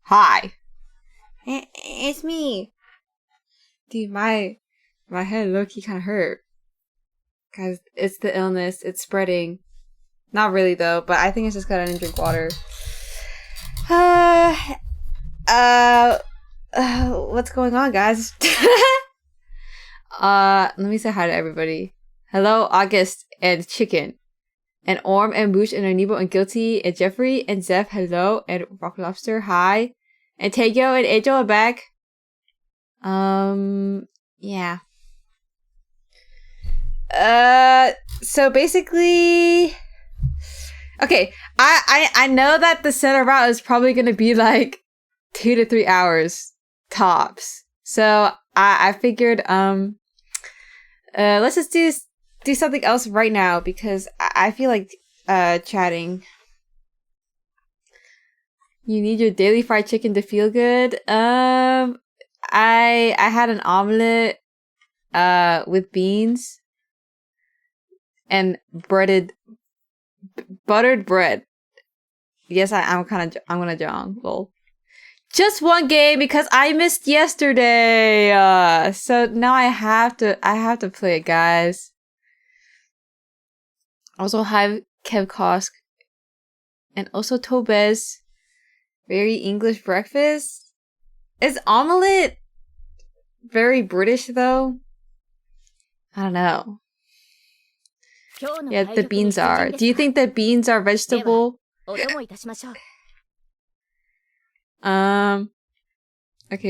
Hi. It's me. Dude, my head low-key kind of hurt. Guys, it's the illness. It's spreading. Not really, though, but I think it's just because I didn't drink water. What's going on, guys? Let me say hi to everybody. Hello, August and Chicken. And Orm and Moosh and Anibo and Guilty and Jeffrey and Zeph, hello. And Rock Lobster, hi. And Tegyo and Ajo are back. Yeah. So basically... Okay, I know that the center route is probably gonna be like 2 to 3 hours tops. So I figured let's just do something else right now because I feel like chatting. You need your daily fried chicken to feel good. I had an omelet with beans and buttered bread. Yes, I'm gonna jong. Lol. Just one game because I missed yesterday. So now I have to play it, guys. Also, hi Kev Kosk. And also Tobez. Very English breakfast. Is omelet very British though? I don't know. Yeah, the beans are. Do you think that beans are vegetable? Okay,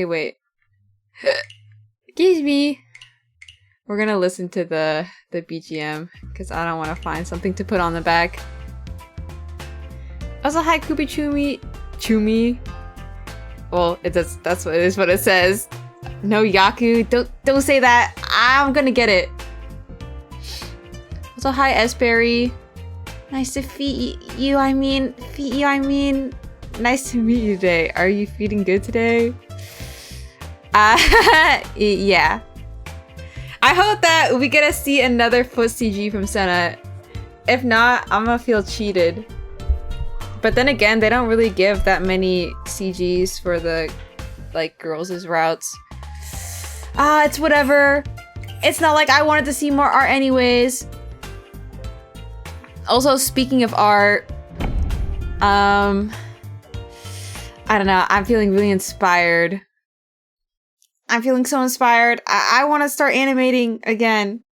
wait. Excuse me. We're gonna listen to the BGM because I don't want to find something to put on the back. Also, hi Kubi Chumi. Well, that's what it is. What it says. No Yaku. Don't say that. I'm gonna get it. Also, hi Esberry. Nice to feed you. I mean, nice to meet you today. Are you feeling good today? Yeah. I hope that we get to see another foot CG from Senna. If not, I'm gonna feel cheated. But then again, they don't really give that many CGs for the like girls' routes. It's whatever. It's not like I wanted to see more art anyways. Also, speaking of art, I don't know. I'm feeling really inspired. I'm feeling so inspired. I want to start animating again.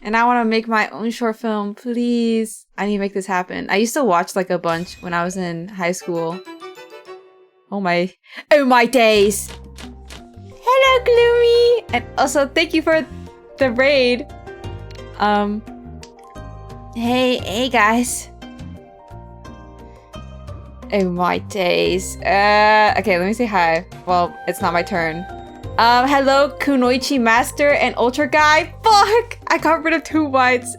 And I want to make my own short film. Please. I need to make this happen. I used to watch like a bunch when I was in high school. Oh my days. Hello, Gloomy. And also, thank you for the raid. Hey guys. Oh my days. Okay, let me say hi. Well, it's not my turn. Hello, Kunoichi Master and Ultra Guy. Fuck! I got rid of 2 whites.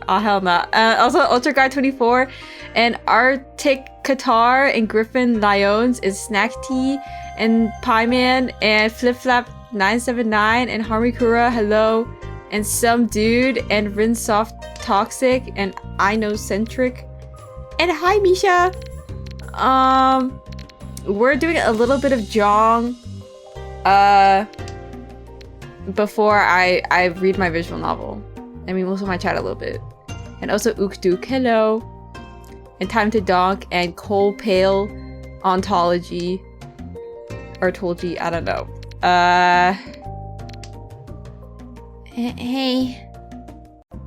Oh, hell nah. Also, Ultra Guy 24 and Arctic Qatar and Griffin Lions is Snack Tea and Pie Man and Flip Flap 979 and Harmikura, hello. And Some Dude and Rinsoft Toxic and I Know Centric. And hi, Misha. We're doing a little bit of Jong before I read my visual novel. I mean, also my chat a little bit. And also Ukduk, hello. And Time to Donk and Coal Pale Ontology. Or Tolji, I don't know. Hey.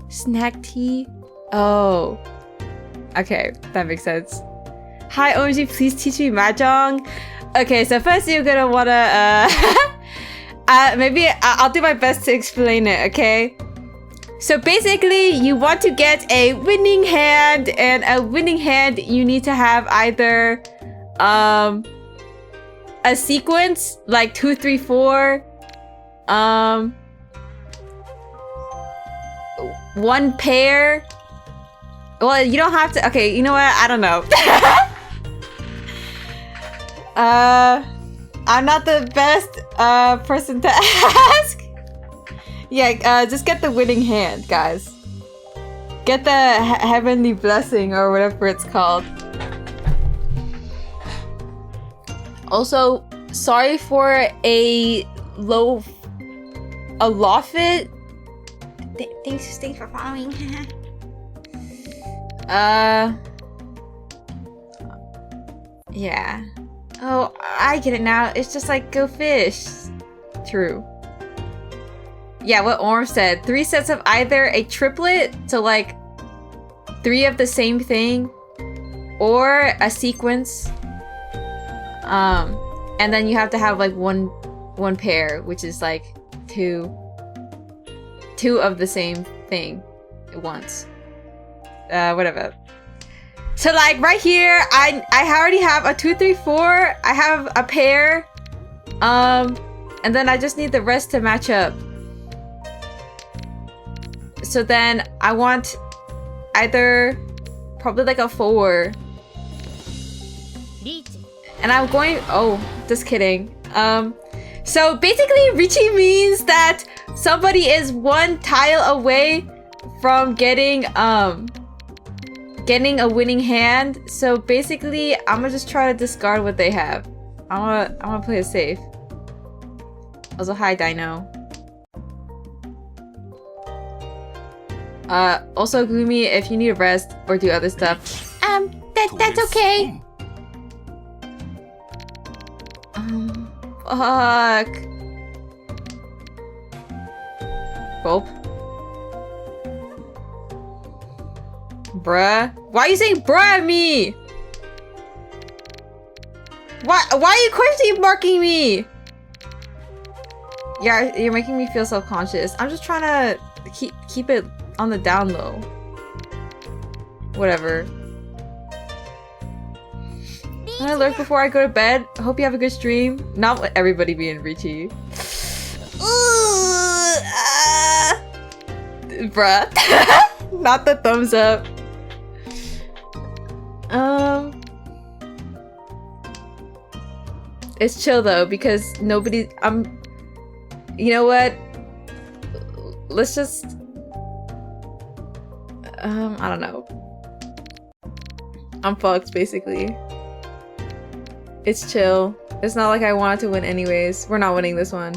Snack tea? Oh. Okay, that makes sense. Hi, OMG, please teach me Mahjong. Okay, so first you're gonna wanna, maybe I'll do my best to explain it, okay? So basically, you want to get a winning hand, and a winning hand, you need to have either, a sequence, like 2, 3, 4, 1 pair. Well, you don't have to, okay, you know what? I don't know. I'm not the best person to ask. Yeah, just get the winning hand, guys. Get the heavenly blessing or whatever it's called. Also, sorry for a Lawfit. Thanks for following. Yeah. Oh, I get it now. It's just like go fish. True. Yeah, what Orm said. 3 sets of either a triplet, so like 3 of the same thing, or a sequence. And then you have to have like one pair, which is like two of the same thing at once. Whatever. So like right here, I already have a 2, 3, 4. I have a pair. And then I just need the rest to match up. So then I want either probably like a 4. And I'm going, oh, just kidding. So basically Richie means that somebody is 1 tile away from getting a winning hand. So basically I'm gonna just try to discard what they have. I'm gonna play it safe. Also, hi Dino. Also Gloomy, if you need a rest or do other stuff, that's okay. Fuck. Gulp. Bruh. Why are you saying bruh at me? Why are you question marking me? Yeah, you're making me feel self-conscious. I'm just trying to keep it on the down low. Whatever. I'm gonna lurk before I go to bed. I hope you have a good stream. Not let everybody being Richie. Bruh. Not the thumbs up. It's chill though, because nobody... You know what? Let's just... I don't know. I'm fucked, basically. It's chill. It's not like I wanted to win anyways. We're not winning this one.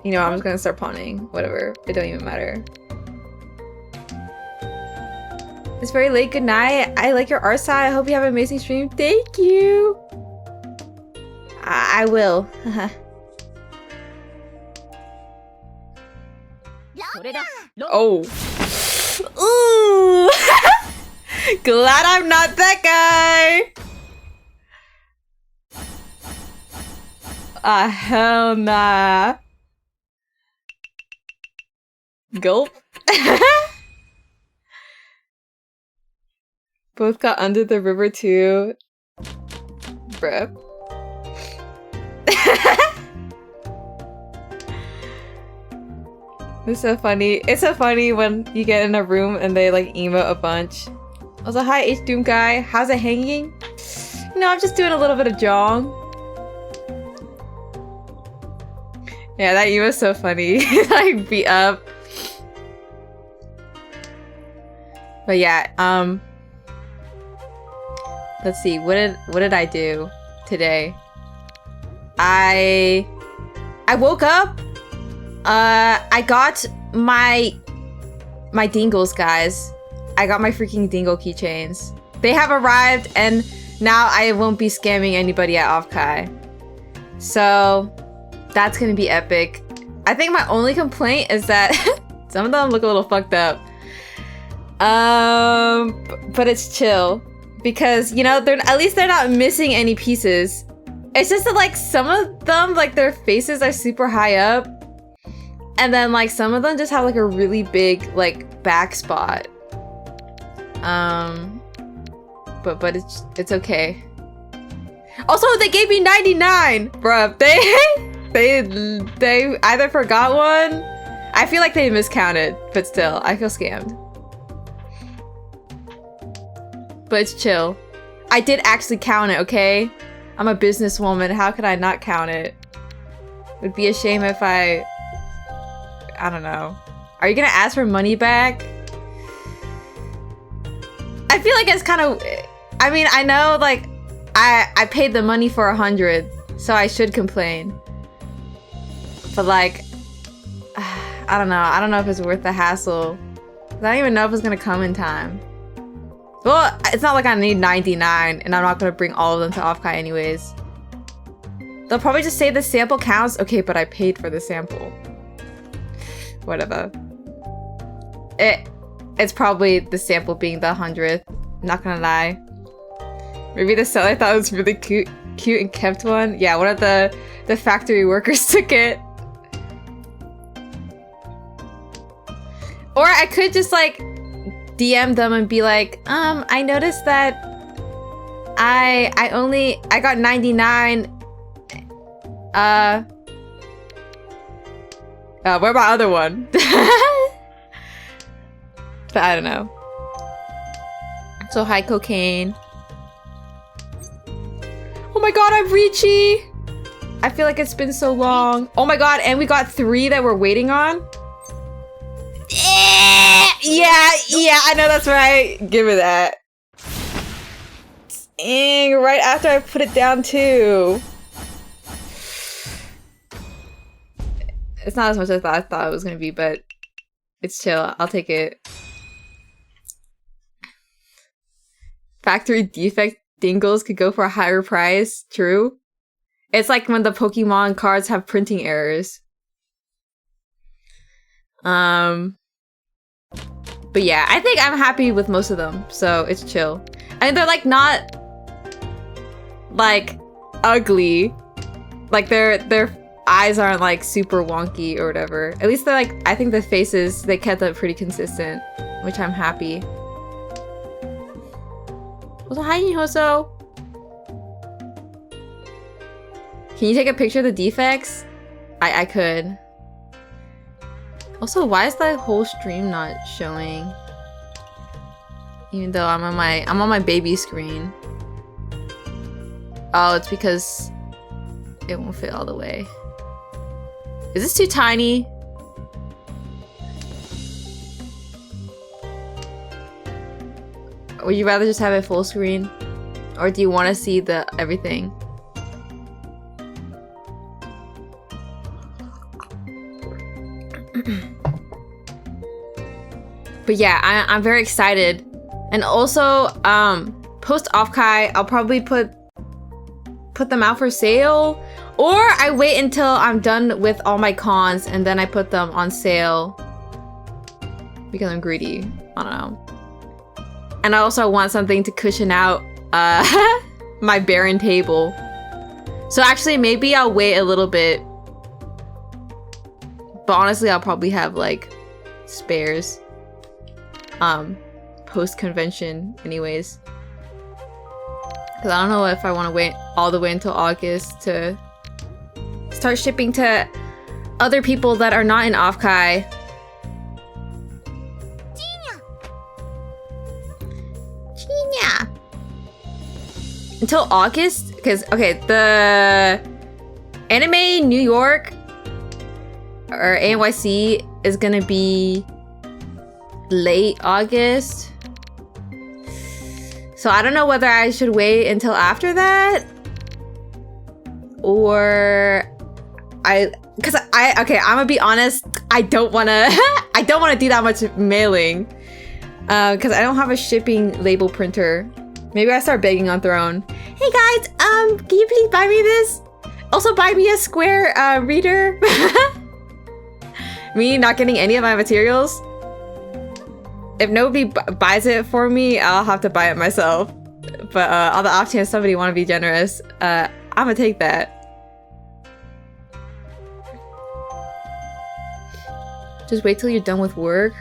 You know, I'm just gonna start pawning. Whatever. It don't even matter. It's very late. Good night. I like your art style. I hope you have an amazing stream. Thank you. I will. Oh. Ooh. Glad I'm not that guy. Hell nah. Gulp. Both got under the river too. Bruh. It's so funny. It's so funny when you get in a room and they like emote a bunch. Also, hi H Doom guy. How's it hanging? You know, I'm just doing a little bit of jong. Yeah, that emote's so funny. Like beat up. But yeah, let's see. What did I do today? I woke up. I got my dingles, guys. I got my freaking dingle keychains. They have arrived, and now I won't be scamming anybody at Offkai. So that's gonna be epic. I think my only complaint is that some of them look a little fucked up. But it's chill because, you know, at least they're not missing any pieces. It's just that like some of them, like their faces are super high up, and then like some of them just have like a really big like back spot. But it's okay. Also, they gave me 99, bruh. They either forgot one. I feel like they miscounted, but still, I feel scammed. But it's chill. I did actually count it, okay? I'm a businesswoman. How could I not count it? It would be a shame if I don't know. Are you gonna ask for money back? I feel like it's kind of... I mean, I know, like, I paid the money for 100, so I should complain. But, like, I don't know. I don't know if it's worth the hassle. I don't even know if it's gonna come in time. Well, it's not like I need 99, and I'm not gonna bring all of them to Offkai anyways. They'll probably just say the sample counts. Okay, but I paid for the sample. Whatever. It's probably the sample being the 100th. Not gonna lie. Maybe the seller thought it was really cute and kept one. Yeah, one of the factory workers took it. Or I could just like DM them and be like, I noticed that I got 99. Where my other one? But I don't know. So high cocaine. Oh my god, I'm Richie! I feel like it's been so long. Oh my god, and we got 3 that we're waiting on. Yeah, I know that's right. Give me that. Dang, right after I put it down too. It's not as much as I thought it was gonna be, but it's chill. I'll take it. Factory defect dingles could go for a higher price. True. It's like when the Pokemon cards have printing errors. But yeah, I think I'm happy with most of them, so it's chill. I mean, they're like not like ugly. Like their eyes aren't like super wonky or whatever. At least they're like, I think the faces, they kept it pretty consistent, which I'm happy. Also, hi Hoso. Can you take a picture of the defects? I could. Also, why is the whole stream not showing? Even though I'm on my baby screen. Oh, it's because it won't fit all the way. Is this too tiny? Would you rather just have it full screen? Or do you want to see the everything? But yeah, I'm very excited. And also, post Offkai, I'll probably put them out for sale. Or I wait until I'm done with all my cons and then I put them on sale. Because I'm greedy. I don't know. And I also want something to cushion out my barren table. So actually, maybe I'll wait a little bit. But honestly, I'll probably have like spares. Post-convention anyways. Because I don't know if I want to wait all the way until August to start shipping to other people that are not in Offkai. Gina! Until August? Because, okay, the Anime New York or ANYC is gonna be late August. So I don't know whether I should wait until after that or okay, I'm gonna be honest, I don't wanna do that much mailing because I don't have a shipping label printer. Maybe I start begging on Throne. Hey guys, can you please buy me this? Also buy me a Square reader. Me not getting any of my materials. If nobody buys it for me, I'll have to buy it myself. But on the off chance somebody want to be generous, I'm gonna take that. Just wait till you're done with work.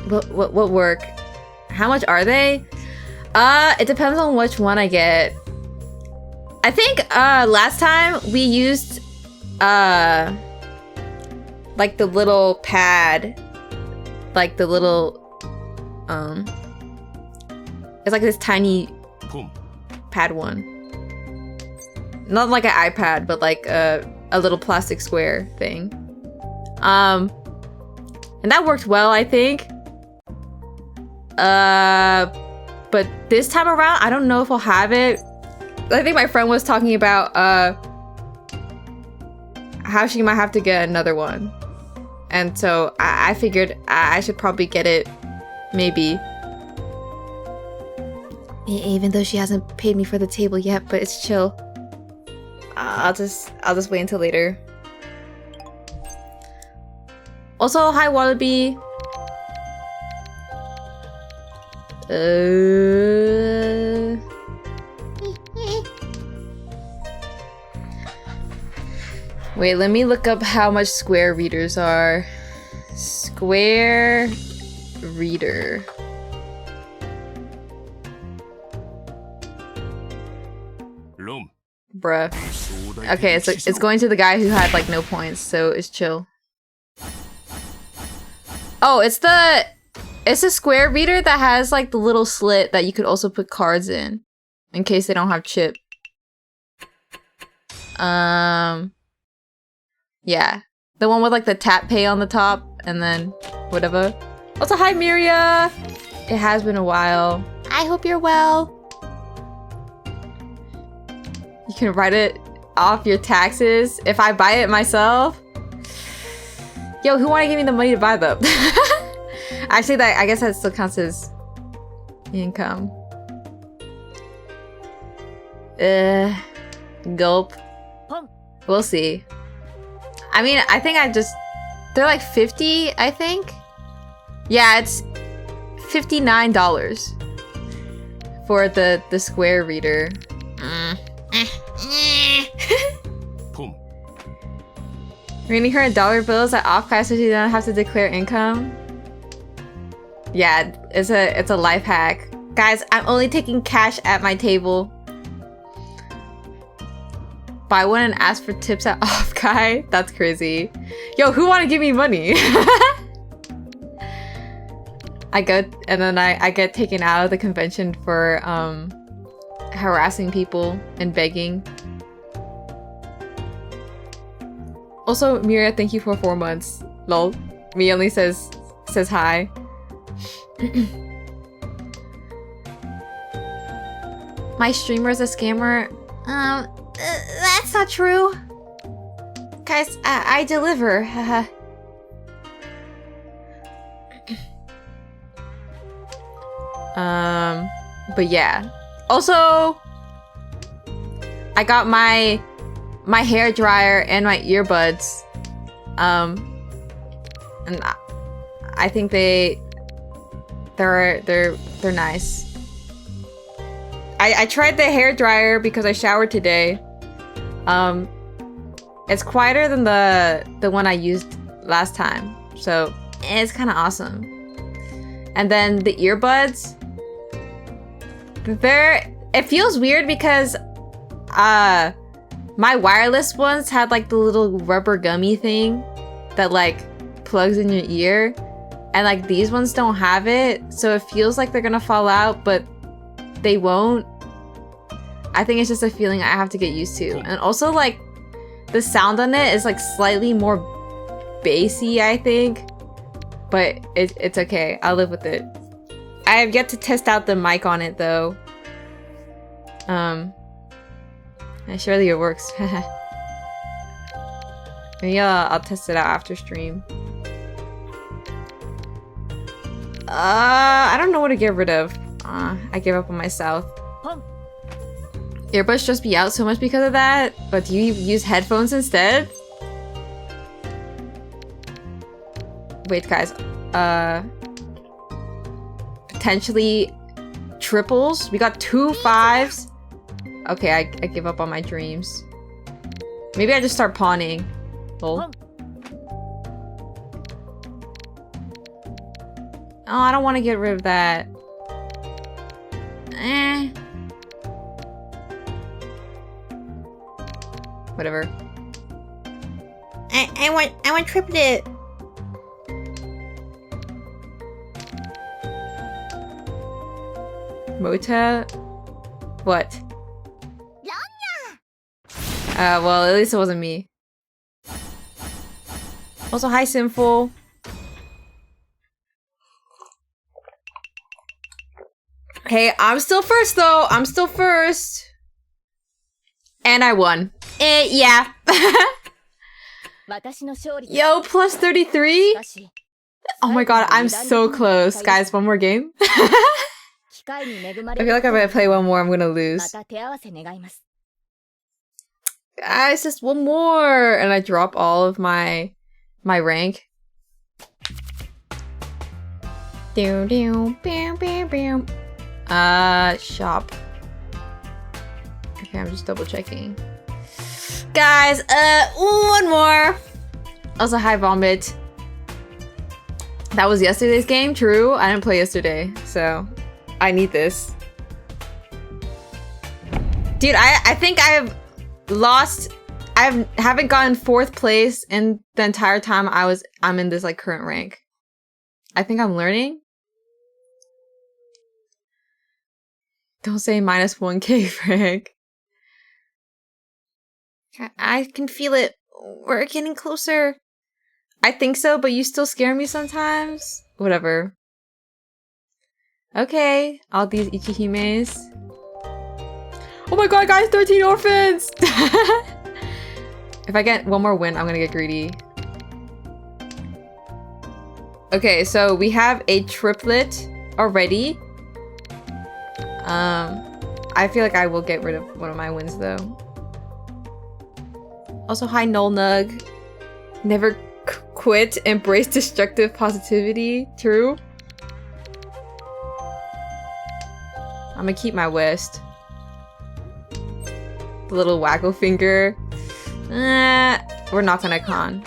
What work? How much are they? It depends on which one I get. I think last time we used like the little pad, like the little it's like this tiny pad one, not like an iPad, but like a little plastic square thing, and that worked well, I think. But this time around, I don't know if I'll have it. I think my friend was talking about how she might have to get another one. And so I figured I should probably get it, maybe. Even though she hasn't paid me for the table yet, but it's chill. I'll just wait until later. Also, hi Wallaby. Wait, let me look up how much Square readers are. Square reader. Bruh. Okay, it's going to the guy who had like no points, so it's chill. Oh, it's the Square reader that has like the little slit that you could also put cards in case they don't have chip. Yeah. The one with like the tap pay on the top and then whatever. Also, hi Miria! It has been a while. I hope you're well. You can write it off your taxes if I buy it myself. Yo, who wanna give me the money to buy them? Actually, I guess that still counts as income. Gulp. We'll see. I mean, I think they're like 50, I think. Yeah, it's $59 for the Square reader. Reading her dollar bills at off price so she don't have to declare income. Yeah, it's a life hack. Guys, I'm only taking cash at my table. Buy one and ask for tips at off guy. That's crazy. Yo, who wanna give me money? I get taken out of the convention for harassing people and begging. Also, Miria, thank you for 4 months. Lol. Me only says hi. My streamer's a scammer. That's not true. Guys, I deliver. But yeah. Also, I got my hair dryer and my earbuds. And I think they're nice. I tried the hair dryer because I showered today. It's quieter than the one I used last time, so it's kind of awesome. And then the earbuds, it feels weird because my wireless ones had like the little rubber gummy thing that like plugs in your ear, and like these ones don't have it, so it feels like they're gonna fall out, but they won't. I think it's just a feeling I have to get used to. And also like the sound on it is like slightly more bassy, I think, but it's okay. I'll live with it. I have yet to test out the mic on it though. And surely it works. Maybe I'll test it out after stream. I don't know what to get rid of. I gave up on myself. Earbuds stress me out so much because of that, but do you use headphones instead? Wait, guys. Potentially triples? We got 2 5s. Okay, I give up on my dreams. Maybe I just start pawning. Lol. Oh, I don't want to get rid of that. Whatever. I want triplet. Mota? What? Well, at least it wasn't me. Also, hi, Sinful. Hey, I'm still first though. I'm still first. And I won. Yeah. Yo, plus 33? Oh my god, I'm so close. Guys, one more game. I feel like if I play one more, I'm gonna lose. Guys, just one more. And I drop all of my rank. Shop. Okay, I'm just double checking. Guys, one more. Also, hi Vomit. That was yesterday's game, true. I didn't play yesterday, so I need this. Dude, I think I have lost. I haven't gotten 4th place in the entire time I'm in this like current rank. I think I'm learning. Don't say minus 1k, Frank. I can feel it. We're getting closer. I think so, but you still scare me sometimes. Whatever. Okay, all these Ichihimes. Oh my god, guys, 13 orphans! If I get one more win, I'm gonna get greedy. Okay, so we have a triplet already. I feel like I will get rid of one of my wins though. Also, hi Nulnug. Never quit, embrace destructive positivity. True. I'm gonna keep my West. The little waggle finger. We're not gonna con.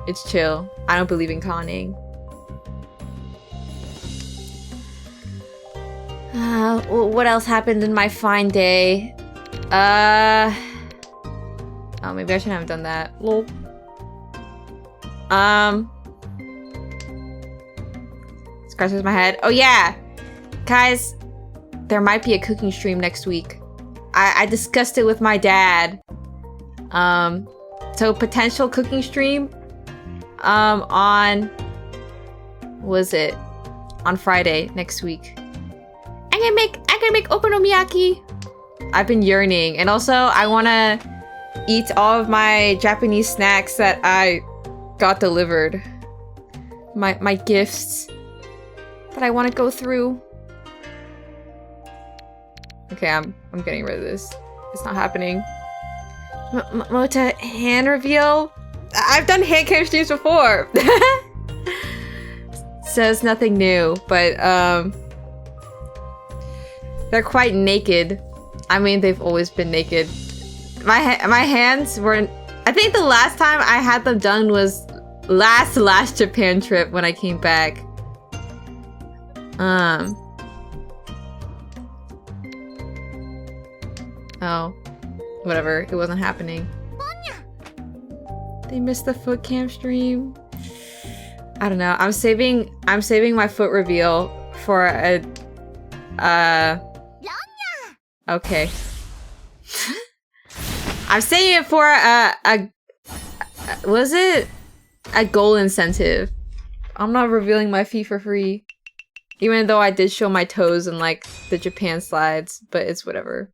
It's chill. I don't believe in conning. What else happened in my fine day? Oh, maybe I shouldn't have done that. Lol. Scratches my head. Oh yeah! Guys, there might be a cooking stream next week. I discussed it with my dad. So potential cooking stream on on Friday next week. I can make okonomiyaki. I've been yearning, and also I want to eat all of my Japanese snacks that I got delivered. My gifts that I want to go through. Okay, I'm getting rid of this. It's not happening. Mota hand reveal? I've done hand cam streams before. Says nothing new, but they're quite naked. I mean, they've always been naked. My hands were. I think the last time I had them done was last Japan trip when I came back. Oh, whatever. It wasn't happening. They missed the foot cam stream. I don't know. I'm saving my foot reveal for a. Okay. I'm saving it for was it a goal incentive? I'm not revealing my feet for free. Even though I did show my toes in like the Japan slides, but it's whatever.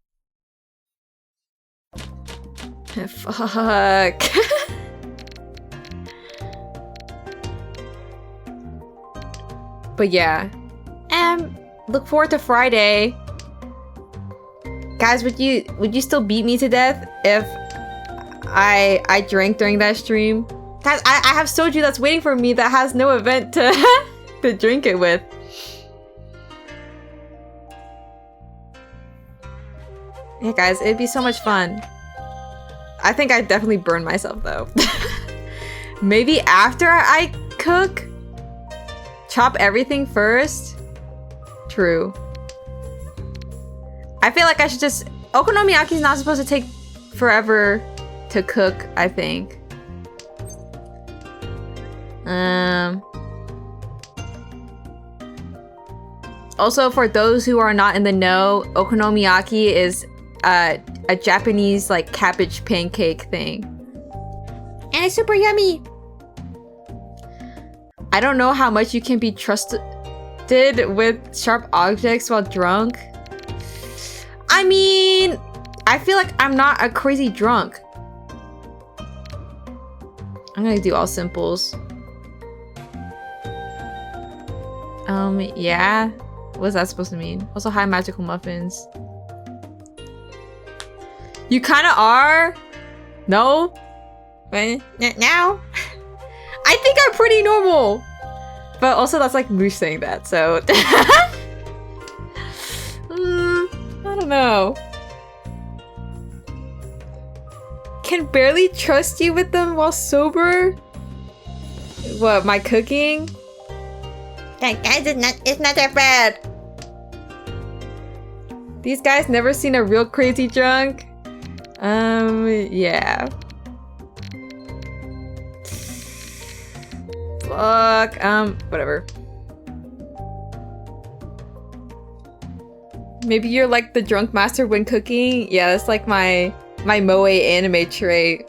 Fuck. But yeah. Look forward to Friday. Guys, would you still beat me to death if I drank during that stream? Guys, I have soju that's waiting for me that has no event to to drink it with. Yeah, guys, it'd be so much fun. I think I'd definitely burn myself though. Maybe after I cook? Chop everything first? True. I feel like I should just... Okonomiyaki is not supposed to take forever to cook, I think. Also, for those who are not in the know, okonomiyaki is a Japanese like cabbage pancake thing. And it's super yummy! I don't know how much you can be trusted distracted with sharp objects while drunk? I mean, I feel like I'm not a crazy drunk. I'm gonna do all simples. Yeah. What's that supposed to mean? Also, hi, magical muffins. You kind of are? No? Now? I think I'm pretty normal. But also, that's like Moosh saying that, so... I don't know. Can barely trust you with them while sober? What, my cooking? Guys, it's not that bad. These guys never seen a real crazy drunk? Yeah. Fuck, whatever. Maybe you're like the drunk master when cooking? Yeah, that's like my moe anime trait.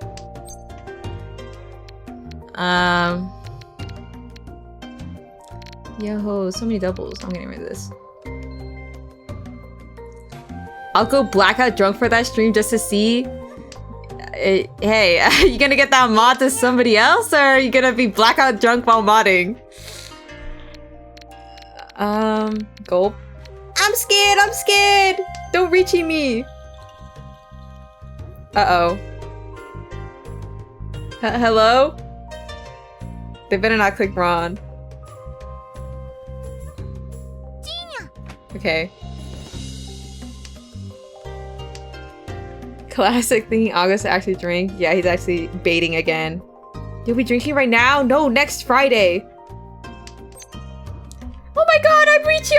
Yo, so many doubles. I'm getting rid of this. I'll go blackout drunk for that stream just to see. Hey, are you gonna get that mod to somebody else, or are you gonna be blackout drunk while modding? Gulp. I'm scared! Don't reachy me! Uh-oh. Hello? They better not click Ron. Okay. Classic thinking August to actually drink. Yeah, he's actually baiting again. You'll be drinking right now? No, next Friday. Oh my god, I'm Richie!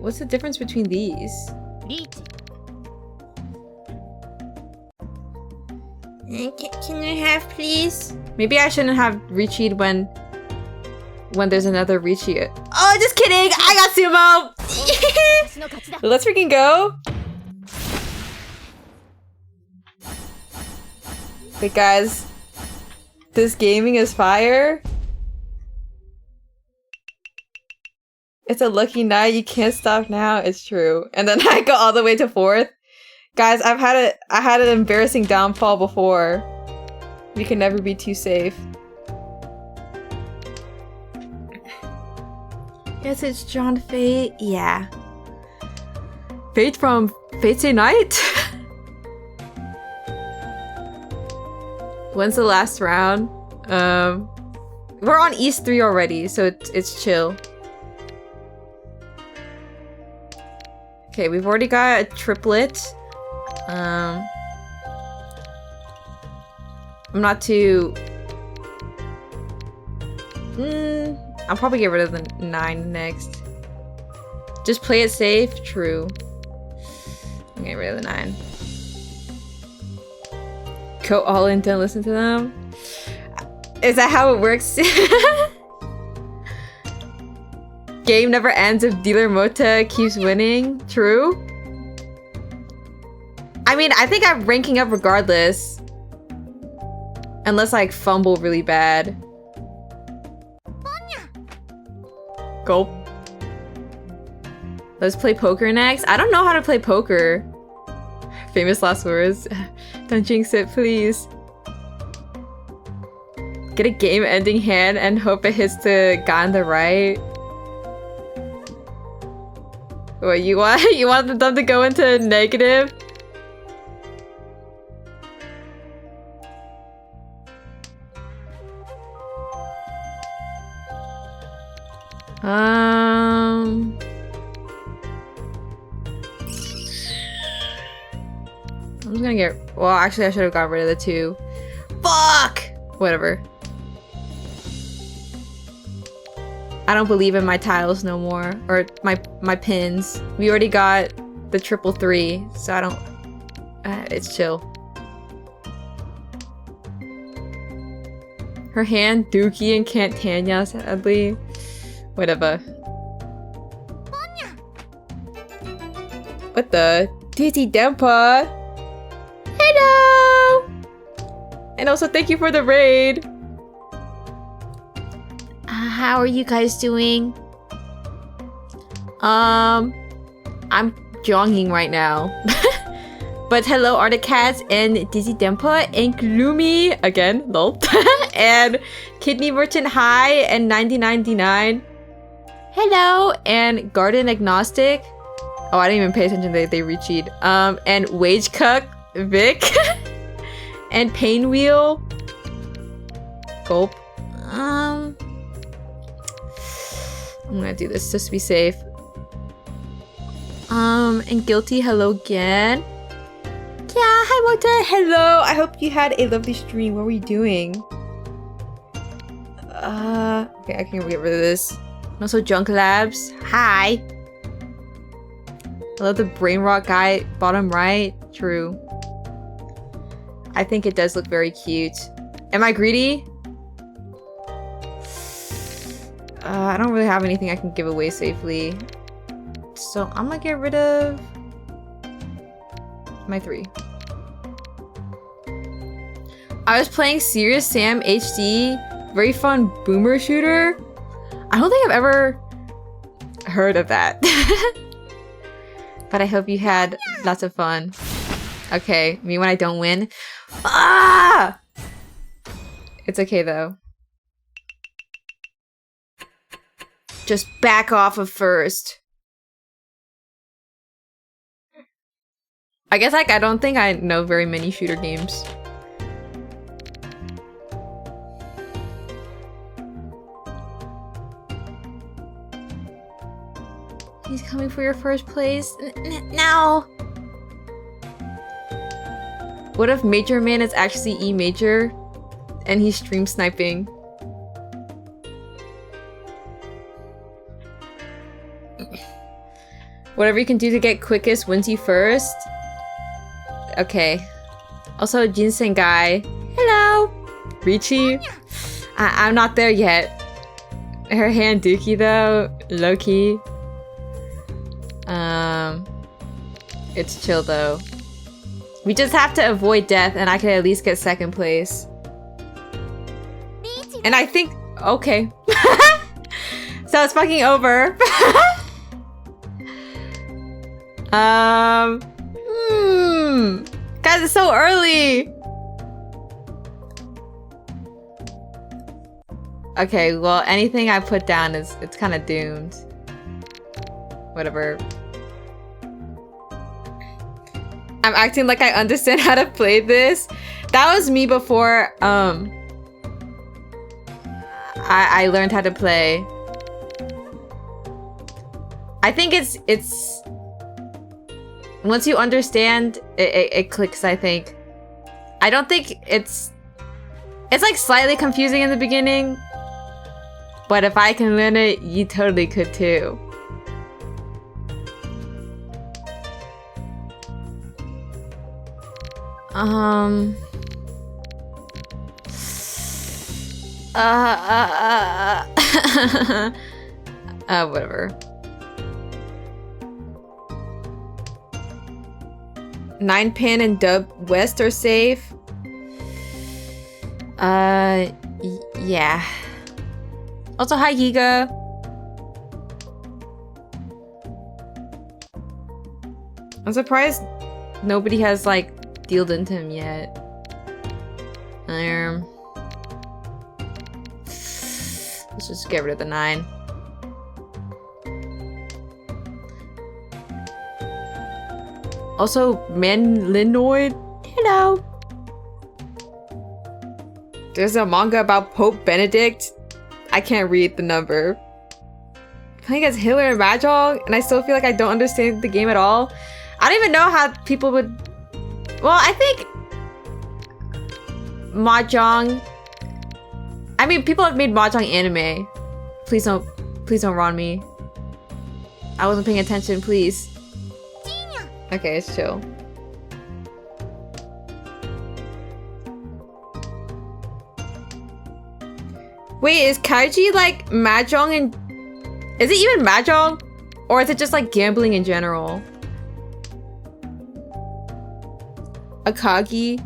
What's the difference between these? Can I have, please? Maybe I shouldn't have Richie when there's another Richie. Oh, just kidding! I got sumo! Let's freaking go! Wait, guys. This gaming is fire? It's a lucky night, you can't stop now. It's true. And then I go all the way to 4th. Guys, I had an embarrassing downfall before. You can never be too safe. Yes, it's John Fate. Yeah. Fate from Fate Stay Night? When's the last round? We're on East 3 already, so it's chill. Okay, we've already got a triplet. I'm not too... I'll probably get rid of the 9 next. Just play it safe? True. I'm getting rid of the 9. Go all in, don't listen to them? Is that how it works? Game never ends if Dealer Mota keeps winning. True. I mean, I think I'm ranking up regardless. Unless I fumble really bad. Gulp. Let's play poker next. I don't know how to play poker. Famous last words. Don't jinx it, please. Get a game-ending hand and hope it hits the guy on the right. What, you want them to go into negative? I'm just gonna get... Well, actually, I should have got rid of the 2. Fuck! Whatever. I don't believe in my tiles no more. Or my pins. We already got the 333, so I don't... it's chill. Her hand, Dookie, and Can't Tanya, sadly. Whatever. What the? Dizzy Dempa! Hello! And also thank you for the raid! How are you guys doing? I'm jogging right now. But hello, Arctic Cats and Dizzy Dempa and Gloomy again, lol. And Kidney Merchant High and 9099. Hello, and Garden Agnostic. Oh, I didn't even pay attention. They recheat. And Wage Cuck Vic and Pain Wheel. Gulp. I'm gonna do this just to be safe. And Guilty, hello again. Yeah, hi Motor, hello. I hope you had a lovely stream. What were you doing? Okay, I can get rid of this. And also Junk Labs, hi. I love the brain rot guy, bottom right. True. I think it does look very cute. Am I greedy? I don't really have anything I can give away safely. So I'm gonna get rid of my 3. I was playing Serious Sam HD. Very fun boomer shooter. I don't think I've ever heard of that. But I hope you had lots of fun. Okay, me when I don't win. Ah! It's okay though. Just back off of first. I guess like I don't think I know very many shooter games. He's coming for your first place. No! What if Major Man is actually E Major and he's stream sniping? Whatever you can do to get quickest wins you first. Okay. Also, Ginseng Guy. Hello! Richie. I'm not there yet. Her hand dookie though. Low-key. It's chill though. We just have to avoid death and I can at least get 2nd place. And I think... Okay. So it's fucking over. Guys, it's so early. Okay, well, anything I put down it's kind of doomed. Whatever. I'm acting like I understand how to play this. That was me before I learned how to play. I think it's once you understand, it clicks, I think. I don't think it's like slightly confusing in the beginning, but if I can learn it, you totally could too. Whatever. 9pin and Dub West are safe. Yeah. Also, hi Giga. I'm surprised nobody has like dealed into him yet. Let's just get rid of the 9. Also, Manlinoid. Hello. There's a manga about Pope Benedict. I can't read the number. Playing as Hitler and Mahjong, and I still feel like I don't understand the game at all. I don't even know how people would... Well, I think... Mahjong... I mean, people have made Mahjong anime. Please don't wrong me. I wasn't paying attention, please. Okay, it's chill. Wait, is Kaiji like Mahjong and... Is it even Mahjong? Or is it just like gambling in general? Akagi?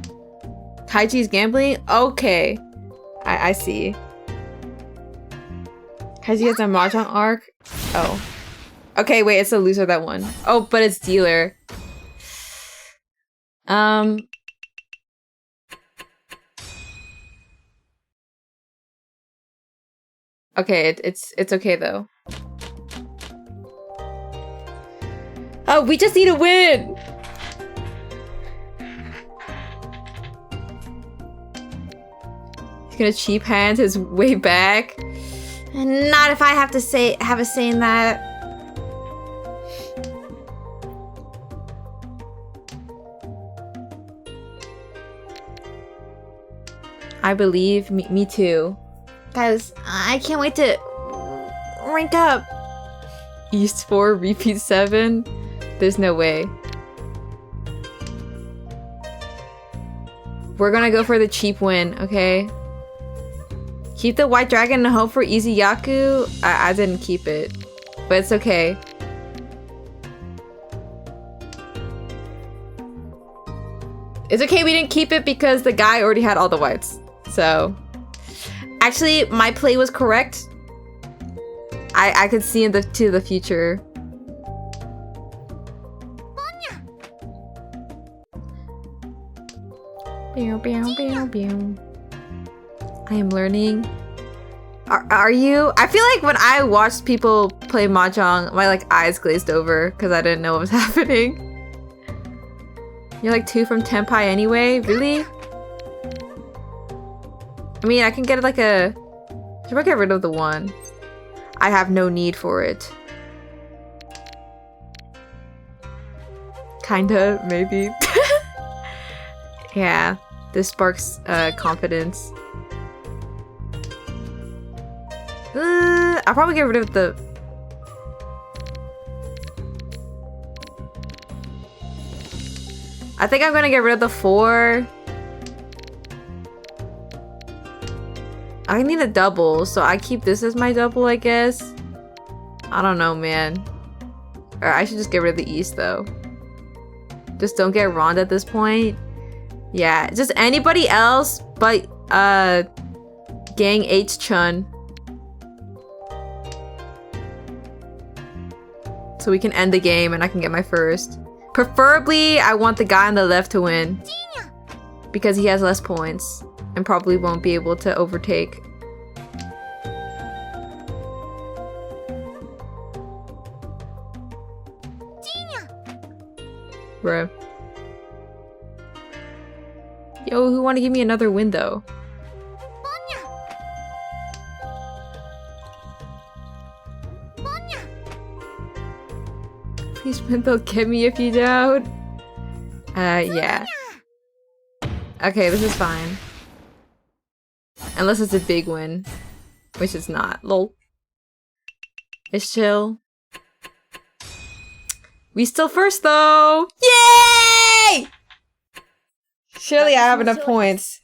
Kaiji's gambling? Okay. I see. Has he has a Mahjong arc? Oh. Okay, wait, it's a loser that one. Oh, but it's dealer. Okay, it's okay though. Oh, we just need a win! He's gonna cheap hand his way back. Not if I have to have a say in that. I believe. Me too. Guys, I can't wait to rank up. East 4, repeat 7? There's no way. We're gonna go for the cheap win, okay? Keep the white dragon and hope for easy Yaku. I didn't keep it, but it's okay. It's okay we didn't keep it because the guy already had all the whites. So, actually, my play was correct. I could see into the future. I am learning. Are you? I feel like when I watched people play Mahjong, my like eyes glazed over because I didn't know what was happening. You're like 2 from Tenpai anyway? Really? I mean, I can get like a... Should I get rid of the 1? I have no need for it. Kinda, maybe. Yeah, this sparks confidence. I'll probably get rid of the... I think I'm gonna get rid of the 4. I need a double, so I keep this as my double, I guess. I don't know, man. Or I should just get rid of the East, though. Just don't get Ronda at this point. Yeah, just anybody else but, Gang H-Chun. So we can end the game and I can get my first. Preferably, I want the guy on the left to win. Because he has less points. And probably won't be able to overtake. Bruh. Yo, who wanna give me another win though? Please, they'll get me if you don't. Yeah. Okay, this is fine. Unless it's a big win. Which it's not. Lol. It's chill. We still first though! Yay! Surely I have enough points.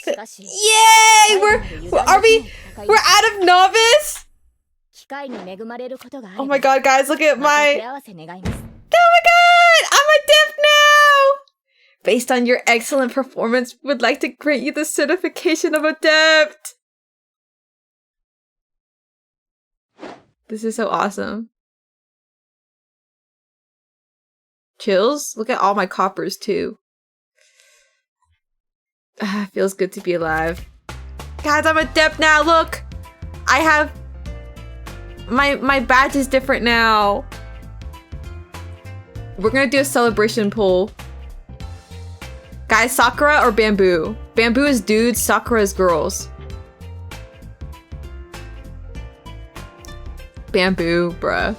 Yay! We're out of novice? Oh my god, guys, look at my... Oh my god! I'm a div now! Based on your excellent performance, would like to grant you the certification of adept. This is so awesome. Chills? Look at all my coppers too. Feels good to be alive. Guys, I'm adept now, look! I have... My badge is different now. We're gonna do a celebration poll. Guys, Sakura or Bamboo? Bamboo is dudes, Sakura is girls. Bamboo, bruh.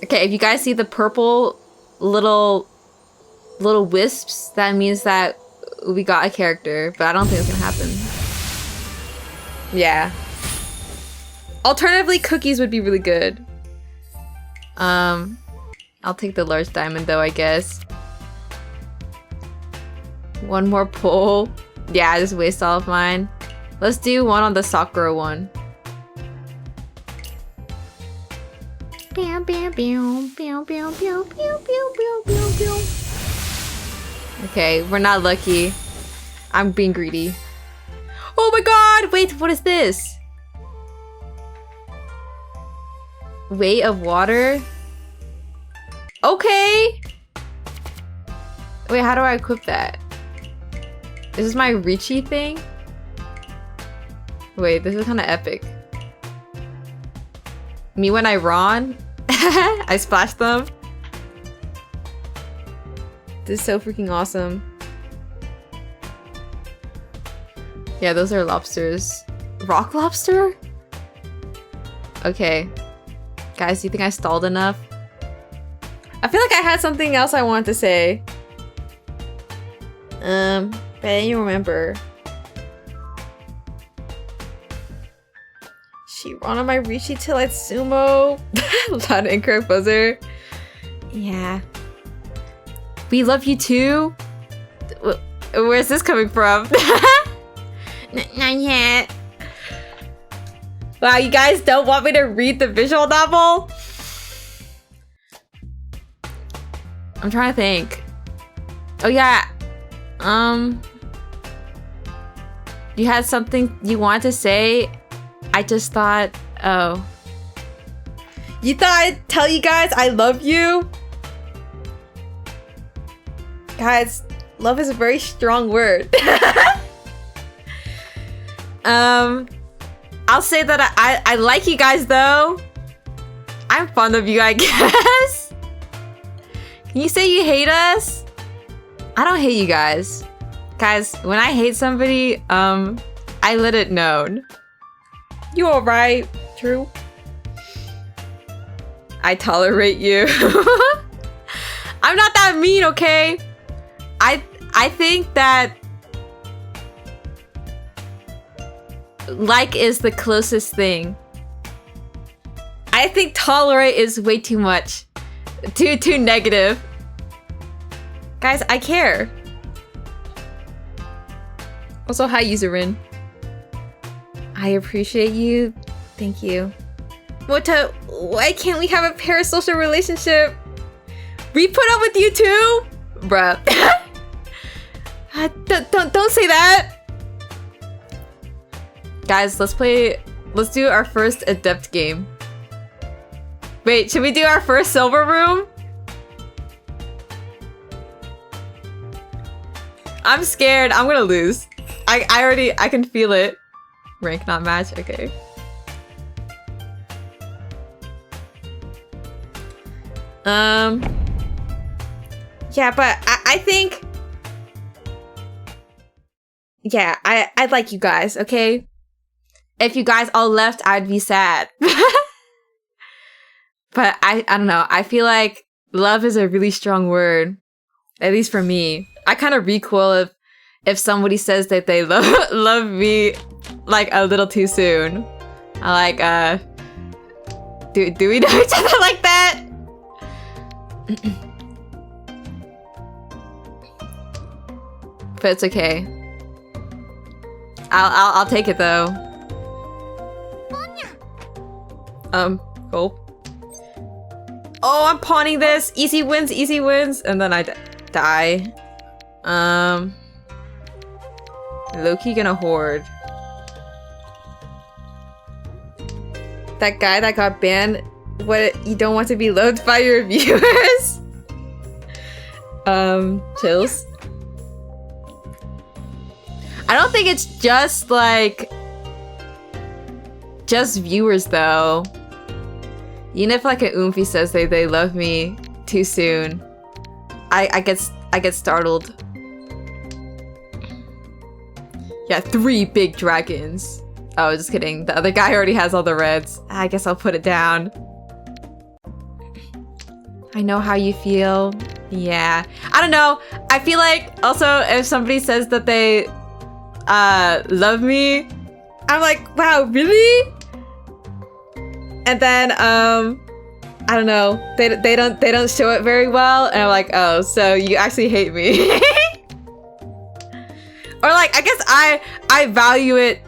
Okay, if you guys see the purple little wisps, that means that we got a character, but I don't think it's gonna happen. Yeah. Alternatively, cookies would be really good. I'll take the large diamond though, I guess. One more pull. Yeah, I just waste all of mine. Let's do one on the Sakura one. Okay, we're not lucky. I'm being greedy. Oh my god! Wait, what is this? Weight of water? Okay! Wait, how do I equip that? Is this my Richie thing? Wait, this is kind of epic. Me when I run? I splash them? This is so freaking awesome. Yeah, those are lobsters. Rock lobster? Okay. Guys, do you think I stalled enough? I feel like I had something else I wanted to say. But I didn't remember. She run on my Richie till I sumo. Loud incorrect buzzer. Yeah. We love you too? Where's this coming from? Not yet. Wow, you guys don't want me to read the visual novel? I'm trying to think. Oh yeah. You had something you wanted to say? I just thought, oh. You thought I'd tell you guys I love you? Guys, love is a very strong word. I'll say that I like you guys though. I'm fond of you, I guess. Can you say you hate us? I don't hate you guys. Guys, when I hate somebody, I let it known. You alright? True. I tolerate you. I'm not that mean, okay? I think that like is the closest thing. I think tolerate is way too much. Too negative. Guys, I care. Also, hi, Userin. I appreciate you. Thank you. Mota, why can't we have a parasocial relationship? We put up with you too? Bruh. Don't say that. Guys, let's do our first adept game. Wait, should we do our first silver room? I'm scared. I'm gonna lose. I can feel it. Rank not match, okay. Yeah, but I think... Yeah, I'd like you guys, okay? If you guys all left, I'd be sad. But I don't know. I feel like love is a really strong word. At least for me. I kind of recoil if somebody says that they love me like a little too soon. I like, do we know each other like that? But it's okay. I'll take it though. Gulp. Oh, I'm pawning this. Easy wins, and then I die. Low-key gonna hoard. That guy that got banned. What? You don't want to be loved by your viewers? Chills. I don't think it's just like just viewers though. Even if like an Oomphy says they love me too soon, I get startled. Yeah, 3 big dragons. Oh, just kidding. The other guy already has all the reds. I guess I'll put it down. I know how you feel. Yeah. I don't know. I feel like also if somebody says that they love me, I'm like, wow, really? And then I don't know, they don't show it very well, and I'm like, oh, so you actually hate me. Or like, I guess I value it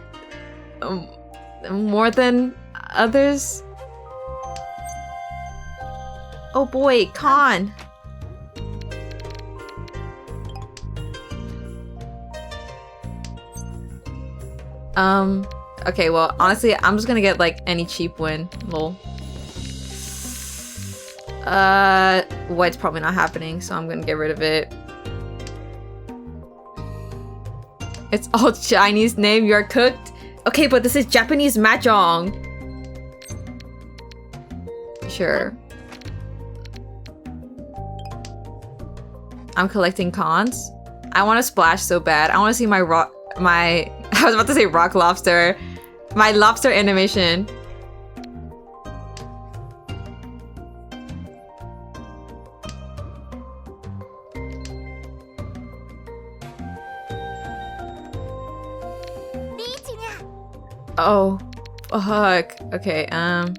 more than others. Oh boy, Con. Okay, well, honestly, I'm just gonna get, like, any cheap win. Lol. White's probably not happening, so I'm gonna get rid of it. It's all Chinese name, you're cooked? Okay, but this is Japanese mahjong. Sure. I'm collecting cons. I want to splash so bad. I want to see my I was about to say rock lobster. My lobster animation. Oh, fuck. Okay, I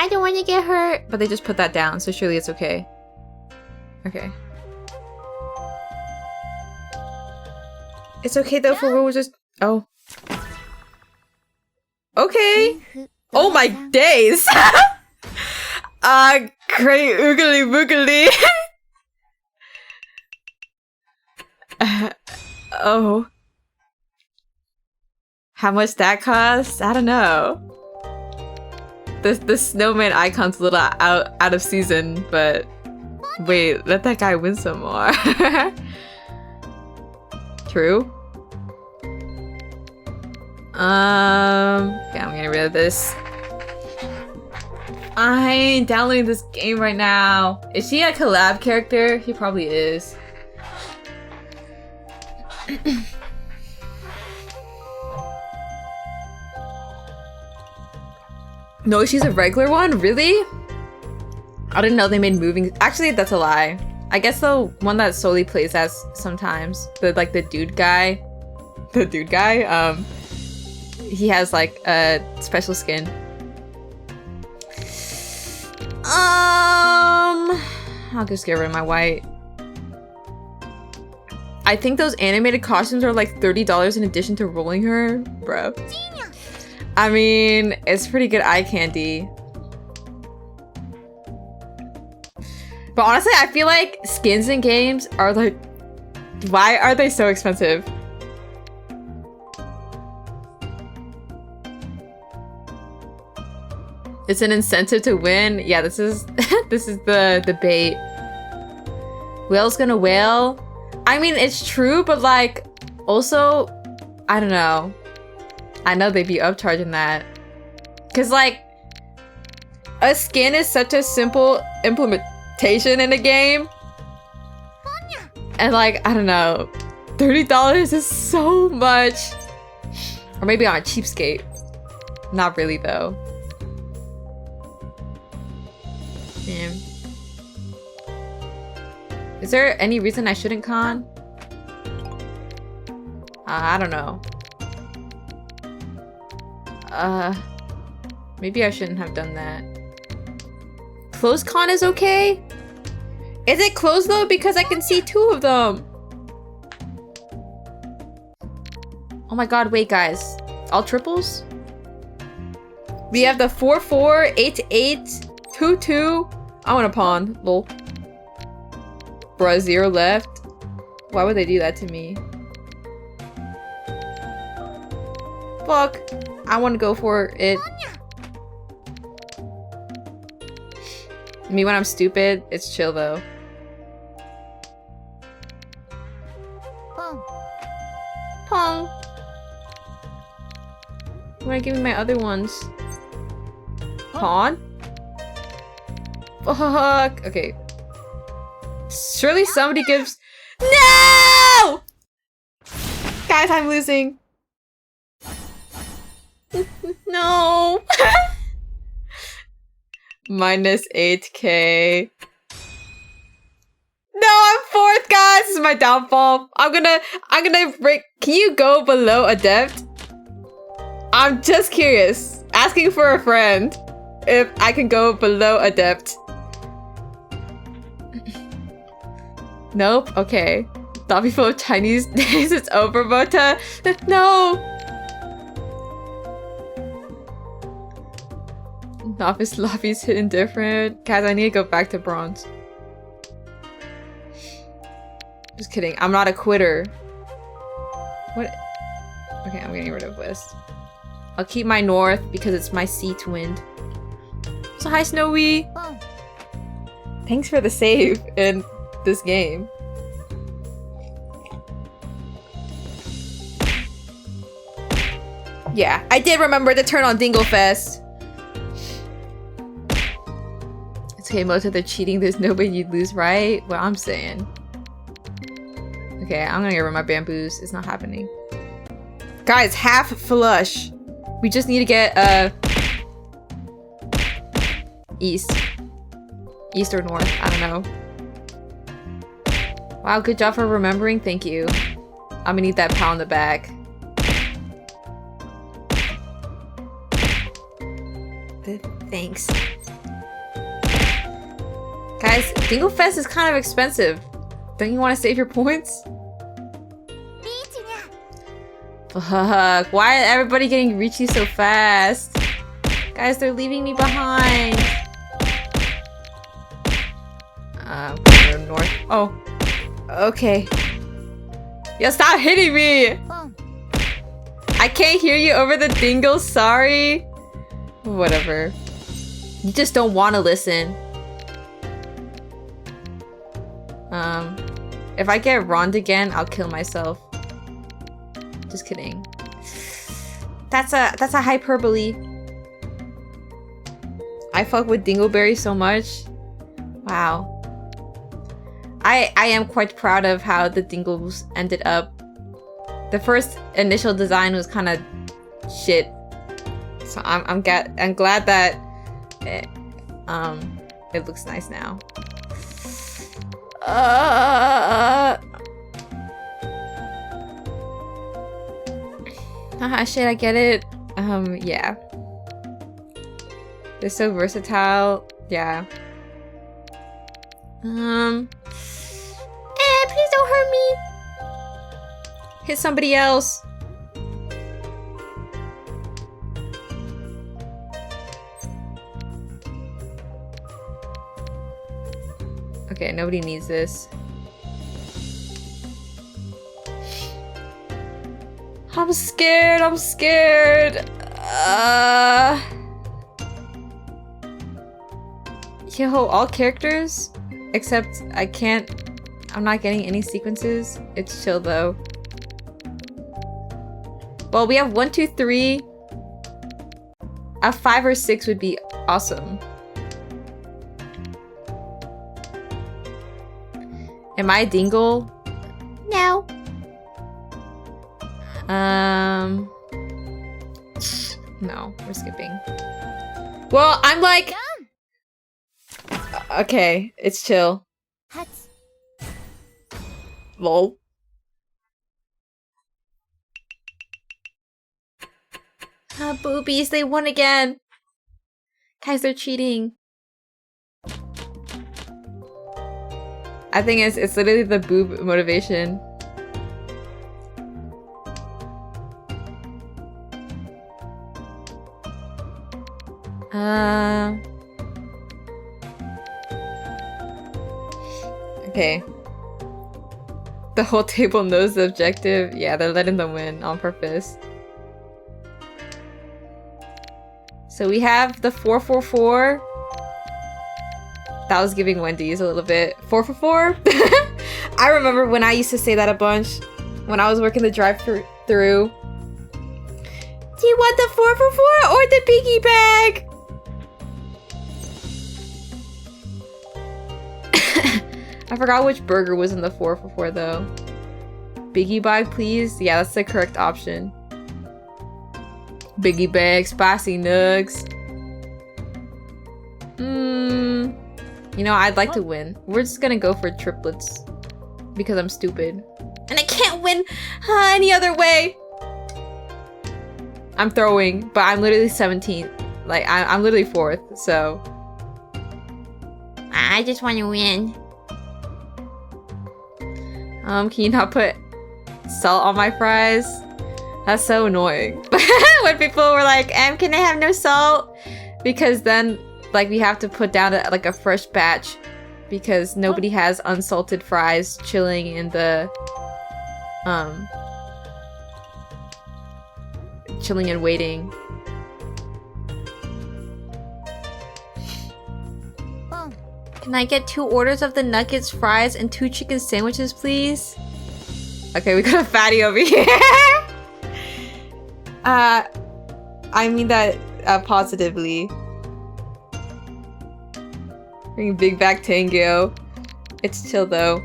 don't want to get hurt. But they just put that down, so surely it's okay. Okay. It's okay though for we'll just... Oh. Okay. Oh my days! Great oogly boogly. Oh. How much that costs? I don't know. The snowman icon's a little out of season, but wait, let that guy win some more. True. Okay, I'm getting rid of this. I ain't downloading this game right now. Is she a collab character? He probably is. No, she's a regular one? Really? I didn't know they made moving. Actually, that's a lie. I guess the one that solely plays as sometimes. Like the dude guy. The dude guy? He has like a special skin. I'll just get rid of my white. I think those animated costumes are like $30 in addition to rolling her. Bro. I mean, it's pretty good eye candy. But honestly, I feel like skins in games are like... Why are they so expensive? It's an incentive to win. Yeah, this is this is the bait. Whale's gonna whale. I mean, it's true, but like, also, I don't know. I know they'd be upcharging that. Cause like, a skin is such a simple implementation in a game. And like, I don't know, $30 is so much. Or maybe on a cheapskate. Not really though. Damn. Is there any reason I shouldn't con? I don't know. Maybe I shouldn't have done that. Closed con is okay? Is it closed though? Because I can see 2 of them. Oh my god, wait guys. All triples? We have the 4-4, 8-8, 2-2. I want a pawn. Lol. Bruh, 0 left. Why would they do that to me? Fuck. I want to go for it. Me when I'm stupid, it's chill though. Pong. You wanna give me my other ones? Pawn? Fuck. Okay. Surely somebody gives... No! Guys, I'm losing. No. Minus 8k. No, I'm 4th, guys. This is my downfall. I'm gonna break. Can you go below adept? I'm just curious. Asking for a friend. If I can go below adept. Nope. Okay. Thought before Chinese days it's over, Mota. No. Novice lobby's hidden different. Guys, I need to go back to bronze. Just kidding. I'm not a quitter. What? Okay, I'm getting rid of west. I'll keep my north because it's my seat wind. So hi, Snowy! Thanks for the save in this game. Yeah, I did remember to turn on Dinglefest. It's okay, most of the cheating, there's no way you'd lose, right? What I'm saying. Okay, I'm gonna get rid of my bamboos. It's not happening. Guys, half flush. We just need to get, east. East or north, I don't know. Wow, good job for remembering, thank you. I'm gonna need that pound in the back. Thanks. Guys, Dinglefest is kind of expensive. Don't you want to save your points? Fuck, why is everybody getting Richie so fast? Guys, they're leaving me behind. North. Oh. Okay. Yo, stop hitting me! I can't hear you over the dingle, sorry. Whatever. You just don't want to listen. If I get Rond again, I'll kill myself. Just kidding. That's a hyperbole. I fuck with Dingleberry so much. Wow. I am quite proud of how the Dingles ended up. The first initial design was kind of shit. So I'm glad that it looks nice now. Haha, shit, I get it. Yeah. They're so versatile. Yeah. Please don't hurt me. Hit somebody else. Okay, nobody needs this. I'm scared, I'm scared. Yo, all characters? Except I'm not getting any sequences. It's chill though. Well, we have 1, 2, 3. A 5 or 6 would be awesome. Am I a dingle? No. No, we're skipping. Well, I'm like... Okay, it's chill. Lol. Ah, boobies, they won again. Guys, they're cheating. I think it's literally the boob motivation. Okay. The whole table knows the objective. Yeah, they're letting them win on purpose. So we have the 444. That was giving Wendy's a little bit. 444? I remember when I used to say that a bunch. When I was working the drive-through. Do you want the 444 or the piggy bag? I forgot which burger was in the 444 though. Biggie bag, please? Yeah, that's the correct option. Biggie bag, spicy nugs. You know, I'd like to win. We're just gonna go for triplets. Because I'm stupid. And I can't win any other way! I'm throwing, but I'm literally 17th. Like, I'm literally 4th, so... I just want to win. Can you not put salt on my fries? That's so annoying. When people were like, can I have no salt? Because then, like, we have to put down like a fresh batch because nobody has unsalted fries chilling in the chilling and waiting. Can I get 2 orders of the nuggets, fries, and 2 chicken sandwiches, please? Okay, we got a fatty over here. I mean that positively. Bring Big Back Tango. It's chill though.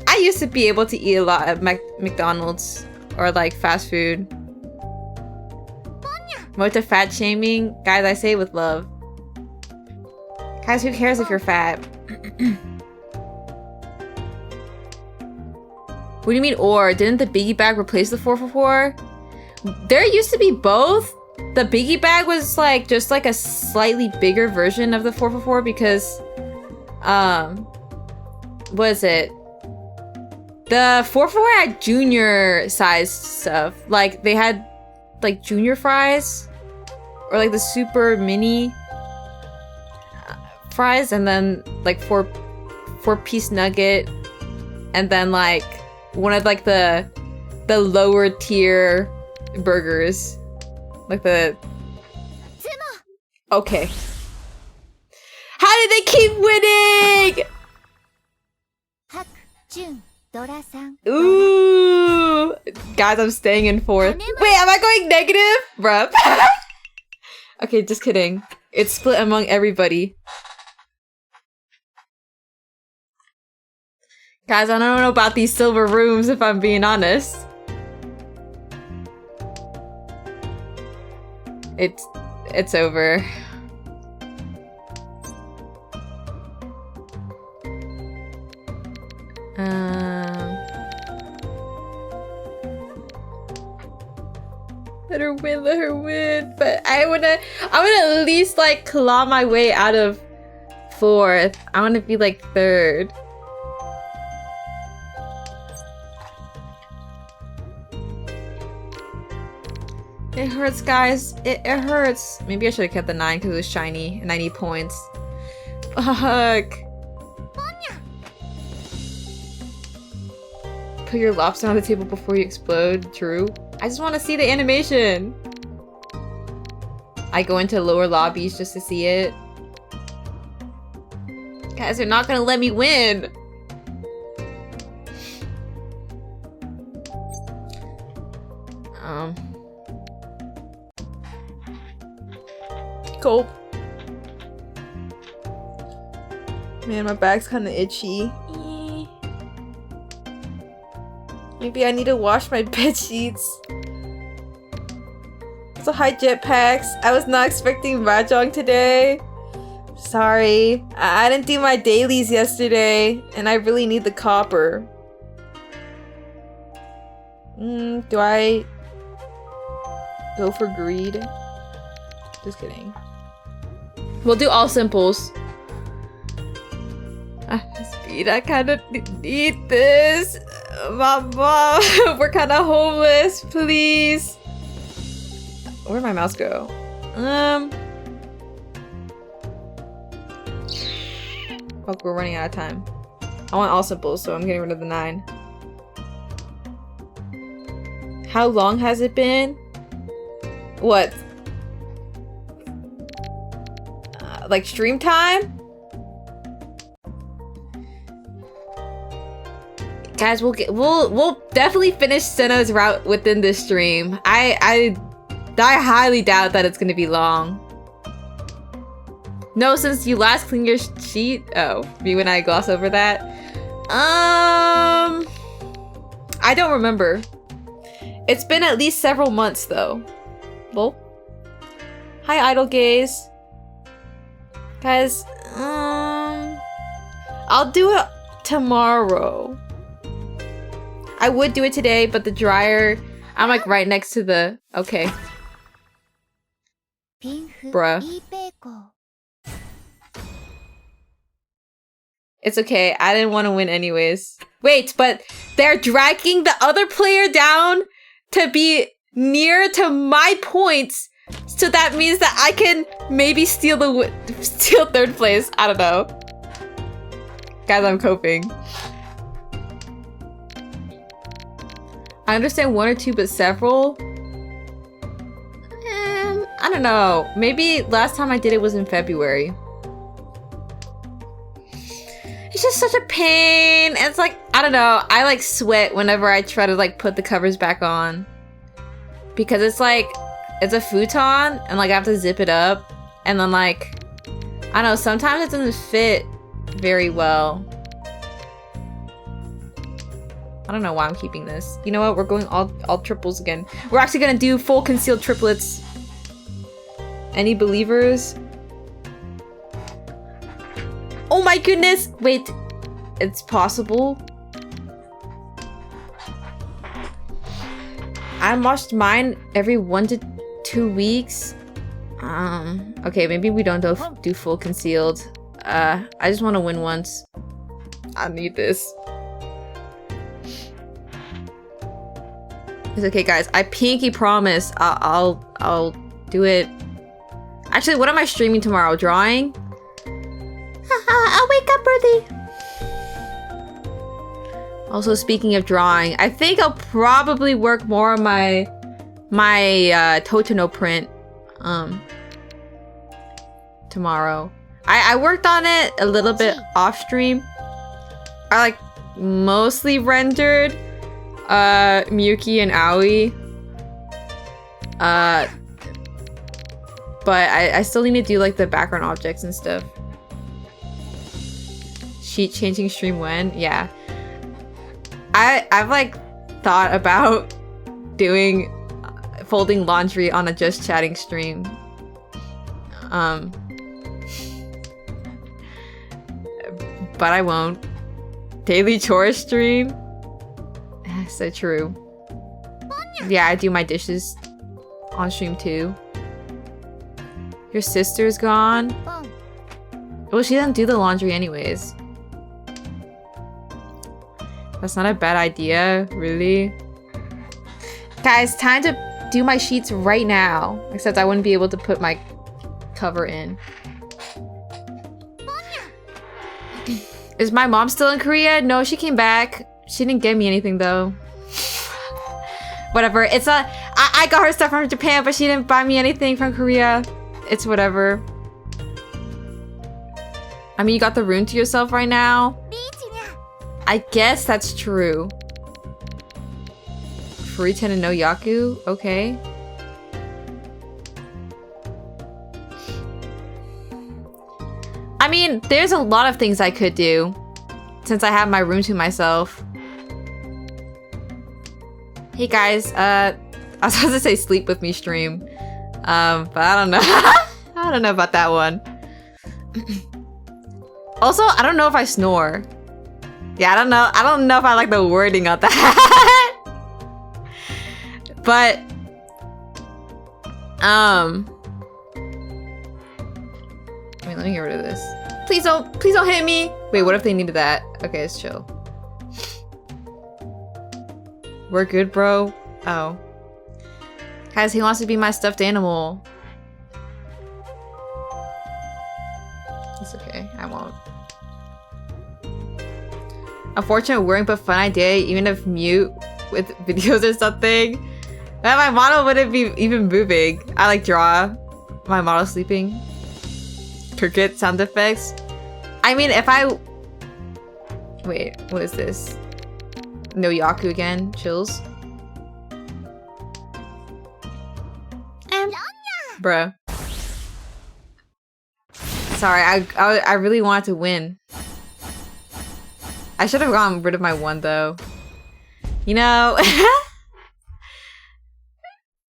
I used to be able to eat a lot at McDonald's or like fast food. More to fat shaming? Guys, I say it with love. Guys, who cares if you're fat? What do you mean or? Didn't the biggie bag replace the 444? There used to be both. The biggie bag was like just like a slightly bigger version of the 444 because what is it? The 444 had junior sized stuff. Like they had like junior fries or like the super mini fries, and then like four-piece nugget, and then like one of like the lower tier burgers, like the okay. How did they keep winning? Ooh, guys, I'm staying in 4th. Wait, am I going negative, bruh? Okay, just kidding. It's split among everybody. Guys, I don't know about these silver rooms, if I'm being honest. It's over. Let her win. But I wanna at least like claw my way out of 4th. I wanna be like 3rd. It hurts, guys. It hurts. Maybe I should have kept the 9 because it was shiny and I need points. Fuck. Put your lobster on the table before you explode. True. I just want to see the animation. I go into lower lobbies just to see it. Guys, they're not gonna let me win. Gulp. Man, my back's kind of itchy. Maybe I need to wash my bed sheets. So hi jetpacks. I was not expecting Mahjong today. Sorry. I didn't do my dailies yesterday and I really need the copper. Do I go for greed? Just kidding. We'll do all simples. Speed, I kind of need this. Mama, we're kind of homeless. Please. Where'd my mouse go? Fuck, we're running out of time. I want all simples, so I'm getting rid of the 9. How long has it been? What? Like stream time? Guys, we'll definitely finish Senna's route within this stream. I highly doubt that it's gonna be long. No, since you last cleaned your sheet. Oh, me when I gloss over that. I don't remember. It's been at least several months though. Well, hi idle gaze. Guys, I'll do it tomorrow. I would do it today, but the dryer, I'm like right next to the, okay. Bruh. It's okay, I didn't want to win anyways. Wait, but they're dragging the other player down to be near to my points, so that means that I can maybe steal 3rd place. I don't know. Guys, I'm coping. I understand 1 or 2, but several? I don't know. Maybe last time I did it was in February. It's just such a pain. It's like, I don't know. I like sweat whenever I try to like put the covers back on. Because it's like, it's a futon and like I have to zip it up. And then like, I don't know, sometimes it doesn't fit very well. I don't know why I'm keeping this. You know what? We're going all triples again. We're actually gonna do full concealed triplets. Any believers? Oh my goodness! Wait, it's possible? I washed mine every 1 to 2 weeks. Okay, maybe we don't do full concealed. I just want to win once. I need this. It's okay, guys. I pinky promise I'll do it. Actually, what am I streaming tomorrow? Drawing? I'll wake up early. Also, speaking of drawing, I think I'll probably work more on my Totino print tomorrow. I worked on it a little bit off stream. I like mostly rendered Miyuki and Aoi. But I still need to do like the background objects and stuff. Sheet changing stream when? Yeah. I've like thought about doing folding laundry on a just chatting stream. But I won't. Daily chores stream? So true. Yeah, I do my dishes on stream too. Your sister's gone? Well, she doesn't do the laundry anyways. That's not a bad idea, really. Guys, time to do my sheets right now. Except I wouldn't be able to put my cover in. Is my mom still in Korea? No, she came back. She didn't get me anything though. Whatever. It's a I got her stuff from Japan, but she didn't buy me anything from Korea. It's whatever. I mean, you got the room to yourself right now. I guess that's true. Furiten and no Yaku? Okay. I mean, there's a lot of things I could do since I have my room to myself. Hey guys, I was about to say sleep with me stream. But I don't know. I don't know about that one. Also, I don't know if I snore. Yeah, I don't know. I don't know if I like the wording of that. But wait, let me get rid of this. Please don't hit me. Wait, what if they needed that? Okay, it's chill. We're good, bro. Oh. Guys, he wants to be my stuffed animal. It's okay, I won't. Unfortunate wording, but fun idea, even if mute with videos or something. But my model wouldn't be even moving. I like draw my model sleeping. Cricket sound effects. I mean, if I... Wait, what is this? No Yaku again. Chills. Bruh. Sorry, I really wanted to win. I should have gotten rid of my one though. You know,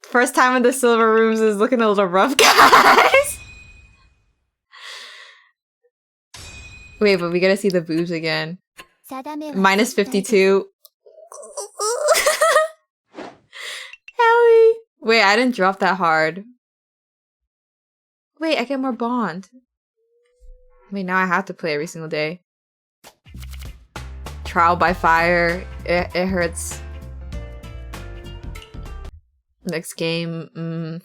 first time in the silver rooms is looking a little rough, guys. Wait, but we gotta see the boobs again. Minus 52. Howie. Wait, I didn't drop that hard. Wait, I get more bond. Wait, now I have to play every single day. Trial by fire. It hurts. Next game.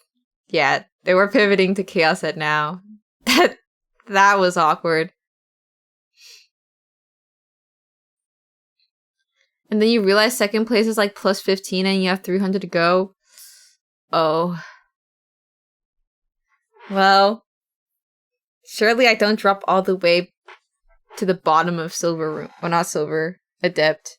Yeah, they were pivoting to Chaos Head now. That was awkward. And then you realize second place is like plus 15 and you have 300 to go. Oh. Well, surely I don't drop all the way to the bottom of silver room. Well, not silver. Adept.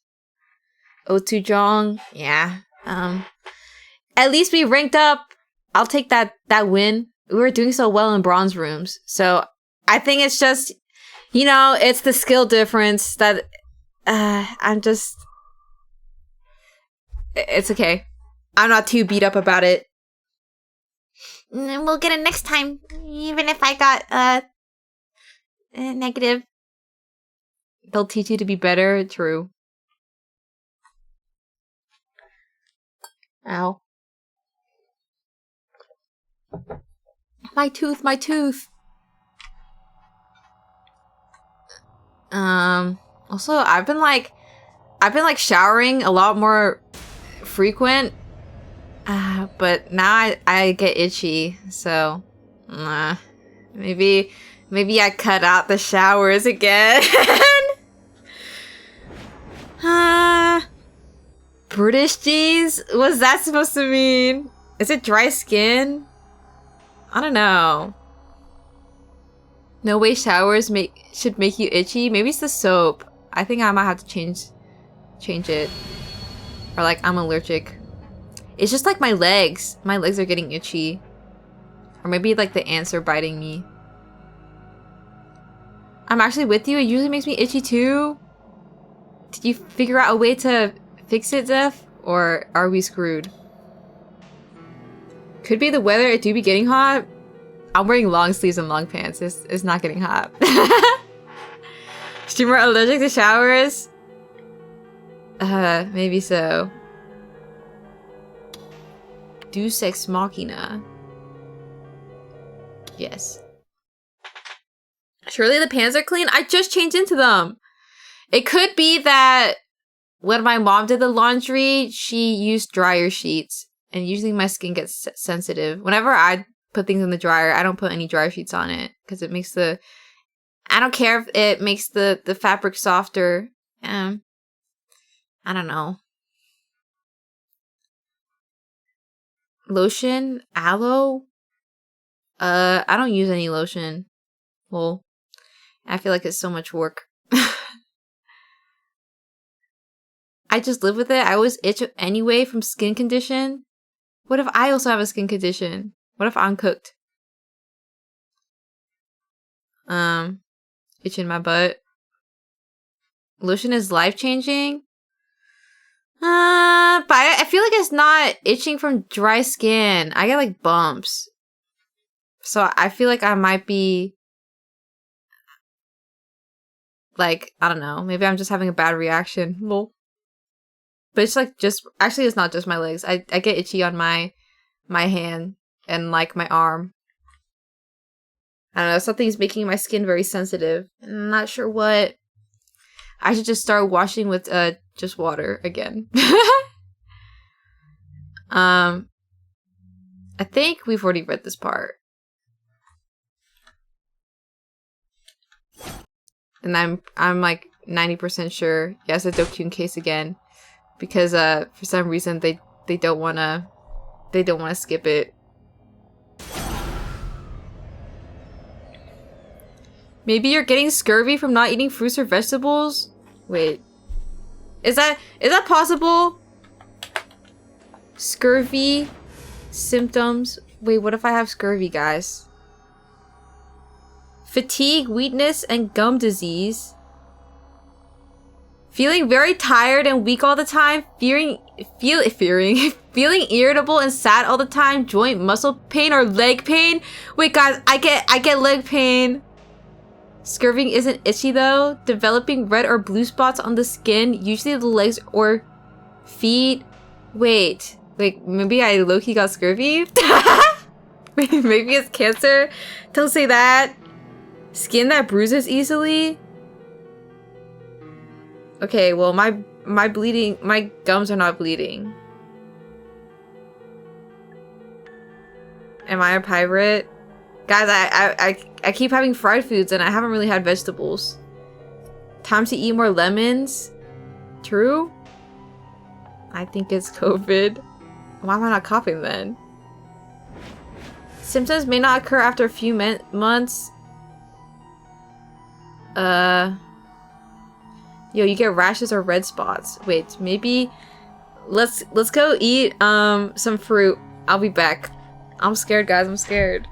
O2 Jong. Yeah. At least we ranked up. I'll take that win. We were doing so well in bronze rooms. So I think it's just, you know, it's the skill difference that it's okay. I'm not too beat up about it. We'll get it next time, even if I got negative. They'll teach you to be better. True. Ow. My tooth, my tooth. Also, I've been like showering a lot more frequent. But now I get itchy, so maybe I cut out the showers again. British jeans? What's that supposed to mean? Is it dry skin? I don't know. No way showers should make you itchy. Maybe it's the soap. I think I might have to change it. Or like I'm allergic. It's just like my legs. My legs are getting itchy. Or maybe like the ants are biting me. I'm actually with you. It usually makes me itchy too. Did you figure out a way to fix it, Zeph? Or are we screwed? Could be the weather. It do be getting hot. I'm wearing long sleeves and long pants. It's not getting hot. Streamer allergic to showers? Maybe so. Deus Ex Machina. Yes. Surely the pants are clean? I just changed into them. It could be that when my mom did the laundry, she used dryer sheets. And usually my skin gets sensitive. Whenever I put things in the dryer, I don't put any dryer sheets on it. Because it makes the... I don't care if it makes the fabric softer. I don't know. Lotion? Aloe? I don't use any lotion. Well, I feel like it's so much work. I just live with it. I always itch anyway from skin condition. What if I also have a skin condition? What if I'm cooked? Itching my butt. Lotion is life-changing? But I feel like it's not itching from dry skin. I get like bumps. So I feel like I might be like, I don't know. Maybe I'm just having a bad reaction. Lol. But it's like actually it's not just my legs. I get itchy on my hand and like my arm. I don't know, something's making my skin very sensitive. I'm not sure what. I should just start washing with just water again. I think we've already read this part. And I'm like 90% sure. Yes, a Dokkyun case again. Because for some reason they don't wanna skip it. Maybe you're getting scurvy from not eating fruits or vegetables? Wait. Is that possible? Scurvy symptoms. Wait, what if I have scurvy, guys? Fatigue, weakness, and gum disease. Feeling very tired and weak all the time. Feeling irritable and sad all the time. Joint muscle pain or leg pain. Wait, guys, I get leg pain. Scurvy isn't itchy though. Developing red or blue spots on the skin, usually the legs or feet. Wait, maybe I low-key got scurvy? Maybe it's cancer? Don't say that. Skin that bruises easily? Okay, well my gums are not bleeding. Am I a pirate? Guys, I keep having fried foods and I haven't really had vegetables. Time to eat more lemons. True? I think it's COVID. Why am I not coughing then? Symptoms may not occur after a few months. Yo, you get rashes or red spots. Wait, maybe let's go eat some fruit. I'll be back. I'm scared, guys. I'm scared.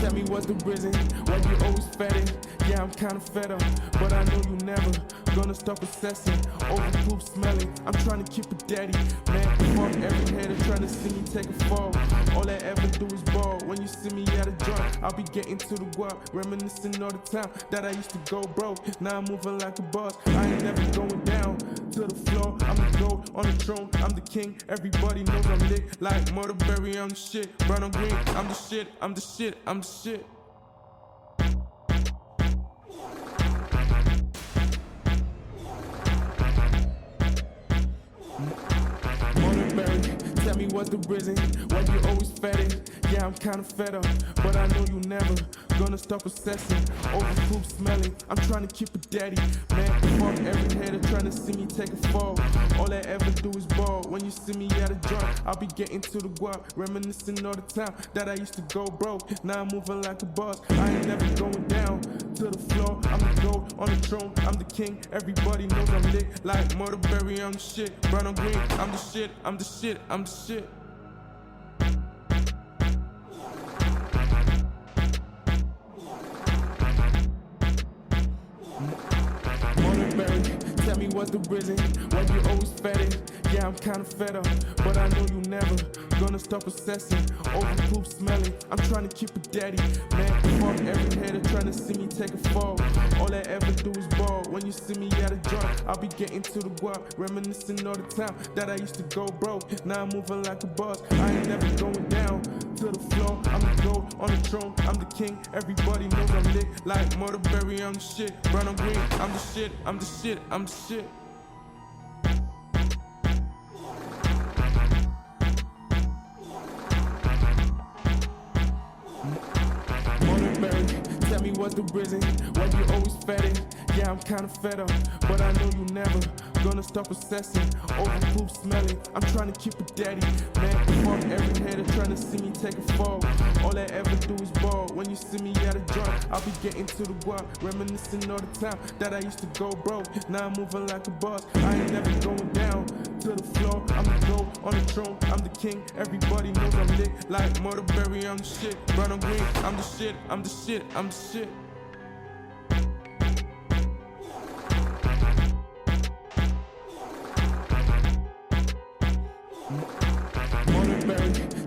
Tell me what's the reason why you always fetting. Yeah, I'm kinda fed up, but I know you never gonna stop assessing. Overproof smelling, I'm trying to keep it daddy. Man, fuck every hater trying to see me take a fall. All I ever do is ball. When you see me at a joint, I'll be getting to the guap, reminiscing all the time that I used to go broke. Now I'm moving like a boss. I ain't never going down to the floor. I'm the gold on the throne. I'm the king. Everybody knows I'm lit like Murderberry. I'm the shit. Brown on green. I'm the shit. I'm the shit. I'm the shit. Tell me what's the reason why you always fetting. Yeah, I'm kinda fed up, but I know you never gonna stop assessing. Overproof smelling, I'm trying to keep it daddy. Man, fuck every hater trying to see me take a fall. All I ever do is ball. When you see me at a joint, I'll be getting to the guap, reminiscing all the time that I used to go broke. Now I'm moving like a boss. I ain't never going down to the floor. I'm the gold on the throne. I'm the king. Everybody knows I'm lit like Murderberry. I'm the shit. Brown on green. I'm the shit. I'm the shit. I'm the shit. Tell me what's the reason why you always fetting. Yeah, I'm kinda fed up, but I know you never gonna stop assessing. Overproof smelling, I'm trying to keep it daddy. Man, fuck every hater trying to see me take a fall. All I ever do is ball. When you see me at a joint, I'll be getting to the guap, reminiscing all the time that I used to go broke. Now I'm moving like a boss. I ain't never going down to the floor. I'm the gold on the throne. I'm the king. Everybody knows I'm lit like Murderberry. I'm the shit. Brown on green. I'm the shit. I'm the shit. I'm the shit. Tell me what's the reason why you always fetting. Yeah, I'm kinda fed up, but I know you never gonna stop assessing. Overproof smelling, I'm trying to keep it daddy. Man, fuck every hater trying to see me take a fall. All I ever do is ball. When you see me at a joint, I'll be getting to the guap, reminiscing all the time that I used to go broke. Now I'm moving like a boss. I ain't never going down to the floor. I'm the gold on the throne. I'm the king. Everybody knows I'm lit like Murderberry. I'm the shit. Brown on green. I'm the shit. I'm the shit. I'm the shit.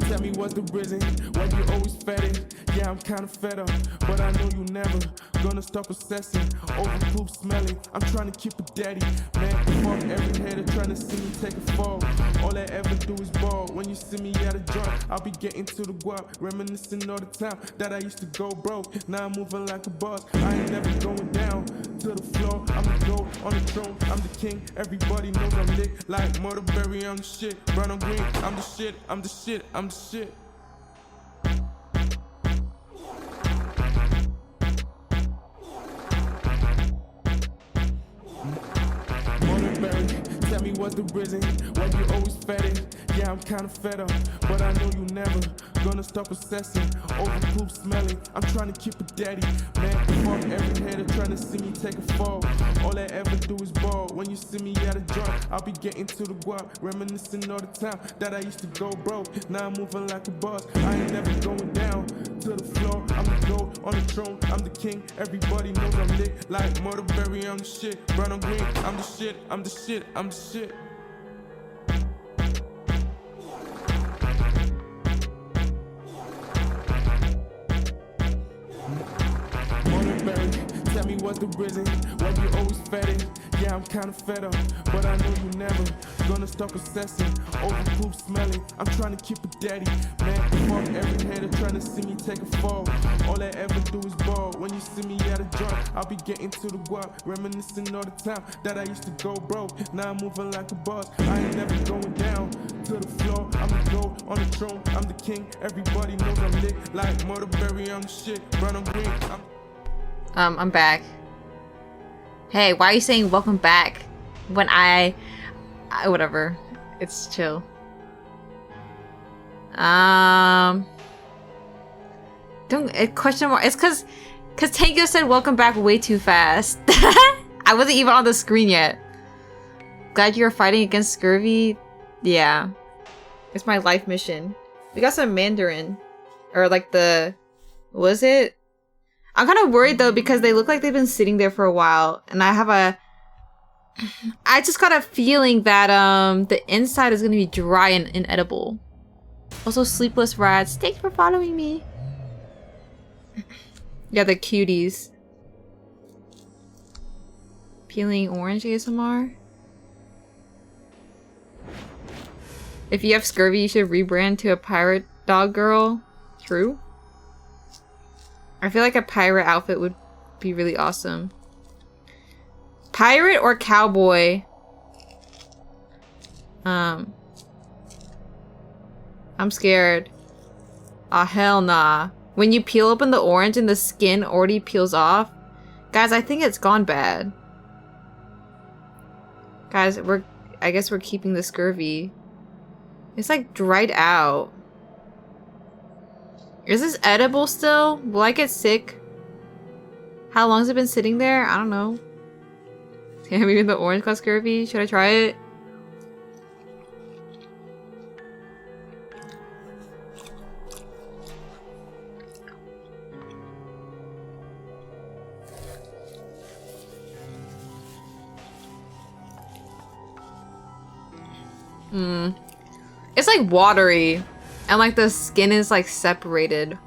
Tell me what's the reason why you always fetting. Yeah, I'm kinda fed up, but I know you never gonna stop assessing. Overproof smelling, I'm trying to keep it daddy. Man, fuck every hater trying to see me take a fall. All I ever do is ball. When you see me at a joint, I'll be getting to the guap, reminiscing all the time that I used to go broke. Now I'm moving like a boss. I ain't never going down to the floor. I'm the gold on the throne. I'm the king. Everybody knows I'm lit like Murderberry. I'm the shit. Brown on green. I'm the shit. I'm the shit. I'm the shit. Tell me what's the reason why you always fetting. Yeah, I'm kinda fed up, but I know you never gonna stop assessing. Overproof smelling, I'm trying to keep it daddy. Man, fuck every hater trying to see me take a fall. All I ever do is ball. When you see me at a joint, I'll be getting to the guap, reminiscing all the time that I used to go broke. Now I'm moving like a boss. I ain't never going down to the floor. I'm the gold on the throne. I'm the king. Everybody knows I'm lit like Murderberry. I'm the shit. Brown on green. I'm the shit. I'm the shit. I'm the shit. Tell me what's the reason why you always fed. Yeah, I'm kinda fed up, but I know you never gonna stop assessing. Overproof smelling, I'm trying to keep it daddy. Man, fuck every hater trying to see me take a fall. All I ever do is ball. When you see me at a joint, I'll be getting to the guap, reminiscing all the time that I used to go broke. Now I'm moving like a boss. I ain't never going down to the floor. I'm the gold on the throne. I'm the king. Everybody knows I'm lit like Murderberry. I'm the shit. Run on green. I'm back. Hey, why are you saying welcome back when I whatever. It's chill. Don't question mark. It's cause Tango said welcome back way too fast. I wasn't even on the screen yet. Glad you're fighting against scurvy. Yeah. It's my life mission. We got some Mandarin. Or like the... Was it? I'm kind of worried though because they look like they've been sitting there for a while. And I just got a feeling that the inside is going to be dry and inedible. Also, sleepless rats. Thanks for following me. Yeah, the cuties. Peeling orange ASMR. If you have scurvy, you should rebrand to a pirate dog girl. True. I feel like a pirate outfit would be really awesome. Pirate or cowboy? I'm scared. Ah, hell nah. When you peel open the orange and the skin already peels off. Guys, I think it's gone bad. Guys, I guess we're keeping the scurvy. It's like dried out. Is this edible still? Will I get sick? How long has it been sitting there? I don't know. Damn, maybe the orange got scurvy. Should I try it? It's like watery. And like the skin is like separated.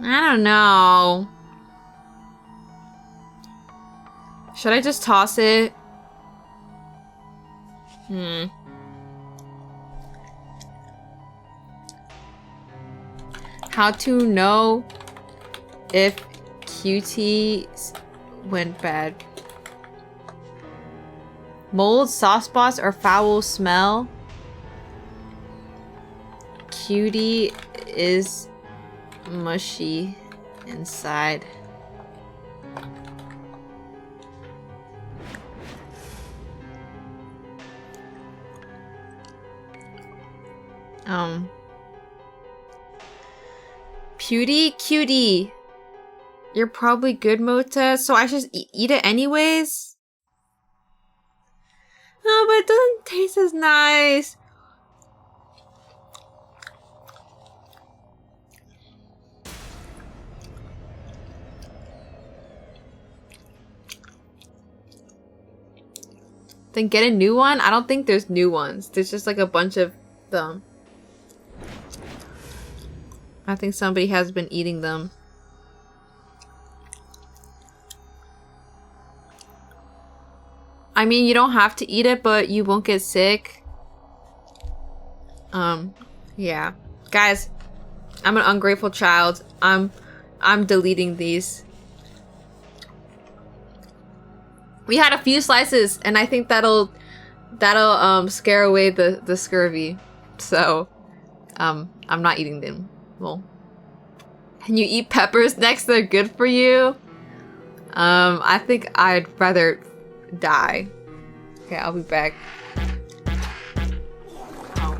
I don't know. Should I just toss it? How to know if QT went bad? Mold, soft spots, or foul smell? Cutie is mushy inside. Cutie. You're probably good, Mota, so I should eat it anyways? No, but it doesn't taste as nice. Then get a new one? I don't think there's new ones. There's just like a bunch of them. I think somebody has been eating them. I mean, you don't have to eat it, but you won't get sick. Yeah. Guys, I'm an ungrateful child. I'm deleting these. We had a few slices, and I think that'll scare away the scurvy. So, I'm not eating them. Well, can you eat peppers next? They're good for you. I think I'd rather die. Okay, I'll be back. Oh.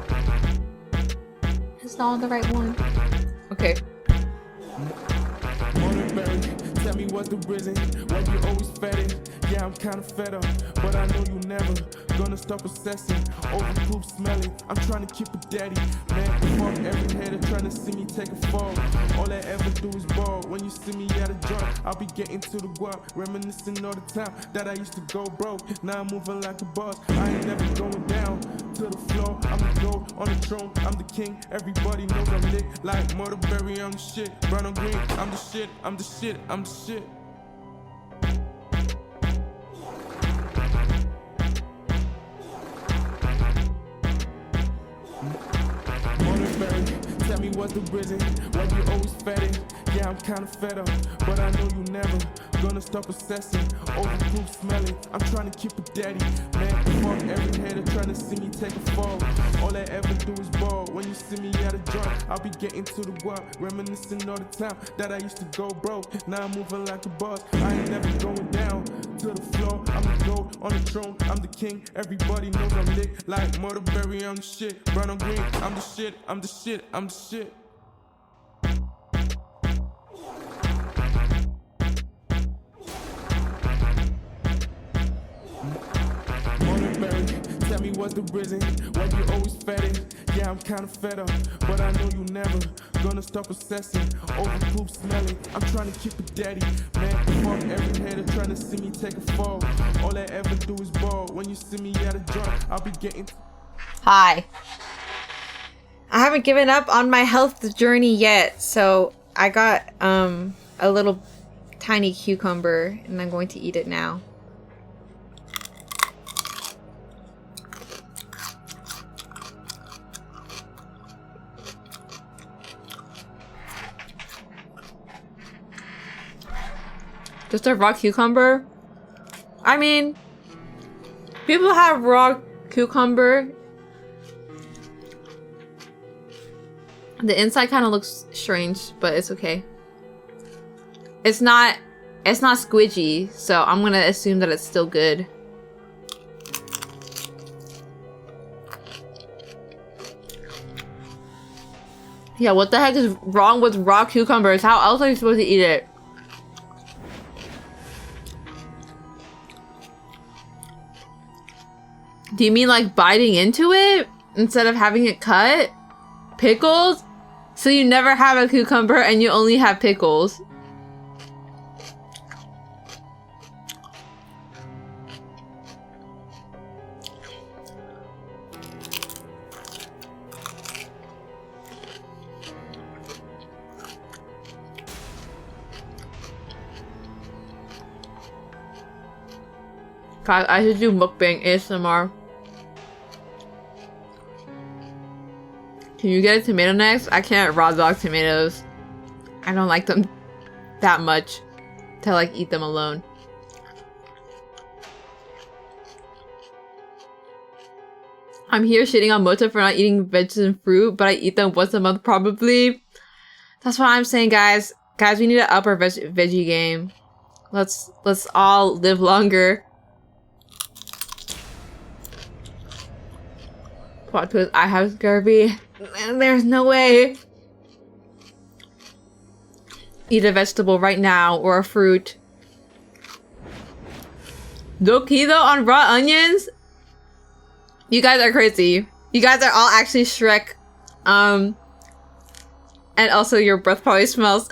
It's not on the right one. Okay. Tell me what's the reason why you always fed. Yeah, I'm kinda fed up, but I know you never gonna stop assessing. Overproof smelling, I'm trying to keep it daddy. Man, fuck every hater trying to see me take a fall. All I ever do is ball. When you see me at a joint, I'll be getting to the guap, reminiscing all the time that I used to go broke. Now I'm moving like a boss. I ain't never going down to the floor. I'm the gold on the throne. I'm the king. Everybody knows I'm lit like Murderberry. I'm the shit. Brown on green. I'm the shit. I'm the shit. I'm the shit. what's the reason why you always fetting. Yeah, I'm kinda fed up, but I know you never gonna stop obsessing. Overproof smelling, I'm trying to keep it daddy. Man, fuck every hater trying to see me take a fall. All I ever do is ball. When you see me at a joint, I'll be getting to the work, reminiscing all the time that I used to go broke. Now I'm moving like a boss. I ain't never going down to the floor. I'm the gold on the throne. I'm the king. Everybody knows I'm lit like Murderberry. I'm the shit. Brown on green. I'm the shit. I'm the shit. I'm the shit. Tell me what's the reason why you always fetting. Yeah, I'm kinda fed up, but I know you never gonna stop obsessing. Overproof smelling, I'm trying to keep it daddy. Man, fuck every hater trying to see me take a fall. All I ever do is ball. When you see me at a joint, I'll be getting. Hi. I haven't given up on my health journey yet, so I got a little tiny cucumber and I'm going to eat it now. Just a raw cucumber? I mean, people have raw cucumber. The inside kind of looks strange, but it's okay. It's not squidgy, so I'm gonna assume that it's still good. Yeah, what the heck is wrong with raw cucumbers? How else are you supposed to eat it? Do you mean like biting into it instead of having it cut? Pickles? So you never have a cucumber and you only have pickles. God, I should do mukbang ASMR. Can you get a tomato next? I can't raw dog tomatoes. I don't like them that much to like eat them alone. I'm here shitting on Mota for not eating veggies and fruit, but I eat them once a month probably. That's what I'm saying, guys. Guys, we need to up our veggie game. Let's all live longer. Plot twist, I have scurvy. There's no way. Eat a vegetable right now or a fruit. No keto on raw onions? You guys are crazy. You guys are all actually Shrek. And also your breath probably smells.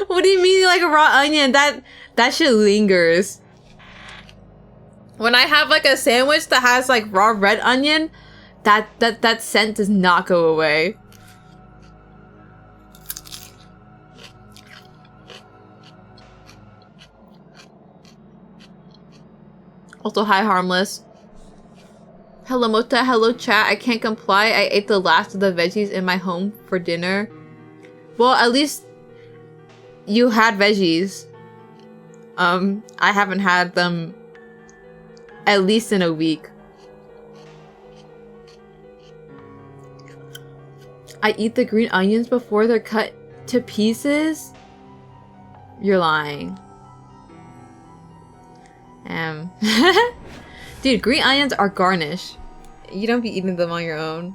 What do you mean like a raw onion? That shit lingers. When I have like a sandwich that has like raw red onion, that scent does not go away. Also, hi Harmless. Hello Mota, hello chat. I can't comply. I ate the last of the veggies in my home for dinner. Well, at least you had veggies. I haven't had them at least in a week. I eat the green onions before they're cut to pieces? You're lying. Dude, green onions are garnish. You don't be eating them on your own.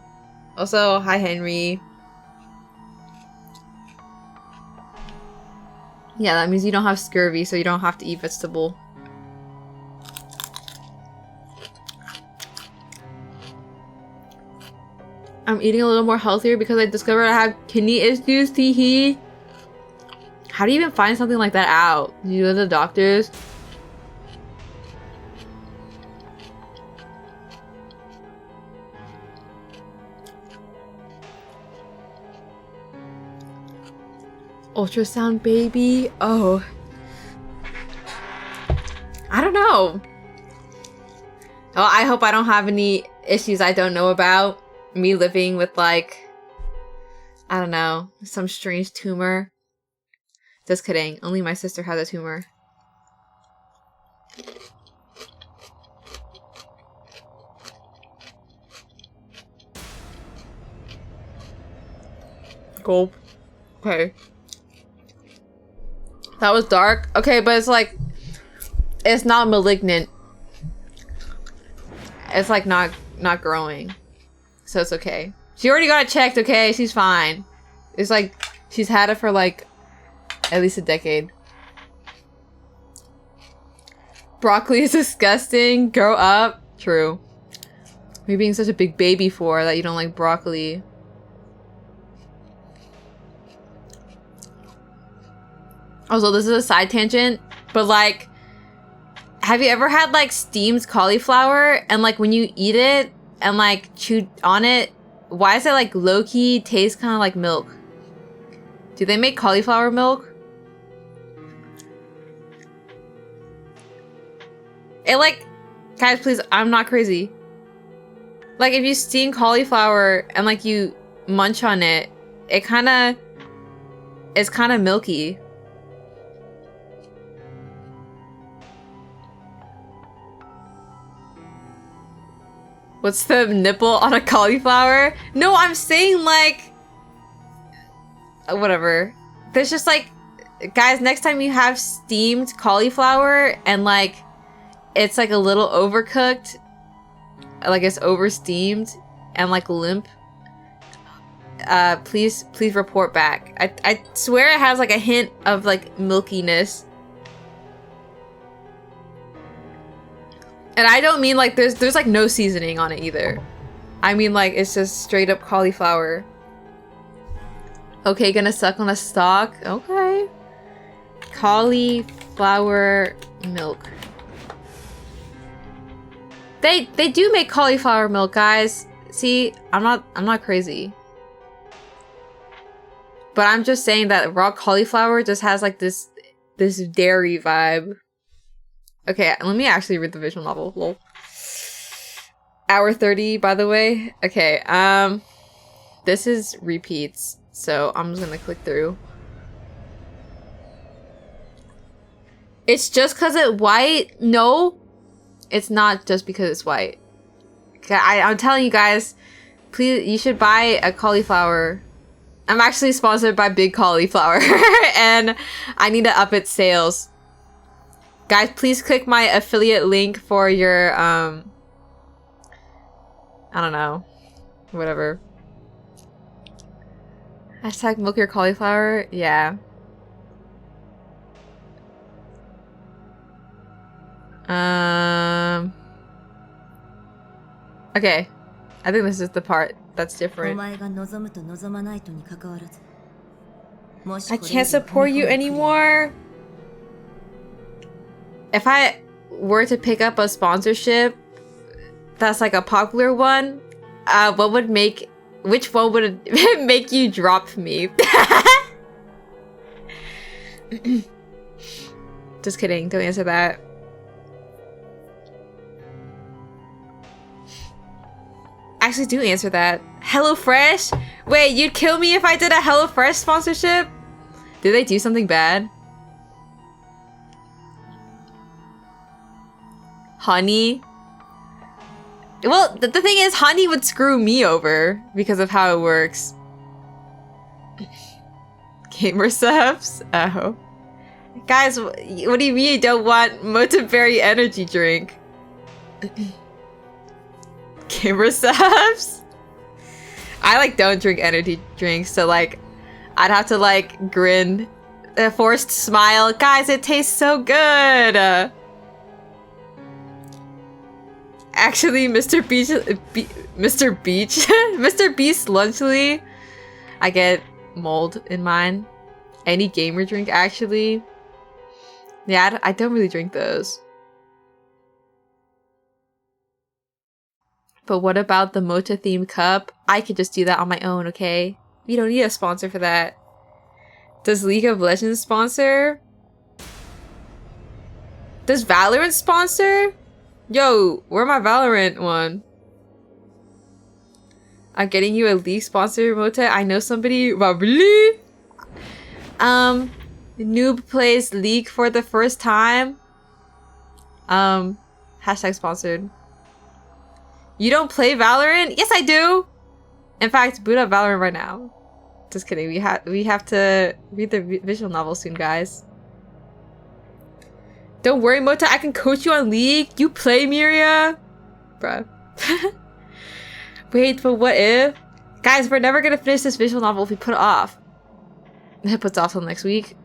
Also, hi Henry. Yeah, that means you don't have scurvy, so you don't have to eat vegetable. I'm eating a little more healthier because I discovered I have kidney issues, teehee. How do you even find something like that out? Do you go to the doctors? Ultrasound baby? Oh. I don't know. Oh, I hope I don't have any issues I don't know about. Me living with like, I don't know, some strange tumor. Just kidding. Only my sister has a tumor. Gulp. Okay. That was dark. Okay, but it's like, it's not malignant. It's like not growing. So it's okay. She already got it checked, okay? She's fine. It's like, she's had it for like, at least a decade. Broccoli is disgusting. Grow up. True. You're being such a big baby for that you don't like broccoli. Also, this is a side tangent, but like, have you ever had like steamed cauliflower and like when you eat it and like chew on it, why is it like low-key taste kind of like milk? Do they make cauliflower milk? It like, guys, please, I'm not crazy. Like if you steam cauliflower and like you munch on it, it's kind of milky. What's the nipple on a cauliflower? No, I'm saying like, whatever. There's just like, guys, next time you have steamed cauliflower and like, it's like a little overcooked, like it's over steamed and like limp, please report back. I swear it has like a hint of like milkiness. And I don't mean like there's like no seasoning on it either. I mean like it's just straight up cauliflower. Okay, gonna suck on a stalk. Okay. Cauliflower milk. They do make cauliflower milk, guys. See, I'm not crazy. But I'm just saying that raw cauliflower just has like this dairy vibe. Okay, let me actually read the visual novel. Lol. Hour 30, by the way. Okay, this is repeats, so I'm just gonna click through. It's just because it's white? No, it's not just because it's white. Okay, I'm telling you guys, please, you should buy a cauliflower. I'm actually sponsored by Big Cauliflower, and I need to up its sales. Guys, please click my affiliate link for your, I don't know. Whatever. Hashtag milk your cauliflower? Yeah. Okay. I think this is the part that's different. I can't support you anymore. If I were to pick up a sponsorship that's like a popular one, which one would it make you drop me? Just kidding, don't answer that. Actually do answer that. HelloFresh? Wait, you'd kill me if I did a HelloFresh sponsorship? Did they do something bad? Honey? Well, the thing is, Honey would screw me over because of how it works. Gamer subs? Oh. Guys, what do you mean you don't want Motiberry energy drink? Gamer subs? I like don't drink energy drinks, so like I'd have to like grin, a forced smile. Guys, it tastes so good. Actually, Mr. Beast Lunchly. I get mold in mine. Any gamer drink, actually. Yeah, I don't really drink those. But what about the Mota themed cup? I could just do that on my own, okay? We don't need a sponsor for that. Does League of Legends sponsor? Does Valorant sponsor? Yo, where my Valorant one? I'm getting you a League sponsor, Mota. I know somebody. Really? Noob plays League for the first time. Hashtag sponsored. You don't play Valorant? Yes, I do. In fact, boot up Valorant right now. Just kidding. We have to read the visual novel soon, guys. Don't worry, Mota. I can coach you on League. You play, Miria. Bruh. Wait, but what if? Guys, we're never gonna finish this visual novel if we put it off. It puts off till next week.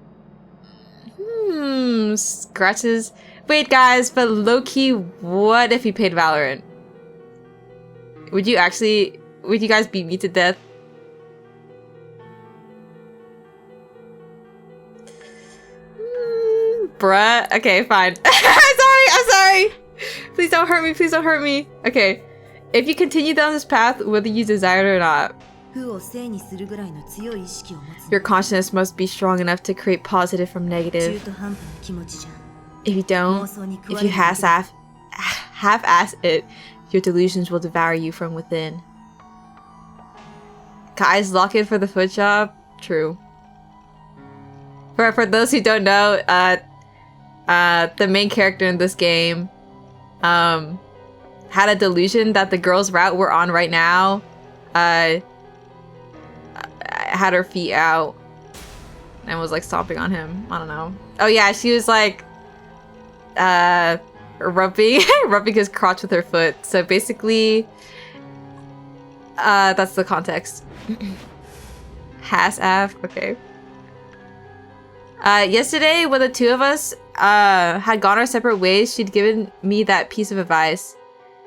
Scratches. Wait, guys, but low-key, what if we paid Valorant? Would you guys beat me to death? Bruh. Okay, fine. I'm sorry. Please don't hurt me. Please don't hurt me. Okay. If you continue down this path, whether you desire it or not, your consciousness must be strong enough to create positive from negative. If you don't, if you half-ass it, your delusions will devour you from within. Guys, lock in for the foot job? True. For those who don't know, the main character in this game had a delusion that the girl's route we're on right now had her feet out and was like stomping on him. I don't know. Oh yeah, she was like rubbing his crotch with her foot. So basically that's the context. Has-af, okay. Yesterday when the two of us had gone our separate ways, she'd given me that piece of advice.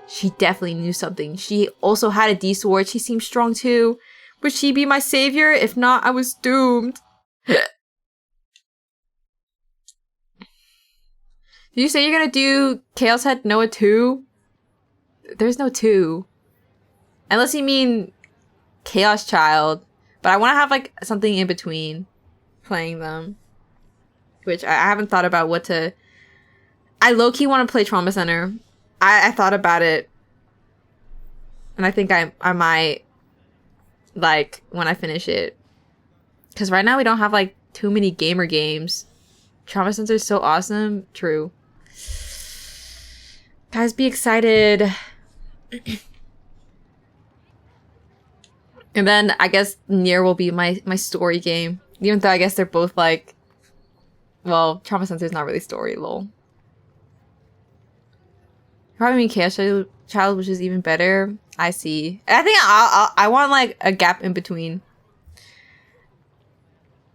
She definitely knew something. She also had a D sword. She seemed strong too. Would she be my savior? If not, I was doomed. Did you say you're gonna do Chaos Head Noah 2? There's no 2. Unless you mean Chaos Child. But I want to have like something in between playing them. Which I haven't thought about what to... I low-key want to play Trauma Center. I thought about it. And I think I might... like, when I finish it. Because right now we don't have, like, too many gamer games. Trauma Center is so awesome. True. Guys, be excited. And then, I guess, Nier will be my story game. Even though I guess they're both, like... well, Trauma Center is not really story, lol. Probably mean Chaos Child, which is even better. I see. I think I want like a gap in between.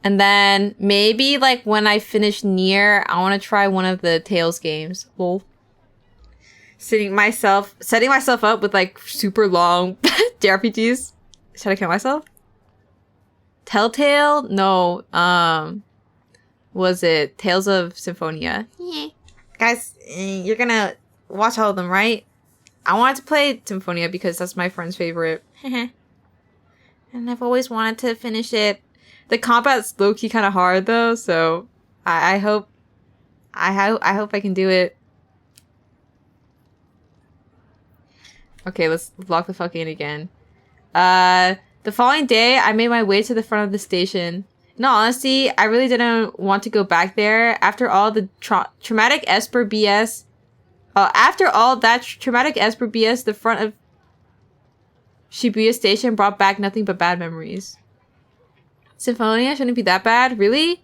And then maybe like when I finish Nier, I want to try one of the Tales games. Lol. Setting myself up with like super long JRPGs. Should I kill myself? Telltale? No. Was it Tales of Symphonia? Yeah. Guys, you're gonna watch all of them, right? I wanted to play Symphonia because that's my friend's favorite. And I've always wanted to finish it. The combat's low-key kind of hard though, so I hope I can do it. Okay, let's lock the fuck in again. The following day, I made my way to the front of the station. In all honesty, I really didn't want to go back there. After all the traumatic Esper BS... after all that traumatic Esper BS, the front of Shibuya Station brought back nothing but bad memories. Symphonia shouldn't be that bad? Really?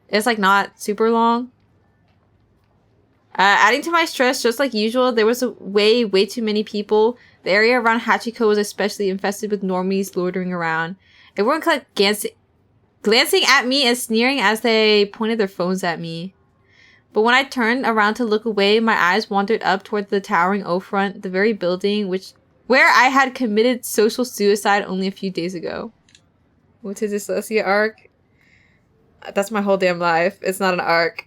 It's like not super long. Adding to my stress, just like usual, there was way too many people. The area around Hachiko was especially infested with normies loitering around. Everyone kept glancing at me and sneering as they pointed their phones at me. But when I turned around to look away, my eyes wandered up toward the towering O-front, the very building where I had committed social suicide only a few days ago. What's his dyslexia arc? That's my whole damn life. It's not an arc.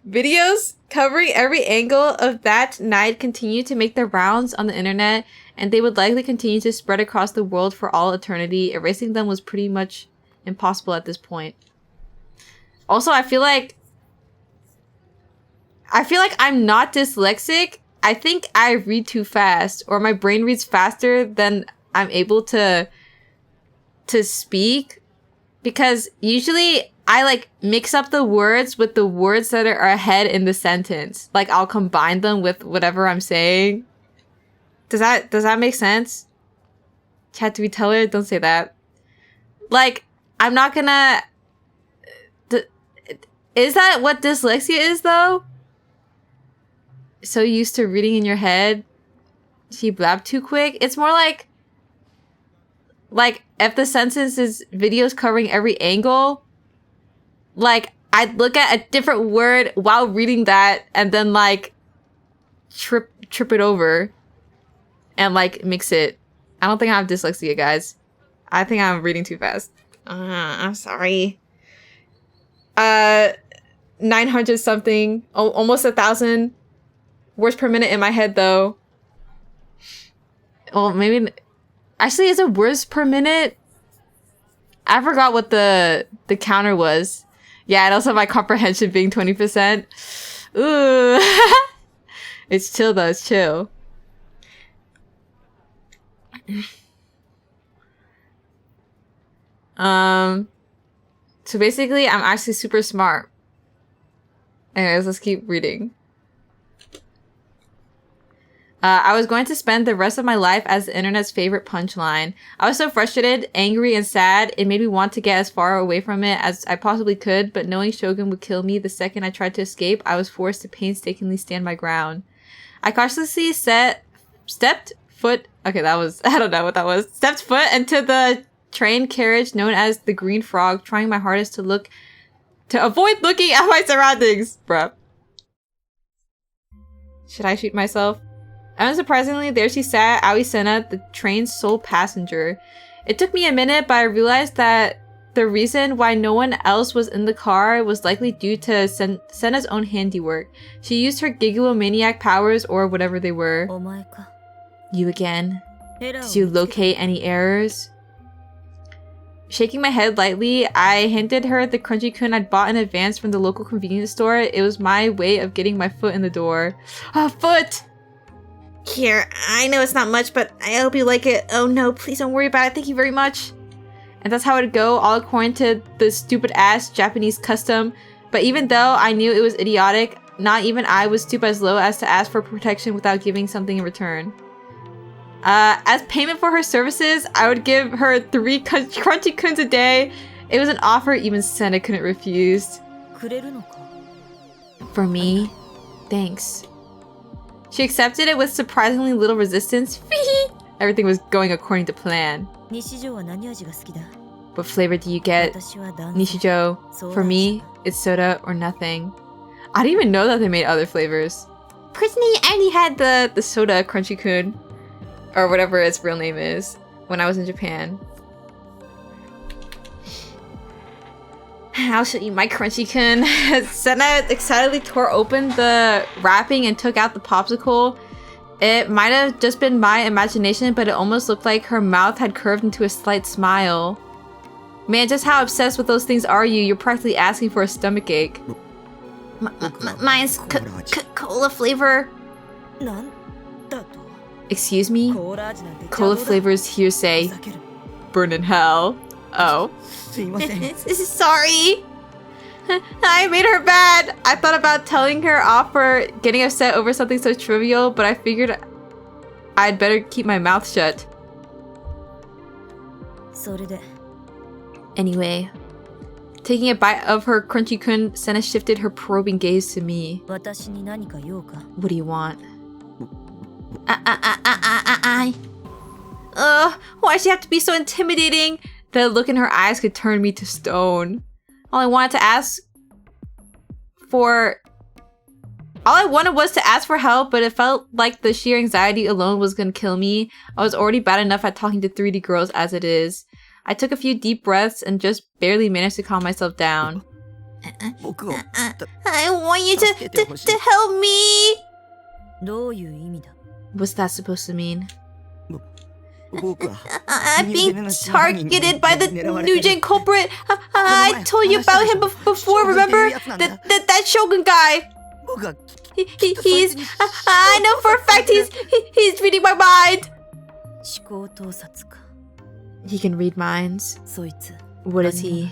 Videos covering every angle of that night continue to make their rounds on the internet, and they would likely continue to spread across the world for all eternity. Erasing them was pretty much impossible at this point. Also, I feel like I'm not dyslexic, I think I read too fast, or my brain reads faster than I'm able to speak, because usually I like mix up the words with the words that are ahead in the sentence. Like I'll combine them with whatever I'm saying. Does that make sense? Chat, do we tell her? Don't say that. Like, I'm not gonna... Is that what dyslexia is, though? So used to reading in your head, she blabbed too quick? It's more like if the sentence is videos covering every angle, like, I'd look at a different word while reading that and then, like, trip it over and, like, mix it. I don't think I have dyslexia, guys. I think I'm reading too fast. I'm sorry. 900 something, almost 1,000 words per minute in my head, though. Well, maybe... Actually, is it words per minute? I forgot what the counter was. Yeah, and also my comprehension being 20%. Ooh. It's chill, though. It's chill. So basically, I'm actually super smart. Anyways, let's keep reading. I was going to spend the rest of my life as the internet's favorite punchline. I was so frustrated, angry, and sad, it made me want to get as far away from it as I possibly could, but knowing Shogun would kill me the second I tried to escape, I was forced to painstakingly stand my ground. I cautiously stepped foot into the train carriage known as the Green Frog, trying my hardest to avoid looking at my surroundings. Bruh. Should I shoot myself? Unsurprisingly, there she sat, Aoi-sena, the train's sole passenger. It took me a minute, but I realized that the reason why no one else was in the car was likely due to Sena's own handiwork. She used her gigglomaniac powers, or whatever they were. You again? Did you locate any errors? Shaking my head lightly, I handed her the crunchy-kun I'd bought in advance from the local convenience store. It was my way of getting my foot in the door. A foot! Here, I know it's not much, but I hope you like it. Oh no, please don't worry about it. Thank you very much. And that's how it'd go, all according to the stupid-ass Japanese custom. But even though I knew it was idiotic, not even I would stoop as low as to ask for protection without giving something in return. As payment for her services, I would give her 3 crunchy-kuns a day. It was an offer even Sena couldn't refuse. For me, thanks. She accepted it with surprisingly little resistance. Everything was going according to plan. What flavor do you get? Nishijo. For me, it's soda or nothing. I didn't even know that they made other flavors. Personally, I only had the soda crunchy-kun, or whatever its real name is, when I was in Japan. I'll show you my crunchy-kun. Sena excitedly tore open the wrapping and took out the popsicle. It might have just been my imagination, but it almost looked like her mouth had curved into a slight smile. Man, just how obsessed with those things are you? You're practically asking for a stomachache. Mine's cola flavor. Excuse me? Cola flavors hearsay. Burn in hell. Oh. Sorry. I made her bad. I thought about telling her off for getting upset over something so trivial, but I figured I'd better keep my mouth shut. Anyway, taking a bite of her crunchy-kun, Sena shifted her probing gaze to me. What do you want? Why'd she have to be so intimidating? The look in her eyes could turn me to stone. All I wanted was to ask for help, but it felt like the sheer anxiety alone was gonna kill me. I was already bad enough at talking to 3D girls as it is. I took a few deep breaths and just barely managed to calm myself down. I want you to help me! What's that supposed to mean? I'm being targeted by the new-gen culprit. I told you about him before, remember? That Shogun guy. He's... I know for a fact he's reading my mind! He can read minds. What is he?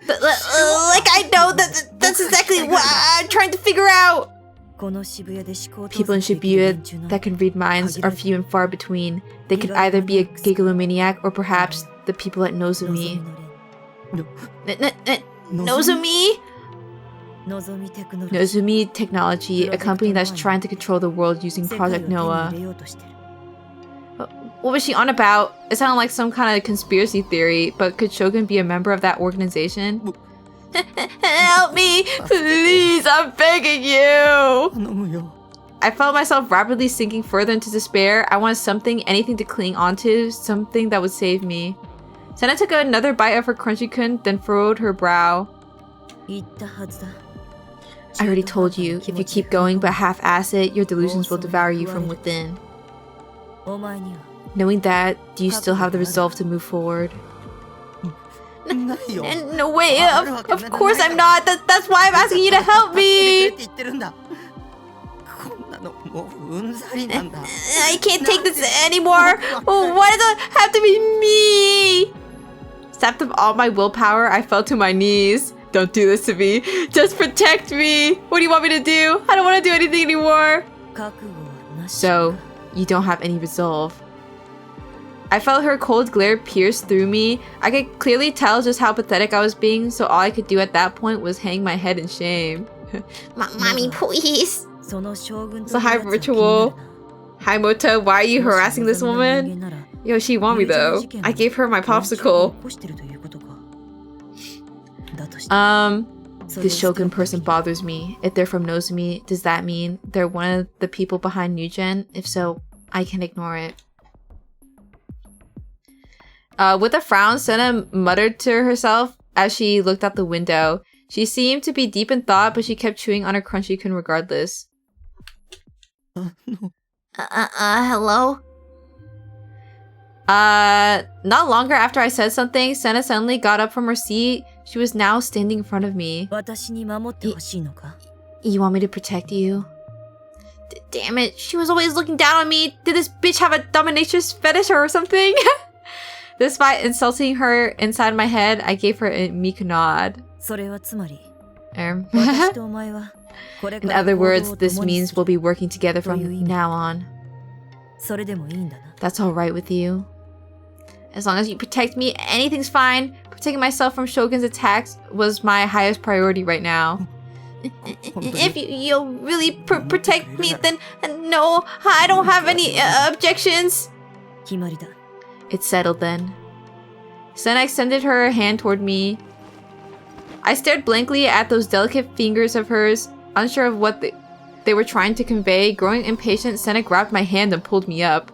Like I know that's exactly what I'm trying to figure out! People in Shibuya that can read minds are few and far between. They could either be a gigalomaniac or perhaps the people at Nozomi. Nozomi? Nozomi Technology, a company that's trying to control the world using Project Noah. What was she on about? It sounded like some kind of conspiracy theory, but could Shogun be a member of that organization? Help me! Please, I'm begging you! I felt myself rapidly sinking further into despair. I wanted something, anything to cling onto, something that would save me. Senna took another bite of her crunchy-kun, then furrowed her brow. I already told you, if you keep going but half-ass it, your delusions will devour you from within. Knowing that, do you still have the resolve to move forward? No way, of course I'm not. That's why I'm asking you to help me. I can't take this anymore. Why does it have to be me? Sapped of all my willpower, I fell to my knees. Don't do this to me. Just protect me. What do you want me to do? I don't want to do anything anymore. So, you don't have any resolve. I felt her cold glare pierce through me. I could clearly tell just how pathetic I was being, so all I could do at that point was hang my head in shame. Mommy, please. So hi, Ritual. Hi, Mota. Why are you harassing this woman? Yo, she want me though. I gave her my popsicle. This Shogun person bothers me. If they're from Nozomi, does that mean they're one of the people behind New Gen? If so, I can ignore it. With a frown, Senna muttered to herself as she looked out the window. She seemed to be deep in thought, but she kept chewing on her crunchy-kun regardless. Hello? Not longer after I said something, Senna suddenly got up from her seat. She was now standing in front of me. You want me to protect you? Damn it, she was always looking down on me. Did this bitch have a dominatrix fetish or something? Despite insulting her inside my head, I gave her a meek nod. In other words, this means we'll be working together from now on. That's alright with you? As long as you protect me, anything's fine. Protecting myself from Shogun's attacks was my highest priority right now. If you'll really protect me, then no, I don't have any objections. It's settled then. Senna extended her hand toward me. I stared blankly at those delicate fingers of hers, unsure of what they were trying to convey. Growing impatient, Senna grabbed my hand and pulled me up.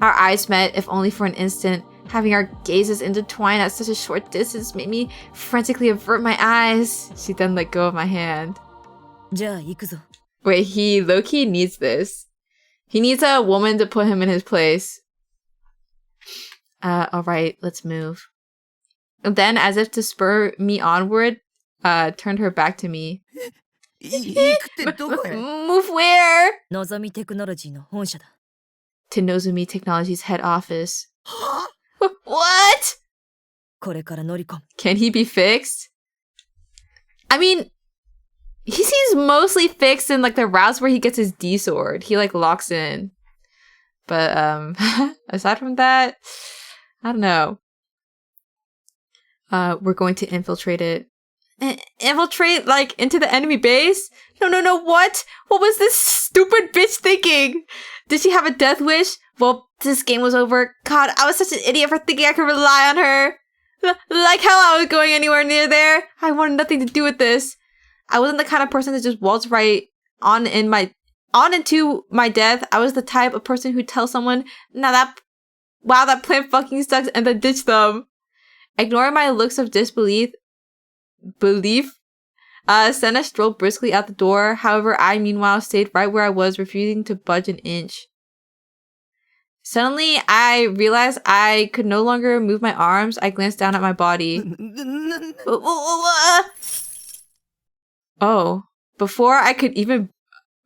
Our eyes met, if only for an instant. Having our gazes intertwine at such a short distance made me frantically avert my eyes. She then let go of my hand. Wait, he low-key needs this. He needs a woman to put him in his place. Alright, let's move. And then, as if to spur me onward, turned her back to me. Move where? To Nozomi Technology's head office. What? Can he be fixed? I mean, he seems mostly fixed in like the routes where he gets his D sword. He like locks in. But aside from that, I don't know. We're going to infiltrate it. Infiltrate, like, into the enemy base? No, what? What was this stupid bitch thinking? Did she have a death wish? Well, this game was over. God, I was such an idiot for thinking I could rely on her. Like hell I was going anywhere near there. I wanted nothing to do with this. I wasn't the kind of person to just waltz right on into my death. I was the type of person who tells someone, wow, that plan fucking sucks, and then ditch them. Ignoring my looks of disbelief, Senna strolled briskly out the door. However, I meanwhile stayed right where I was, refusing to budge an inch. Suddenly, I realized I could no longer move my arms. I glanced down at my body. Oh, Before I could even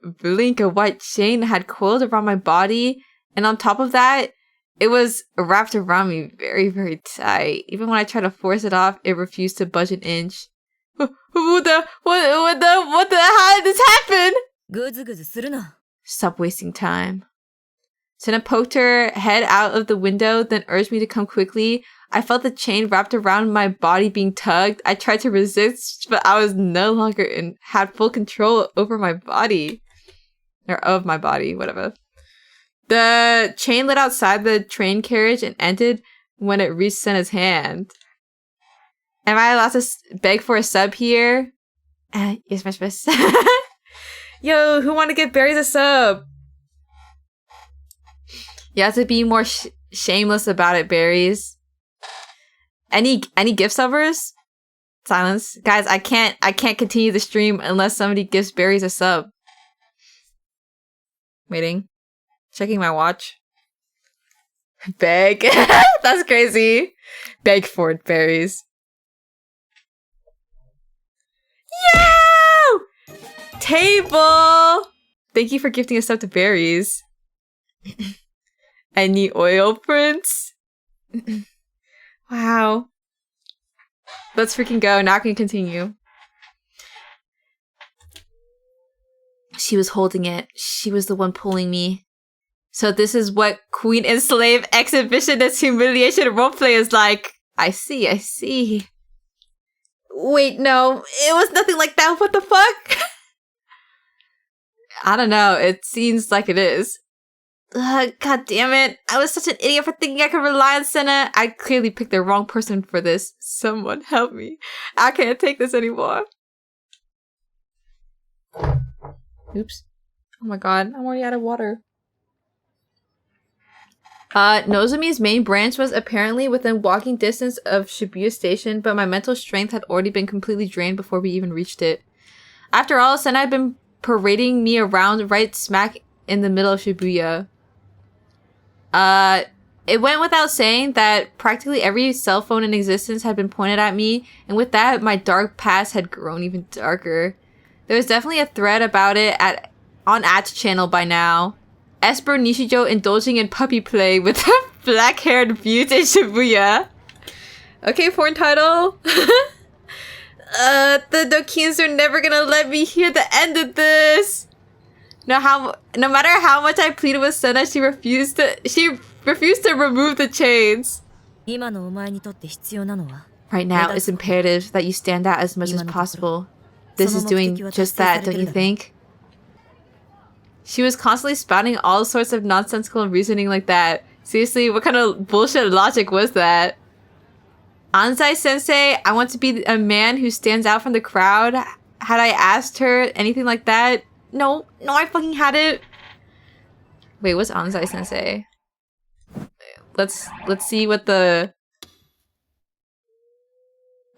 blink, a white chain had coiled around my body, and on top of that, it was wrapped around me very, very tight. Even when I tried to force it off, it refused to budge an inch. What the, how did this happen? Stop wasting time. Senna poked her head out of the window, then urged me to come quickly. I felt the chain wrapped around my body being tugged. I tried to resist, but I was no longer had full control over my body. Or of my body, whatever. The chain lit outside the train carriage and ended when it reached Senna's hand. Am I allowed to beg for a sub here? Yes, miss. Yo, who want to get Barry's a sub? You have to be more shameless about it, Berries. Any gift subbers? Silence. Guys, I can't continue the stream unless somebody gives Berries a sub. Waiting. Checking my watch. Beg. That's crazy. Beg for it, Berries. Yo! Table! Thank you for gifting a sub to Berries. Any oil prints? Wow. Let's freaking go. Now I can continue. She was holding it. She was the one pulling me. So this is what Queen and Slave exhibitionist humiliation roleplay is like. I see. Wait, no. It was nothing like that. What the fuck? I don't know. It seems like it is. God damn it. I was such an idiot for thinking I could rely on Senna. I clearly picked the wrong person for this. Someone help me. I can't take this anymore. Oops. Oh my god. I'm already out of water. Nozomi's main branch was apparently within walking distance of Shibuya Station, but my mental strength had already been completely drained before we even reached it. After all, Senna had been parading me around right smack in the middle of Shibuya. It went without saying that practically every cell phone in existence had been pointed at me, and with that, my dark past had grown even darker. There was definitely a thread about it on At's channel by now. Esper Nishijo indulging in puppy play with a black-haired beaut in Shibuya. Okay, porn title. The Dokins are never gonna let me hear the end of this. No matter how much I pleaded with Senna, she refused to remove the chains. Right now, it's imperative that you stand out as much as possible. This is doing just that, don't you think? She was constantly spouting all sorts of nonsensical reasoning like that. Seriously, what kind of bullshit logic was that? Anzai-sensei, I want to be a man who stands out from the crowd. Had I asked her anything like that? No, I fucking had it. Wait, what's Anzai-sensei? Let's see what the...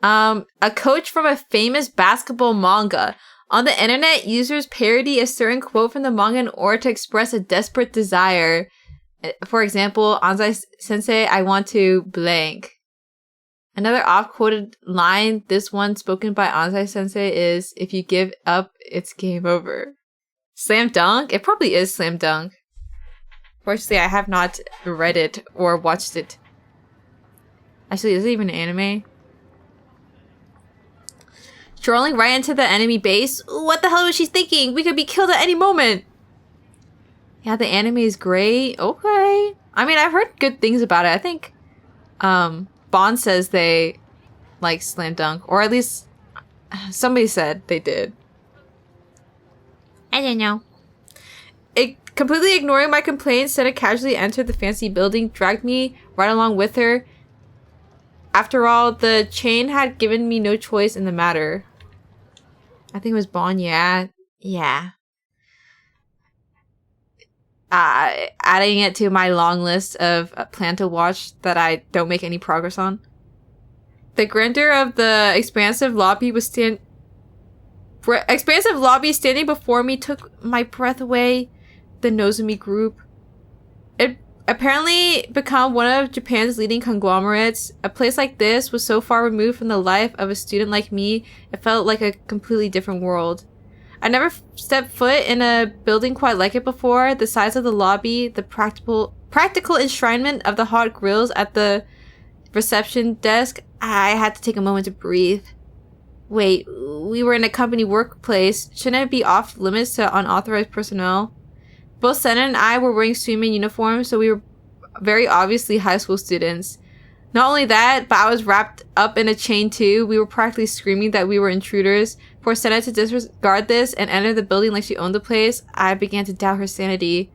a coach from a famous basketball manga. On the internet, users parody a certain quote from the manga in order to express a desperate desire. For example, Anzai-sensei, I want to blank. Another oft-quoted line, this one spoken by Anzai-sensei, is, if you give up, it's game over. Slam Dunk? It probably is Slam Dunk. Fortunately, I have not read it or watched it. Actually, is it even an anime? Strolling right into the enemy base. What the hell was she thinking? We could be killed at any moment. Yeah, the anime is great. Okay. I mean, I've heard good things about it. I think Bond says they like Slam Dunk. Or at least somebody said they did. I don't know. Completely ignoring my complaints, Senna casually entered the fancy building, dragged me right along with her. After all, the chain had given me no choice in the matter. I think it was Bon, yeah. Adding it to my long list of plan to watch that I don't make any progress on. The grandeur of the expansive lobby standing before me took my breath away. The Nozomi group. It apparently become one of Japan's leading conglomerates. A place like this was so far removed from the life of a student like me, it felt like a completely different world. I never stepped foot in a building quite like it before. The size of the lobby, the practical enshrinement of the hot grills at the reception desk. I had to take a moment to breathe. Wait, we were in a company workplace. Shouldn't it be off limits to unauthorized personnel? Both Senna and I were wearing swimwear uniforms, so we were very obviously high school students. Not only that, but I was wrapped up in a chain too. We were practically screaming that we were intruders. For Senna to disregard this and enter the building like she owned the place, I began to doubt her sanity.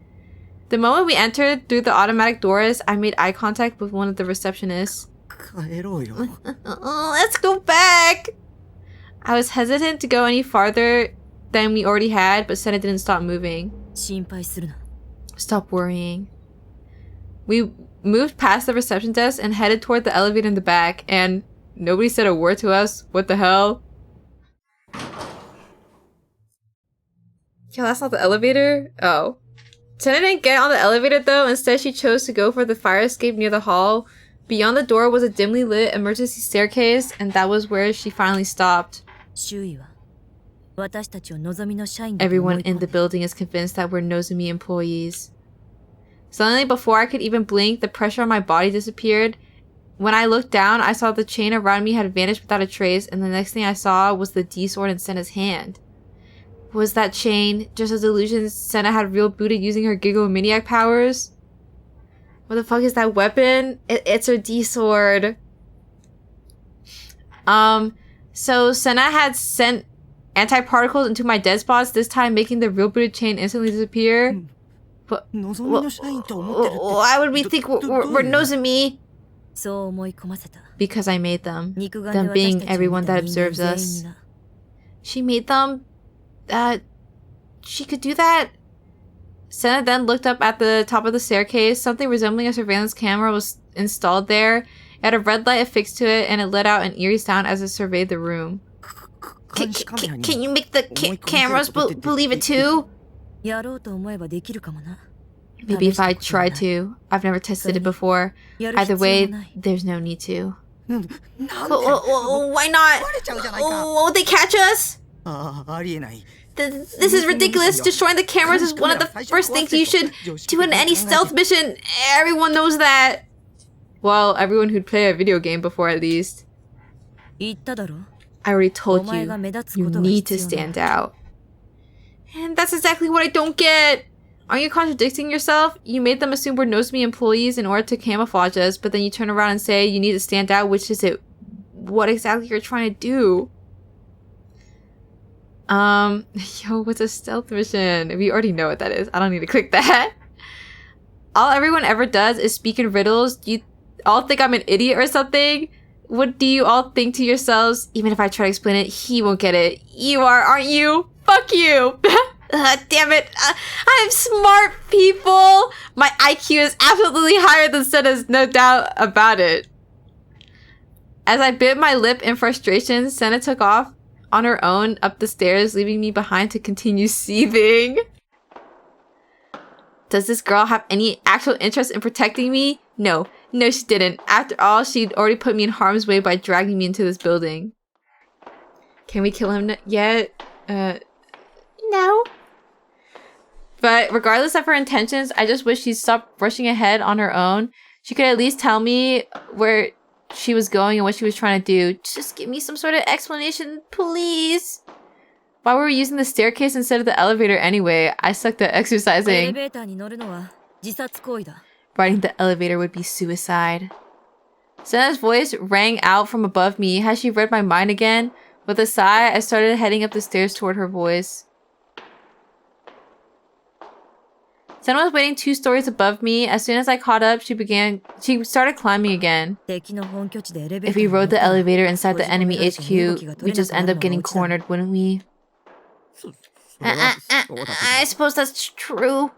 The moment we entered through the automatic doors, I made eye contact with one of the receptionists. Let's go back! I was hesitant to go any farther than we already had, but Senna didn't stop moving. Stop worrying. We moved past the reception desk and headed toward the elevator in the back, and nobody said a word to us. What the hell? Yo, that's not the elevator? Oh. Senna didn't get on the elevator though. Instead, she chose to go for the fire escape near the hall. Beyond the door was a dimly lit emergency staircase, and that was where she finally stopped. Everyone in the building is convinced that we're Nozomi employees. Suddenly, before I could even blink, the pressure on my body disappeared. When I looked down, I saw the chain around me had vanished without a trace, and the next thing I saw was the D-sword in Senna's hand. Was that chain just a delusion Senna had real Buddha using her Gigomaniac powers? What the fuck is that weapon? It's her D-sword. So Senna had sent anti-particles into my dead spots, this time making the real Buddha chain instantly disappear. But why would we think we're Nozomi? Because I made them. Them being everyone that observes us. She made them? She could do that? Senna then looked up at the top of the staircase. Something resembling a surveillance camera was installed there. It had a red light affixed to it, and it let out an eerie sound as it surveyed the room. Can you make the cameras believe it too? Maybe if I tried to. I've never tested it before. Either way, there's no need to. Why not? Won't they catch us? This is ridiculous. Destroying the cameras is one of the first things you should do in any stealth mission. Everyone knows that. Well, everyone who'd play a video game before at least. I already told you, you need to stand out. And that's exactly what I don't get. Aren't you contradicting yourself? You made them assume we're Nozomi employees in order to camouflage us, but then you turn around and say you need to stand out, which is it? What exactly you're trying to do? Yo, what's a stealth mission? If you already know what that is, I don't need to click that. All everyone ever does is speak in riddles. Do you all think I'm an idiot or something? What do you all think to yourselves? Even if I try to explain it, he won't get it. You are, aren't you? Fuck you! Damn it. I'm smart, people! My IQ is absolutely higher than Senna's, no doubt about it. As I bit my lip in frustration, Senna took off on her own up the stairs, leaving me behind to continue seething. Does this girl have any actual interest in protecting me? No, she didn't. After all, she'd already put me in harm's way by dragging me into this building. Can we kill him yet? No. But regardless of her intentions, I just wish she'd stop rushing ahead on her own. She could at least tell me where she was going and what she was trying to do. Just give me some sort of explanation, please. Why were we using the staircase instead of the elevator anyway? I sucked at exercising. Riding the elevator would be suicide. Senna's voice rang out from above me. Has she read my mind again? With a sigh, I started heading up the stairs toward her voice. Senna was waiting 2 stories above me. As soon as I caught up, she started climbing again. If we rode the elevator inside the enemy HQ, we'd just end up getting cornered, wouldn't we? I suppose that's true.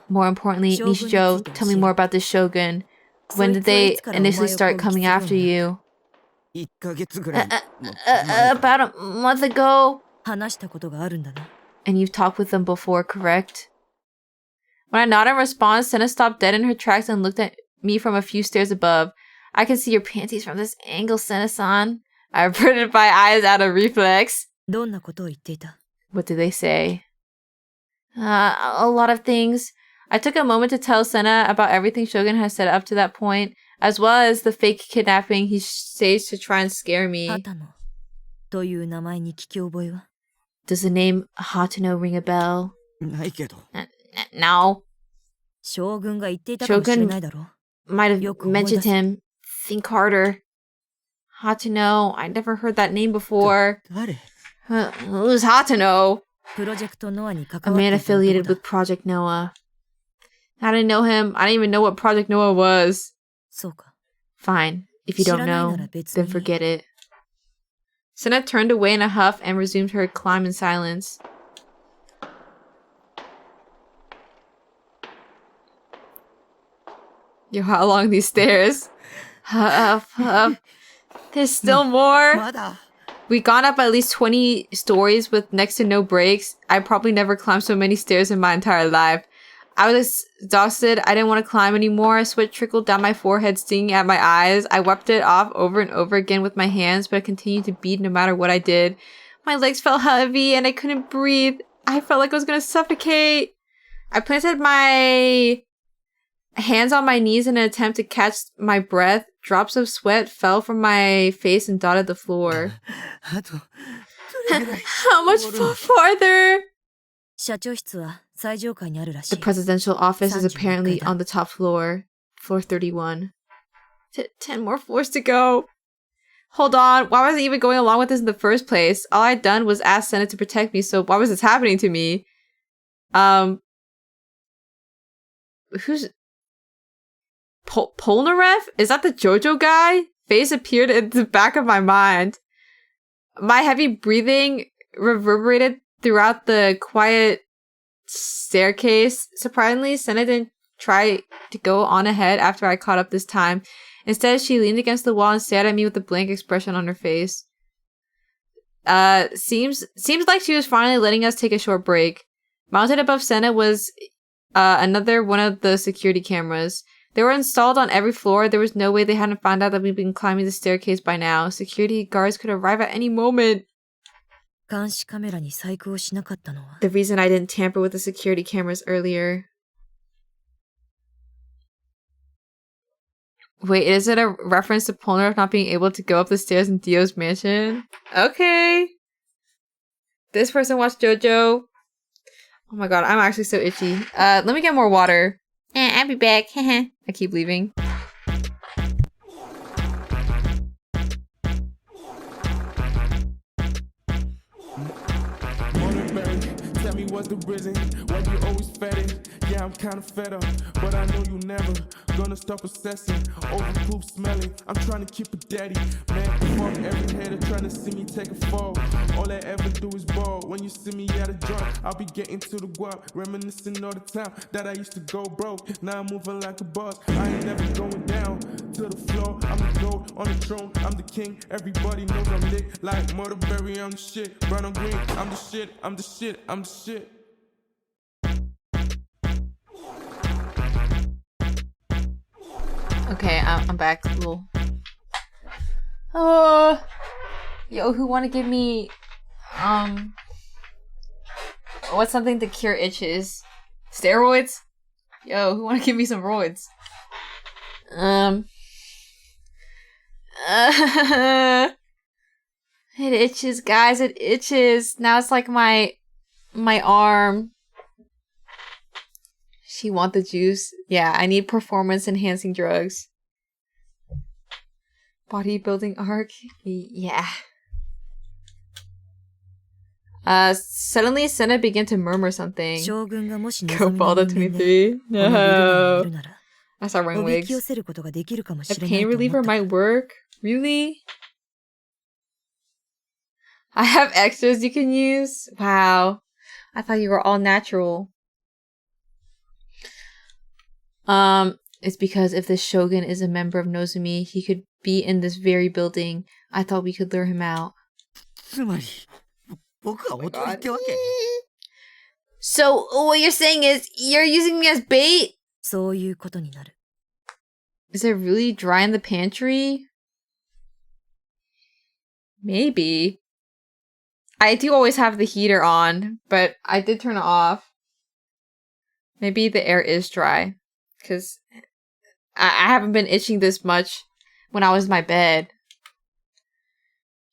More importantly, Nishijo, tell me more about the Shogun. When did they initially start coming after you? About a month ago. And you've talked with them before, correct? When I nodded in response, Senna stopped dead in her tracks and looked at me from a few stairs above. I can see your panties from this angle, Senna-san. I averted my eyes out of reflex. What did they say? A lot of things. I took a moment to tell Senna about everything Shogun has said up to that point, as well as the fake kidnapping he staged to try and scare me. Does the name Hatano ring a bell? No. Shogun might have mentioned him. Think harder. Hatano. I never heard that name before. Who's Hatano? A man affiliated with Project Noah. I didn't know him. I didn't even know what Project Noah was. Fine. If you don't know, then forget it. Senna turned away in a huff and resumed her climb in silence. Yo, how long these stairs? Huff, huff. There's still more. We've gone up at least 20 stories with next to no breaks. I probably never climbed so many stairs in my entire life. I was exhausted. I didn't want to climb anymore. Sweat trickled down my forehead, stinging at my eyes. I wiped it off over and over again with my hands, but it continued to bead no matter what I did. My legs felt heavy and I couldn't breathe. I felt like I was going to suffocate. I planted my hands on my knees in an attempt to catch my breath. Drops of sweat fell from my face and dotted the floor. How much farther? The presidential office is apparently on the top floor. Floor 31. 10 more floors to go. Hold on. Why was I even going along with this in the first place? All I'd done was ask Senna to protect me, so why was this happening to me? Who's... Polnareff? Is that the JoJo guy? Face appeared in the back of my mind. My heavy breathing reverberated throughout the quiet staircase. Surprisingly, Senna didn't try to go on ahead after I caught up this time. Instead, she leaned against the wall and stared at me with a blank expression on her face. Seems like she was finally letting us take a short break. Mounted above Senna was another one of the security cameras. They were installed on every floor. There was no way they hadn't found out that we'd been climbing the staircase by now. Security guards could arrive at any moment. The reason I didn't tamper with the security cameras earlier. Wait, is it a reference to Polnareff not being able to go up the stairs in Dio's mansion? Okay. This person watched JoJo. Oh my god, I'm actually so itchy. Let me get more water. I'll be back. I keep leaving. Tell me what's the reason why you always fed. Yeah, I'm kinda fed up, but I know you never gonna stop assessing. Over poop smelling, I'm trying to keep it daddy. Man, fuck every hater trying to see me take a fall. All I ever do is ball. When you see me at a joint, I'll be getting to the guap, reminiscing all the time that I used to go broke. Now I'm moving like a boss. I ain't never going down to the floor. I'm the gold on the throne. I'm the king. Everybody knows I'm lit like Murderberry. I'm the shit. Brown on green. I'm the shit. I'm the shit. I'm the shit. Okay, I'm back. Cool. Oh, yo, who want to give me, what's something to cure itches? Steroids? Yo, who want to give me some roids? It itches, guys. It itches. Now it's like my arm. She want the juice? Yeah, I need performance-enhancing drugs. Bodybuilding arc? Yeah. Suddenly, Senna began to murmur something. Go Balda 23? No. I saw ring wigs. A pain reliever might work? Really? I have extras you can use? Wow. I thought you were all natural. It's because if the Shogun is a member of Nozomi, he could be in this very building. I thought we could lure him out. So, what you're saying is, you're using me as bait? Is it really dry in the pantry? Maybe. I do always have the heater on, but I did turn it off. Maybe the air is dry. Because I haven't been itching this much when I was in my bed.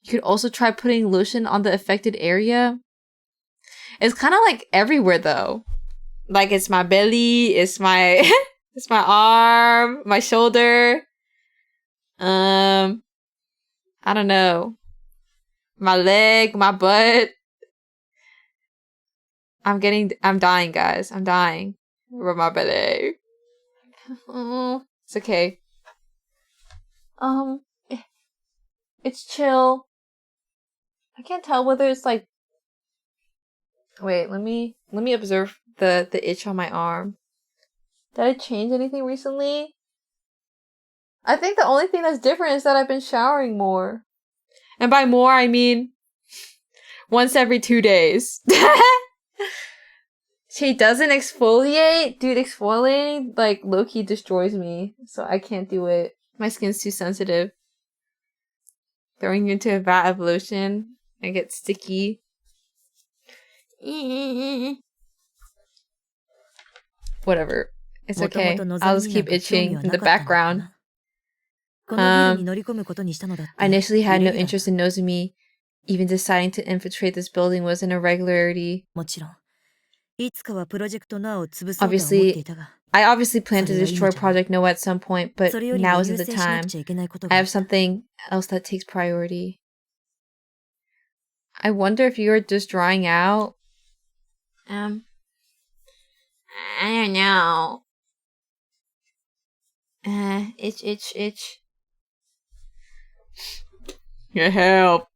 You could also try putting lotion on the affected area. It's kind of like everywhere though. Like it's my belly, it's my it's my arm, my shoulder. I don't know. My leg, my butt. I'm dying, guys. I'm dying. Rub my belly. Oh, it's okay. It's chill. I can't tell whether it's like. Wait, let me observe the itch on my arm. Did I change anything recently? I think the only thing that's different is that I've been showering more. And by more, I mean once every 2 days. She doesn't exfoliate? Dude, exfoliating, like, low-key destroys me. So I can't do it. My skin's too sensitive. Throwing you into a vat of lotion, I get sticky. Whatever. It's okay. I'll just keep itching in the background. I initially had no interest in Nozomi. Even deciding to infiltrate this building was an irregularity. I obviously planned to destroy Project Noah at some point, but now isn't the time. I have something else that takes priority. I wonder if you're just drying out. I don't know. Itch. Get help.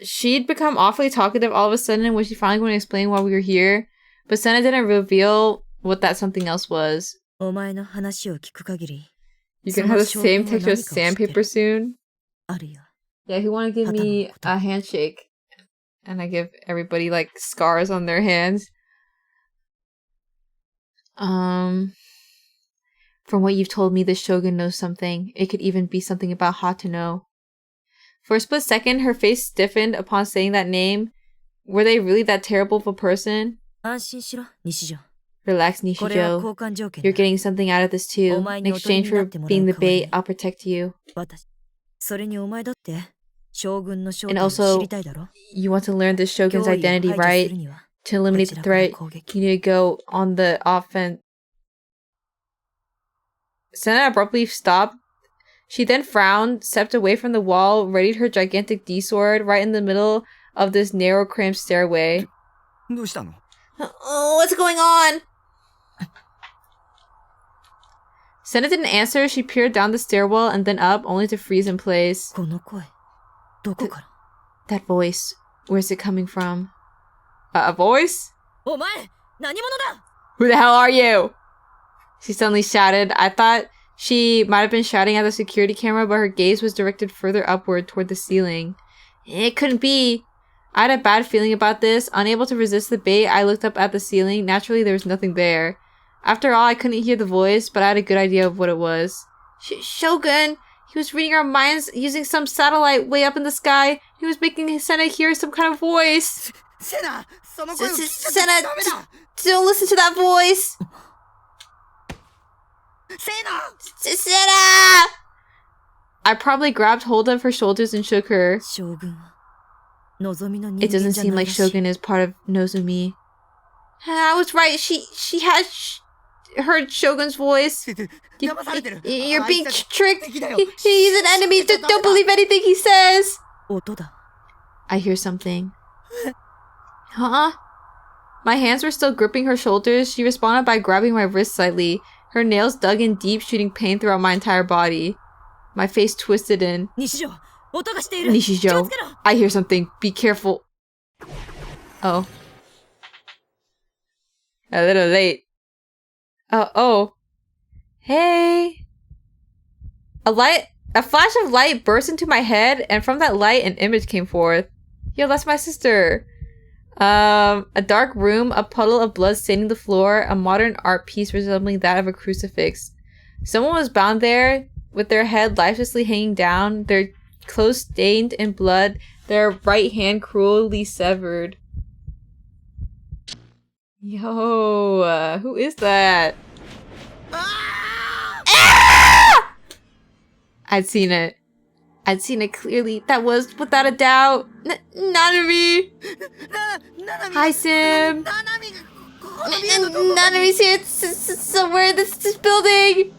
She'd become awfully talkative all of a sudden when she finally went to explain why we were here, but Senna didn't reveal what that something else was. You can have the same texture as sandpaper soon? Yeah, if you want to give me a handshake, and I give everybody, like, scars on their hands. From what you've told me, the Shogun knows something. It could even be something about Hatuno. For a split second, her face stiffened upon saying that name. Were they really that terrible of a person? Relax, Nishijo. You're getting something out of this too. In exchange for being the bait, I'll protect you. And also, you want to learn the Shogun's identity, right? To eliminate the threat, you need to go on the offense. Senna abruptly stopped. She then frowned, stepped away from the wall, readied her gigantic D-sword right in the middle of this narrow, cramped stairway. Oh, what's going on? Senna didn't answer. She peered down the stairwell and then up, only to freeze in place. That voice. Where's it coming from? A voice? Who the hell are you? She suddenly shouted. I thought she might have been shouting at the security camera, but her gaze was directed further upward toward the ceiling. It couldn't be. I had a bad feeling about this. Unable to resist the bait, I looked up at the ceiling. Naturally, there was nothing there. After all, I couldn't hear the voice, but I had a good idea of what it was. Shogun! He was reading our minds using some satellite way up in the sky. He was making Senna hear some kind of voice. Senna! Don't listen to that voice! Senna! I probably grabbed hold of her shoulders and shook her. It doesn't seem like Shogun is part of Nozomi. I was right. She has heard Shogun's voice. You're being tricked. He's an enemy. Don't believe anything he says. I hear something. Huh? My hands were still gripping her shoulders. She responded by grabbing my wrist slightly. Her nails dug in deep, shooting pain throughout my entire body. My face twisted in. Nishijo, I hear something. Be careful. Oh. A little late. Oh. Hey. A flash of light burst into my head, and from that light, an image came forth. Yo, that's my sister. A dark room, a puddle of blood staining the floor, a modern art piece resembling that of a crucifix. Someone was bound there, with their head lifelessly hanging down, their clothes stained in blood, their right hand cruelly severed. Yo, who is that? Ah! I'd seen it. I'd seen it clearly. That was, without a doubt, Nanami! Hi, Sim! Nanami's here somewhere in this building!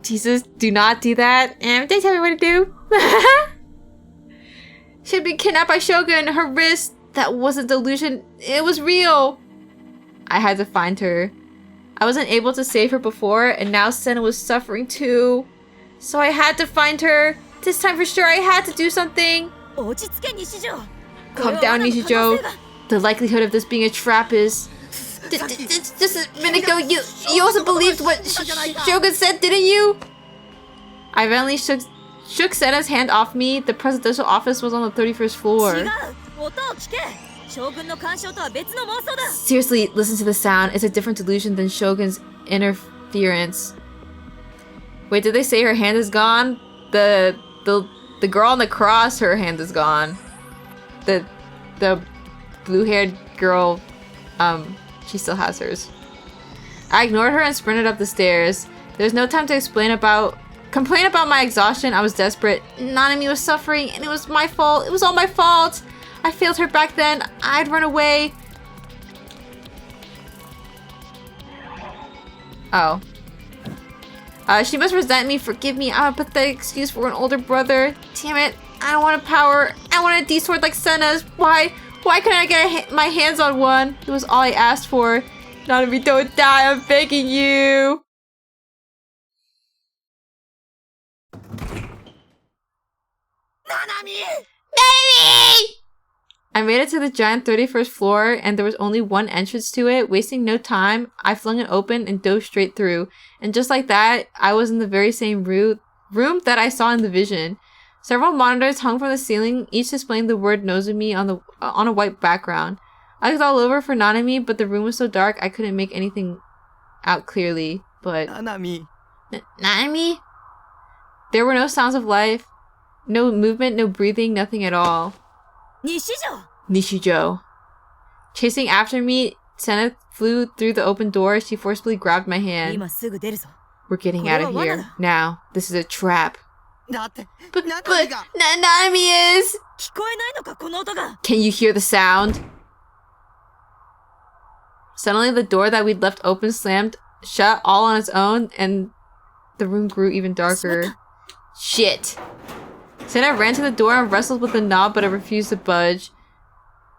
Jesus, do not do that. They tell me what to do. She had been kidnapped by Shogun. Her wrist, that wasn't delusion. It was real. I had to find her. I wasn't able to save her before, and now Senna was suffering too. So I had to find her. This time for sure I had to do something. Calm down, Nishijo. The likelihood of this being a trap is... Just a minute ago, you also believed what Shogun said, didn't you? I eventually shook Senna's hand off me. The presidential office was on the 31st floor. Seriously, listen to the sound. It's a different delusion than Shogun's interference. Wait, did they say her hand is gone? The girl on the cross, her hand is gone. The blue-haired girl, she still has hers. I ignored her and sprinted up the stairs. There's no time to complain about my exhaustion. I was desperate. Nanami was suffering, and it was my fault. It was all my fault. I failed her back then. I'd run away. Oh. She must resent me. Forgive me. I'm a pathetic excuse for an older brother. Damn it. I don't want a power. I want a D-sword like Senna's. Why couldn't I get my hands on one? It was all I asked for. Nanami, don't die. I'm begging you. Nanami! I made it to the giant 31st floor, and there was only one entrance to it. Wasting no time, I flung it open and dove straight through. And just like that, I was in the very same room that I saw in the vision. Several monitors hung from the ceiling, each displaying the word Nozomi on a white background. I looked all over for Nanami, but the room was so dark I couldn't make anything out clearly. But... Nanami? Nanami? There were no sounds of life. No movement, no breathing, nothing at all. Nishijo. Chasing after me, Senna flew through the open door. She forcibly grabbed my hand. We're getting out of here. Now. This is a trap. But Nanami is... Can you hear the sound? Suddenly the door that we'd left open slammed shut all on its own, and the room grew even darker. Shit. Senna ran to the door and wrestled with the knob, but it refused to budge.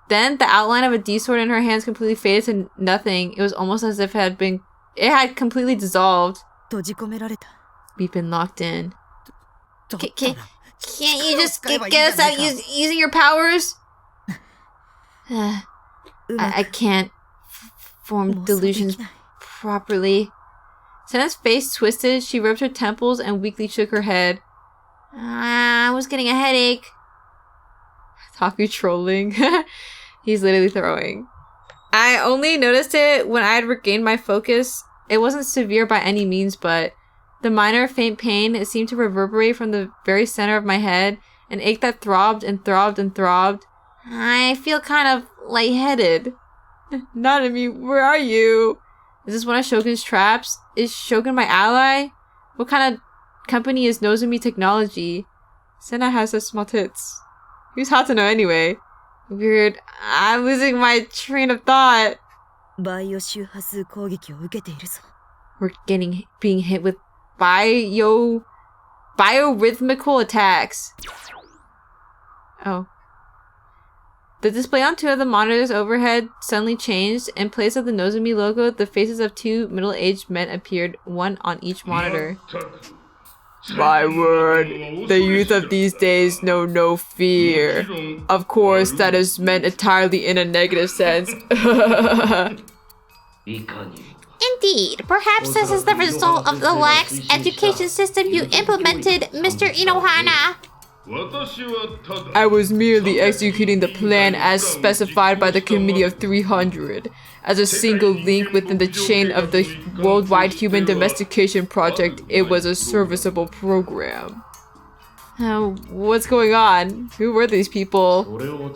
Then, the outline of a D-sword in her hands completely faded to nothing. It was almost as if it had completely dissolved. We've been locked in. Can't you just get us out using your powers? I can't form delusions properly. Senna's face twisted. She rubbed her temples and weakly shook her head. I was getting a headache. Taku trolling. He's literally throwing. I only noticed it when I had regained my focus. It wasn't severe by any means, but the minor faint pain, it seemed to reverberate from the very center of my head, an ache that throbbed and throbbed and throbbed. I feel kind of lightheaded. Nanami, where are you? Is this one of Shogun's traps? Is Shogun my ally? What kind of company is Nozomi Technology? Senna has such small tits. Who's Hatano anyway? Weird. I'm losing my train of thought. We're being hit with biorhythmical attacks. Oh. The display on two of the monitors overhead suddenly changed. In place of the Nozomi logo, the faces of two middle-aged men appeared, one on each monitor. My word, the youth of these days know no fear. Of course, that is meant entirely in a negative sense. Indeed, perhaps this is the result of the lax education system you implemented, Mr. Inohana. I was merely executing the plan as specified by the Committee of 300, as a single link within the chain of the Worldwide Human Domestication Project. It was a serviceable program. What's going on? Who were these people? The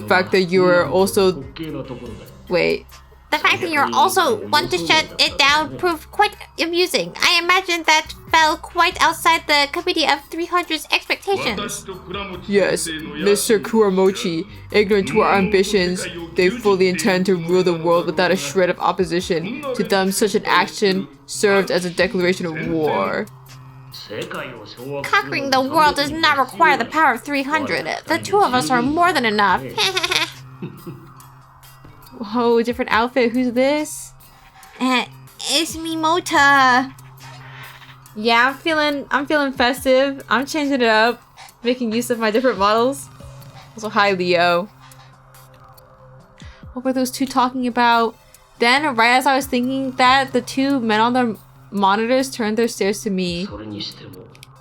fact that you were also... Wait. The fact that you're also one to shut it down proved quite amusing. I imagine that fell quite outside the Committee of 300's expectations. Yes, Mr. Kuramochi, ignorant to our ambitions, they fully intend to rule the world without a shred of opposition. To them, such an action served as a declaration of war. Conquering the world does not require the power of 300. The two of us are more than enough. Whoa, different outfit. Who's this? It's me, Mota. Yeah, I'm feeling festive. I'm changing it up, making use of my different models. Also, hi, Leo. What were those two talking about? Then, right as I was thinking that, the two men on the monitors turned their stares to me.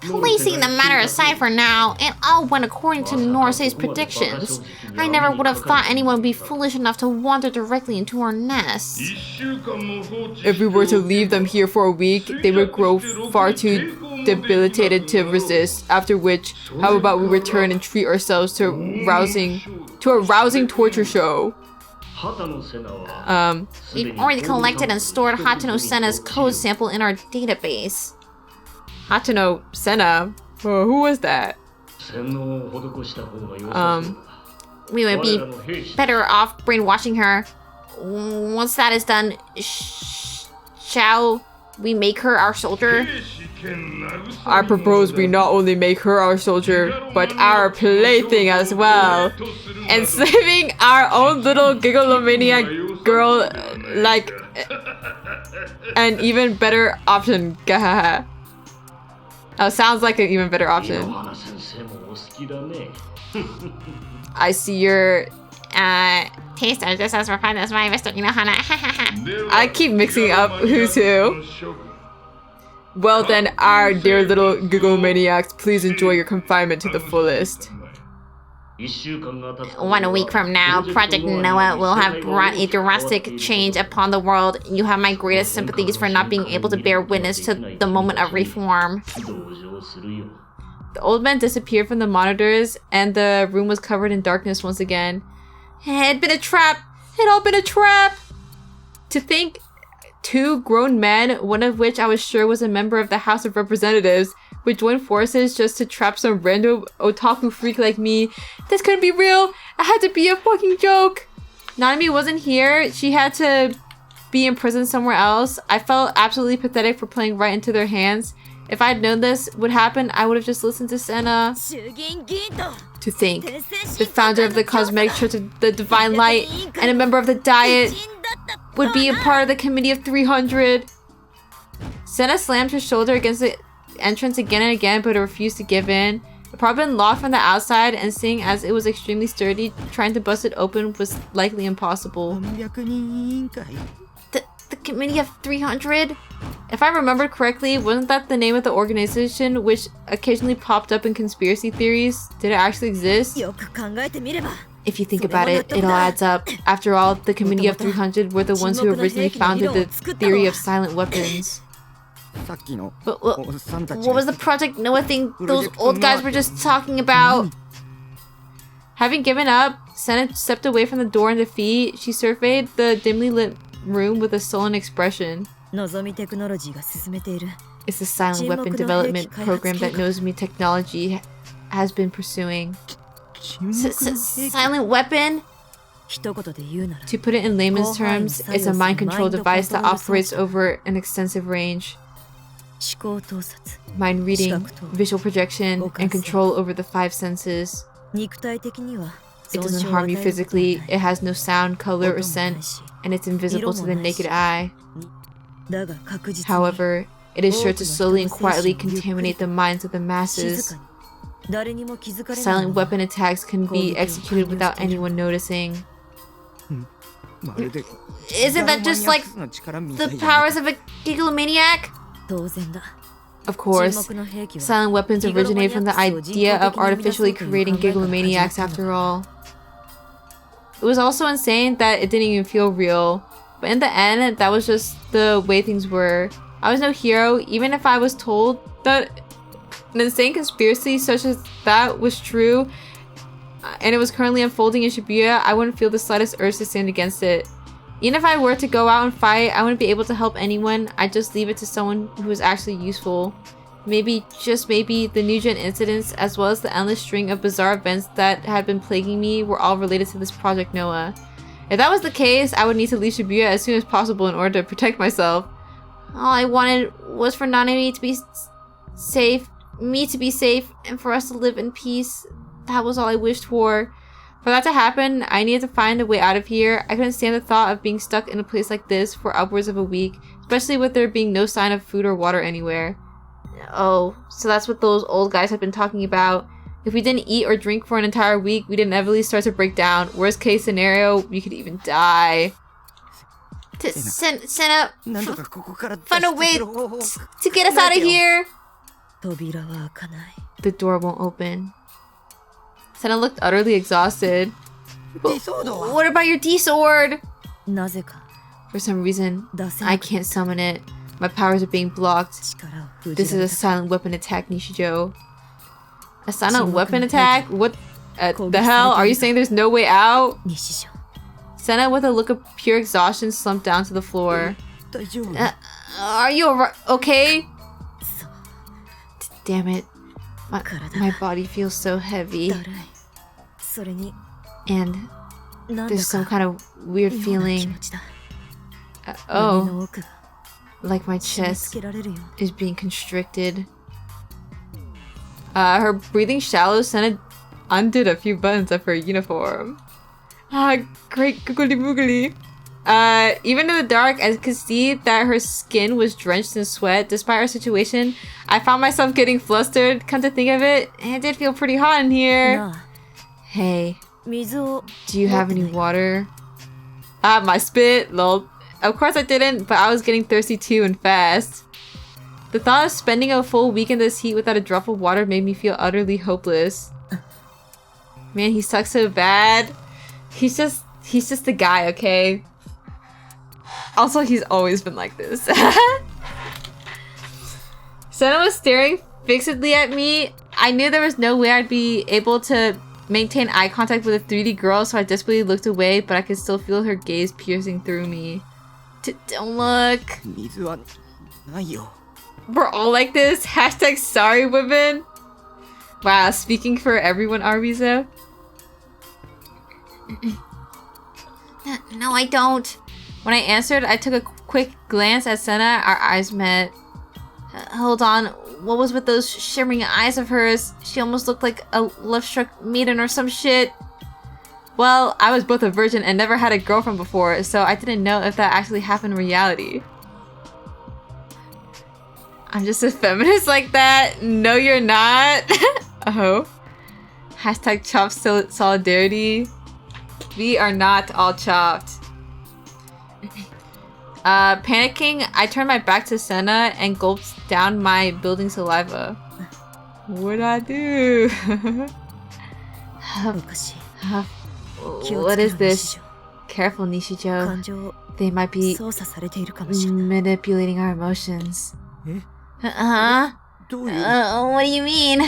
Placing the matter aside for now, it all went according to Norsei's predictions. I never would have thought anyone would be foolish enough to wander directly into our nest. If we were to leave them here for a week, they would grow far too debilitated to resist, after which, how about we return and treat ourselves to a rousing torture show? We've already collected and stored Hatano Senna's code sample in our database. Hatano Senna? Who was that? We would be better off brainwashing her. Once that is done, shall we make her our soldier? I propose we not only make her our soldier, but our plaything as well. Enslaving our own little gigglomaniac girl like an even better option. Gahaha. Oh, sounds like an even better option. I see your taste are just as refined as my Mr. Inohana. I keep mixing up who's who. Well then, our dear little gigglomaniacs, please enjoy your confinement to the fullest. 1 week from now, Project Noah will have brought a drastic change upon the world. You have my greatest sympathies for not being able to bear witness to the moment of reform. The old man disappeared from the monitors, and the room was covered in darkness once again. It had been a trap! It had all been a trap! To think 2 grown men, one of which I was sure was a member of the House of Representatives, would join forces just to trap some random otaku freak like me. This couldn't be real! It had to be a fucking joke! Nanami wasn't here. She had to be in prison somewhere else. I felt absolutely pathetic for playing right into their hands. If I had known this would happen, I would have just listened to Senna. To think, the founder of the Cosmetic Church of the Divine Light and a member of the Diet would be a part of the Committee of 300. Senna slammed her shoulder against the entrance again and again, but refused to give in. It probably been locked from the outside, and seeing as it was extremely sturdy, trying to bust it open was likely impossible. The Committee of 300? If I remembered correctly, wasn't that the name of the organization which occasionally popped up in conspiracy theories? Did it actually exist? If you think about it, it all adds up. After all, the Committee of 300 were the ones who originally founded the theory of silent weapons. But what was the Project Noah thing those old guys were just talking about? Having given up, Senna stepped away from the door in defeat. She surveyed the dimly lit room with a sullen expression. It's the silent weapon development program that Nozomi Technology has been pursuing. Silent weapon? To put it in layman's terms, it's a mind control device that operates over an extensive range. Mind reading, visual projection, and control over the 5 senses. It doesn't harm you physically, it has no sound, color, or scent, and it's invisible to the naked eye. However, it is sure to slowly and quietly contaminate the minds of the masses. Silent weapon attacks can be executed without anyone noticing. Isn't that just like the powers of a gigglomaniac? Of course, silent weapons originate from the idea of artificially creating gigglomaniacs after all. It was also insane that it didn't even feel real, but in the end, that was just the way things were. I was no hero, even if I was told that An insane conspiracy such as that was true, and it was currently unfolding in Shibuya, I wouldn't feel the slightest urge to stand against it. Even if I were to go out and fight, I wouldn't be able to help anyone. I'd just leave it to someone who is actually useful. Maybe, just maybe, the New Gen incidents, as well as the endless string of bizarre events that had been plaguing me, were all related to this Project Noah. If that was the case, I would need to leave Shibuya as soon as possible in order to protect myself. All I wanted was for Nanami to be safe, me to be safe, and for us to live in peace. That was all I wished for. For that to happen, I needed to find a way out of here. I couldn't stand the thought of being stuck in a place like this for upwards of a week, especially with there being no sign of food or water anywhere. Oh, so that's what those old guys had been talking about. If we didn't eat or drink for an entire week, we'd inevitably start to break down. Worst case scenario, we could even die. Shena, find a way to get us out of here. The door won't open. Shena looked utterly exhausted. What about your D-sword? For some reason, I can't summon it. My powers are being blocked. This is a silent weapon attack, Nishijo. A silent weapon attack? What the hell? Are you saying there's no way out? Shena, with a look of pure exhaustion, slumped down to the floor. Are you okay? Damn it. My body feels so heavy. And there's some kind of weird feeling. Oh. Like my chest is being constricted. Her breathing shallow. Shena undid a few buttons of her uniform. Great googly boogly. Even in the dark, I could see that her skin was drenched in sweat. Despite her situation, I found myself getting flustered. Come to think of it, it did feel pretty hot in here. Hey, do you have any water? My spit, lol. Of course I didn't, but I was getting thirsty too, and fast. The thought of spending a full week in this heat without a drop of water made me feel utterly hopeless. Man, he sucks so bad. He's just a guy, okay? Also, he's always been like this. Shena was staring fixedly at me. I knew there was no way I'd be able to maintain eye contact with a 3D girl, so I desperately looked away, but I could still feel her gaze piercing through me. Don't look. We're all like this. Hashtag sorry women. Wow, speaking for everyone, are we, Zo? No, I don't. When I answered, I took a quick glance at Shena. Our eyes met. Hold on. What was with those shimmering eyes of hers? She almost looked like a love-struck maiden or some shit. Well, I was both a virgin and never had a girlfriend before, so I didn't know if that actually happened in reality. I'm just a feminist like that? No, you're not. Oh. Hashtag chopped solidarity. We are not all chopped. Panicking, I turned my back to Shena and gulped down my building saliva. What'd I do? What is this? Careful, Nishijo. They might be manipulating our emotions. What do you mean?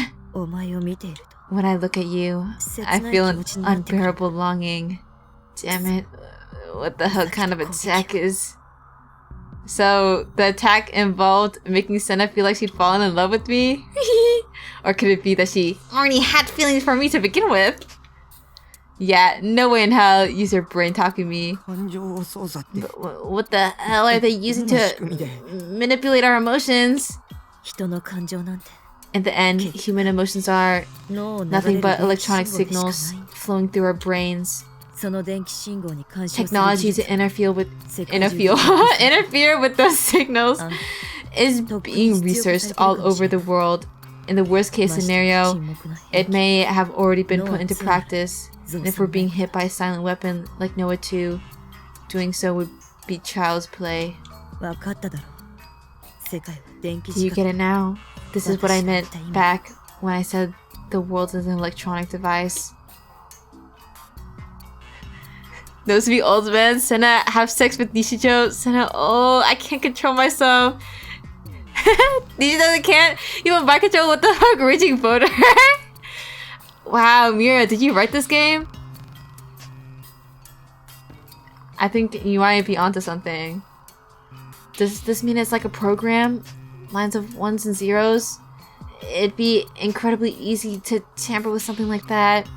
When I look at you, I feel an unbearable longing. Damn it. What the hell kind of attack is... So, the attack involved making Shena feel like she'd fallen in love with me? Or could it be that she already had feelings for me to begin with? Yeah, no way in hell. Use your brain talking me. But what the hell are they using to manipulate our emotions? In the end, human emotions are nothing but electronic signals flowing through our brains. Technology to interfere with those signals is being researched all over the world. In the worst case scenario, it may have already been put into practice. And if we're being hit by a silent weapon like Noah 2, doing so would be child's play. Do you get it now? This is what I meant back when I said the world is an electronic device. Those to be old men. Shena have sex with Nishijo. Shena, oh, I can't control myself. Did you know they can't even bike control? What the fuck? Raging voter. Wow, Mira, did you write this game? I think you might be onto something. Does this mean it's like a program? Lines of ones and zeros? It'd be incredibly easy to tamper with something like that.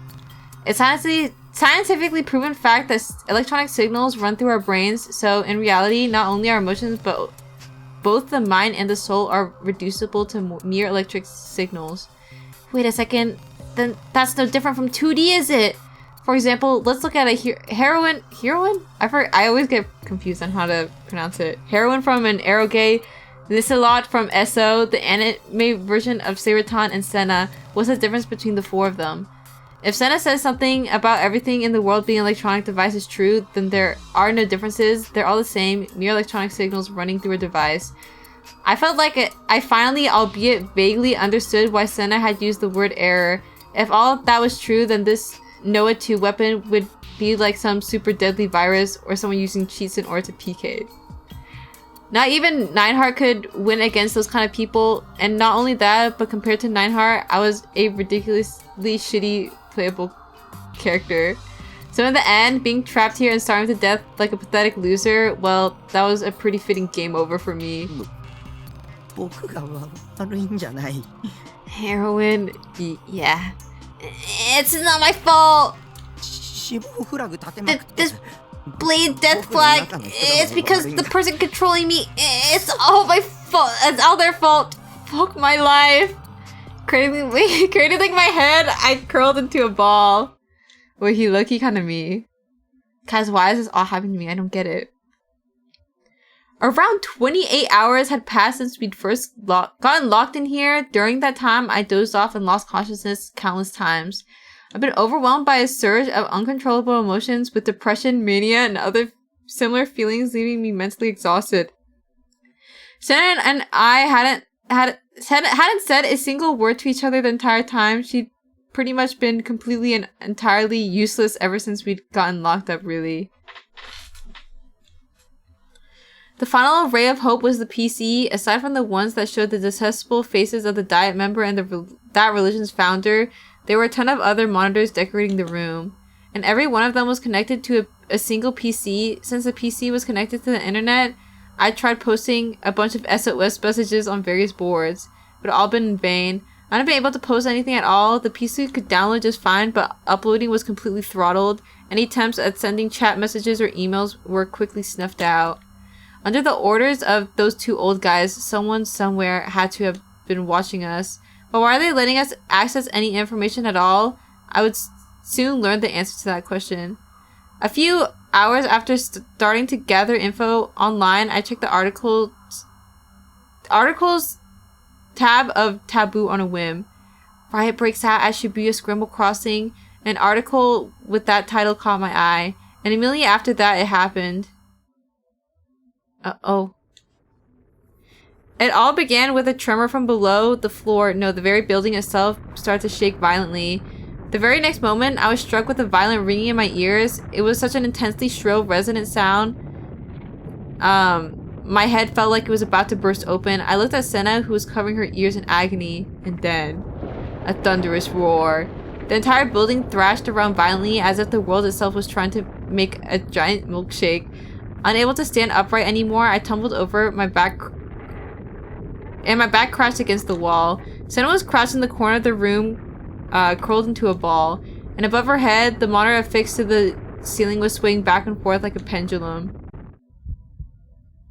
It's honestly scientifically proven fact that electronic signals run through our brains, so in reality, not only our emotions, but both the mind and the soul are reducible to mere electric signals. Wait a second, then that's no different from 2D, is it? For example, let's look at a heroine? I always get confused on how to pronounce it. Heroine from an eroge, Liselot from Esso, the anime version of Seroton and Senna. What's the difference between the four of them? If Senna says something about everything in the world being electronic device is true, then there are no differences. They're all the same, mere electronic signals running through a device. I felt like I finally, albeit vaguely, understood why Senna had used the word error. If all that was true, then this Noah 2 weapon would be like some super deadly virus or someone using cheats in order to PK. Not even Nineheart could win against those kind of people, and not only that, but compared to Nineheart, I was a ridiculously shitty playable character. So in the end, being trapped here and starving to death like a pathetic loser, well, that was a pretty fitting game over for me. Heroin, yeah. It's not my fault! This blade death flag, it's because the person controlling me, it's all my fault, it's all their fault. Fuck my life. Cradling my head, I curled into a ball. Wait, he low-key kinda me. Guys, why is this all happening to me? I don't get it. Around 28 hours had passed since we'd first gotten locked in here. During that time, I dozed off and lost consciousness countless times. I've been overwhelmed by a surge of uncontrollable emotions with depression, mania, and other similar feelings, leaving me mentally exhausted. Shannon and I hadn't said a single word to each other the entire time. She'd pretty much been completely and entirely useless ever since we'd gotten locked up, really. The final ray of hope was the PC. Aside from the ones that showed the detestable faces of the Diet member and that religion's founder, there were a ton of other monitors decorating the room. And every one of them was connected to a single PC. Since the PC was connected to the internet, I tried posting a bunch of SOS messages on various boards, but all been in vain. I hadn't been able to post anything at all. The PC could download just fine, but uploading was completely throttled. Any attempts at sending chat messages or emails were quickly snuffed out. Under the orders of those two old guys, someone somewhere had to have been watching us. But why are they letting us access any information at all? I would soon learn the answer to that question. A few hours after starting to gather info online, I checked the articles tab of Taboo on a whim. Riot breaks out at Shibuya Scramble Crossing. An article with that title caught my eye, and immediately after that it happened. Uh-oh. It all began with a tremor from below the floor. No, the very building itself started to shake violently. The very next moment, I was struck with a violent ringing in my ears. It was such an intensely shrill, resonant sound. My head felt like it was about to burst open. I looked at Senna, who was covering her ears in agony. And then, a thunderous roar. The entire building thrashed around violently as if the world itself was trying to make a giant milkshake. Unable to stand upright anymore, I tumbled over my back, and my back crashed against the wall. Senna was crouched in the corner of the room, curled into a ball, and above her head, the monitor affixed to the ceiling was swaying back and forth like a pendulum.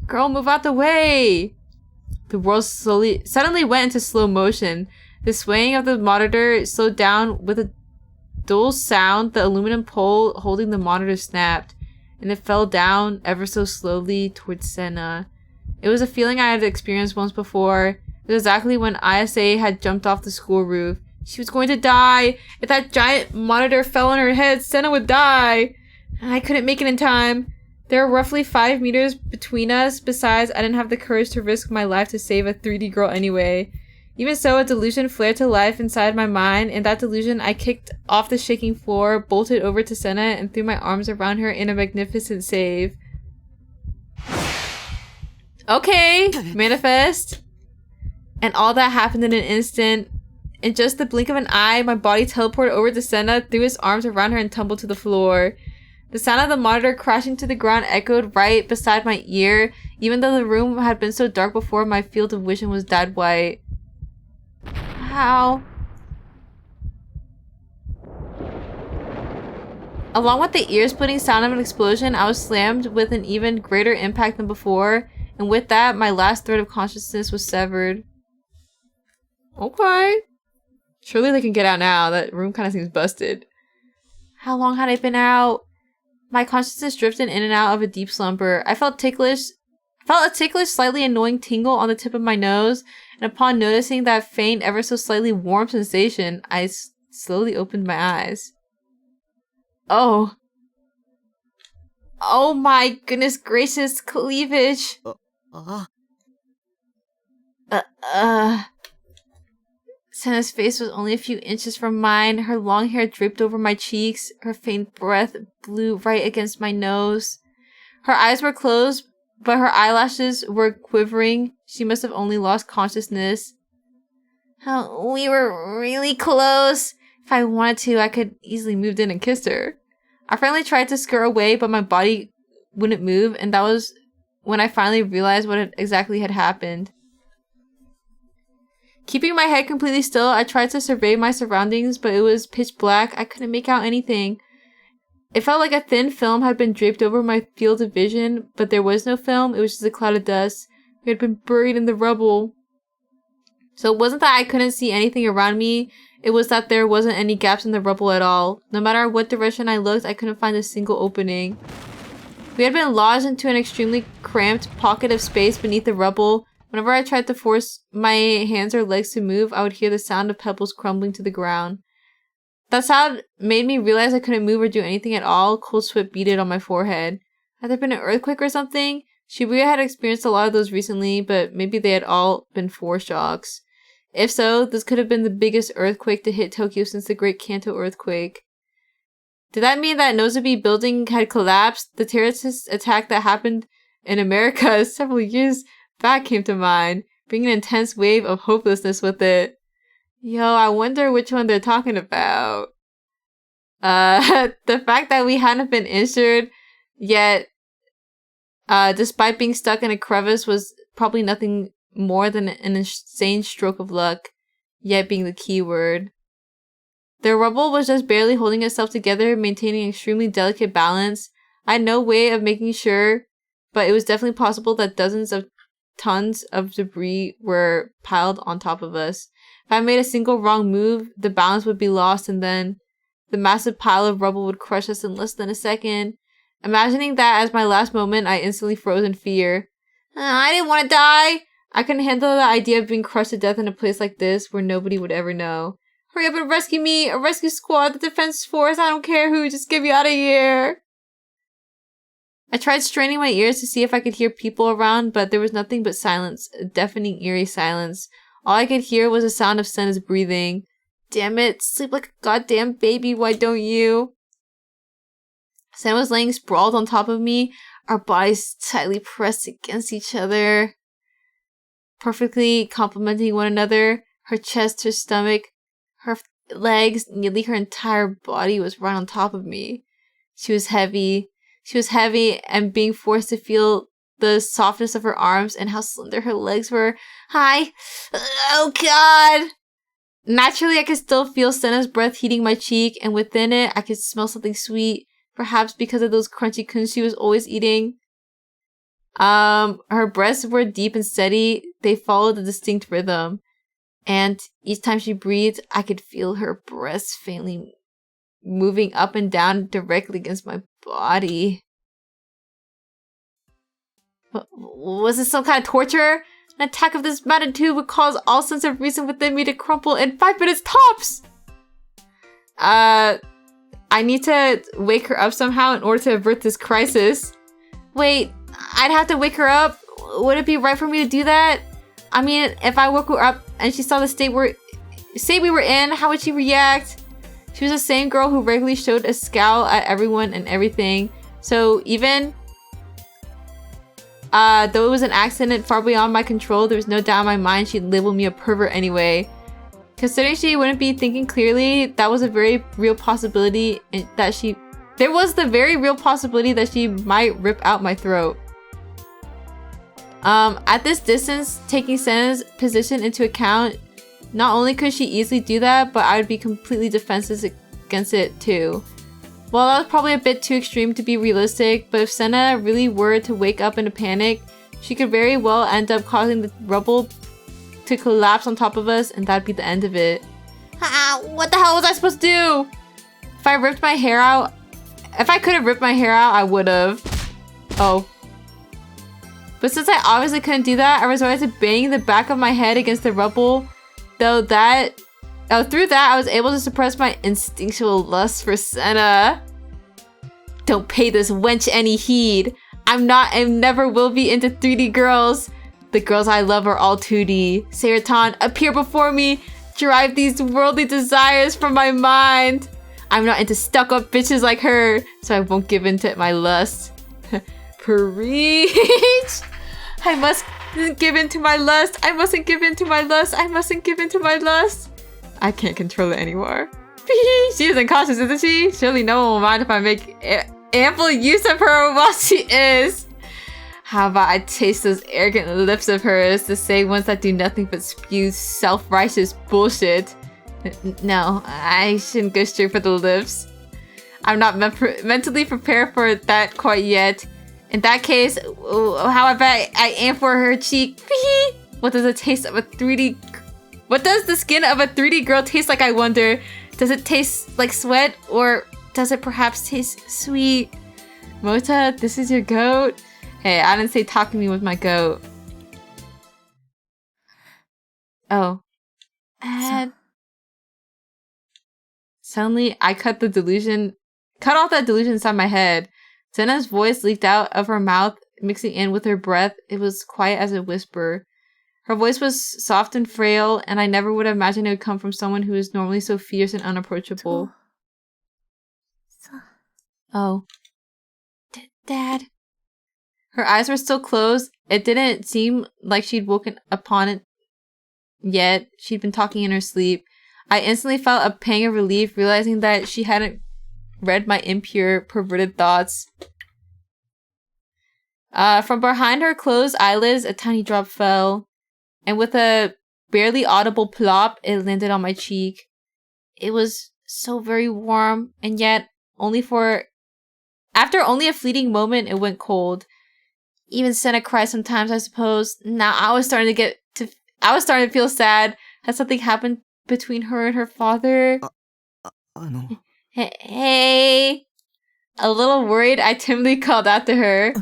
Girl, move out the way! The world suddenly went into slow motion. The swaying of the monitor slowed down with a dull sound. The aluminum pole holding the monitor snapped, and it fell down ever so slowly towards Senna. It was a feeling I had experienced once before. It was exactly when ISA had jumped off the school roof. She was going to die! If that giant monitor fell on her head, Senna would die! I couldn't make it in time. There were roughly 5 meters between us. Besides, I didn't have the courage to risk my life to save a 3D girl anyway. Even so, a delusion flared to life inside my mind. In that delusion, I kicked off the shaking floor, bolted over to Senna, and threw my arms around her in a magnificent save. Okay, manifest. And all that happened in an instant. In just the blink of an eye, my body teleported over to Senna, threw his arms around her, and tumbled to the floor. The sound of the monitor crashing to the ground echoed right beside my ear. Even though the room had been so dark before, my field of vision was dead white. How? Along with the ear-splitting sound of an explosion, I was slammed with an even greater impact than before, and with that, my last thread of consciousness was severed. Okay. Surely they can get out now. That room kind of seems busted. How long had I been out? My consciousness drifted in and out of a deep slumber. I felt a ticklish, slightly annoying tingle on the tip of my nose, and upon noticing that faint, ever so slightly warm sensation, I slowly opened my eyes. Oh. Oh my goodness gracious, cleavage. Senna's face was only a few inches from mine. Her long hair draped over my cheeks. Her faint breath blew right against my nose. Her eyes were closed, but her eyelashes were quivering. She must have only lost consciousness. Oh, we were really close. If I wanted to, I could easily moved in and kissed her. I finally tried to scurry away, but my body wouldn't move, and that was when I finally realized what exactly had happened. Keeping my head completely still, I tried to survey my surroundings, but it was pitch black. I couldn't make out anything. It felt like a thin film had been draped over my field of vision, but there was no film. It was just a cloud of dust. We had been buried in the rubble. So it wasn't that I couldn't see anything around me. It was that there wasn't any gaps in the rubble at all. No matter what direction I looked, I couldn't find a single opening. We had been lodged into an extremely cramped pocket of space beneath the rubble. Whenever I tried to force my hands or legs to move, I would hear the sound of pebbles crumbling to the ground. That sound made me realize I couldn't move or do anything at all. Cold sweat beaded on my forehead. Had there been an earthquake or something? Shibuya had experienced a lot of those recently, but maybe they had all been foreshocks. If so, this could have been the biggest earthquake to hit Tokyo since the Great Kanto earthquake. Did that mean that Nozomi building had collapsed? The terrorist attack that happened in America several years back came to mind, bringing an intense wave of hopelessness with it. Yo, I wonder which one they're talking about. The fact that we hadn't been injured yet, despite being stuck in a crevice, was probably nothing more than an insane stroke of luck, yet being the key word. The rubble was just barely holding itself together, maintaining extremely delicate balance. I had no way of making sure, but it was definitely possible that dozens of tons of debris were piled on top of us. If I made a single wrong move, the balance would be lost, and then the massive pile of rubble would crush us in less than a second. Imagining that as my last moment, I instantly froze in fear. I didn't want to die! I couldn't handle the idea of being crushed to death in a place like this where nobody would ever know. Hurry up and rescue me! A rescue squad, the defense force, I don't care who, just get me out of here! I tried straining my ears to see if I could hear people around, but there was nothing but silence, a deafening, eerie silence. All I could hear was the sound of Senna's breathing. Damn it, sleep like a goddamn baby, why don't you? Senna was laying sprawled on top of me, our bodies tightly pressed against each other, perfectly complementing one another. Her chest, her stomach, her legs, nearly her entire body was right on top of me. She was heavy, and being forced to feel the softness of her arms and how slender her legs were. Hi! Oh god! Naturally, I could still feel Senna's breath heating my cheek, and within it, I could smell something sweet, perhaps because of those crunchy coons she was always eating. Her breaths were deep and steady. They followed a distinct rhythm. And each time she breathed, I could feel her breasts faintly moving up and down directly against my body. Was this some kind of torture? An attack of this magnitude would cause all sense of reason within me to crumple in 5 minutes tops! I need to wake her up somehow in order to avert this crisis. Wait, I'd have to wake her up? Would it be right for me to do that? I mean, if I woke her up and she saw the state we were in, how would she react? She was the same girl who regularly showed a scowl at everyone and everything. So even Though it was an accident far beyond my control, there was no doubt in my mind she'd label me a pervert anyway. Considering she wouldn't be thinking clearly, that was a very real possibility that she... There was the very real possibility that she might rip out my throat. At this distance, taking Senna's position into account, not only could she easily do that, but I would be completely defenseless against it too. Well, that was probably a bit too extreme to be realistic, but if Senna really were to wake up in a panic, she could very well end up causing the rubble to collapse on top of us, and that'd be the end of it. What the hell was I supposed to do? If I ripped my hair out... If I could have ripped my hair out, I would have. Oh. But since I obviously couldn't do that, I resorted to banging the back of my head against the rubble. Through that, I was able to suppress my instinctual lust for Senna. Don't pay this wench any heed. I'm not and never will be into 3D girls. The girls I love are all 2D. Seroton, appear before me. Drive these worldly desires from my mind. I'm not into stuck-up bitches like her, so I won't give in to my lust. Preach! I must give in to my lust. I mustn't give in to my lust. I mustn't give in to my lust. I can't control it anymore. She isn't cautious, isn't she? Surely no one will mind if I make ample use of her while she is. How about I taste those arrogant lips of hers, the same ones that do nothing but spew self-righteous bullshit. No, I shouldn't go straight for the lips. I'm not mentally prepared for that quite yet. In that case, how about I aim for her cheek? What does the taste of a 3D... What does the skin of a 3D girl taste like, I wonder? Does it taste like sweat, or does it perhaps taste sweet? Mota, this is your goat? Hey, I didn't say talk to me with my goat. Oh. Suddenly, I cut off that delusion inside my head. Senna's voice leaked out of her mouth, mixing in with her breath. It was quiet as a whisper. Her voice was soft and frail, and I never would have imagined it would come from someone who is normally so fierce and unapproachable. Oh. Dad. Her eyes were still closed. It didn't seem like she'd woken upon it yet. She'd been talking in her sleep. I instantly felt a pang of relief, realizing that she hadn't read my impure, perverted thoughts. From behind her closed eyelids, a tiny drop fell, and with a barely audible plop, it landed on my cheek. It was so very warm, and yet after only a fleeting moment, it went cold. Even Senna cries sometimes, I suppose. Now I was starting to feel sad. Had something happened between her and her father? Hey. A little worried, I timidly called out to her.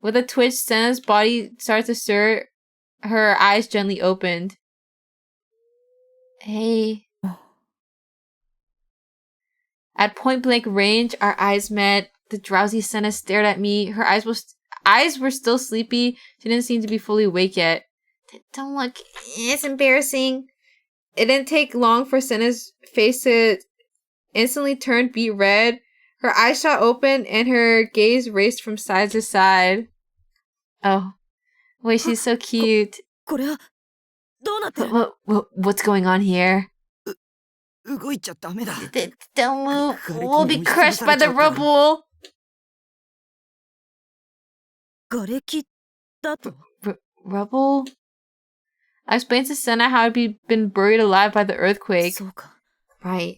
With a twitch, Senna's body started to stir. Her eyes gently opened. Hey. At point-blank range, our eyes met. The drowsy Senna stared at me. Her eyes were still sleepy. She didn't seem to be fully awake yet. Don't look. It's embarrassing. It didn't take long for Senna's face to instantly turn beet red. Her eyes shot open and her gaze raced from side to side. Oh. Wait, she's so cute. What's going on here? Don't move. We'll be crushed by the rubble. Rubble? I explained to Senna how I'd been buried alive by the earthquake. Right.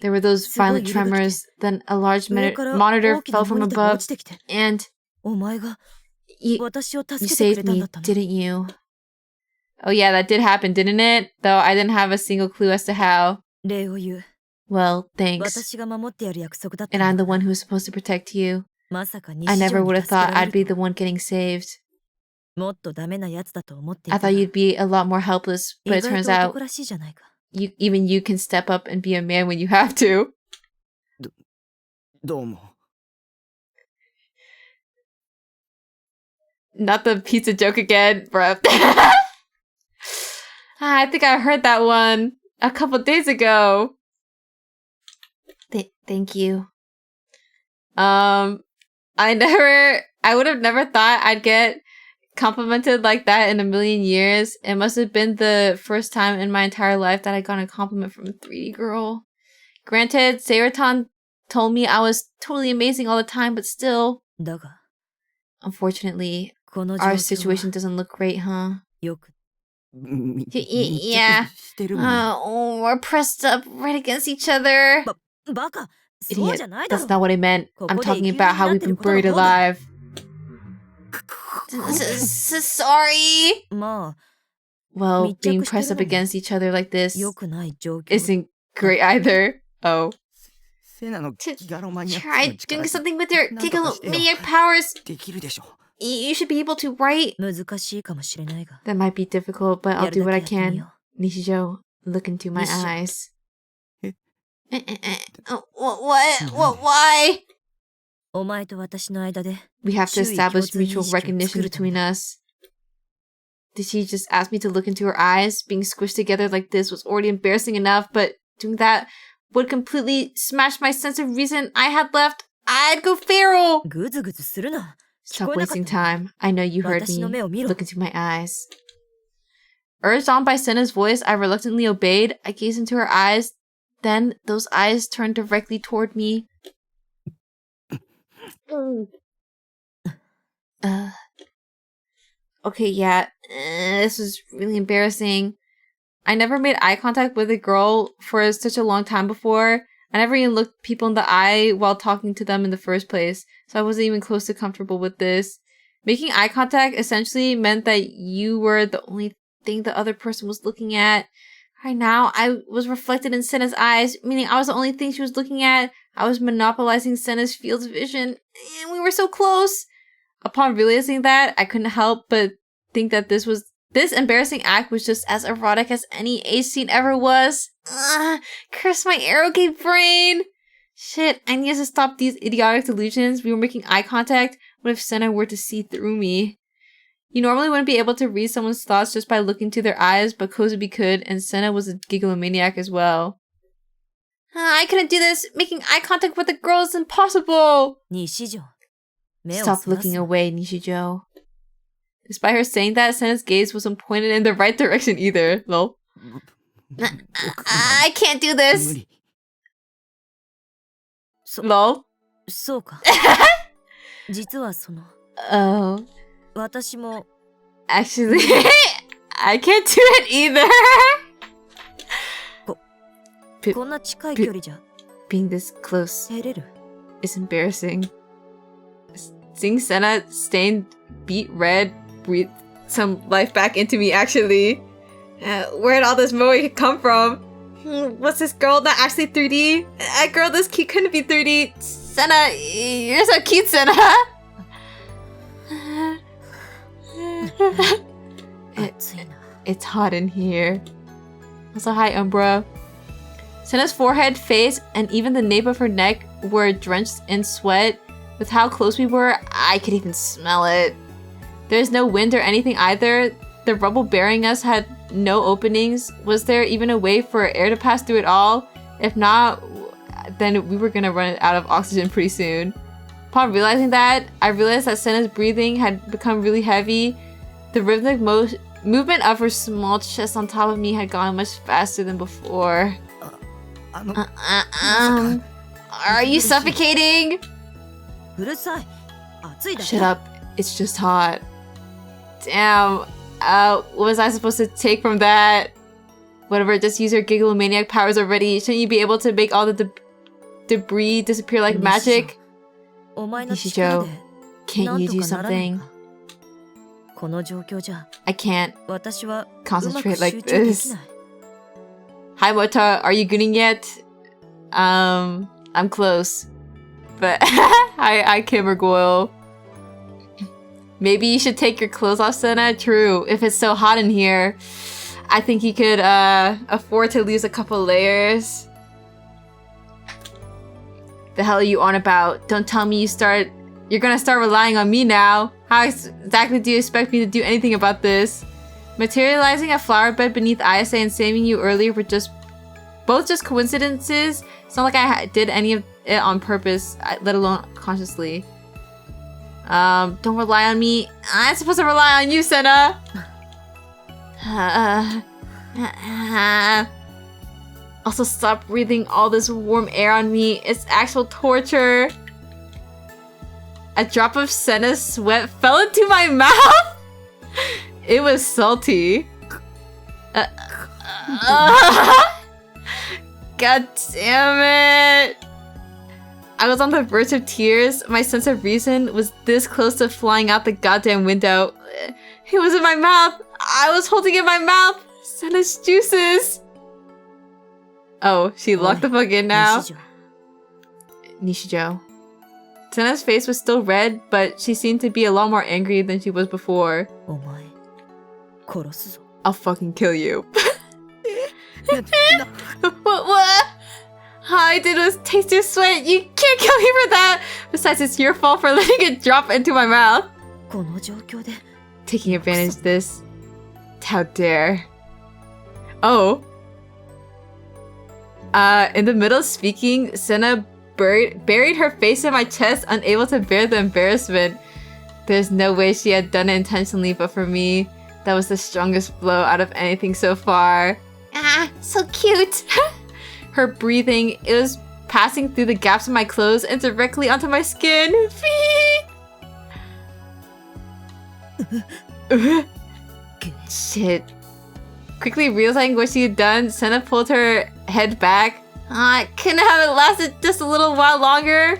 There were those violent tremors, then a large monitor fell from above, and... You saved me, didn't you? Oh yeah, that did happen, didn't it? Though I didn't have a single clue as to how. Well, thanks. And I'm the one who was supposed to protect you. I never would have thought I'd be the one getting saved. I thought you'd be a lot more helpless, but it turns out even you can step up and be a man when you have to. Not the pizza joke again, bruh. I think I heard that one a couple days ago. Thank you. I would have never thought I'd get complimented like that in a million years. It must have been the first time in my entire life that I got a compliment from a 3D girl. Granted, Seiretan told me I was totally amazing all the time, but still. Unfortunately, our situation doesn't look great, huh? Yeah. We're pressed up right against each other. Idiot, that's not what I meant. I'm talking about how we've been buried alive. Sorry. Well, being pressed up against each other like this isn't great either. Oh. Try doing something with your Gigalomaniac powers. You should be able to, right? That might be difficult, but I'll do what I can. Nishijo, look into my eyes. What? Why? We have to establish mutual recognition between us. Did she just ask me to look into her eyes? Being squished together like this was already embarrassing enough, but doing that would completely smash my sense of reason I had left. I'd go feral! Stop wasting time. I know you heard me. Look into my eyes. Urged on by Senna's voice, I reluctantly obeyed. I gazed into her eyes. Then, those eyes turned directly toward me. Okay, yeah. This was really embarrassing. I never made eye contact with a girl for such a long time before. I never even looked people in the eye while talking to them in the first place, so I wasn't even close to comfortable with this. Making eye contact essentially meant that you were the only thing the other person was looking at. Right now, I was reflected in Senna's eyes, meaning I was the only thing she was looking at. I was monopolizing Senna's field of vision, and we were so close. Upon realizing that, I couldn't help but think that this embarrassing act was just as erotic as any age scene ever was. Curse my arrogant brain! Shit, I need to stop these idiotic delusions. We were making eye contact. What if Senna were to see through me? You normally wouldn't be able to read someone's thoughts just by looking to their eyes, but Kozubi could, and Senna was a gigalomaniac as well. I couldn't do this! Making eye contact with a girl is impossible! Stop looking away, Nishijo. Despite her saying that, Senna's gaze wasn't pointed in the right direction either. Lol. I can't do this! Lol. Oh. Actually, I can't do it either! Being this close is embarrassing. Seeing Senna stained, beat red, breathe some life back into me, actually. Where'd all this moe come from? What's this girl not actually 3D? A girl this cute couldn't be 3D. Senna, you're so cute, Senna! It's hot in here. Also, hi, Umbra. Senna's forehead, face, and even the nape of her neck were drenched in sweat. With how close we were, I could even smell it. There's no wind or anything either. The rubble burying us had no openings. Was there even a way for air to pass through it all? If not, then we were gonna run out of oxygen pretty soon. Upon realizing that, I realized that Senna's breathing had become really heavy. The rhythmic movement of her small chest on top of me had gone much faster than before. Are you suffocating? Shut up. It's just hot. Damn. What was I supposed to take from that? Whatever, just use your gigalomaniac powers already. Shouldn't you be able to make all the debris disappear like magic? Nishijo, can't you do something? I can't concentrate like this. Hi, Mota. Are you gooning yet? I'm close. But I Kimbergoyle. Maybe you should take your clothes off, Senna. True. If it's so hot in here, I think you could afford to lose a couple layers. The hell are you on about? Don't tell me you're gonna start relying on me now. How exactly do you expect me to do anything about this? Materializing a flower bed beneath ISA and saving you earlier were both just coincidences. It's not like I did any of it on purpose, let alone consciously. Don't rely on me. I'm supposed to rely on you, Senna. Also, stop breathing all this warm air on me. It's actual torture. A drop of Senna's sweat fell into my mouth. It was salty. God damn it. I was on the verge of tears. My sense of reason was this close to flying out the goddamn window. It was in my mouth. I was holding it in my mouth. Senna's juices. Oh, she locked the fuck in now. Nishijo. Senna's face was still red, but she seemed to be a lot more angry than she was before. I'll fucking kill you. What? All I did was taste your sweat. You can't kill me for that. Besides, it's your fault for letting it drop into my mouth. Taking advantage of this. How dare. Oh. In the middle of speaking, Senna buried her face in my chest, unable to bear the embarrassment. There's no way she had done it intentionally, but for me, that was the strongest blow out of anything so far. Ah, so cute. Her breathing, it was passing through the gaps in my clothes and directly onto my skin. Shit. Quickly realizing what she had done, Senna pulled her head back. Couldn't have it lasted just a little while longer?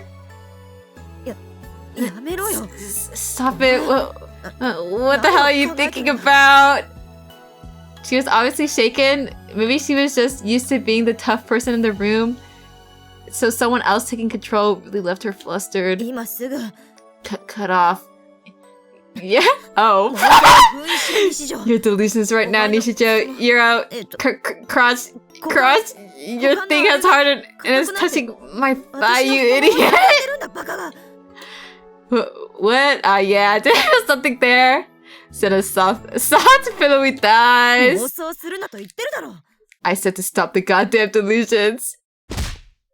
Stop it. What the hell are you thinking about? She was obviously shaken. Maybe she was just used to being the tough person in the room. So someone else taking control really left her flustered. Cut off. Yeah? Oh. Your delusions right now, Nishijo. You're out. Crotch. Your thing has hardened and it's touching my thigh, you idiot. What? Yeah, there was something there. Said a soft pillowy thighs. I said to stop the goddamn delusions.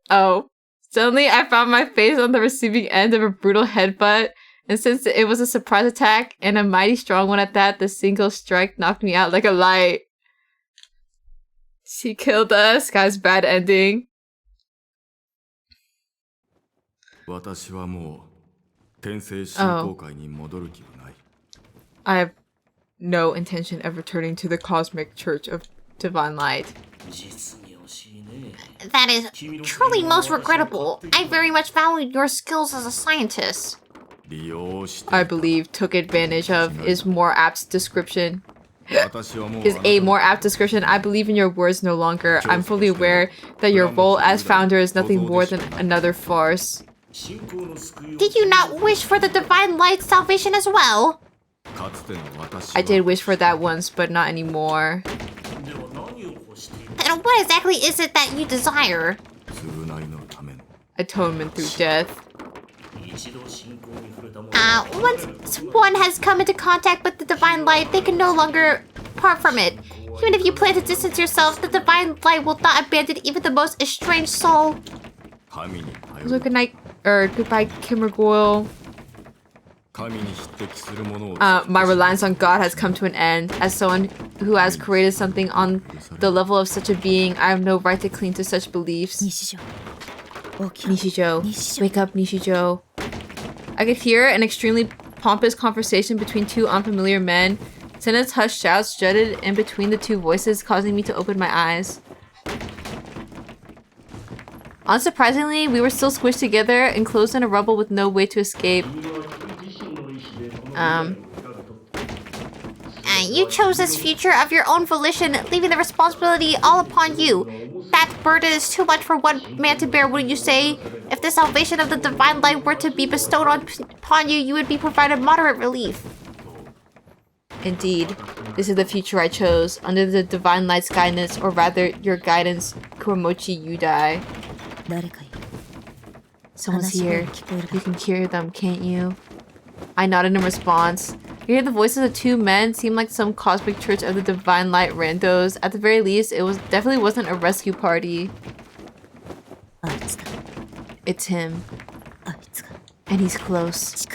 Oh. Suddenly, I found my face on the receiving end of a brutal headbutt. And since it was a surprise attack, and a mighty strong one at that, the single strike knocked me out like a light. She killed us. Guy's bad ending. Oh. I have no intention of returning to the Cosmic Church of Divine Light. That is truly most regrettable. I very much valued your skills as a scientist. I believe took advantage of is more apt description. Is a more apt description. I believe in your words no longer. I'm fully aware that your role as founder is nothing more than another farce. Did you not wish for the Divine Light's salvation as well? I did wish for that once, but not anymore. Then what exactly is it that you desire? Atonement through death. Once one has come into contact with the Divine Light, they can no longer part from it. Even if you plan to distance yourself, the Divine Light will not abandon even the most estranged soul. So good night, or goodbye, Kimmergoyle. My reliance on God has come to an end. As someone who has created something on the level of such a being, I have no right to cling to such beliefs. Nishijo. Wake up, Nishijo. I could hear an extremely pompous conversation between two unfamiliar men. Senna's hushed shouts jutted in between the two voices, causing me to open my eyes. Unsurprisingly, we were still squished together, enclosed in a rubble with no way to escape. You chose this future of your own volition, leaving the responsibility all upon you. That burden is too much for one man to bear, wouldn't you say? If the salvation of the Divine Light were to be bestowed upon you, you would be provided moderate relief. Indeed, this is the future I chose, under the Divine Light's guidance, or rather, your guidance, Kuromochi Yudai. Someone's here. You can hear them, can't you? I nodded in response. You hear the voices of two men seem like some cosmic church of the Divine Light randos. At the very least, it definitely wasn't a rescue party. It's him. And he's close.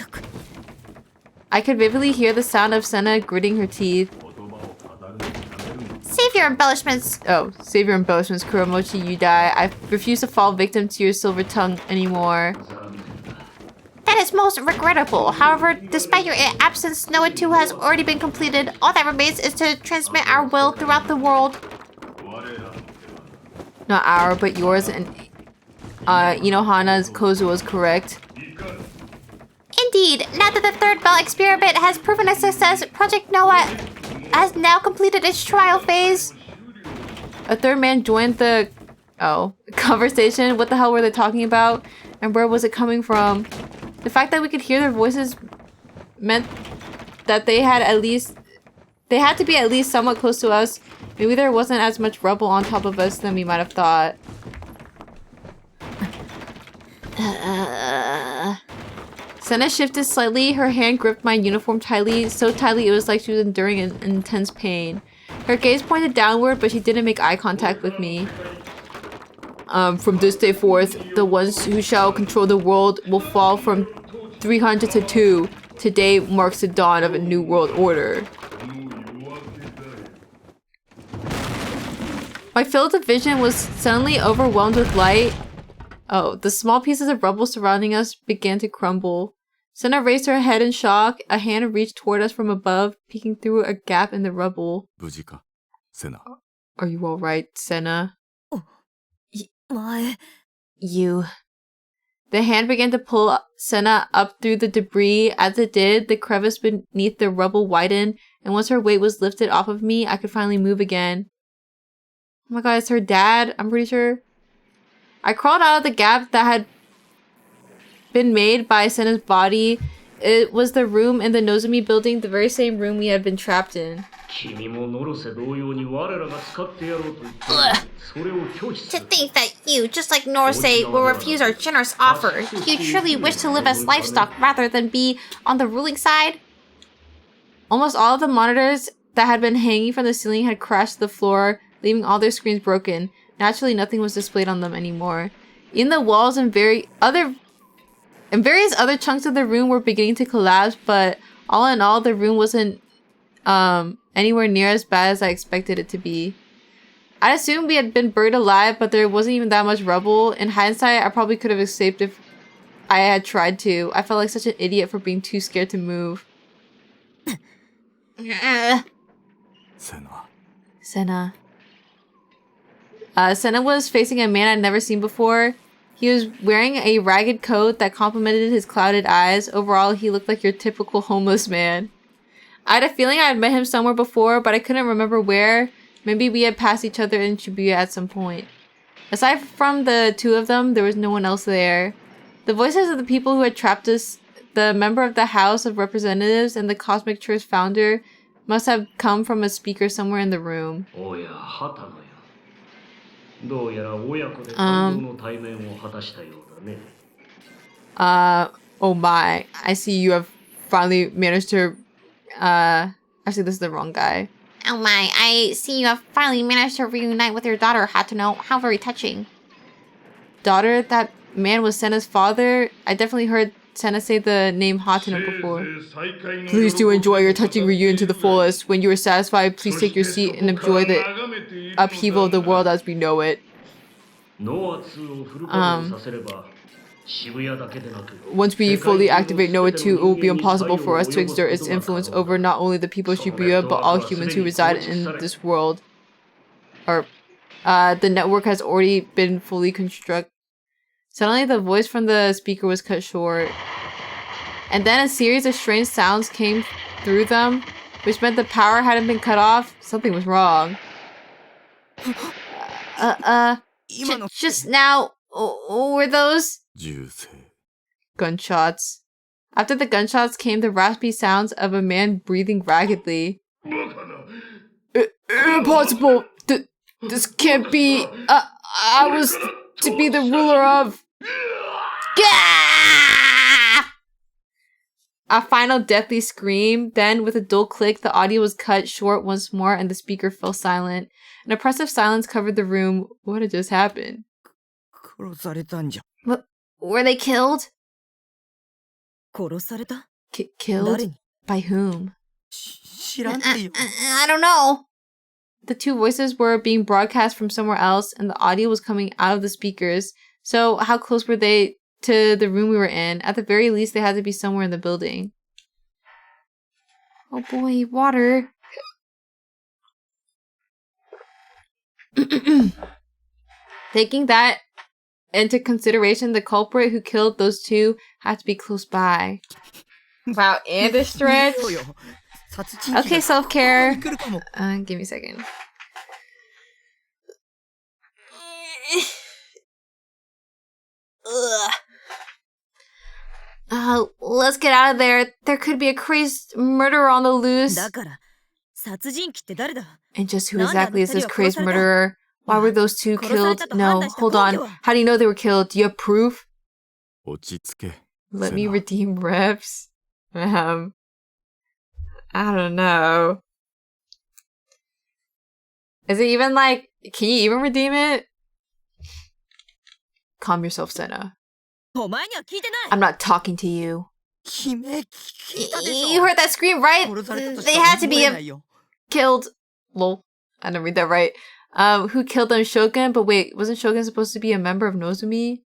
I could vividly hear the sound of Senna gritting her teeth. Save your embellishments. Oh, save your embellishments, Kuromochi, you die. I refuse to fall victim to your silver tongue anymore. That is most regrettable. However, despite your absence, Noah 2 has already been completed. All that remains is to transmit our will throughout the world. Not our, but yours, and Inohana's Kozu was correct. Indeed, now that the third bell experiment has proven a success, Project Noah has now completed its trial phase. A third man joined the conversation. What the hell were they talking about? And where was it coming from? The fact that we could hear their voices meant that they had to be at least somewhat close to us. Maybe there wasn't as much rubble on top of us than we might have thought. Senna shifted slightly. Her hand gripped my uniform tightly, so tightly it was like she was enduring an intense pain. Her gaze pointed downward, but she didn't make eye contact with me. From this day forth, the ones who shall control the world will fall from 300 to 2. Today marks the dawn of a new world order. My field of vision was suddenly overwhelmed with light. Oh, the small pieces of rubble surrounding us began to crumble. Senna raised her head in shock. A hand reached toward us from above, peeking through a gap in the rubble. Are you alright, Senna? You. The hand began to pull Senna up through the debris. As it did, the crevice beneath the rubble widened, and once her weight was lifted off of me, I could finally move again. Oh my god, it's her dad, I'm pretty sure. I crawled out of the gap that had been made by Senna's body. It was the room in the Nozomi building, the very same room we had been trapped in. To think that you, just like Norse, will refuse our generous offer. Do you truly wish to live as livestock rather than be on the ruling side? Almost all of the monitors that had been hanging from the ceiling had crashed to the floor, leaving all their screens broken. Naturally, nothing was displayed on them anymore. Even the walls and various other chunks of the room were beginning to collapse, but all in all, the room wasn't anywhere near as bad as I expected it to be. I assumed we had been buried alive, but there wasn't even that much rubble. In hindsight, I probably could have escaped if I had tried to. I felt like such an idiot for being too scared to move. Senna. Senna was facing a man I'd never seen before. He was wearing a ragged coat that complemented his clouded eyes. Overall, he looked like your typical homeless man. I had a feeling I had met him somewhere before, but I couldn't remember where. Maybe we had passed each other in Shibuya at some point. Aside from the two of them, there was no one else there. The voices of the people who had trapped us, the member of the House of Representatives, and the Cosmic Church founder must have come from a speaker somewhere in the room. Oh my. I see you have finally managed to, actually this is the wrong guy. Oh my, I see you have finally managed to reunite with your daughter, Hatano. How very touching. Daughter? That man was Senna's father? I definitely heard Senna say the name Hatano before. Please do enjoy your touching reunion to the fullest. When you are satisfied, please take your seat and enjoy the upheaval of the world as we know it. Once we fully activate Noah 2, it will be impossible for us to exert its influence over not only the people of Shibuya, but all humans who reside in this world. The network has already been fully constructed. Suddenly, the voice from the speaker was cut short. And then a series of strange sounds came through them, which meant the power hadn't been cut off. Something was wrong. Just now, were those? Gunshots. After the gunshots came the raspy sounds of a man breathing raggedly. Impossible! This can't be. I was to be the ruler of. A final deathly scream. Then, with a dull click, the audio was cut short once more and the speaker fell silent. An oppressive silence covered the room. What had just happened? Were they killed? Killed? By whom? 知らないよ。 I don't know. The two voices were being broadcast from somewhere else, and the audio was coming out of the speakers. So how close were they to the room we were in? At the very least, they had to be somewhere in the building. Oh boy, water. Taking that into consideration, the culprit who killed those two had to be close by. Wow, and a stretch. そうよ。殺人鬼が Okay, self-care. 来るかも。 Give me a second. Let's get out of there. There could be a crazed murderer on the loose. だから、殺人鬼って誰だ？ And just who exactly is this crazed murderer? Why were those two killed? No, hold on. How do you know they were killed? Do you have proof? 落ち着け。 Let me redeem reps. I don't know. Is it even like, can you even redeem it? Calm yourself, Senna. お前には聞いてない。 I'm not talking to you. 悲鳴聞いたでしょ。 You heard that scream, right? 殺されたとし They か had to 思 be えないよ。 killed. Lol. I didn't read that right. Who killed them? Shogun? But wait, wasn't Shogun supposed to be a member of Nozumi?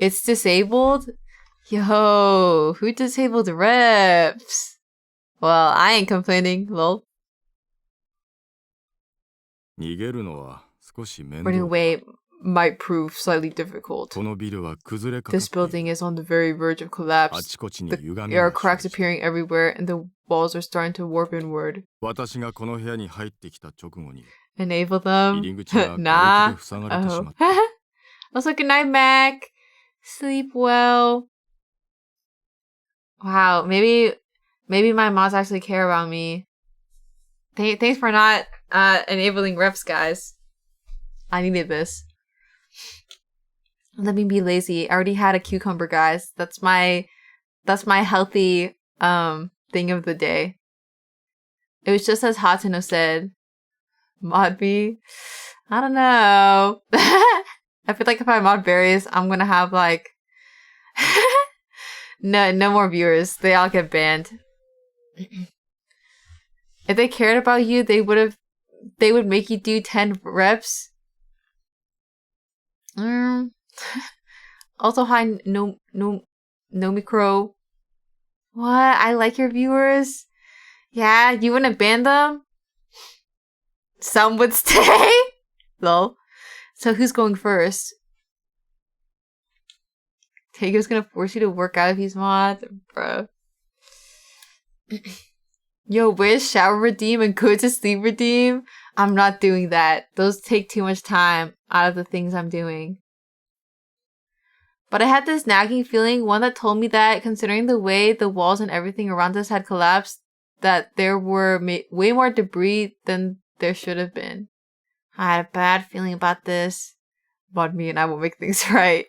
It's disabled? Yo, who disabled reps? Well, I ain't complaining. Lol. 逃げるのは少し面 Running 倒。 away might prove slightly difficult. このビルは崩れかか This っている。 building is on the very verge of あ collapse. ちこちに There 歪み are が cracks 生じ appearing everywhere, and the walls are starting to warp inward. 私がこの部屋に入ってきた直後に Enable them? 入り口が瓦礫 Nah. で塞がれてし Oh. まった。 Also, good night, Mac. Sleep well. Wow, maybe my mods actually care about me. Thanks for not enabling reps, guys. I needed this. Let me be lazy. I already had a cucumber, guys. That's my healthy thing of the day. It was just as Hatano said. Mod B? I don't know. I feel like if I mod berries, I'm gonna have like no more viewers. They all get banned. If they cared about you, they would make you do 10 reps. Also, hi, no micro. What? I like your viewers. Yeah, you wouldn't ban them? Some would stay? Lol. So who's going first? Tago's gonna force you to work out if he's mod? Bro. Yo, wish, shower redeem, and go to sleep redeem? I'm not doing that. Those take too much time out of the things I'm doing. But I had this nagging feeling, one that told me that, considering the way the walls and everything around us had collapsed, that there were way more debris than there should have been. I had a bad feeling about this. But me and I will make things right.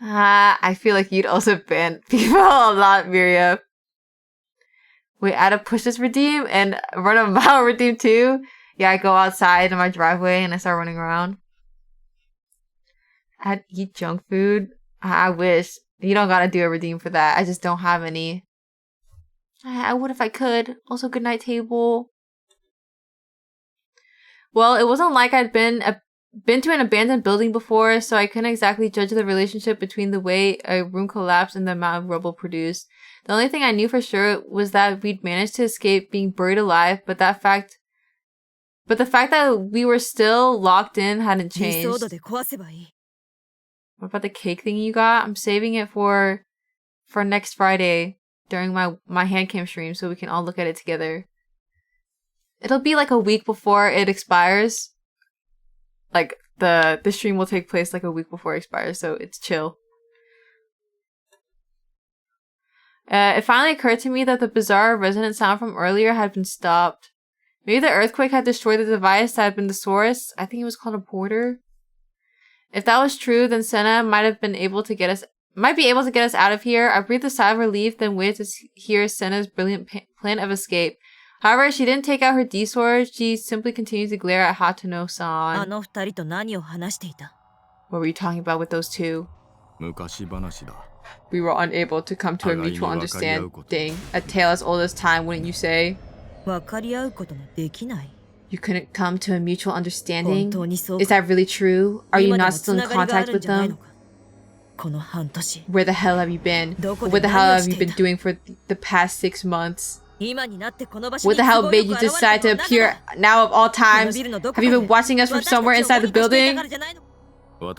I feel like you'd also ban people a lot, Miria. Wait, I had to push this redeem and run a mile redeem too? Yeah, I go outside in my driveway and I start running around. I'd eat junk food. I wish. You don't gotta do a redeem for that. I just don't have any. I would if I could. Also, good night table. Well, it wasn't like I'd been to an abandoned building before, so I couldn't exactly judge the relationship between the way a room collapsed and the amount of rubble produced. The only thing I knew for sure was that we'd managed to escape being buried alive, but the fact that we were still locked in hadn't changed. 理想度で壊せばいい。 What about the cake thing you got? I'm saving it for next Friday during my handcam stream so we can all look at it together. It'll be like a week before it expires. Like the stream will take place like a week before it expires, so it's chill. It finally occurred to me that the bizarre resonant sound from earlier had been stopped. Maybe the earthquake had destroyed the device that had been the source. I think it was called a porter. If that was true, then Senna might be able to get us out of here. I breathed a sigh of relief, then waited to hear Senna's brilliant plan of escape. However, she didn't take out her D-sword. She simply continued to glare at Hatano-san. あの二人と何を話していた？ What were you talking about with those two? We were unable to come to a mutual understanding. A tale as old as time, wouldn't you say? 分かり合うことのできない You couldn't come to a mutual 本 understanding? 当にそう Is か that really true? Are you 今で not も still つ in ながりがあ contact るん with じゃない them? のかこの半年 Where the hell have you been? どこで What the hell 何を have し you てい been た doing for the past 6 months? 今になってこの場所 What に the 都 hell 合 made よ you く現れ decide た to のはなぜだ appear now of all この times? ビルのどこ Have か you で been watching us from 私たち somewhere を inside the モニターしていた building? からじゃないの For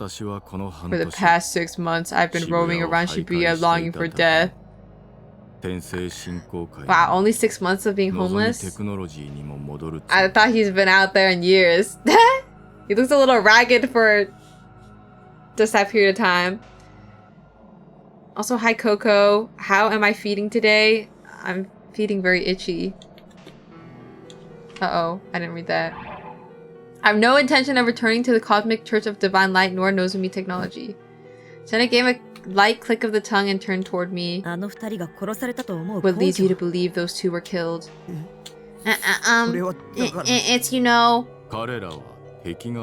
the past 6 months, I've been roaming around Shibuya longing for death. Wow, only 6 months of being homeless? I thought he's been out there in years. He looks a little ragged for just that period of time. Also, hi Coco. How am I feeding today? I'm feeding very itchy. Uh-oh, I didn't read that. I have no intention of returning to the Cosmic Church of Divine Light nor Nozomi Technology. Senna gave a light click of the tongue and turned toward me. あの二人が殺されたと思う What 根 leads you 拠 to believe those two were killed? It's, you know,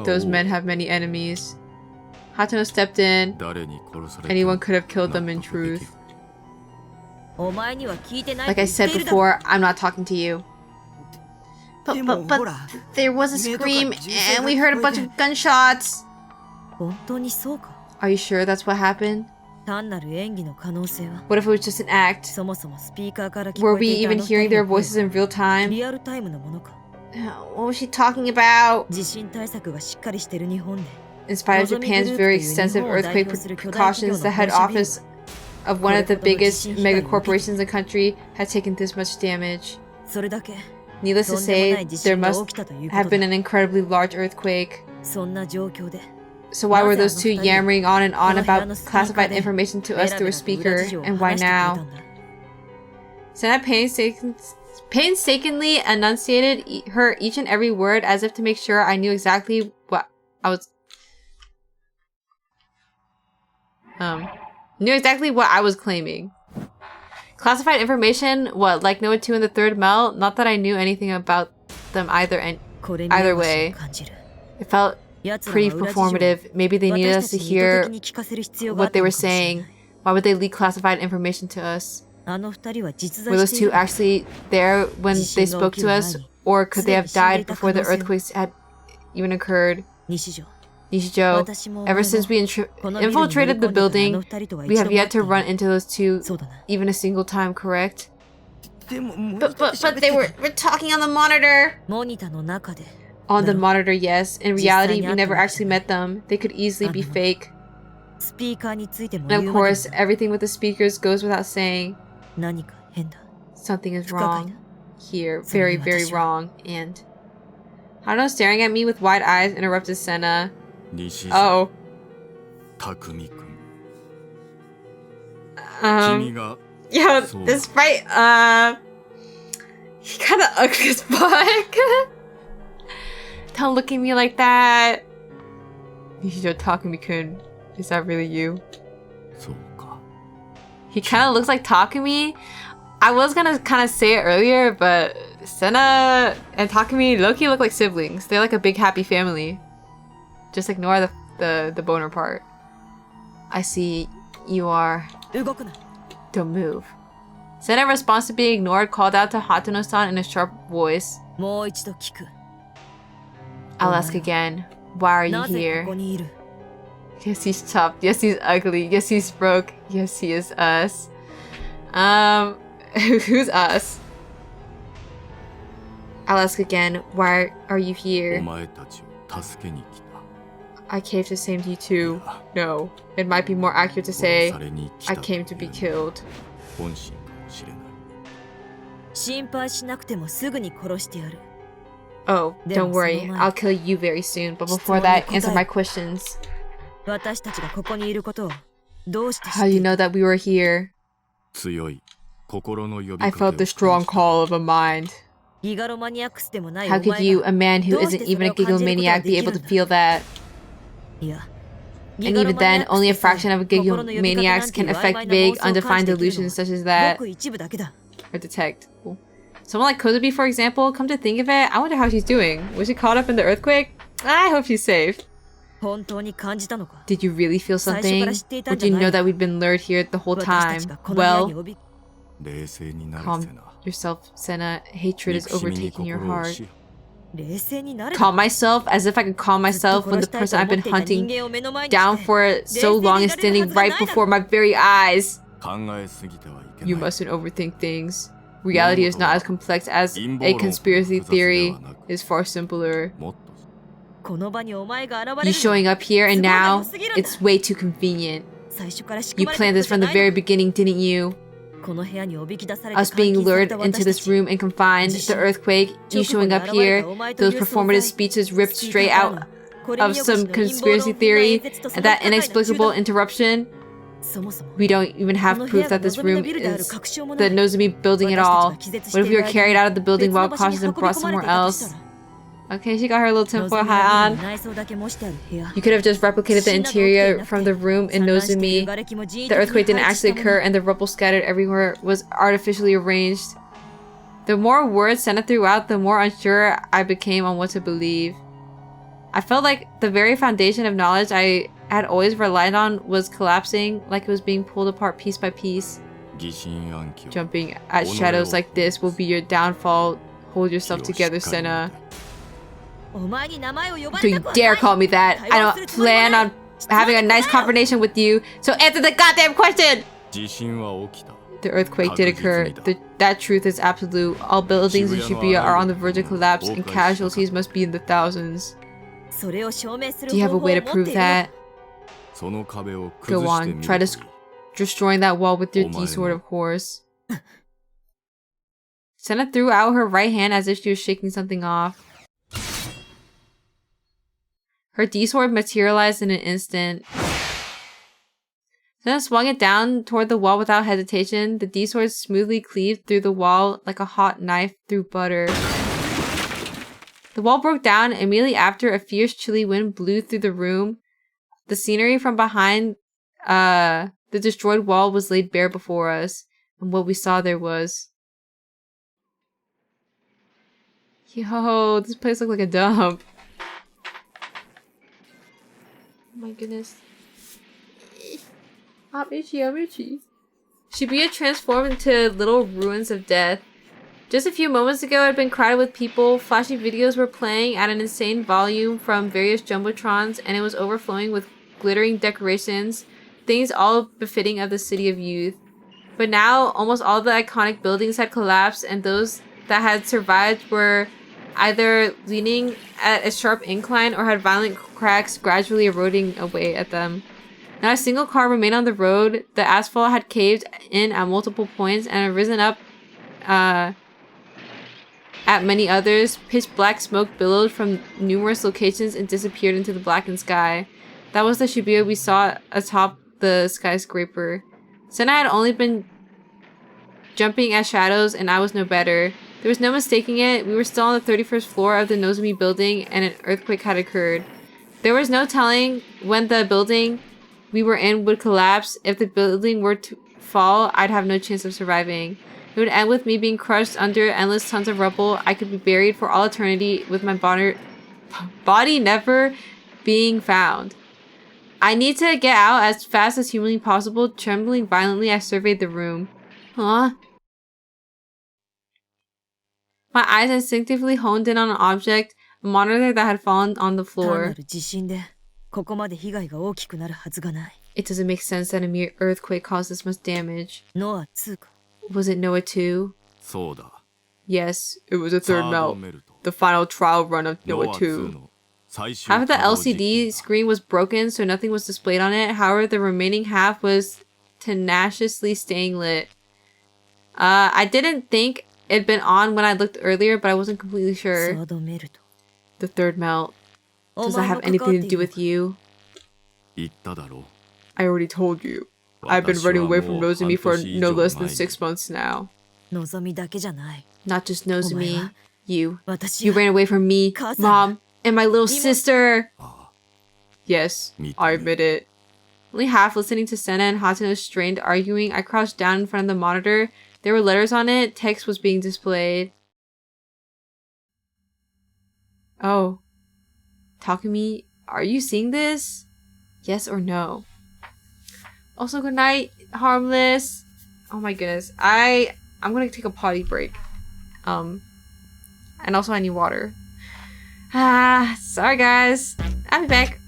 Those men have many enemies. Hatono stepped in. Anyone could have killed them in truth. お前には聞いてない Like と I 言って said いるだろ before, I'm not talking to you. but there was a scream and we heard a bunch of gunshots. 本当にそうか Are you sure that's what happened? 単なる演技の可能性は What if it was just an act? そもそもスピーカーから聞 Were こえ we ていたあ even の二 hearing 人 their の声 voices in real は time? リアルタイムのものか What was she talking about? 地震対策がしっかりしてる日本で In spite of Japan's very extensive earthquake precautions, the head office of one of the biggest mega corporations in the country had taken this much damage. それだけ Needless と to んでもな say, い地 there 震が must 起きたというこ have と been だ an incredibly large earthquake. そんな状況で So why were those two なぜあの二人 yammering on and on この部屋 about のスピーカー classified で information to ベ us ラ through ベ a ラと裏 speaker, 事情を and why 話してくれた now? んだ Senna painstakingly enunciated her each and every word as if to make sure I knew exactly what I was claiming. Classified information? What, like Noah 2 and the third Mel? Not that I knew anything about them either, and これに either 合わせ way, を感じる it felt 奴ら pretty は裏事情を performative. Maybe they needed 私 us た to ちに意図 hear 的に聞かせる必要があっ what た they の were かもしれな saying. い Why would they leak classified information to us? あの二人は実 Were 在 those してい two る actually there when they 地震が spoke 起きる to 前 us? に Or could they have すでに死んでい died た before the 可能性を earthquakes had even occurred? 西条 Nishijo, 私もお前 ever も since we このビルに乗り infiltrated 込 the んでからあ building, の二人とは we 一 have 度も会 yet って to いな run い into those two そうだな even a single time, correct? でもモニ But ターで but 喋って they た were talking on the monitor. モニターの中で On the No. monitor, yes. In reality, we never actually met Jisai them. They could easily be fake. スピーカーについても And 言 of うまで course, もな everything with the speakers goes without saying. 何か変だ Something is 不可解 wrong だ here. それ Very, に very 私は wrong. And Hano staring at me with wide eyes interrupted Senna. 西 Oh. 匠君 Um, 君が yo, So- this fight, he kind of ugly as fuck. Don't look at me like that. Nishijo Takumi-kun, is that really you? そうか He kind of looks like Takumi. I was gonna kind of say it earlier, but Senna and Takumi low-key look like siblings. They're like a big happy family. Just ignore the boner part. I see you are. 動くな Don't move. Senna, in response to being ignored, called out to Hatono-san in a sharp voice. もう一度聞く I'll ask again. Why are you なぜ here? ここにいる Yes, he's chopped. Yes, he's ugly. Yes, he's broke. Yes, he is us. Who's us? I'll ask again. Why are you お here? 前たちを助けに来 I came to save you too. No, it might be more accurate to た say 殺されに来 I た came to be killed. 本心かもしれない心配しなくてもすぐに殺してやる Oh, don't Then worry. so I'll kill you very soon. But before that, answer my questions. 私たちがここにいることをどうして知 How って do い you る know that we were here? 強い心の呼び I かけを felt the strong 感じた call of a mind. ギガロマニアックスでもない How お could 前 you, が a man who どう isn't して even a それを感じることが gigomaniac, be でき able る to んだ feel that? いや And even then, only a fraction of a gigomaniacs can affect vague, undefined delusions such as ご that く一部だけだ or detect. Cool. Someone like Kozabi, for example, come to think of it, I wonder how she's doing. Was she caught up in the earthquake? I hope she's safe. Did you really feel something? Or did you know that we'd been lured here the whole time? Well, calm yourself, Senna. Hatred is overtaking your heart. Calm myself? As if I could calm myself when the person I've been hunting down for so long is standing right before my very eyes. You mustn't overthink things. Reality is not as complex as a conspiracy theory. It's far simpler. You showing up here and now, it's way too convenient. You planned this from the very beginning, didn't you? Us being lured into this room and confined, the earthquake, you showing up here, those performative speeches ripped straight out of some conspiracy theory, and that inexplicable interruption. We don't even have proof that this room is the Nozomi building at all. What if we were carried out of the building while cautious and brought somewhere else? Okay, she got her little tinfoil hat on. You could have just replicated the interior from the room in Nozomi. The earthquake didn't actually occur and the rubble scattered everywhere was artificially arranged. The more words Senna threw out, the more unsure I became on what to believe. I felt like the very foundation of knowledge I had always relied on was collapsing, like it was being pulled apart piece by piece. Jumping at shadows like this will be your downfall. Hold yourself together, Senna. Don't you dare call me that. I don't plan on having a nice confrontation with you, so answer the goddamn question! The earthquake did occur. That truth is absolute. All buildings in Shibuya are on the verge of collapse and casualties must be in the thousands. Do you have a way to prove that? Go on, try destroying that wall with your D-sword, of course. Senna threw out her right hand as if she was shaking something off. Her D-sword materialized in an instant. Senna swung it down toward the wall without hesitation. The D-sword smoothly cleaved through the wall like a hot knife through butter. The wall broke down immediately after a fierce chilly wind blew through the room. The scenery from behind the destroyed wall was laid bare before us, and what we saw there was... Yo, this place looked like a dump. Oh my goodness. Amici. Shibuya transformed into little ruins of death. Just a few moments ago, it had been crowded with people. Flashy videos were playing at an insane volume from various jumbotrons, and it was overflowing with glittering decorations, things all befitting of the city of youth. But now, almost all the iconic buildings had collapsed, and those that had survived were either leaning at a sharp incline or had violent cracks gradually eroding away at them. Not a single car remained on the road. The asphalt had caved in at multiple points and had risen up at many others. Pitch black smoke billowed from numerous locations and disappeared into the blackened sky. That was the Shibuya we saw atop the skyscraper. Senna had only been jumping at shadows, and I was no better. There was no mistaking it. We were still on the 31st floor of the Nozomi building, and an earthquake had occurred. There was no telling when the building we were in would collapse. If the building were to fall, I'd have no chance of surviving. It would end with me being crushed under endless tons of rubble. I could be buried for all eternity with my body never being found. I need to get out as fast as humanly possible. Trembling violently, I surveyed the room. Huh? My eyes instinctively honed in on an object, a monitor that had fallen on the floor. It doesn't make sense that a mere earthquake caused this much damage. Was it Noah 2? Yes, it was a third melt. The final trial run of Noah 2. Half of the LCD screen was broken, so nothing was displayed on it. However, the remaining half was tenaciously staying lit. I didn't think it'd been on when I looked earlier, but I wasn't completely sure. The third melt. Does that have anything to do with you? I already told you. I've been running away from Nozomi for no less than 6 months now. Not just Nozomi. You ran away from me, Mom, and my little sister! Yes, I admit it. Only half listening to Senna and Hatano's strained arguing, I crouched down in front of the monitor. There were letters on it. Text was being displayed. Oh. Takumi, Are you seeing this? Yes or no? Also, good night, Harmless. Oh my goodness. I'm gonna take a potty break. And also I need water. Sorry guys. I'll be back.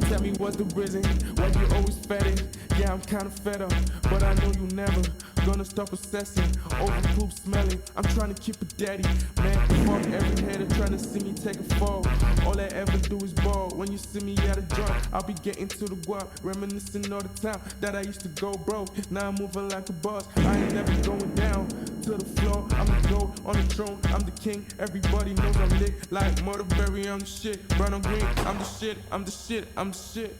Tell me what's the reason why you always fetting. Yeah, I'm kinda fed up, but I know you never gonna stop obsessing over poop smelling. I'm trying to keep it daddy, man. Fuck every hater trying to see me take a fall. All I ever do is ball. When you see me at a joint, I'll be getting to the guap, reminiscing all the time that I used to go broke. Now I'm moving like a boss. I ain't never going down to the floor. I'm the goat on the throne. I'm the king. Everybody knows I'm lit like Murderberry. I'm the shit. Brown on green. I'm the shit. I'm the shit. I'm the shit.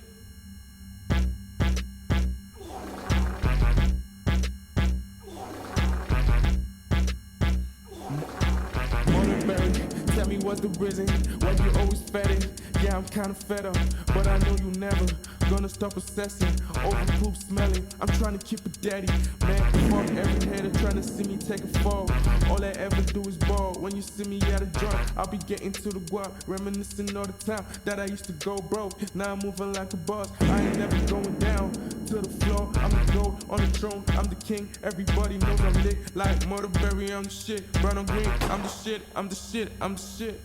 Tell me what's the reason why you always fetting. Yeah, I'm kinda fed up, but I know you never gonna stop obsessing over poop smelling. I'm trying to keep it daddy, man. Fuck every hater trying to see me take a fall. All I ever do is ball. When you see me at a joint, I'll be getting to the guap, reminiscing all the time that I used to go broke. Now I'm moving like a boss. I ain't never going down to the floor. I'm the goat on the throne. I'm the king. Everybody knows I'm lit like Murderberry. I'm the shit. Brown on green. I'm the shit. I'm the shit. I'm the shit.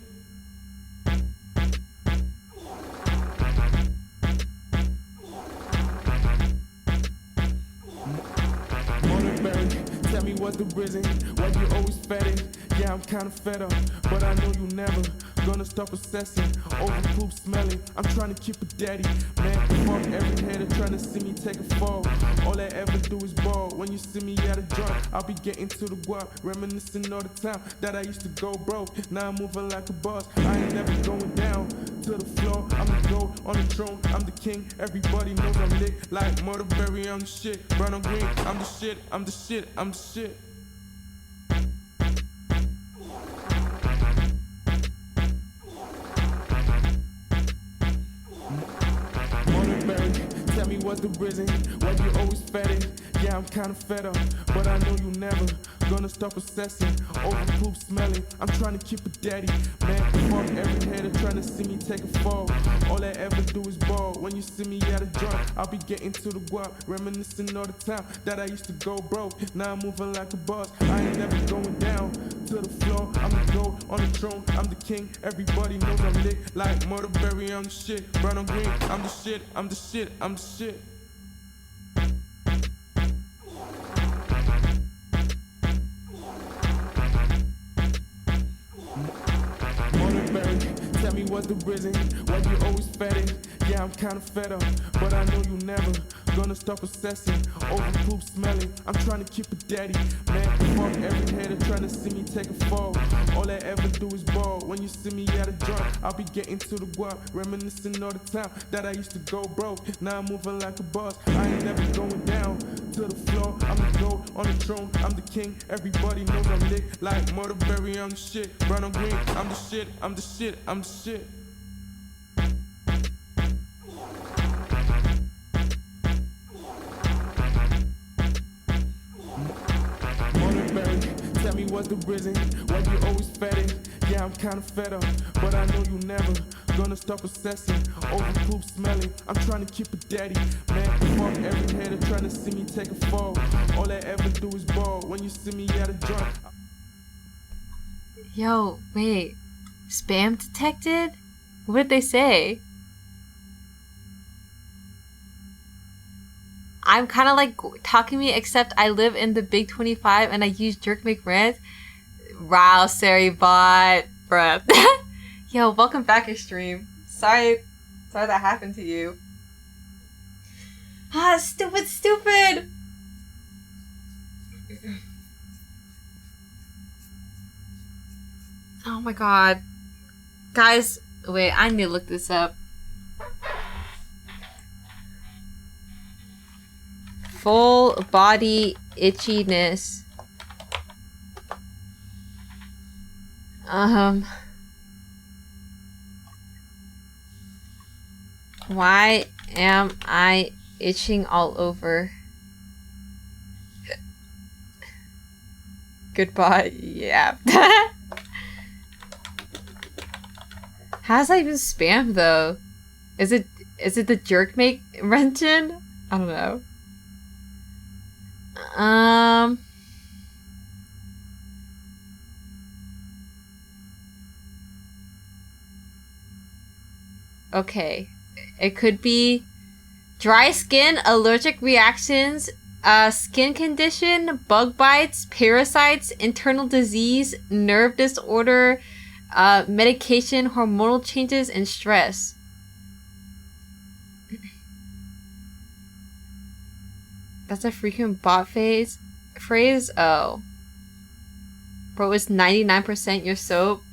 Tell me what's the reason why you always fetting. Yeah, I'm kinda fed up, but I know you never gonna stop obsessing over poop smelling. I'm trying to keep it daddy, man. Fuck every hater trying to see me take a fall. All I ever do is ball. When you see me at a joint, I'll be getting to the guap, reminiscing all the time that I used to go broke. Now I'm moving like a boss. I ain't never going down to the floor. I'm the goat on the throne. I'm the king. Everybody knows I'm lit like Murderberry. I'm the shit. Brown on green. I'm the shit. I'm the shit. I'm the shit. Tell me what's the reason why you always fetting. Yeah, I'm kinda fed up, but I know you never gonna stop obsessing over poop smelling. I'm trying to keep it daddy, man. Fuck every hater trying to see me take a fall. All I ever do is ball. When you see me at a joint, I'll be getting to the guap, reminiscing all the time that I used to go broke. Now I'm moving like a boss. I ain't never going down to the floor. I'm the goat on the throne. I'm the king. Everybody knows I'm lit like Murderberry. I'm the shit. Brown on green. I'm the shit. I'm the shit. I'm the shit. Tell me what's the reason why you always fetting. Yeah, I'm kinda fed up, but I know you never gonna stop obsessing over poop smelling. I'm trying to keep it daddy, man. Fuck every hater trying to see me take a fall. All I ever do is ball. When you see me at a joint, I'll be getting to the guap, reminiscing all the time that I used to go broke. Now I'm moving like a boss. I ain't never going down to the floor. I'm the goat on the throne. I'm the king. Everybody knows I'm lit like Murderberry. I'm the shit. Brown on green. I'm the shit. I'm the shit. I'm the shit. Tell me what's the reason why you always fetting. Yeah, I'm kinda fed up, but I know you never gonna stop obsessing over poop smelling. I'm trying to keep it daddy, man. Fuck every hater trying to see me take a fall. All I ever do is ball. When you see me at a joint. Yo, wait. Spam detected? What did they say? I'm kind of like talking me, except I live in the Big 25 and I use Jerk McRant. Wow, Saribot. Bruh. Yo, welcome back, Extreme. Sorry that happened to you. Ah, stupid! Oh my god. Guys, wait, I need to look this up. Full body itchiness. Why am I itching all over? Goodbye. Yeah. How's that even spam though? Is it the jerk make mention? I don't know. Okay. It could be dry skin, allergic reactions, skin condition, bug bites, parasites, internal disease, nerve disorder, medication, hormonal changes, and stress. That's a freaking bot phrase? Oh. Bro, it's 99% your soap.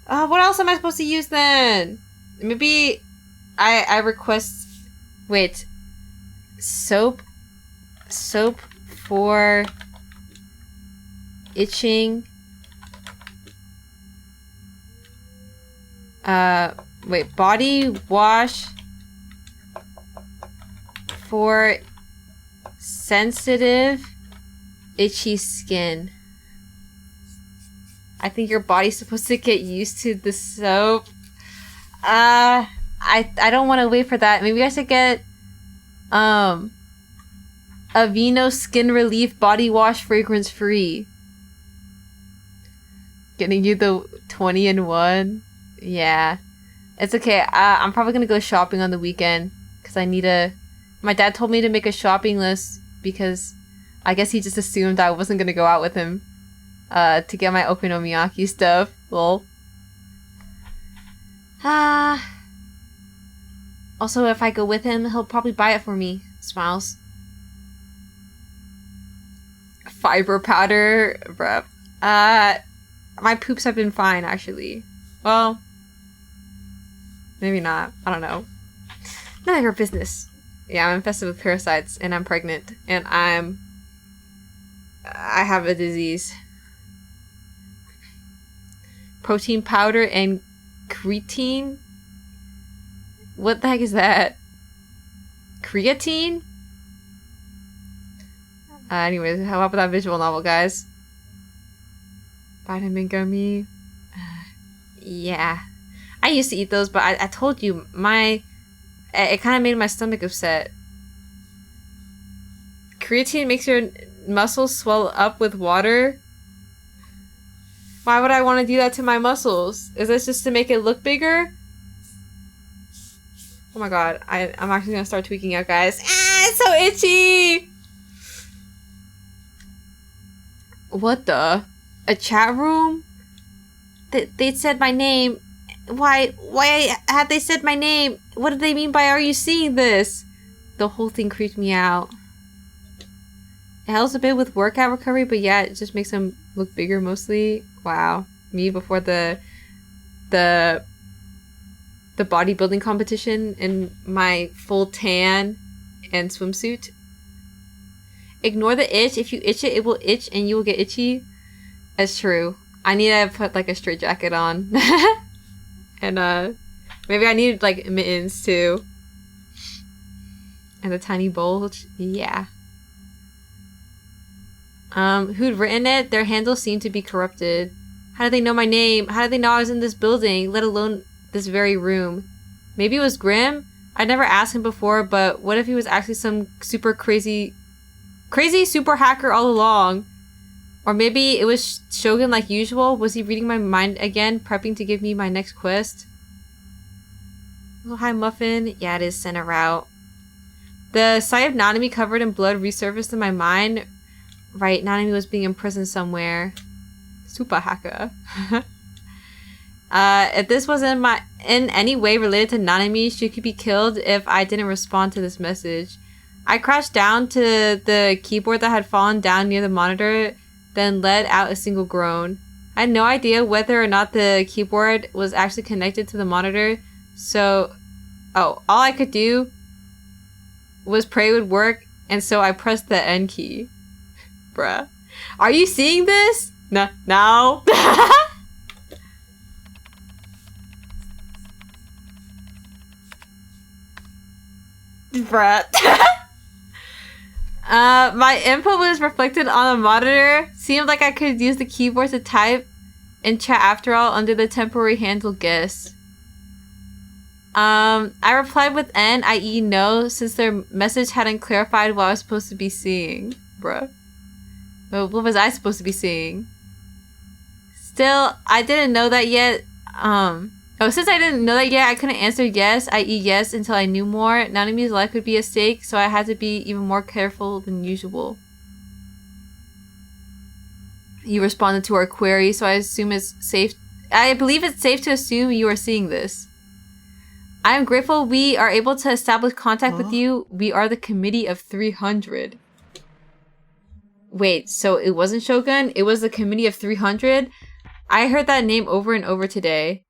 What else am I supposed to use then? Maybe I request... Wait. Soap for itching. Wait, body wash for sensitive itchy skin. I think your body's supposed to get used to the soap. I don't want to wait for that. Maybe I should get Aveeno Skin Relief Body Wash fragrance free. Getting you the 20-in-1. Yeah. It's okay. I'm probably gonna go shopping on the weekend because I need a... My dad told me to make a shopping list because I guess he just assumed I wasn't gonna go out with him to get my okonomiyaki stuff. Lol. Also, if I go with him, he'll probably buy it for me. Smiles. Fiber powder, bruh. My poops have been fine, actually. Well, maybe not. I don't know. None of your business. Yeah, I'm infested with parasites, and I'm pregnant, and I have a disease. Protein powder and creatine? What the heck is that? Creatine? Anyways, how about that visual novel, guys? Vitamin gummy. Yeah. I used to eat those, but I told you, it kind of made my stomach upset. Creatine makes your muscles swell up with water. Why would I want to do that to my muscles? Is this just to make it look bigger? Oh my god, I'm actually gonna start tweaking out, guys. It's so itchy! What the? A chat room? They said my name. Why had they said my name? What did they mean by "are you seeing this"? The whole thing creeped me out. It helps a bit with workout recovery, but yeah, it just makes them look bigger mostly. Wow. Me before the bodybuilding competition in my full tan and swimsuit. Ignore the itch. If you itch it, it will itch and you will get itchy. That's true. I need to put like a straight jacket on. And maybe I need like mittens too. And a tiny bulge. Yeah. Who'd written it? Their handles seem to be corrupted. How did they know my name? How did they know I was in this building, let alone this very room? Maybe it was Grimm? I'd never asked him before, but what if he was actually some super crazy super hacker all along? Or maybe it was Shogun like usual? Was he reading my mind again, prepping to give me my next quest? Oh, hi Muffin. Yeah, it is center route. The sight of Nanami covered in blood resurfaced in my mind. Right, Nanami was being imprisoned somewhere. Super hacker. If this wasn't in any way related to Nanami, she could be killed if I didn't respond to this message. I crashed down to the keyboard that had fallen down near the monitor, then let out a single groan. I had no idea whether or not the keyboard was actually connected to the monitor, so... Oh, all I could do was pray it would work, and so I pressed the N key. Bruh. Are you seeing this? No. Bruh. My input was reflected on the monitor. Seemed like I could use the keyboard to type and chat after all under the temporary handle guess. I replied with N, i.e. no, since their message hadn't clarified what I was supposed to be seeing. Bruh. What was I supposed to be seeing? Still, I didn't know that yet. Since I didn't know that yet, I couldn't answer yes, i.e. yes, until I knew more. Nanami's life could be at stake, so I had to be even more careful than usual. You responded to our query, so I assume it's safe. I believe it's safe to assume you are seeing this. I am grateful we are able to establish contact with you. We are the Committee of 300. Wait, so it wasn't Shogun? It was the Committee of 300? I heard that name over and over today.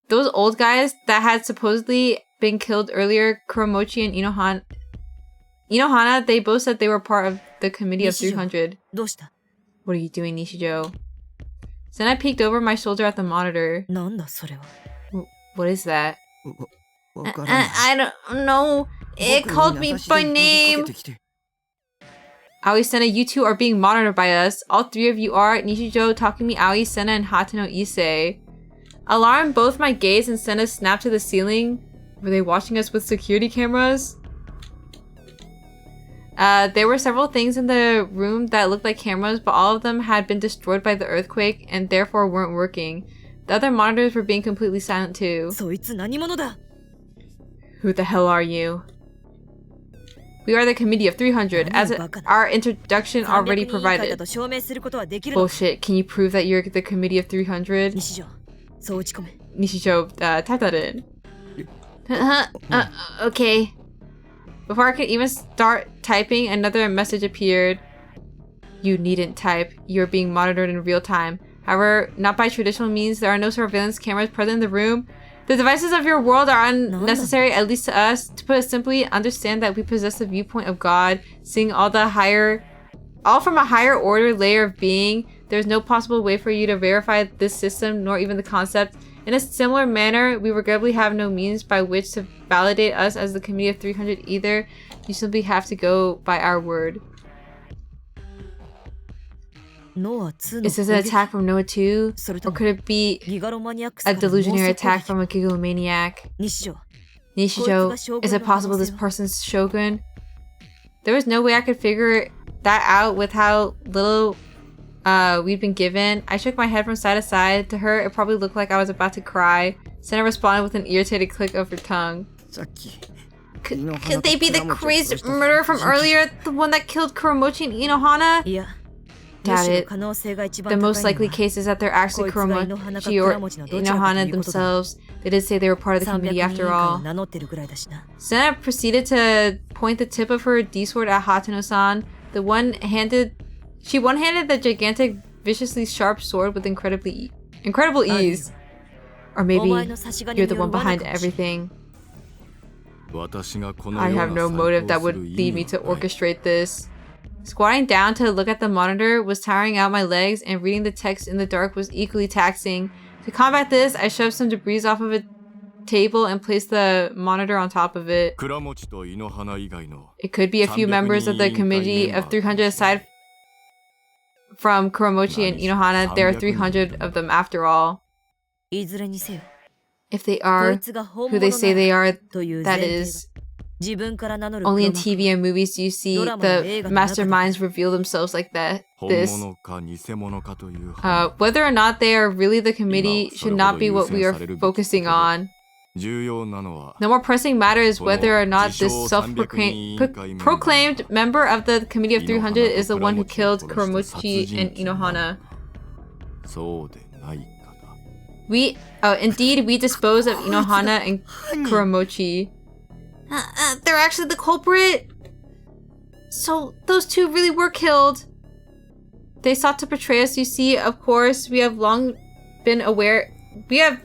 Those old guys that had supposedly been killed earlier, Kuromochi and Inohana, they both said they were part of the Committee of 300. What are you doing, Nishijo? Then I peeked over my shoulder at the monitor. What is that? I don't know. It called me by name. Aoi, Sena, you two are being monitored by us. All three of you are. Nishijo, Takumi, Aoi, Sena, and Hatano Issei. Alarmed both my gaze and Sena snapped to the ceiling. Were they watching us with security cameras? There were several things in the room that looked like cameras, but all of them had been destroyed by the earthquake and therefore weren't working. The other monitors were being completely silent too. Who the hell are you? We are the Committee of 300, as our introduction already provided. Bullshit, can you prove that you're the Committee of 300? Nishijo, type that in. Okay. Before I could even start typing, another message appeared. You needn't type. You're being monitored in real time. However, not by traditional means. There are no surveillance cameras present in the room. The devices of your world are unnecessary, at least to us. To put it simply, understand that we possess the viewpoint of God, seeing all from a higher order layer of being. There's no possible way for you to verify this system, nor even the concept. In a similar manner, we regrettably have no means by which to validate us as the Committee of 300 either. You simply have to go by our word. Is this an attack from Noah 2? Or could it be a delusionary attack from a gigglomaniac? Nishijo, is it possible this person's Shogun? There was no way I could figure that out with how little we'd been given. I shook my head from side to side. To her, it probably looked like I was about to cry. Senna responded with an irritated click of her tongue. Could they be the crazed murderer from earlier? The one that killed Kuromochi and Inohana? Doubt it. The most likely case is that they're actually Kuromochi or Inohana themselves. They did say they were part of the committee after all. Senna proceeded to point the tip of her D-sword at Hatano-san. She one-handed the gigantic, viciously sharp sword with incredible ease. Or maybe you're the one behind everything. I have no motive that would lead me to orchestrate this. Squatting down to look at the monitor was tiring out my legs, and reading the text in the dark was equally taxing. To combat this, I shoved some debris off of a table and placed the monitor on top of it. It could be a few members of the Committee of 300 aside from Kuromochi and Inohana. There are 300 of them after all. If they are who they say they are, that is. Only in TV and movies do you see the masterminds reveal themselves like that. Whether or not they are really the committee should not be what we are focusing on. The more pressing matter is whether or not this self-proclaimed member of the Committee of 300 is the one who killed Kuromochi and Inohana. Indeed, we dispose of Inohana and Kuromochi. They're actually the culprit? So those two really were killed? They sought to betray us, you see. Of course, we have been aware of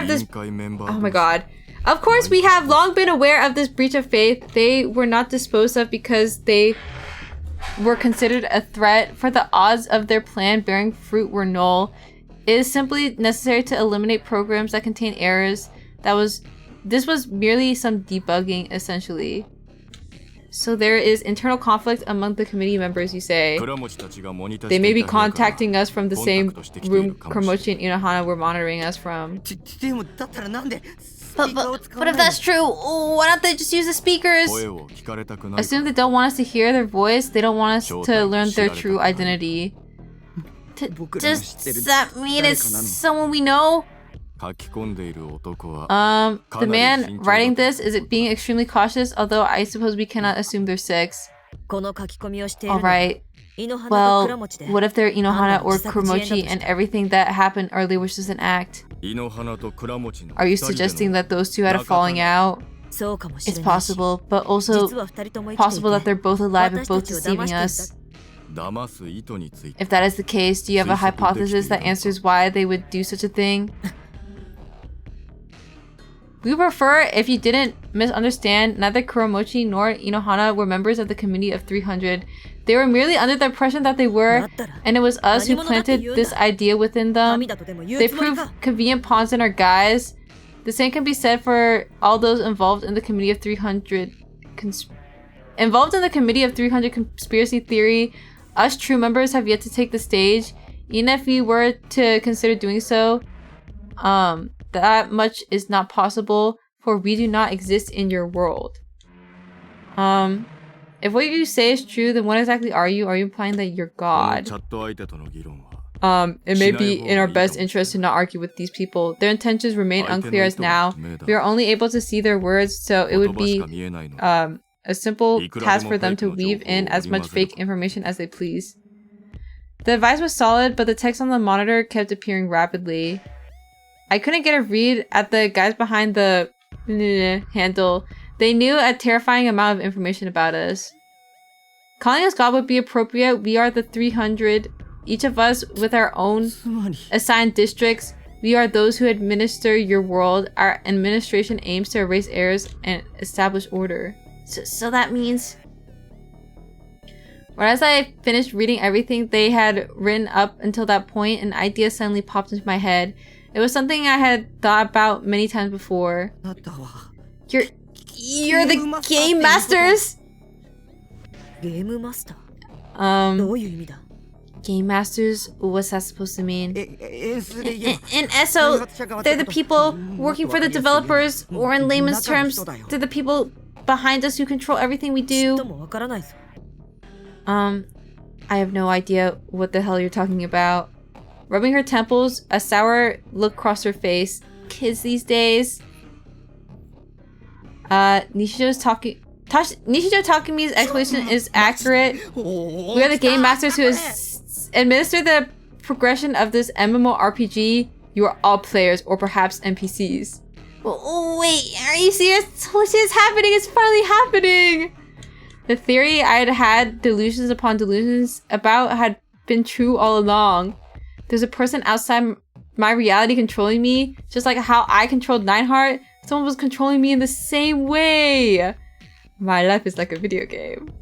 this. Oh my god. Of course, we have long been aware of this breach of faith. They were not disposed of because they were considered a threat, for the odds of their plan bearing fruit were null. It is simply necessary to eliminate programs that contain errors. This was merely some debugging, essentially. So there is internal conflict among the committee members, you say. They may be contacting us from the same room Kromochi and Inohana were monitoring us from. But if that's true, why don't they just use the speakers? Assume they don't want us to hear their voice, they don't want us to learn their true identity. Does that mean it's someone we know? The man writing this is being extremely cautious, although I suppose we cannot assume they're 6. Alright. Well, what if they're Inohana or Kromochi and everything that happened earlier was just an act? Are you suggesting that those two had a falling out? It's possible, but also possible that they're both alive and both deceiving us. If that is the case, do you have a hypothesis that answers why they would do such a thing? We prefer if you didn't misunderstand, neither Kuromochi nor Inohana were members of the Committee of 300. They were merely under the impression that they were, and it was us who planted this idea within them. They proved convenient pawns in our guise. The same can be said for all those involved in the Committee of 300 conspiracy theory. Us true members have yet to take the stage. Even if we were to consider doing so, that much is not possible, for we do not exist in your world. If what you say is true, then what exactly are you? Are you implying that you're God? It may be in our best interest to not argue with these people. Their intentions remain unclear as now. We are only able to see their words, so it would be a simple task for them to weave in as much fake information as they please. The advice was solid, but the text on the monitor kept appearing rapidly. I couldn't get a read at the guys behind the handle. They knew a terrifying amount of information about us. Calling us God would be appropriate. We are the 300, each of us with our own assigned districts. We are those who administer your world. Our administration aims to erase errors and establish order. So that means... Right as I finished reading everything they had written up until that point, an idea suddenly popped into my head. It was something I had thought about many times before. You're the Game Masters? Game Masters? What's that supposed to mean? In ESO, they're the people working for the developers, or in layman's terms, they're the people behind us who control everything we do. I have no idea what the hell you're talking about. Rubbing her temples, a sour look crossed her face. Kids these days. Nishijo Takemi's explanation is accurate. We are the Game Masters who administer the progression of this MMORPG. You are all players, or perhaps NPCs. Oh, wait, are you serious? What is happening? It's finally happening! The theory I had had delusions upon delusions about had been true all along. There's a person outside my reality controlling me, just like how I controlled Nineheart. Someone was controlling me in the same way. My life is like a video game.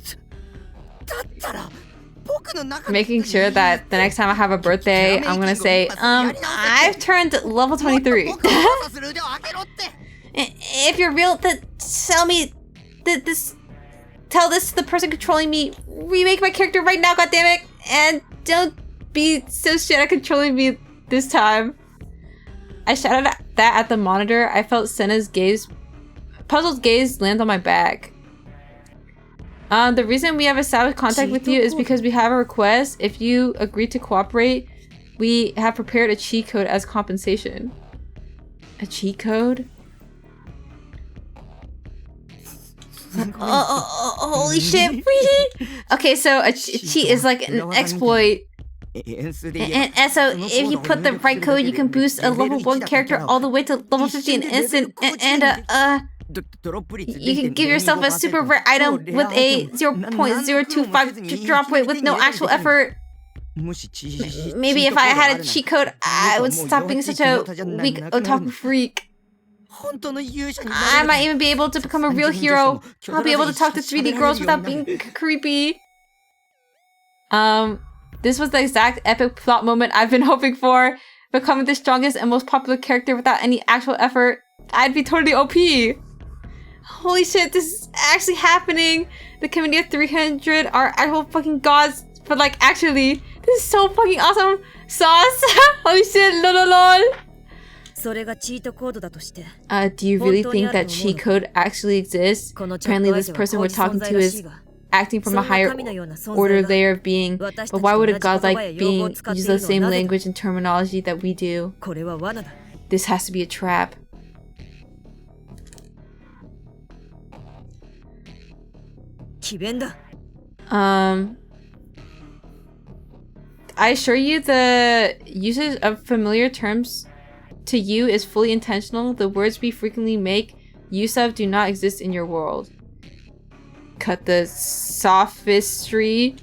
Making sure that the next time I have a birthday, I'm gonna say, I've turned level 23. If you're real, then tell me this. Tell this to the person controlling me. Remake my character right now, goddammit! And don't be so shit at controlling me this time. I shouted that at the monitor. I felt Senna's puzzled gaze land on my back. The reason we have established contact with you is because we have a request. If you agree to cooperate, we have prepared a cheat code as compensation. A cheat code? Holy shit, really? Okay, so a cheat is like an exploit. And so, if you put the right code, you can boost a level 1 character all the way to level 50 in an instant. You can give yourself a super rare item with a 0.025 drop rate with no actual effort. Maybe if I had a cheat code, I would stop being such a weak otaku freak. I might even be able to become a real hero. I'll be able to talk to 3D girls without being creepy. This was the exact epic plot moment I've been hoping for. Becoming the strongest and most popular character without any actual effort. I'd be totally OP. Holy shit, this is actually happening. The Committee of 300 are actual fucking gods. But like, actually, this is so fucking awesome. Sauce. Holy shit, lol. Do you really think that cheat code actually exists? Apparently this person we're talking to is acting from a higher order layer of being, but why would a godlike being use the same language and terminology that we do? This has to be a trap. I assure you the usage of familiar terms to you is fully intentional. The words we frequently make use of do not exist in your world. Cut the sophistry.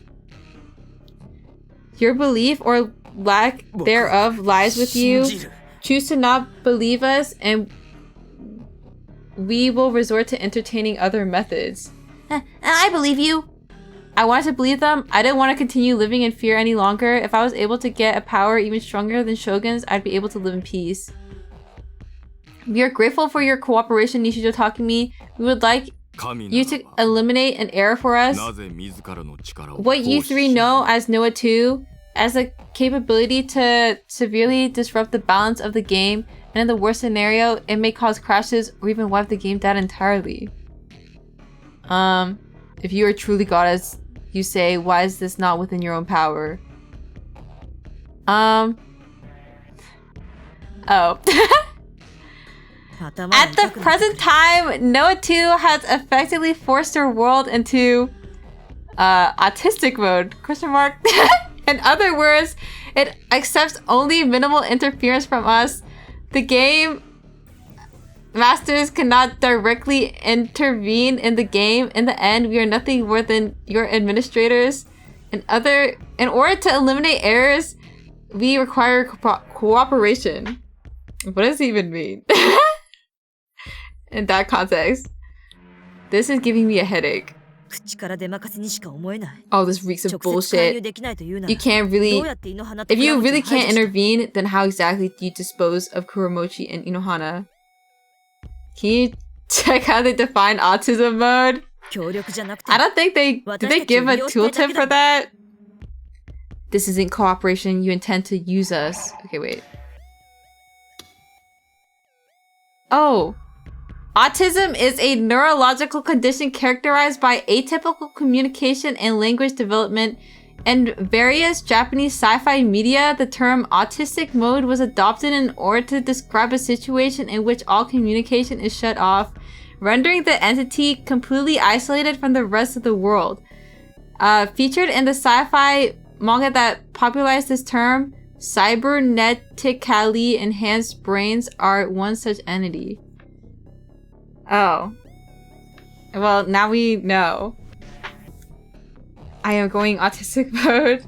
Your belief or lack thereof lies with you. Choose to not believe us and we will resort to entertaining other methods. I believe you. I wanted to believe them. I didn't want to continue living in fear any longer. If I was able to get a power even stronger than Shogun's, I'd be able to live in peace. We are grateful for your cooperation, Nishijo Takumi. We would like you to eliminate an error for us. What you three know as Noah 2 as a capability to severely disrupt the balance of the game, and in the worst scenario, it may cause crashes or even wipe the game out entirely. If you are truly God as you say, why is this not within your own power? Oh. At the present time, Noah 2 has effectively forced her world into autistic mode, ? In other words, it accepts only minimal interference from us. The game masters cannot directly intervene in the game. In the end, we are nothing more than your administrators. In order to eliminate errors, we require cooperation. What does it even mean? In that context, this is giving me a headache. Oh, this reeks of bullshit. You can't really... If you really can't intervene, then how exactly do you dispose of Kuromochi and Inohana? Can you check how they define autism mode? I don't think they... Did they give a tooltip for that? This isn't cooperation. You intend to use us. Okay, wait. Oh. Autism is a neurological condition characterized by atypical communication and language development. In various Japanese sci-fi media, the term autistic mode was adopted in order to describe a situation in which all communication is shut off, rendering the entity completely isolated from the rest of the world. Featured in the sci-fi manga that popularized this term, cybernetically enhanced brains are one such entity. Oh. Well, now we know. I am going autistic mode.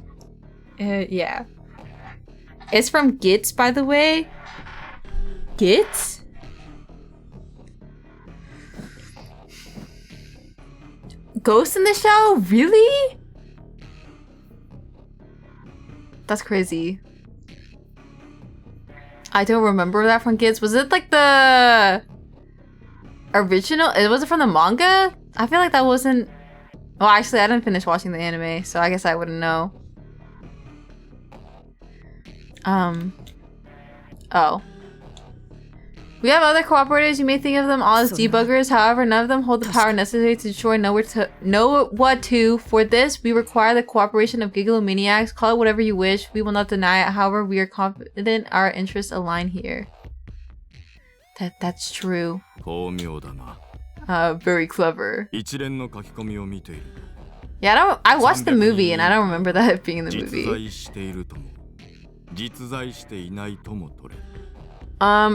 Yeah. It's from Gits, by the way. Gits? Ghost in the Shell? Really? That's crazy. I don't remember that from Gits. Was it like the original? Was it from the manga? I feel like that wasn't... Well, actually, I didn't finish watching the anime, so I guess I wouldn't know. Oh. We have other cooperators. You may think of them all as debuggers. However, none of them hold the power necessary to destroy know what to. For this, we require the cooperation of gigalomaniacs. Call it whatever you wish. We will not deny it. However, we are confident our interests align here. That's true. Very clever. Yeah, I watched the movie and I don't remember that being in the movie.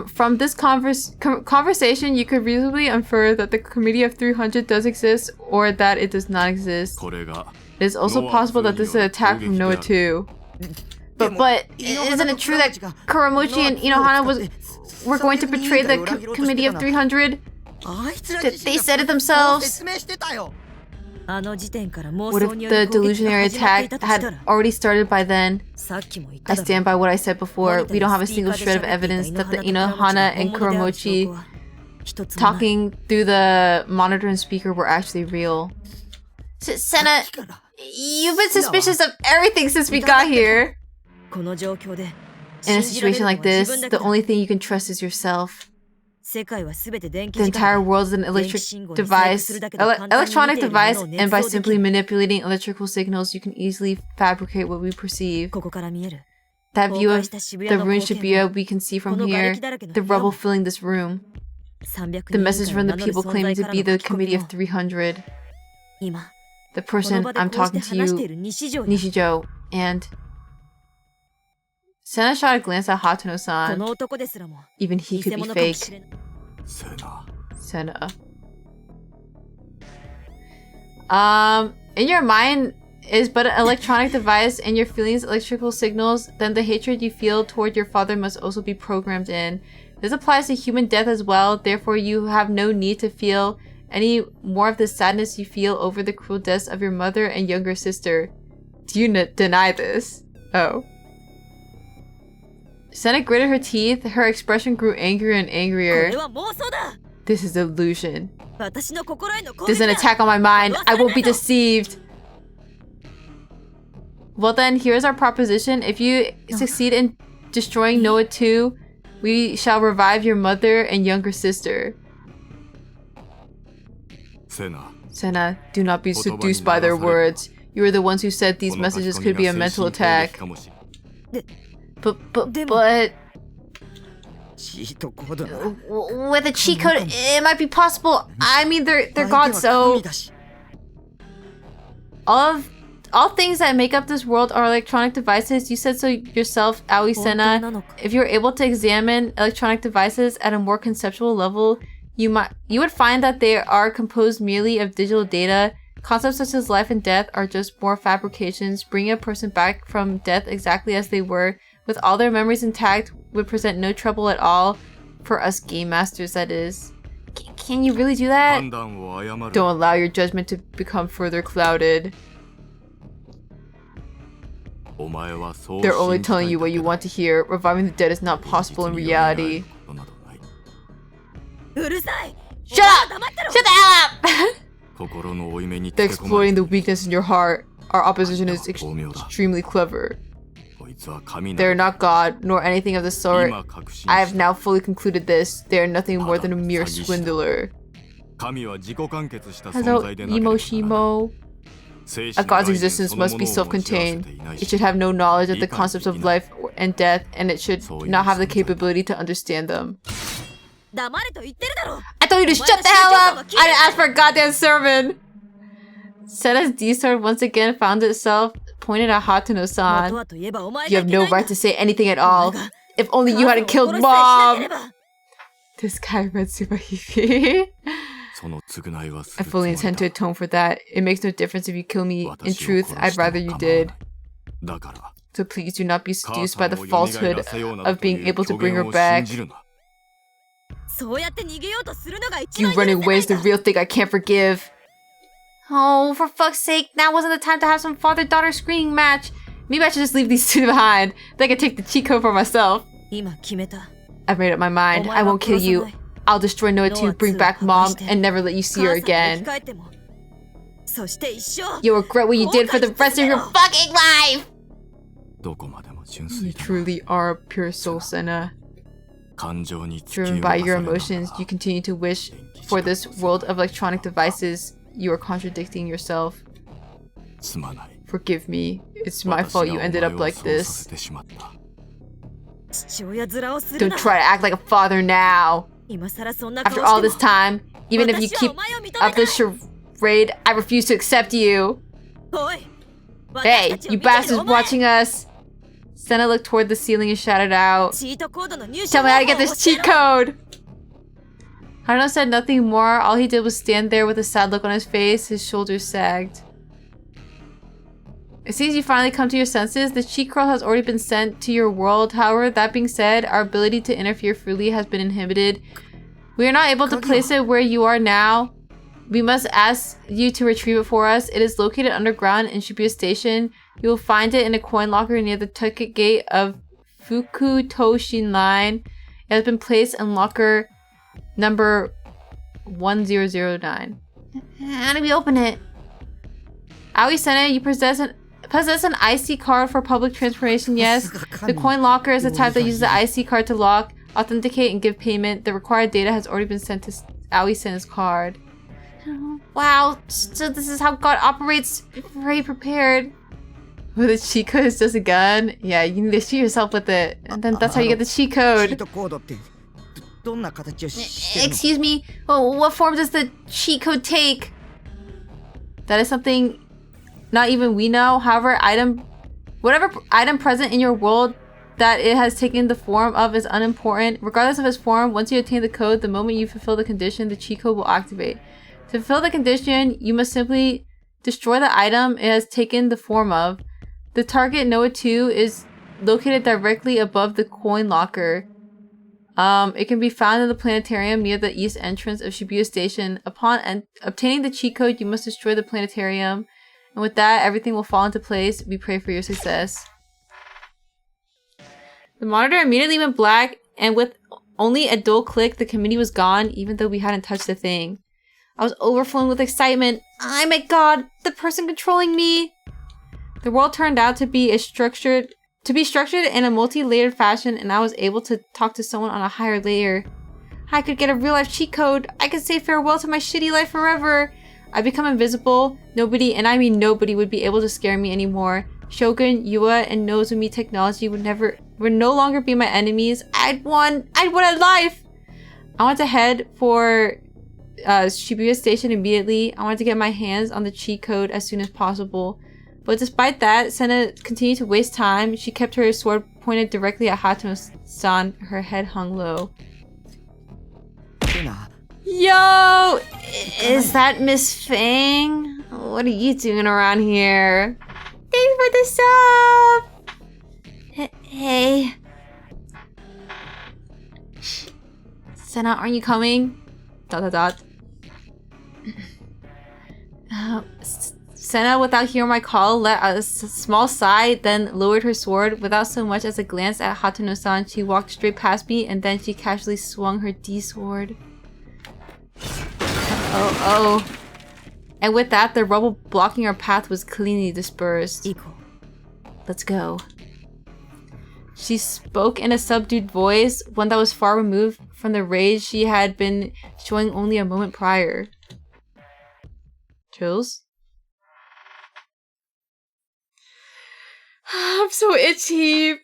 From this conversation, you could reasonably infer that the Committee of 300 does exist or that it does not exist. It is also possible that this is an attack from Noah 2. But isn't it true that Kuromochi and Inohana were going to betray the Committee of 300? They said it themselves. What if the delusionary attack had already started by then? I stand by what I said before. We don't have a single shred of evidence that the Inohana and Kuromochi talking through the monitor and speaker were actually real. Senna, you've been suspicious of everything since we got here. In a situation like this, the only thing you can trust is yourself. The entire world is an electronic device, and by simply manipulating electrical signals, you can easily fabricate what we perceive. That view of the ruined Shibuya we can see from here, the rubble filling this room. The message from the people claiming to be the Committee of 300. The person I'm talking to you, Nishijo, and... Senna shot a glance at Hatono-san. Even he could be fake. Senna. In your mind is but an electronic device and your feelings electrical signals, then the hatred you feel toward your father must also be programmed in. This applies to human death as well, therefore you have no need to feel any more of the sadness you feel over the cruel deaths of your mother and younger sister. Do you deny this? Oh. Senna gritted her teeth. Her expression grew angrier and angrier. This is an illusion. This is an attack on my mind. I won't be deceived. Well then, here's our proposition. If you succeed in destroying Noah 2, we shall revive your mother and younger sister. Senna, do not be seduced by their words. You are the ones who said these messages could be a mental attack. But... With a cheat code, it might be possible. I mean, they're gods, so... All things that make up this world are electronic devices. You said so yourself, Aoi Senna. If you're able to examine electronic devices at a more conceptual level, you would find that they are composed merely of digital data. Concepts such as life and death are just more fabrications. Bringing a person back from death exactly as they were, with all their memories intact, would present no trouble at all. For us game masters, that is. Can you really do that? Don't allow your judgment to become further clouded. They're only telling you what you want to hear. Reviving the dead is not possible in reality. Shut up! Shut the hell up! They're exploiting the weakness in your heart. Our opposition is extremely clever. They are not God, nor anything of the sort. I have now fully concluded this. They are nothing more than a mere swindler. Hello, Imo-shimo. A god's existence must be self-contained. It should have no knowledge of the concepts of life and death, and it should not have the capability to understand them. I told you to shut the hell up! I didn't ask for a goddamn sermon! Senna's D-sword once again found itself pointed at Hatono-san. You have no right to say anything at all. If only you hadn't killed Mom! This guy read Subahifi. I fully intend to atone for that. It makes no difference if you kill me. In truth, I'd rather you did. So please do not be seduced by the falsehood of being able to bring her back. You running away is the real thing I can't forgive. Oh, for fuck's sake, now wasn't the time to have some father-daughter screaming match. Maybe I should just leave these two behind. Then I can take the cheat code for myself. I've made up my mind. I won't kill you. I'll destroy Noah 2, bring back Mom, and never let you see her again. You'll regret what you did for the rest of your fucking life! You truly are a pure soul, Senna. Driven by your emotions, you continue to wish for this world of electronic devices. You are contradicting yourself. Forgive me. It's my fault you ended up like this. Don't try to act like a father now. After all this time, even if you keep up this charade, I refuse to accept you. Hey, you bastards watching us! Senna looked toward the ceiling and shouted out, "Tell me how to get this cheat code!" Haruno said nothing more. All he did was stand there with a sad look on his face. His shoulders sagged. It seems you finally come to your senses. The cheat code has already been sent to your world. However, that being said, our ability to interfere freely has been inhibited. We are not able to place it where you are now. We must ask you to retrieve it for us. It is located underground in Shibuya Station. You will find it in a coin locker near the ticket gate of Fukutoshin Line. It has been placed in locker number 1009. How do we open it? Aoi Sena, you possess an IC card for public transportation, yes. The coin locker is the type that uses the IC card to lock, authenticate, and give payment. The required data has already been sent to Aoi Sena's card. Wow, so this is how God operates. Very prepared. Well, the cheat code is just a gun? Yeah, you need to shoot yourself with it. And then that's how you get the cheat code. Excuse me, what form does the cheat code take? That is something not even we know. However, whatever item present in your world that it has taken the form of is unimportant. Regardless of its form, once you attain the code, the moment you fulfill the condition, the cheat code will activate. To fulfill the condition, you must simply destroy the item it has taken the form of. The target, Noah 2, is located directly above the coin locker. It can be found in the planetarium near the east entrance of Shibuya Station. Upon obtaining the cheat code, you must destroy the planetarium. And with that, everything will fall into place. We pray for your success. The monitor immediately went black, and with only a dull click, the committee was gone, even though we hadn't touched a thing. I was overflowing with excitement. Oh my god, the person controlling me! The world turned out to be structured in a multi-layered fashion, and I was able to talk to someone on a higher layer. I could get a real-life cheat code. I could say farewell to my shitty life forever. I become invisible. Nobody, and I mean nobody, would be able to scare me anymore. Shogun, Yua, and Nozomi technology would no longer be my enemies. I'd won a life! I want to head for Shibuya Station immediately. I wanted to get my hands on the cheat code as soon as possible. But despite that, Sena continued to waste time. She kept her sword pointed directly at Hatono-san. Her head hung low. Yo! Is that Miss Fang? What are you doing around here? Thanks for the sub! Hey. Sena, aren't you coming? ... Sena, without hearing my call, let a small sigh, then lowered her sword. Without so much as a glance at Hatono-san, she walked straight past me, and then she casually swung her D-sword. Oh. And with that, the rubble blocking our path was cleanly dispersed. Let's go. She spoke in a subdued voice, one that was far removed from the rage she had been showing only a moment prior. Chills? I'm so itchy.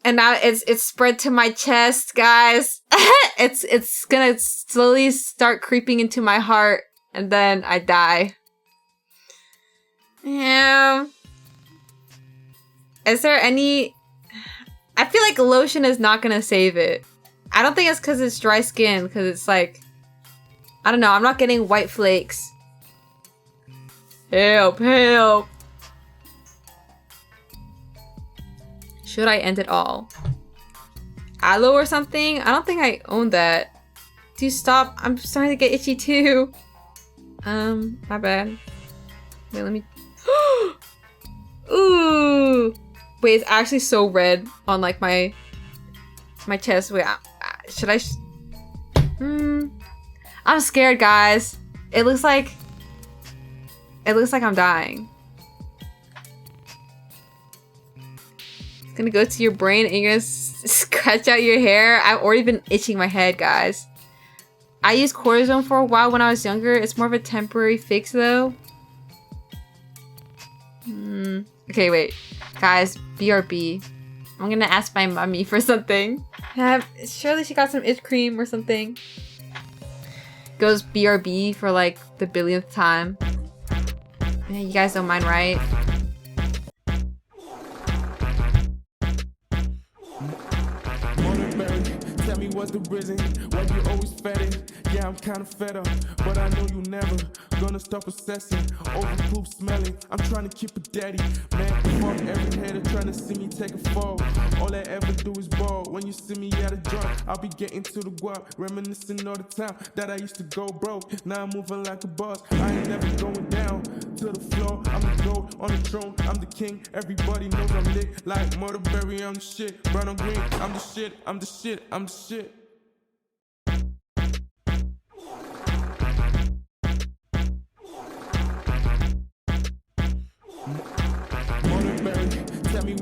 And now it's spread to my chest, guys. It's gonna slowly start creeping into my heart, and then I die. Yeah. Is there any... I feel like lotion is not gonna save it. I don't think it's because it's dry skin, because it's like... I don't know, I'm not getting white flakes. Help, help. Should I end it all? Aloe or something? I don't think I own that. Dude, stop. I'm starting to get itchy too. My bad. Wait, let me... Ooh! Wait, it's actually so red on like my chest. Wait, should I... I'm scared, guys. It looks like I'm dying. It's gonna go to your brain and you're gonna scratch out your hair. I've already been itching my head, guys. I used cortisone for a while when I was younger. It's more of a temporary fix, though. Okay, wait. Guys, BRB. I'm gonna ask my mommy for something. Surely she got some itch cream or something. Goes BRB for like the billionth time. Yeah, you guys don't mind, right? Tell me what's the reason why you always fed it. Yeah, I'm kinda fed up, but I know you never gonna stop assessing. Over poop smelling, I'm trying to keep it daddy. Man, fuck every hater trying to see me take a fall. All I ever do is ball. When you see me at a joint, I'll be getting to the guap, reminiscing all the time that I used to go broke. Now I'm moving like a boss. I ain't never going down to the floor. I'm the gold on the throne. I'm the king. Everybody knows I'm lit like Murderberry. I'm the shit. Brown on green. I'm the shit. I'm the shit. I'm the shit.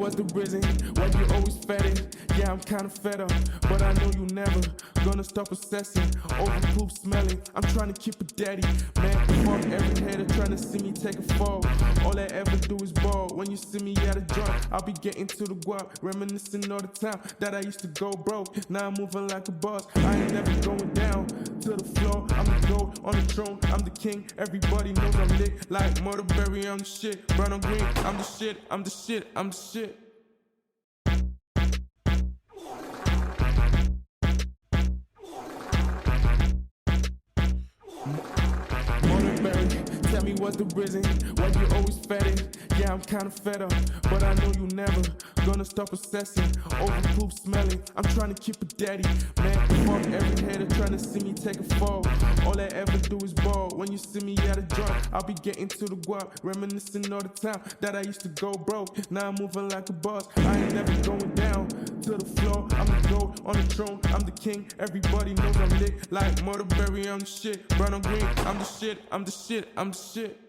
what's the reason why you always fetting. Yeah, I'm kinda fed up, but I know you never gonna stop obsessing over poop smelling. I'm trying to keep it daddy, man. Fuck every hater trying to see me take a fall. All I ever do is ball. When you see me at a joint, I'll be getting to the guap, reminiscing all the time that I used to go broke. Now I'm moving like a boss. I ain't never going down to the floor. I'm the goat on the throne. I'm the king. Everybody knows I'm lit like Murderberry. I'm the shit. Brown on green. I'm the shit. I'm the shit. I'm the shit. Tell me what's the reason why you always fetting. Yeah, I'm kinda fed up, but I know you never gonna stop obsessing over poop smelling. I'm trying to keep it daddy, man. Fuck every hater trying to see me take a fall. All I ever do is ball. When you see me at a joint, I'll be getting to the guap, reminiscing all the time that I used to go broke. Now I'm moving like a boss. I ain't never going down to the floor. I'm the goat on the throne. I'm the king. Everybody knows I'm lit like Murderberry. I'm the shit. Brown on green. I'm the shit. I'm the shit. I'm the shit.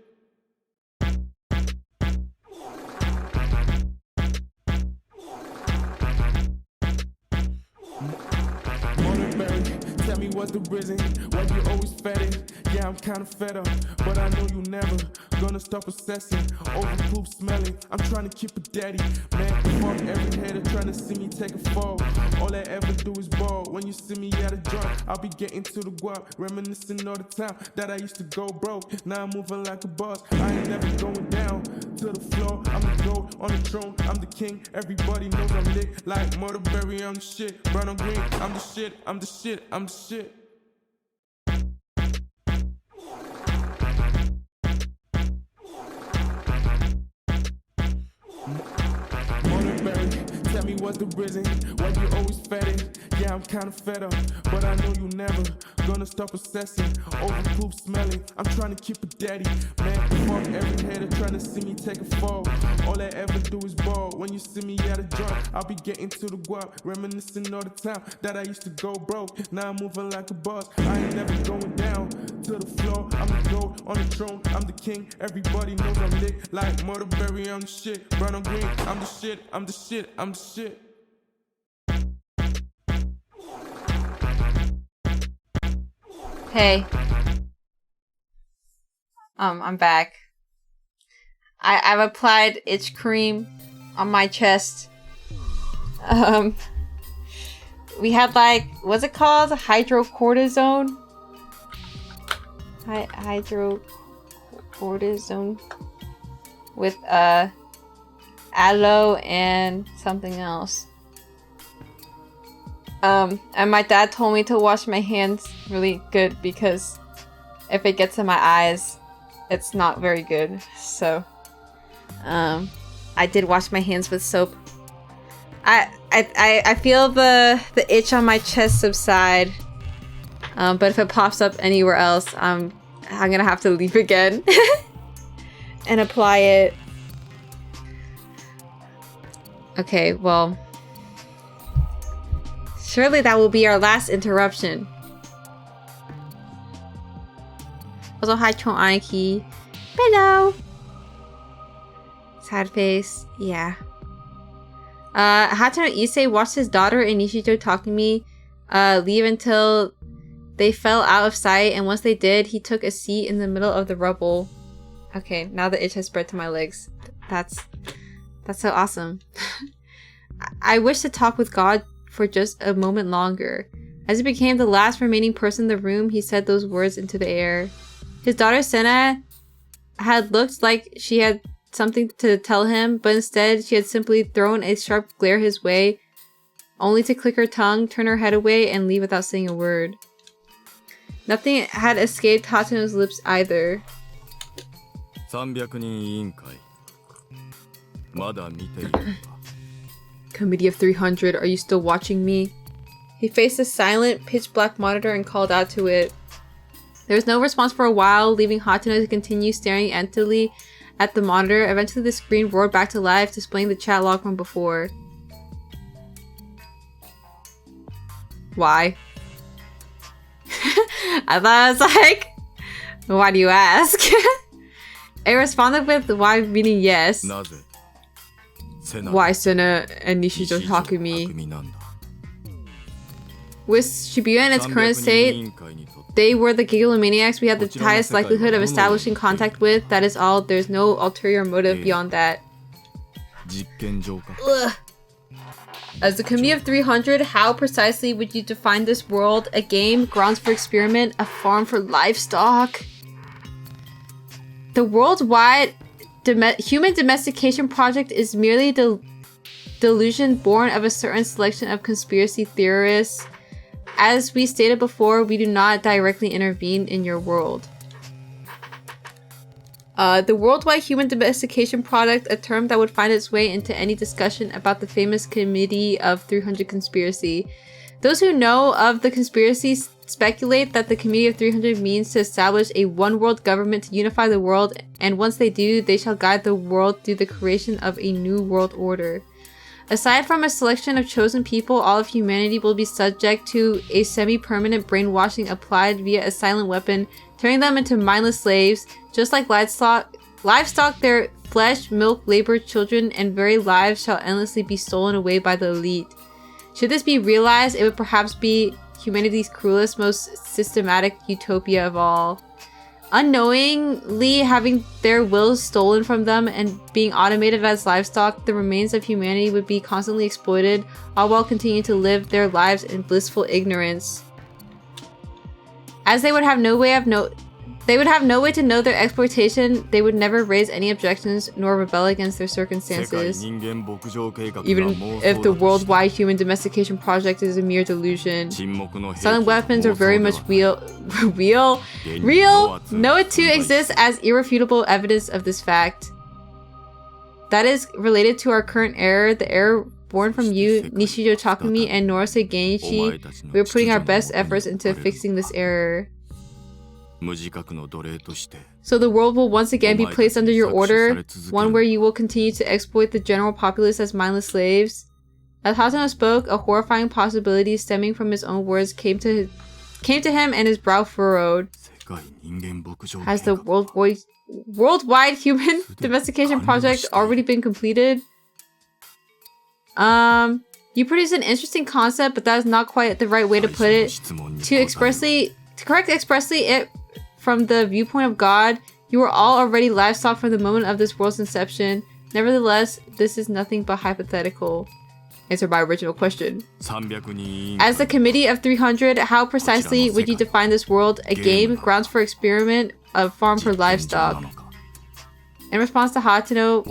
Tell me what's the reason why you always fetting. Yeah, I'm kinda fed up, but I know you never gonna stop obsessing over poop smelling. I'm trying to keep it daddy, man. Fuck every hater trying to see me take a fall. All I ever do is ball. When you see me at a joint, I'll be getting to the guap, reminiscing all the time that I used to go broke. Now I'm moving like a boss. I ain't never going down to the floor. I'm the goat on the throne. I'm the king. Everybody knows I'm lit like Murderberry. I'm the shit. Brown on green. I'm the shit. I'm the shit. I'm the shit. Tell me what's the reason why you always fetting. Yeah, I'm kinda fed up, but I know you never gonna stop obsessing over poop smelling. I'm trying to keep it daddy, man. Fuck every hater trying to see me take a fall. All I ever do is ball. When you see me at a joint, I'll be getting to the guap, reminiscing all the time that I used to go broke. Now I'm moving like a boss. I ain't never going down to the floor. I'm the goat on the throne. I'm the king. Everybody knows I'm lit like Murderberry. I'm the shit. Brown on green. I'm the shit. I'm the shit. I'm the shit. Hey. I'm back. I've applied itch cream on my chest. We had like, what's it called? Hydrocortisone? Hydrocortisone with aloe and something else. And my dad told me to wash my hands really good because if it gets in my eyes, it's not very good. So, I did wash my hands with soap. I feel the itch on my chest subside. But if it pops up anywhere else, I'm gonna have to leave again and apply it. Okay, well, surely that will be our last interruption. Also, hi, Chong Aiki. Hello. Sad face. Yeah. Hatano Issei watched his daughter and Nishito Takumi leave until they fell out of sight, and once they did, he took a seat in the middle of the rubble. Okay, now the itch has spread to my legs. That's so awesome. I wish to talk with God for just a moment longer. As he became the last remaining person in the room, he said those words into the air. His daughter Shena had looked like she had something to tell him, but instead she had simply thrown a sharp glare his way, only to click her tongue, turn her head away, and leave without saying a word. Nothing had escaped Hatano's lips either. 300人委員会まだ見ているか Committee of 300, are you still watching me? He faced a silent, pitch-black monitor and called out to it. There was no response for a while, leaving Hatano to continue staring emptily at the monitor. Eventually the screen roared back to life, displaying the chat log from before. Why? I thought I was like, why do you ask? It responded with why, meaning yes. なぜ why Shena and Nishijo Takumi. With Shibuya in its current state, they were the Gigalomaniacs we had the highest likelihood of establishing contact with. That is all. There's no ulterior motive beyond that. Ugh. As the committee of 300, how precisely would you define this world? A game, grounds for experiment, a farm for livestock? The worldwide human domestication project is merely the delusion born of a certain selection of conspiracy theorists. As we stated before, we do not directly intervene in your world. The worldwide human domestication project, a term that would find its way into any discussion about the famous Committee of 300 conspiracy. Those who know of the conspiracy speculate that the Committee of 300 means to establish a one-world government to unify the world, and once they do, they shall guide the world through the creation of a new world order. Aside from a selection of chosen people, all of humanity will be subject to a semi-permanent brainwashing applied via a silent weapon, turning them into mindless slaves. Just like livestock, their flesh, milk, labor, children, and very lives shall endlessly be stolen away by the elite. Should this be realized, it would perhaps be humanity's cruelest, most systematic utopia of all. Unknowingly having their wills stolen from them and being automated as livestock, the remains of humanity would be constantly exploited, all while continuing to live their lives in blissful ignorance. As they would have no way to know their exploitation, they would never raise any objections nor rebel against their circumstances. Even if the worldwide human domestication project is a mere delusion. Silent weapons are very much real. Know it too exists as irrefutable evidence of this fact. That is related to our current error, the error born from you, Nishijo Takumi, and Norase Genichi. We are putting our best efforts into fixing this error. So the world will once again be placed under your order, one where you will continue to exploit the general populace as mindless slaves. As Hatano spoke, a horrifying possibility stemming from his own words came to him, and his brow furrowed. Has the worldwide human domestication project already been completed? You produced an interesting concept, but that is not quite the right way to put it. To correct expressly it from the viewpoint of God, you were all already livestock from the moment of this world's inception. Nevertheless, this is nothing but hypothetical. Answer my original question. As the Committee of 300, how precisely would you define this world? A game, grounds for experiment, a farm for livestock? In response to Hatano,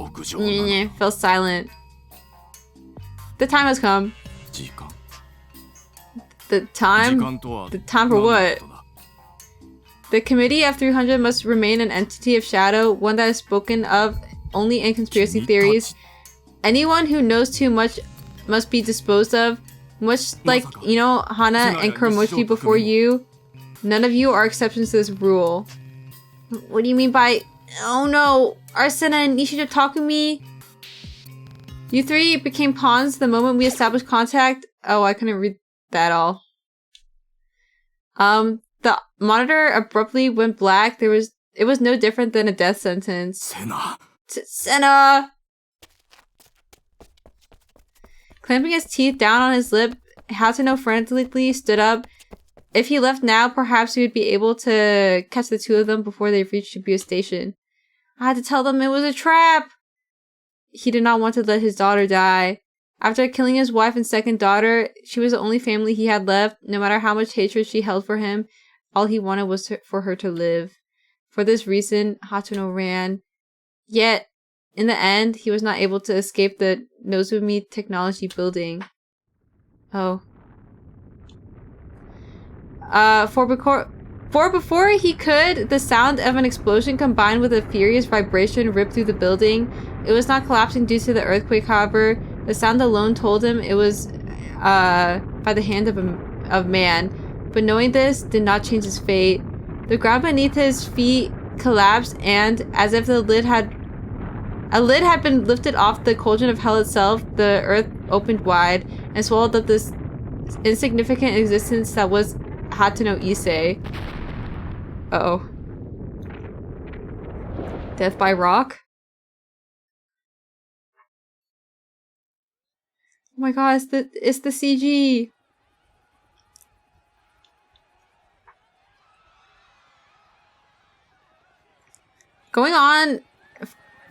fell silent. The time has come. The time for what? The Committee of 300 must remain an entity of shadow, one that is spoken of only in conspiracy theories. Anyone who knows too much must be disposed of, much like, Hana and Kuromochi before you. None of you are exceptions to this rule. What do you mean by, oh no, Arsena and Nishijo Takumi? You three became pawns the moment we established contact. Oh, I couldn't read that all. The monitor abruptly went black. It was no different than a death sentence. Senna! Clamping his teeth down on his lip, Hatano frantically stood up. If he left now, perhaps he would be able to catch the two of them before they reached Shibuya Station. I had to tell them it was a trap! He did not want to let his daughter die. After killing his wife and second daughter, she was the only family he had left. No matter how much hatred she held for him, all he wanted was for her to live. For this reason, Hatano ran. Yet, in the end, he was not able to escape the Nozumi Technology building. Oh. For before he could, the sound of an explosion combined with a furious vibration ripped through the building. It was not collapsing due to the earthquake, however. The sound alone told him it was by the hand of man. But knowing this did not change his fate. The ground beneath his feet collapsed, and as if a lid had been lifted off the cauldron of hell itself, the earth opened wide and swallowed up this insignificant existence that was Hatano Issei. Uh-oh. Death by rock? Oh my god, it's the CG. Going on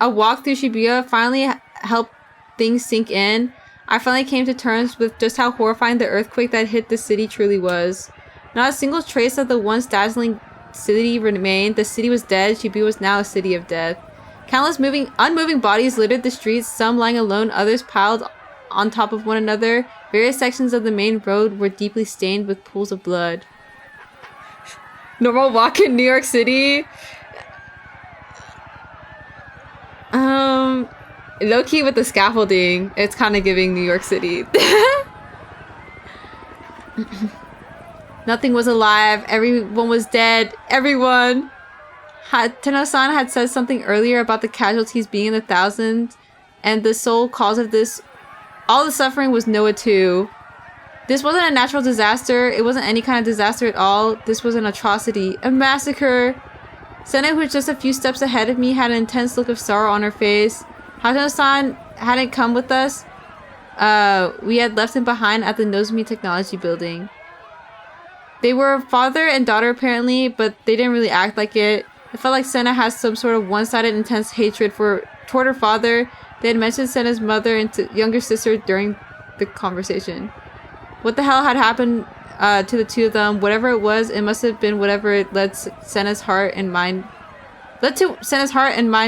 a walk through Shibuya finally helped things sink in. I finally came to terms with just how horrifying the earthquake that hit the city truly was. Not a single trace of the once dazzling city remained. The city was dead. Shibuya was now a city of death. Countless unmoving bodies littered the streets, some lying alone, others piled on top of one another. Various sections of the main road were deeply stained with pools of blood. Normal walk in New York City? Low-key with the scaffolding, it's kind of giving New York City. Nothing was alive. Everyone was dead. Everyone. Tenno-san had said something earlier about the casualties being in the thousands, and the sole cause of this, all the suffering, was Noah too. This wasn't a natural disaster. It wasn't any kind of disaster at all. This was an atrocity. A massacre. Sena, who was just a few steps ahead of me, had an intense look of sorrow on her face. Hatano-san hadn't come with us. We had left him behind at the Nozomi Technology Building. They were father and daughter apparently, but they didn't really act like it. It felt like Sena has some sort of one-sided intense hatred toward her father. They had mentioned Sena's mother and younger sister during the conversation. What the hell had happened to the two of them? Whatever it was, it must have been whatever it led to Sena's heart and mind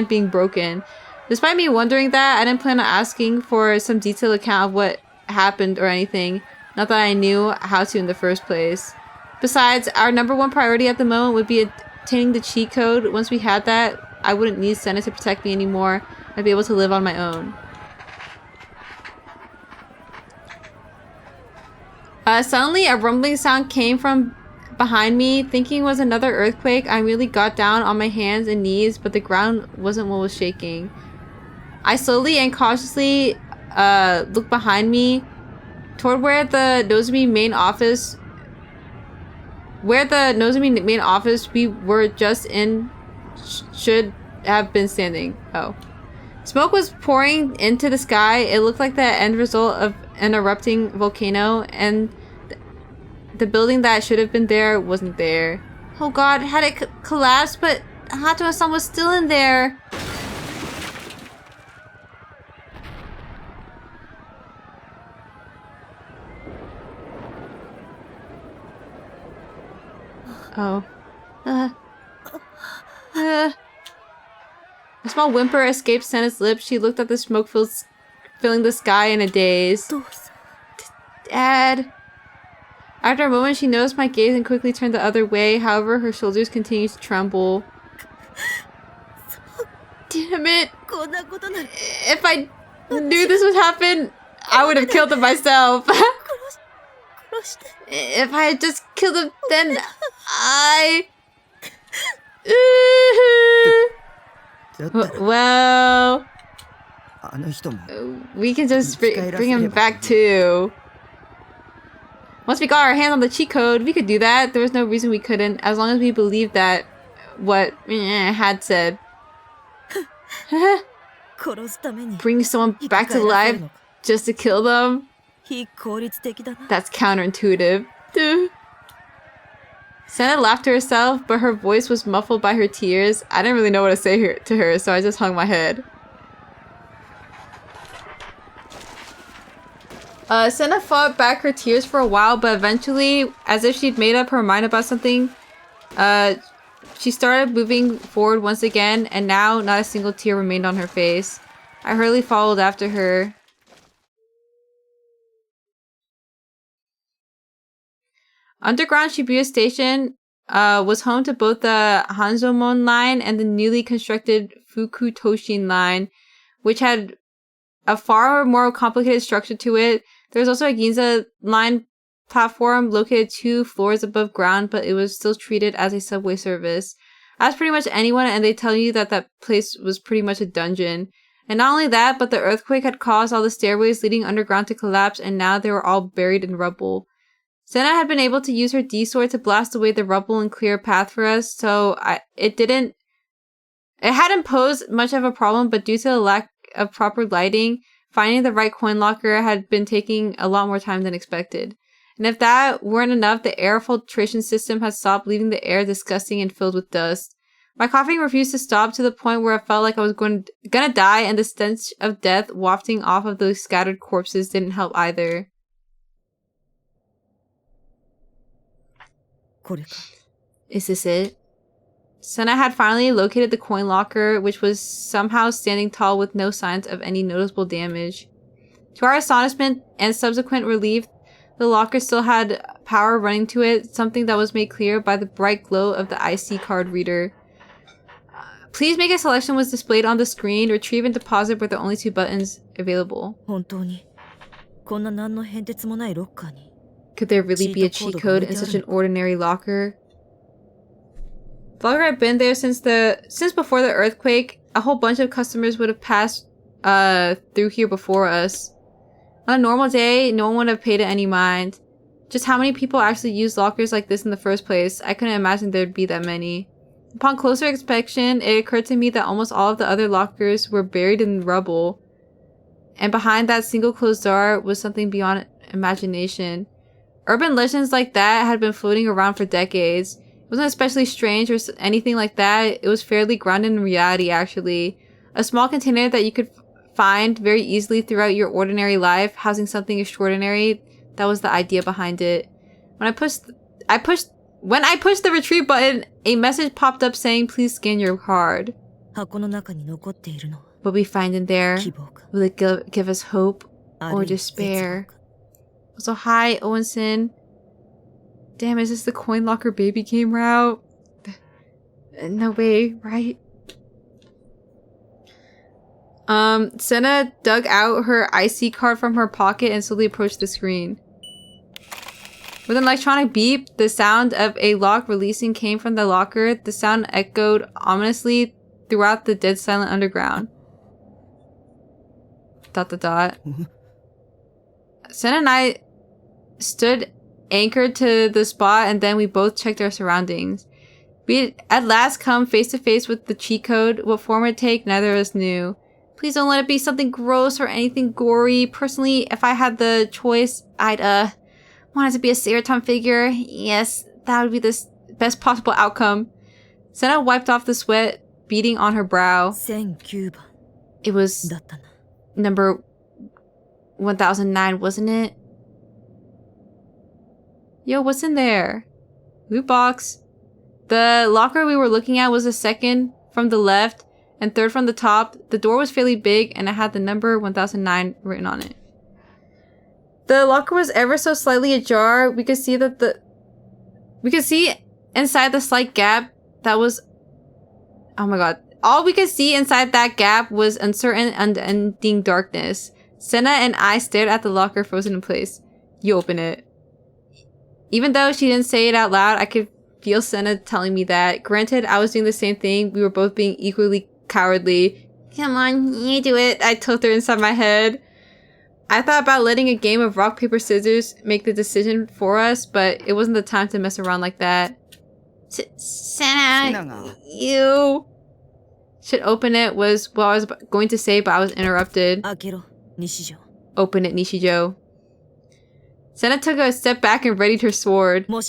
being broken. Despite me wondering that, I didn't plan on asking for some detailed account of what happened or anything. Not that I knew how to in the first place. Besides, our number one priority at the moment would be obtaining the cheat code. Once we had that, I wouldn't need Sena to protect me anymore. I'd be able to live on my own. Suddenly, a rumbling sound came from behind me. Thinking it was another earthquake, I immediately got down on my hands and knees, but the ground wasn't what was shaking. I slowly and cautiously looked behind me toward where the Nozomi main office we were just in should have been standing. Oh. Smoke was pouring into the sky. It looked like the end result of an erupting volcano, and the building that should have been there wasn't there. Oh god, had it collapsed, but Hatano-san was still in there. Oh. A small whimper escaped Sena's lips. She looked at the smoke filling the sky in a daze. Dad. After a moment, she noticed my gaze and quickly turned the other way. However, her shoulders continued to tremble. Damn it. If I knew this would happen, I would have killed him myself. If I had just killed him, then well, we can just bring him back too. Once we got our hands on the cheat code, we could do that. There was no reason we couldn't, as long as we believed that what had said. Bring someone back to life just to kill them? That's counterintuitive. Sena laughed to herself, but her voice was muffled by her tears. I didn't really know what to say to her, so I just hung my head. Sena fought back her tears for a while, but eventually, as if she'd made up her mind about something, she started moving forward once again, and now not a single tear remained on her face. I hurriedly followed after her. Underground Shibuya Station was home to both the Hanzomon line and the newly constructed Fukutoshin line, which had a far more complicated structure to it. There was also a Ginza line platform located 2 floors above ground, but it was still treated as a subway service. Ask pretty much anyone and they tell you that that place was pretty much a dungeon. And not only that, but the earthquake had caused all the stairways leading underground to collapse, and now they were all buried in rubble. Sena had been able to use her D-sword to blast away the rubble and clear a path for us, so it hadn't posed much of a problem, but due to the lack of proper lighting Finding the right coin locker had been taking a lot more time than expected. And if that weren't enough, the air filtration system had stopped, leaving the air disgusting and filled with dust. My coughing refused to stop to the point where I felt like I was gonna die, and the stench of death wafting off of those scattered corpses didn't help either. Is this it? Senna had finally located the coin locker, which was somehow standing tall with no signs of any noticeable damage. To our astonishment and subsequent relief, the locker still had power running to it, something that was made clear by the bright glow of the IC card reader. Please make a selection was displayed on the screen. Retrieve and deposit were the only two buttons available. Could there really be a cheat code in such an ordinary locker? The locker had been there since before the earthquake. A whole bunch of customers would have passed through here before us. On a normal day, no one would have paid it any mind. Just how many people actually use lockers like this in the first place? I couldn't imagine there'd be that many. Upon closer inspection, it occurred to me that almost all of the other lockers were buried in rubble. And behind that single closed door was something beyond imagination. Urban legends like that had been floating around for decades. It wasn't especially strange or anything like that. It was fairly grounded in reality, actually. A small container that you could find very easily throughout your ordinary life, housing something extraordinary. That was the idea behind it. When I pushed the retrieve button, a message popped up saying, "Please scan your card." What we find in there, will it give us hope or despair? So hi, Owenson. Damn, is this the coin locker baby game route? No way, right? Senna dug out her IC card from her pocket and slowly approached the screen. With an electronic beep, the sound of a lock releasing came from the locker. The sound echoed ominously throughout the dead silent underground. ... Senna and I stood anchored to the spot, and then we both checked our surroundings. We had at last come face to face with the cheat code. What form it would take, neither of us knew. Please don't let it be something gross or anything gory. Personally, if I had the choice, I'd want it to be a Seroton figure. Yes, that would be the best possible outcome. Senna wiped off the sweat beading on her brow. It was number 1009, wasn't it? Yo, what's in there? Loot box. The locker we were looking at was the second from the left and third from the top. The door was fairly big and it had the number 1009 written on it. The locker was ever so slightly ajar. We could see inside the slight gap that was... Oh my god. All we could see inside that gap was uncertain, unending darkness. Senna and I stared at the locker frozen in place. You open it. Even though she didn't say it out loud, I could feel Senna telling me that. Granted, I was doing the same thing. We were both being equally cowardly. Come on, you do it. I told her inside my head. I thought about letting a game of rock, paper, scissors make the decision for us, but it wasn't the time to mess around like that. Senna, you should open it was what I was going to say, but I was interrupted. Open it, Nishijo. Senna took a step back and readied her sword. I'll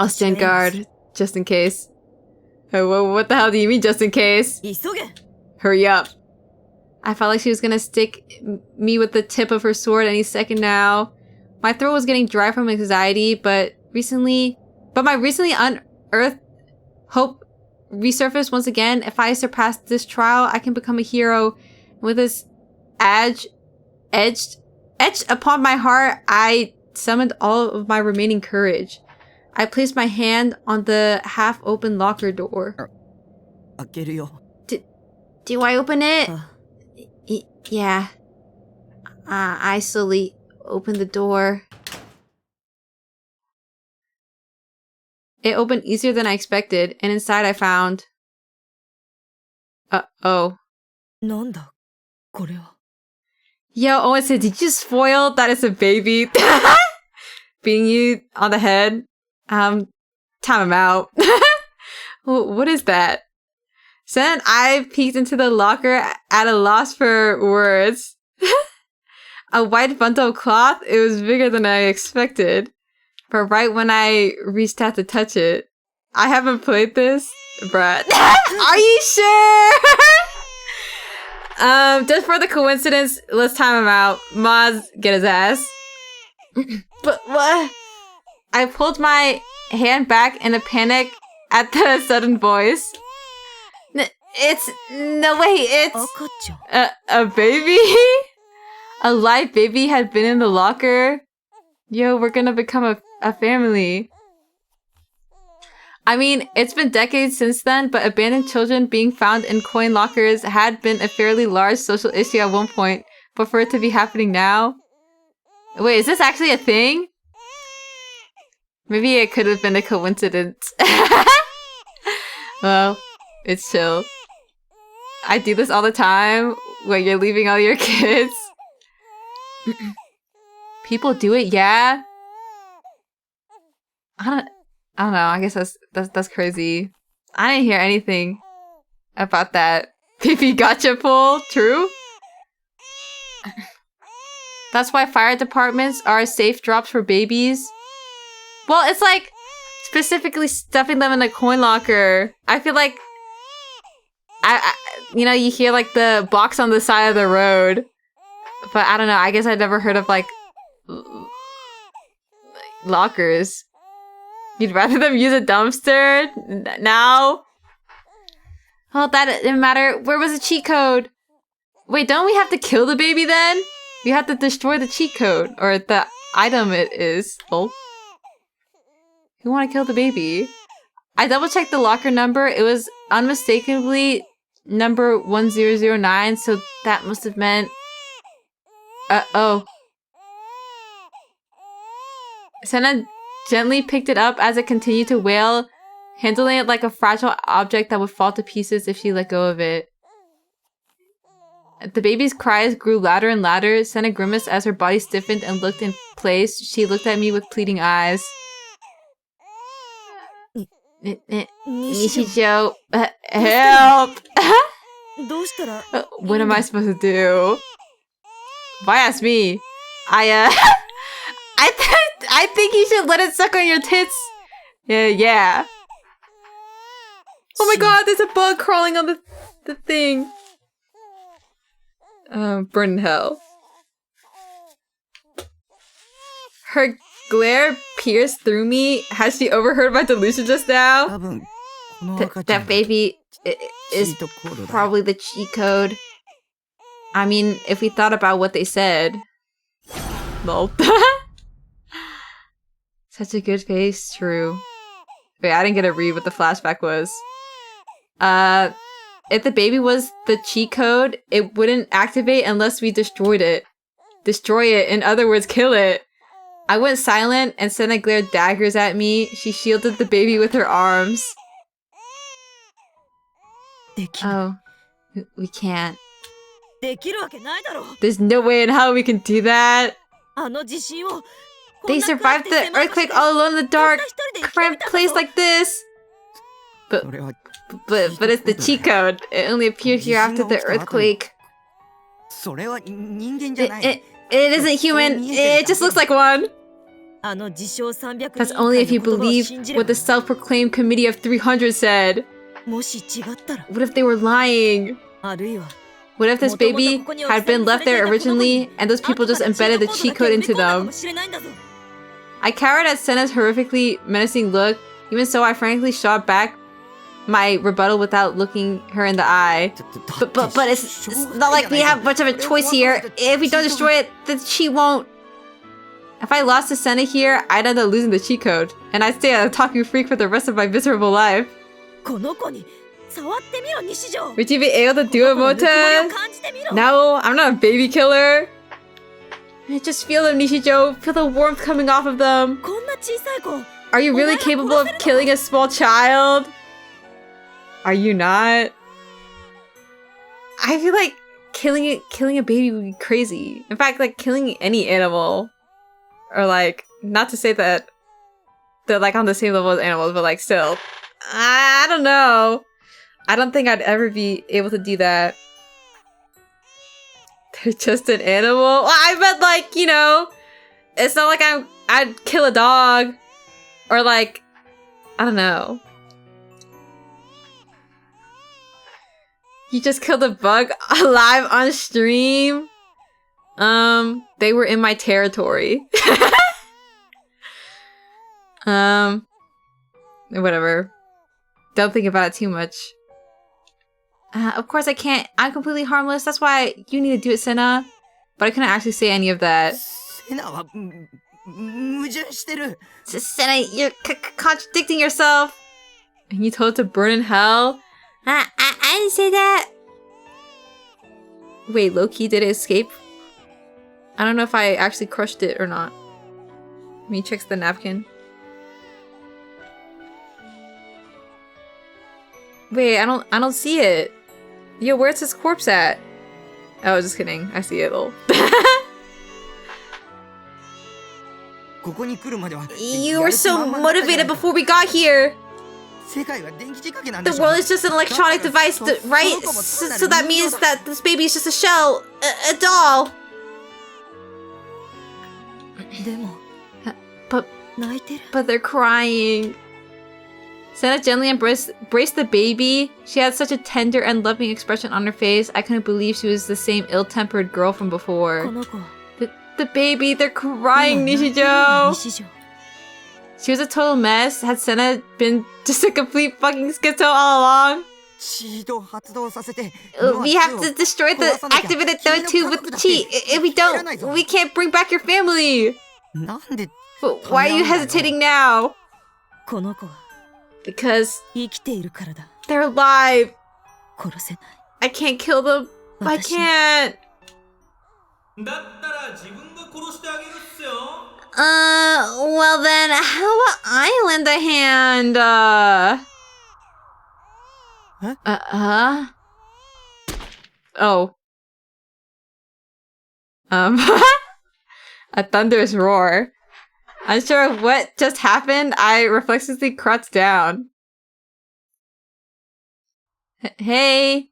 stand guard, just in case. What the hell do you mean, just in case? Hurry up. I felt like she was gonna stick me with the tip of her sword any second now. My throat was getting dry from anxiety, but my recently unearthed hope resurfaced once again. If I surpass this trial, I can become a hero. With this etched upon my heart, I summoned all of my remaining courage. I placed my hand on the half-open locker door. Do I open it? Yeah. I slowly opened the door. It opened easier than I expected, and inside I found... oh. Yo, Owen said, did you just spoil that it's a baby? Beating you on the head? Time him out. What is that? Sen and I peeked into the locker at a loss for words. A white bundle of cloth. It was bigger than I expected. But right when I reached out to touch it, I haven't played this, bruh. Are you sure? Just for the coincidence, let's time him out. Maz, get his ass. But what? I pulled my hand back in a panic at the sudden voice. It's a baby? A live baby had been in the locker. Yo, we're gonna become a family. I mean, it's been decades since then, but abandoned children being found in coin lockers had been a fairly large social issue at one point, but for it to be happening now? Wait, is this actually a thing? Maybe it could have been a coincidence. Well, it's chill. I do this all the time when you're leaving all your kids. People do it, yeah. I don't know. I guess that's crazy. I didn't hear anything about that. Baby gotcha pull. True. That's why fire departments are safe drops for babies. Well, it's like specifically stuffing them in a coin locker. I feel like you hear like the box on the side of the road. But I don't know. I guess I'd never heard of like lockers. You'd rather them use a dumpster now? Oh, that didn't matter. Where was the cheat code? Wait, don't we have to kill the baby then? We have to destroy the cheat code or the item it is. Oh. Who want to kill the baby? I double checked the locker number. It was unmistakably number 1009, so that must have meant oh. Senna gently picked it up as it continued to wail, handling it like a fragile object that would fall to pieces if she let go of it. The baby's cries grew louder and louder. Senna grimaced as her body stiffened and looked in place. She looked at me with pleading eyes. Nishijo, help! What am I supposed to do? Why ask me? I think you should let it suck on your tits. Yeah. Oh my god, there's a bug crawling on the thing. Burn in hell. Her glare pierced through me. Has she overheard my delusion just now? That baby is probably the cheat code. I mean, if we thought about what they said. Lol. Such a good face, true. Wait, I didn't get to read what the flashback was. If the baby was the cheat code, it wouldn't activate unless we destroyed it. Destroy it, in other words, kill it. I went silent and Senna glared daggers at me. She shielded the baby with her arms. Oh, we can't. There's no way in hell we can do that. They survived the earthquake all alone in the dark, cramped place like this. But it's the cheat code. It only appeared here after the earthquake. It isn't human. It just looks like one. That's only if you believe what the self-proclaimed committee of 300 said. What if they were lying? What if this baby had been left there originally and those people just embedded the cheat code into them? I cowered at Senna's horrifically menacing look. Even so, I frankly shot back my rebuttal without looking her in the eye. But it's not like we have much of a choice here. If we don't destroy it, then she won't. If I lost to Senna here, I'd end up losing the cheat code. And I'd stay a talking freak for the rest of my miserable life. Would you be able to do it, Mota? No, I'm not a baby killer. Just feel them, Nishijo. Feel the warmth coming off of them. Are you really capable of killing a small child? Are you not? I feel like killing a baby would be crazy. In fact, like killing any animal, or like not to say that they're like on the same level as animals, but like still, I don't know. I don't think I'd ever be able to do that. They're just an animal. Well, I meant like, you know, it's not like I'd kill a dog. Or like, I don't know. You just killed a bug live on stream? They were in my territory. Whatever. Don't think about it too much. Of course I can't. I'm completely harmless. That's why you need to do it, Senna. But I couldn't actually say any of that. Senna, you're contradicting yourself. And you told it to burn in hell? I didn't say that. Wait, low-key, did it escape? I don't know if I actually crushed it or not. Let me check the napkin. Wait, I don't see it. Yo, where's his corpse at? Oh, just kidding. I see it, lol. You were so motivated before we got here. The world is just an electronic device, right? So that means that this baby is just a shell, a doll. But they're crying. Senna gently embraced the baby. She had such a tender and loving expression on her face. I couldn't believe she was the same ill-tempered girl from before. The baby, they're crying, Nishijo. She was a total mess. Had Senna been just a complete fucking schizo all along? We have to destroy the activated node too with the cheat. If we don't, we can't bring back your family. But why are you hesitating now? Because they're alive. I can't kill them. I can't. Well then, how about I lend a hand? Oh. A thunderous roar. Unsure of what just happened, I reflexively crouched down. Hey.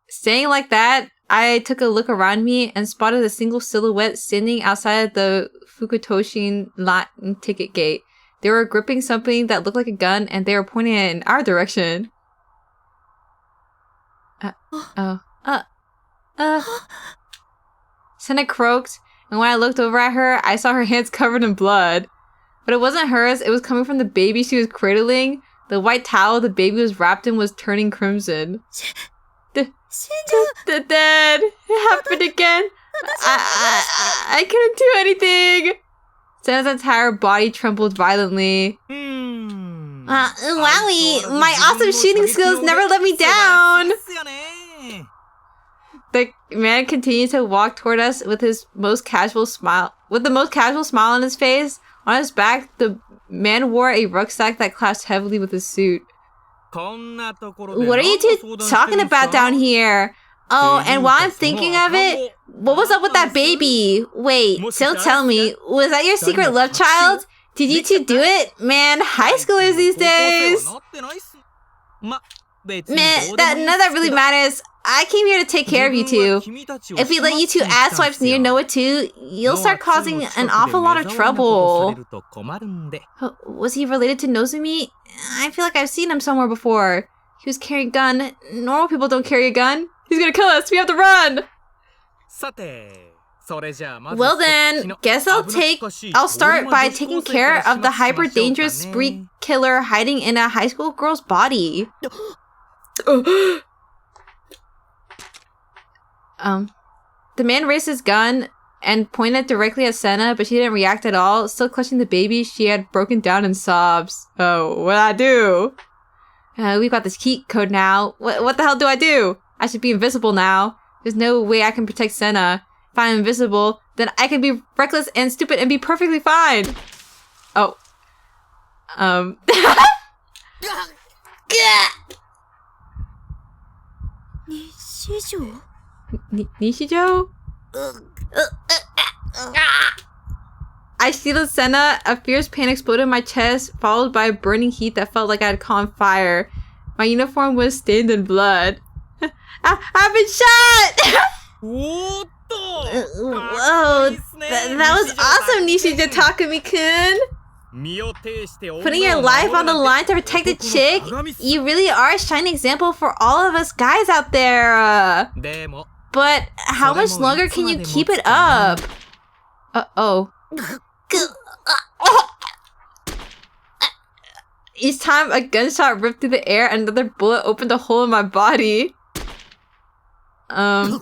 Staying like that, I took a look around me and spotted a single silhouette standing outside the Fukutoshin lot ticket gate. They were gripping something that looked like a gun and they were pointing it in our direction. Senna croaked, and when I looked over at her, I saw her hands covered in blood. But it wasn't hers, it was coming from the baby she was cradling. The white towel the baby was wrapped in was turning crimson. The dead! It happened again! I couldn't do anything! Senna's entire body trembled violently. Wowie! My awesome shooting skills never let me down! The man continued to walk toward us with the most casual smile on his face. On his back, the man wore a rucksack that clashed heavily with his suit. What are you two talking about down here? Oh, and while I'm thinking of it, what was up with that baby? Wait, so tell me, was that your secret love child? Did you two do it? Man, high schoolers these days! Man, none of that really matters. I came here to take care of you two. If we let you two asswipes near Noah too, you'll start causing an awful lot of trouble. Was he related to Nozumi? I feel like I've seen him somewhere before. He was carrying a gun. Normal people don't carry a gun. He's gonna kill us. We have to run. Well then, guess I'll start by taking care of the hyper dangerous spree killer hiding in a high school girl's body. The man raised his gun and pointed directly at Senna, but she didn't react at all. Still clutching the baby, she had broken down in sobs. Oh, what'd I do? We've got this cheat code now. What the hell do I do? I should be invisible now. There's no way I can protect Senna. If I'm invisible, then I can be reckless and stupid and be perfectly fine. Oh. Nishijo? I shielded Senna. A fierce pain exploded in my chest, followed by a burning heat that felt like I had caught on fire. My uniform was stained in blood. I've been shot! Whoa, that was awesome, Nishija Takumi-kun! Putting your life on the line to protect a chick? You really are a shining example for all of us guys out there! But how much longer can you keep it up? Uh-oh. Each time a gunshot ripped through the air, another bullet opened a hole in my body. My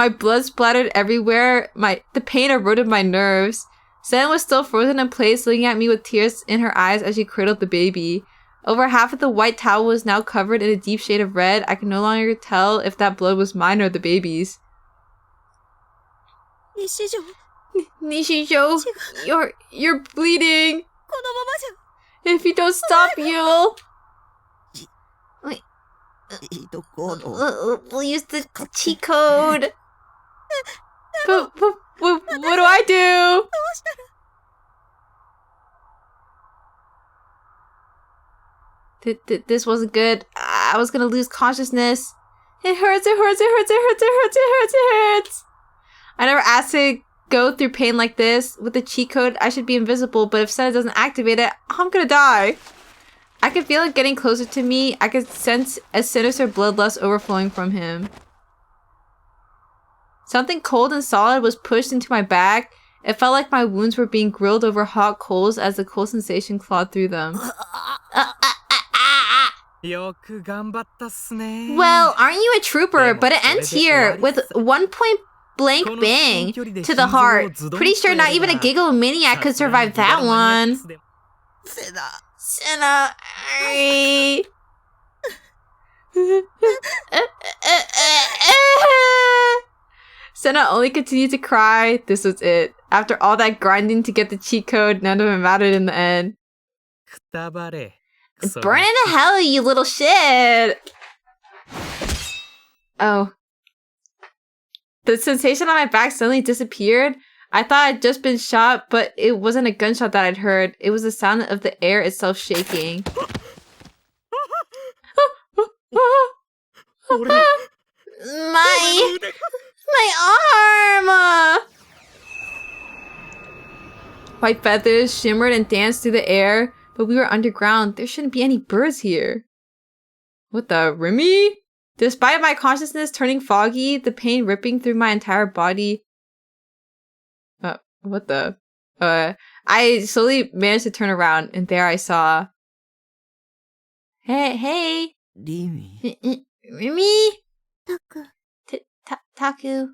blood splattered everywhere. The pain eroded my nerves. Sen was still frozen in place, looking at me with tears in her eyes as she cradled the baby. Over half of the white towel was now covered in a deep shade of red. I could no longer tell if that blood was mine or the baby's. Nishijo, you're bleeding. If you don't stop, you'll... Wait. We'll use the cheat code. But what do I do? This wasn't good. I was gonna lose consciousness. It hurts, it hurts, it hurts, it hurts, it hurts, it hurts, it hurts. I never asked to go through pain like this. With the cheat code, I should be invisible, but if Senna doesn't activate it, I'm gonna die. I could feel it getting closer to me. I could sense a sinister bloodlust overflowing from him. Something cold and solid was pushed into my back. It felt like my wounds were being grilled over hot coals as the cold sensation clawed through them. Well, aren't you a trooper? But it ends here with one point blank bang to the heart. Pretty sure not even a giggle maniac could survive that one. Senna, Senna only continued to cry. This was it. After all that grinding to get the cheat code, none of it mattered in the end. Burn into hell, you little shit! Oh. The sensation on my back suddenly disappeared. I thought I'd just been shot, but it wasn't a gunshot that I'd heard. It was the sound of the air itself shaking. My arm! White feathers shimmered and danced through the air, but we were underground. There shouldn't be any birds here. What the, Remy? Despite my consciousness turning foggy, the pain ripping through my entire body. What the? I slowly managed to turn around, and there I saw... Hey! Remy? Taku.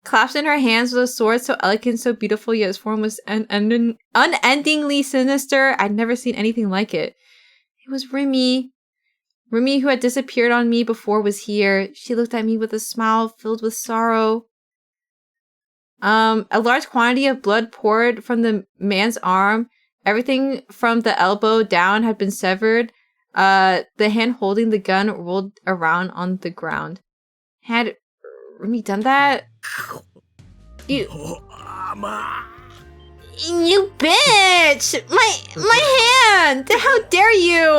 Clasped in her hands was a sword so elegant, so beautiful, yet its form was unendingly sinister. I'd never seen anything like it. It was Remy. Remy, who had disappeared on me before, was here. She looked at me with a smile filled with sorrow. A large quantity of blood poured from the man's arm. Everything from the elbow down had been severed. The hand holding the gun rolled around on the ground. Had Remy done that? You bitch! My hand! How dare you!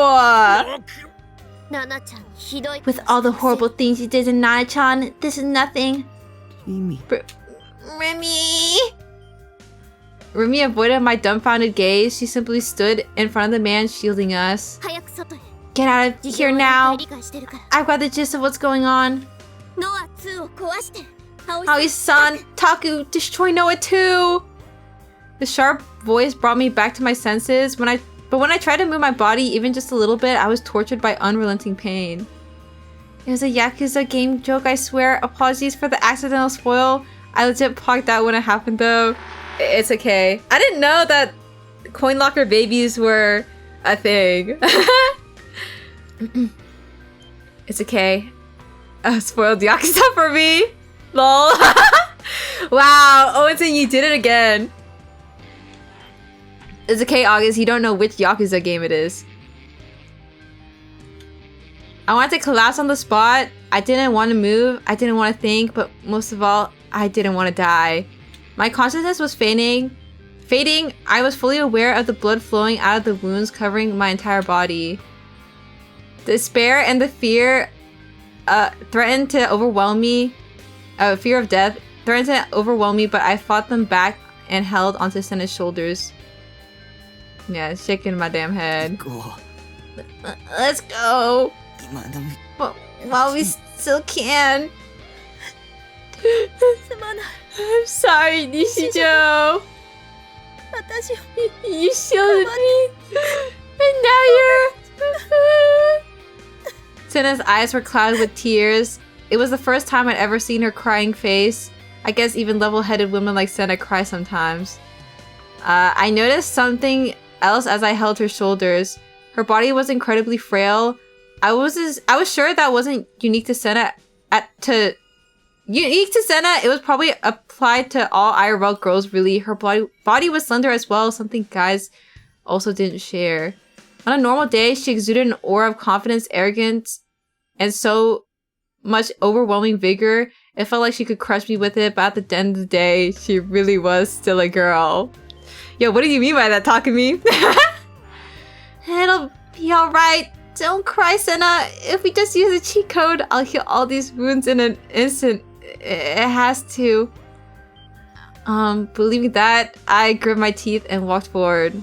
With all the horrible things you did to Nana-chan, this is nothing. Remy! Remy avoided my dumbfounded gaze. She simply stood in front of the man shielding us. Get out of here now! I've got the gist of what's going on. Aoi-san, Taku, destroy Noah too! The sharp voice brought me back to my senses. When I tried to move my body even just a little bit, I was tortured by unrelenting pain. It was a Yakuza game joke, I swear. Apologies for the accidental spoil. I legit pogged out when it happened though. It's okay. I didn't know that coin locker babies were a thing. It's okay. Spoiled Yakuza for me. Lol. Wow, Owenson, you did it again. It's okay, August. You don't know which Yakuza game it is. I wanted to collapse on the spot. I didn't want to move. I didn't want to think. But most of all, I didn't want to die. My consciousness was fading Fading, I was fully aware of the blood flowing out of the wounds covering my entire body. Despair and the fear threatened to overwhelm me. Fear of death threatened to overwhelm me, but I fought them back and held onto Senna's shoulders. Yeah, shaking my damn head. Let's go. While we still can. I'm sorry, Nishijo. You shielded me, and now you're... Senna's eyes were clouded with tears. It was the first time I'd ever seen her crying face. I guess even level-headed women like Senna cry sometimes. I noticed something else as I held her shoulders. Her body was incredibly frail. I was sure that wasn't unique to Senna. Unique to Senna, it was probably applied to all IRL girls, really. Her body was slender as well, something guys also didn't share. On a normal day, she exuded an aura of confidence, arrogance, and so much overwhelming vigor. It felt like she could crush me with it, but at the end of the day, she really was still a girl. Yo, what do you mean by that, Takumi? It'll be alright. Don't cry, Senna. If we just use a cheat code, I'll heal all these wounds in an instant. It has to. Believing that, I gripped my teeth and walked forward.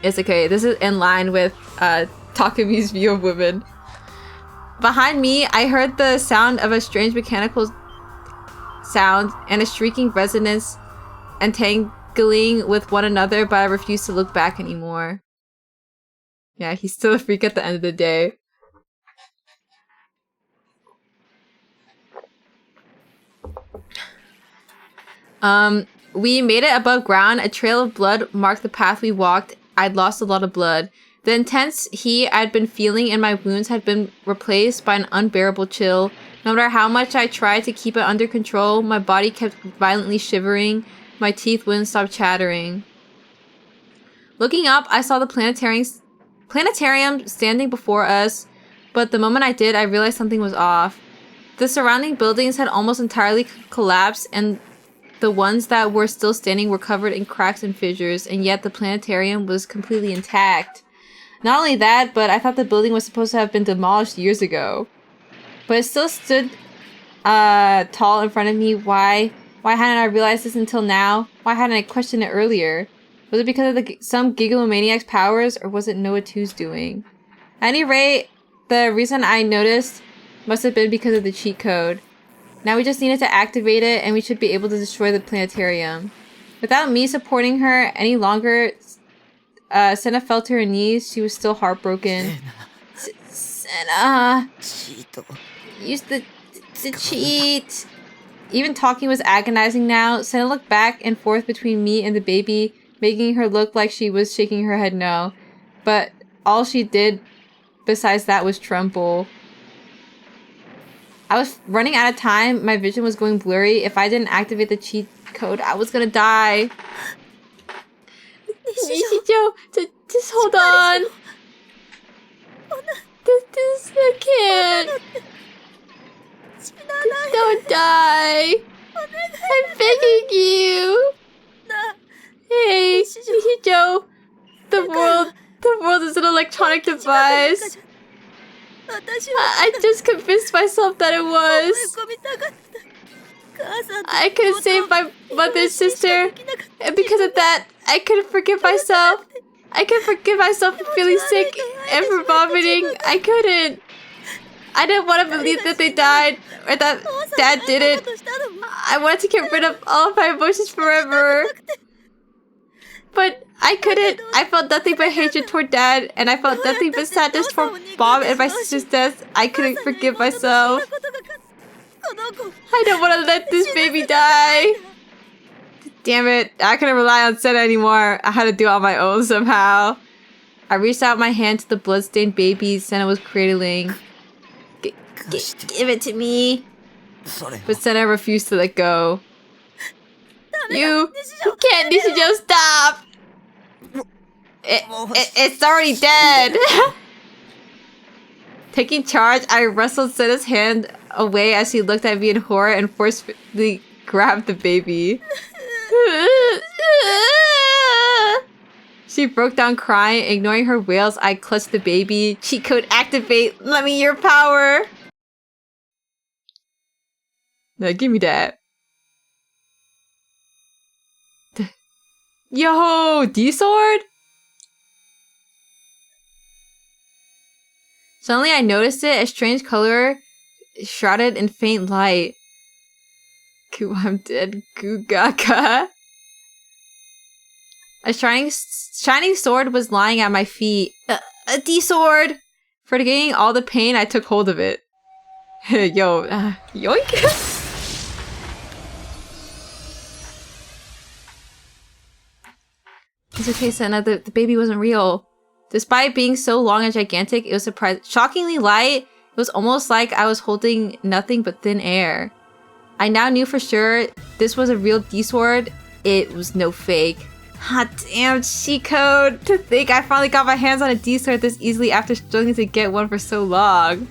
It's okay. This is in line with Takumi's view of women. Behind me, I heard the sound of a strange mechanical sound and a shrieking resonance entangling with one another, but I refused to look back anymore. Yeah, he's still a freak at the end of the day. We made it above ground. A trail of blood marked the path we walked. I'd lost a lot of blood. The intense heat I'd been feeling in my wounds had been replaced by an unbearable chill. No matter how much I tried to keep it under control, my body kept violently shivering. My teeth wouldn't stop chattering. Looking up, I saw the planetarium standing before us, but the moment I did, I realized something was off. The surrounding buildings had almost entirely collapsed, and the ones that were still standing were covered in cracks and fissures, and yet the planetarium was completely intact. Not only that, but I thought the building was supposed to have been demolished years ago. But it still stood tall in front of me. Why hadn't I realized this until now? Why hadn't I questioned it earlier? Was it because of some Gigalomaniac's powers, or was it Noah 2's doing? At any rate, the reason I noticed must have been because of the cheat code. Now we just needed to activate it, and we should be able to destroy the planetarium. Without me supporting her any longer, Senna fell to her knees. She was still heartbroken. Senna! Use the cheat! Even talking was agonizing now. Senna looked back and forth between me and the baby, making her look like she was shaking her head no. But all she did besides that was tremble. I was running out of time. My vision was going blurry. If I didn't activate the cheat code, I was gonna die. Nishijo, just hold on. This I can't. Don't die. I'm begging you. Hey, Nishijo. The world is an electronic device. I just convinced myself that it was. I couldn't save my mother's sister, and because of that, I couldn't forgive myself. I couldn't forgive myself for feeling sick and for vomiting. I couldn't. I didn't want to believe that they died, or that Dad did it. I wanted to get rid of all of my emotions forever. But I couldn't. I felt nothing but hatred toward Dad, and I felt nothing but sadness for Mom and my sister's death. I couldn't forgive myself. I don't want to let this baby die. Damn it. I couldn't rely on Senna anymore. I had to do it on my own somehow. I reached out my hand to the bloodstained baby Senna was cradling. Give it to me. But Senna refused to let go. You can't, Nishijo, stop! It's already dead! Taking charge, I wrestled Senna's hand away as she looked at me in horror and forcefully grabbed the baby. She broke down crying, ignoring her wails. I clutched the baby. Cheat code activate. Let me your power. No, give me that. Yo, D-sword? Suddenly I noticed it, a strange color shrouded in faint light. I'm dead, goo gaga. A shining sword was lying at my feet. A D-sword! Forgetting all the pain, I took hold of it. Yo, yoink! It's okay, Senna. The baby wasn't real. Despite being so long and gigantic, it was shockingly light. It was almost like I was holding nothing but thin air. I now knew for sure this was a real D-sword. It was no fake. Hot damn, cheat code! To think I finally got my hands on a D-sword this easily after struggling to get one for so long.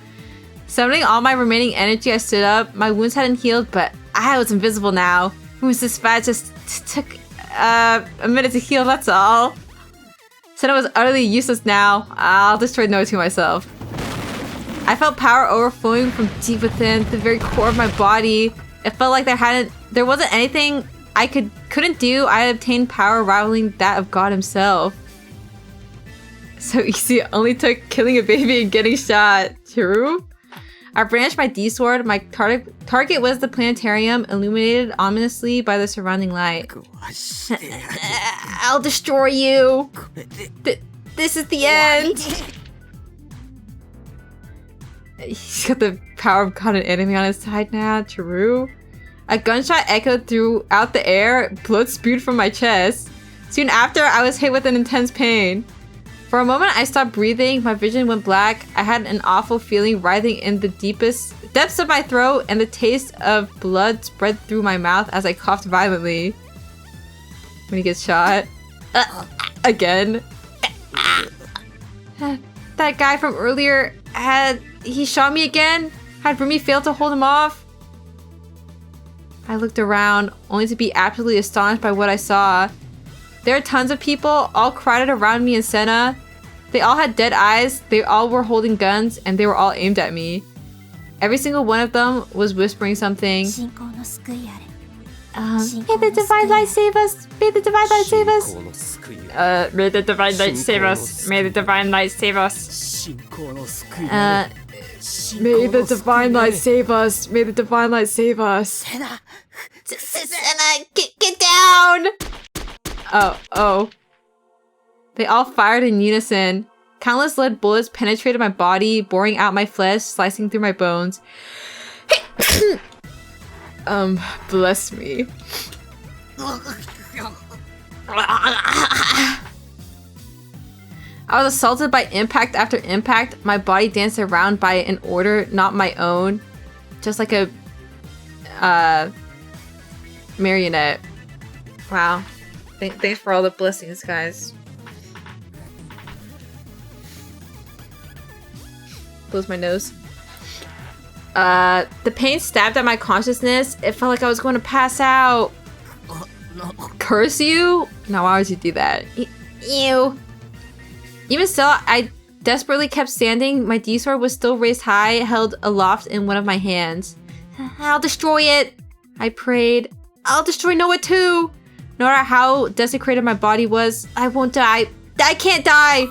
Summoning all my remaining energy, I stood up. My wounds hadn't healed, but I was invisible now. Wounds dispatch just took a minute to heal, that's all. Said I was utterly useless now. I'll destroy Noah to myself. I felt power overflowing from deep within, the very core of my body. It felt like there wasn't anything I couldn't do. I had obtained power rivaling that of God himself. So easy, it only took killing a baby and getting shot. True? I branched my D-sword. My target was the planetarium, illuminated ominously by the surrounding light. I'll destroy you! This is the end! He's got the power of God and enemy on his side now. True? A gunshot echoed throughout the air. Blood spewed from my chest. Soon after, I was hit with an intense pain. For a moment, I stopped breathing. My vision went black. I had an awful feeling writhing in the depths of my throat, and the taste of blood spread through my mouth as I coughed violently. When he gets shot. Again. That guy from earlier he shot me again? Had Rumi failed to hold him off? I looked around, only to be absolutely astonished by what I saw. There are tons of people, all crowded around me and Senna. They all had dead eyes, they all were holding guns, and they were all aimed at me. Every single one of them was whispering something. May the divine light save us! May the divine light save us! May the divine light save us! May the divine light save us! May the divine light save us! May the divine light save us! Senna, get down! Oh. They all fired in unison. Countless lead bullets penetrated my body, boring out my flesh, slicing through my bones. Bless me. I was assaulted by impact after impact. My body danced around by an order not my own. Just like a marionette. Wow. Thanks for all the blessings, guys. Close my nose. The pain stabbed at my consciousness. It felt like I was going to pass out. Curse you? No, why would you do that? Ew. Even still, I desperately kept standing. My D-sword was still raised high, held aloft in one of my hands. I'll destroy it, I prayed. I'll destroy Noah too. No matter how desecrated my body was, I won't die. I can't die.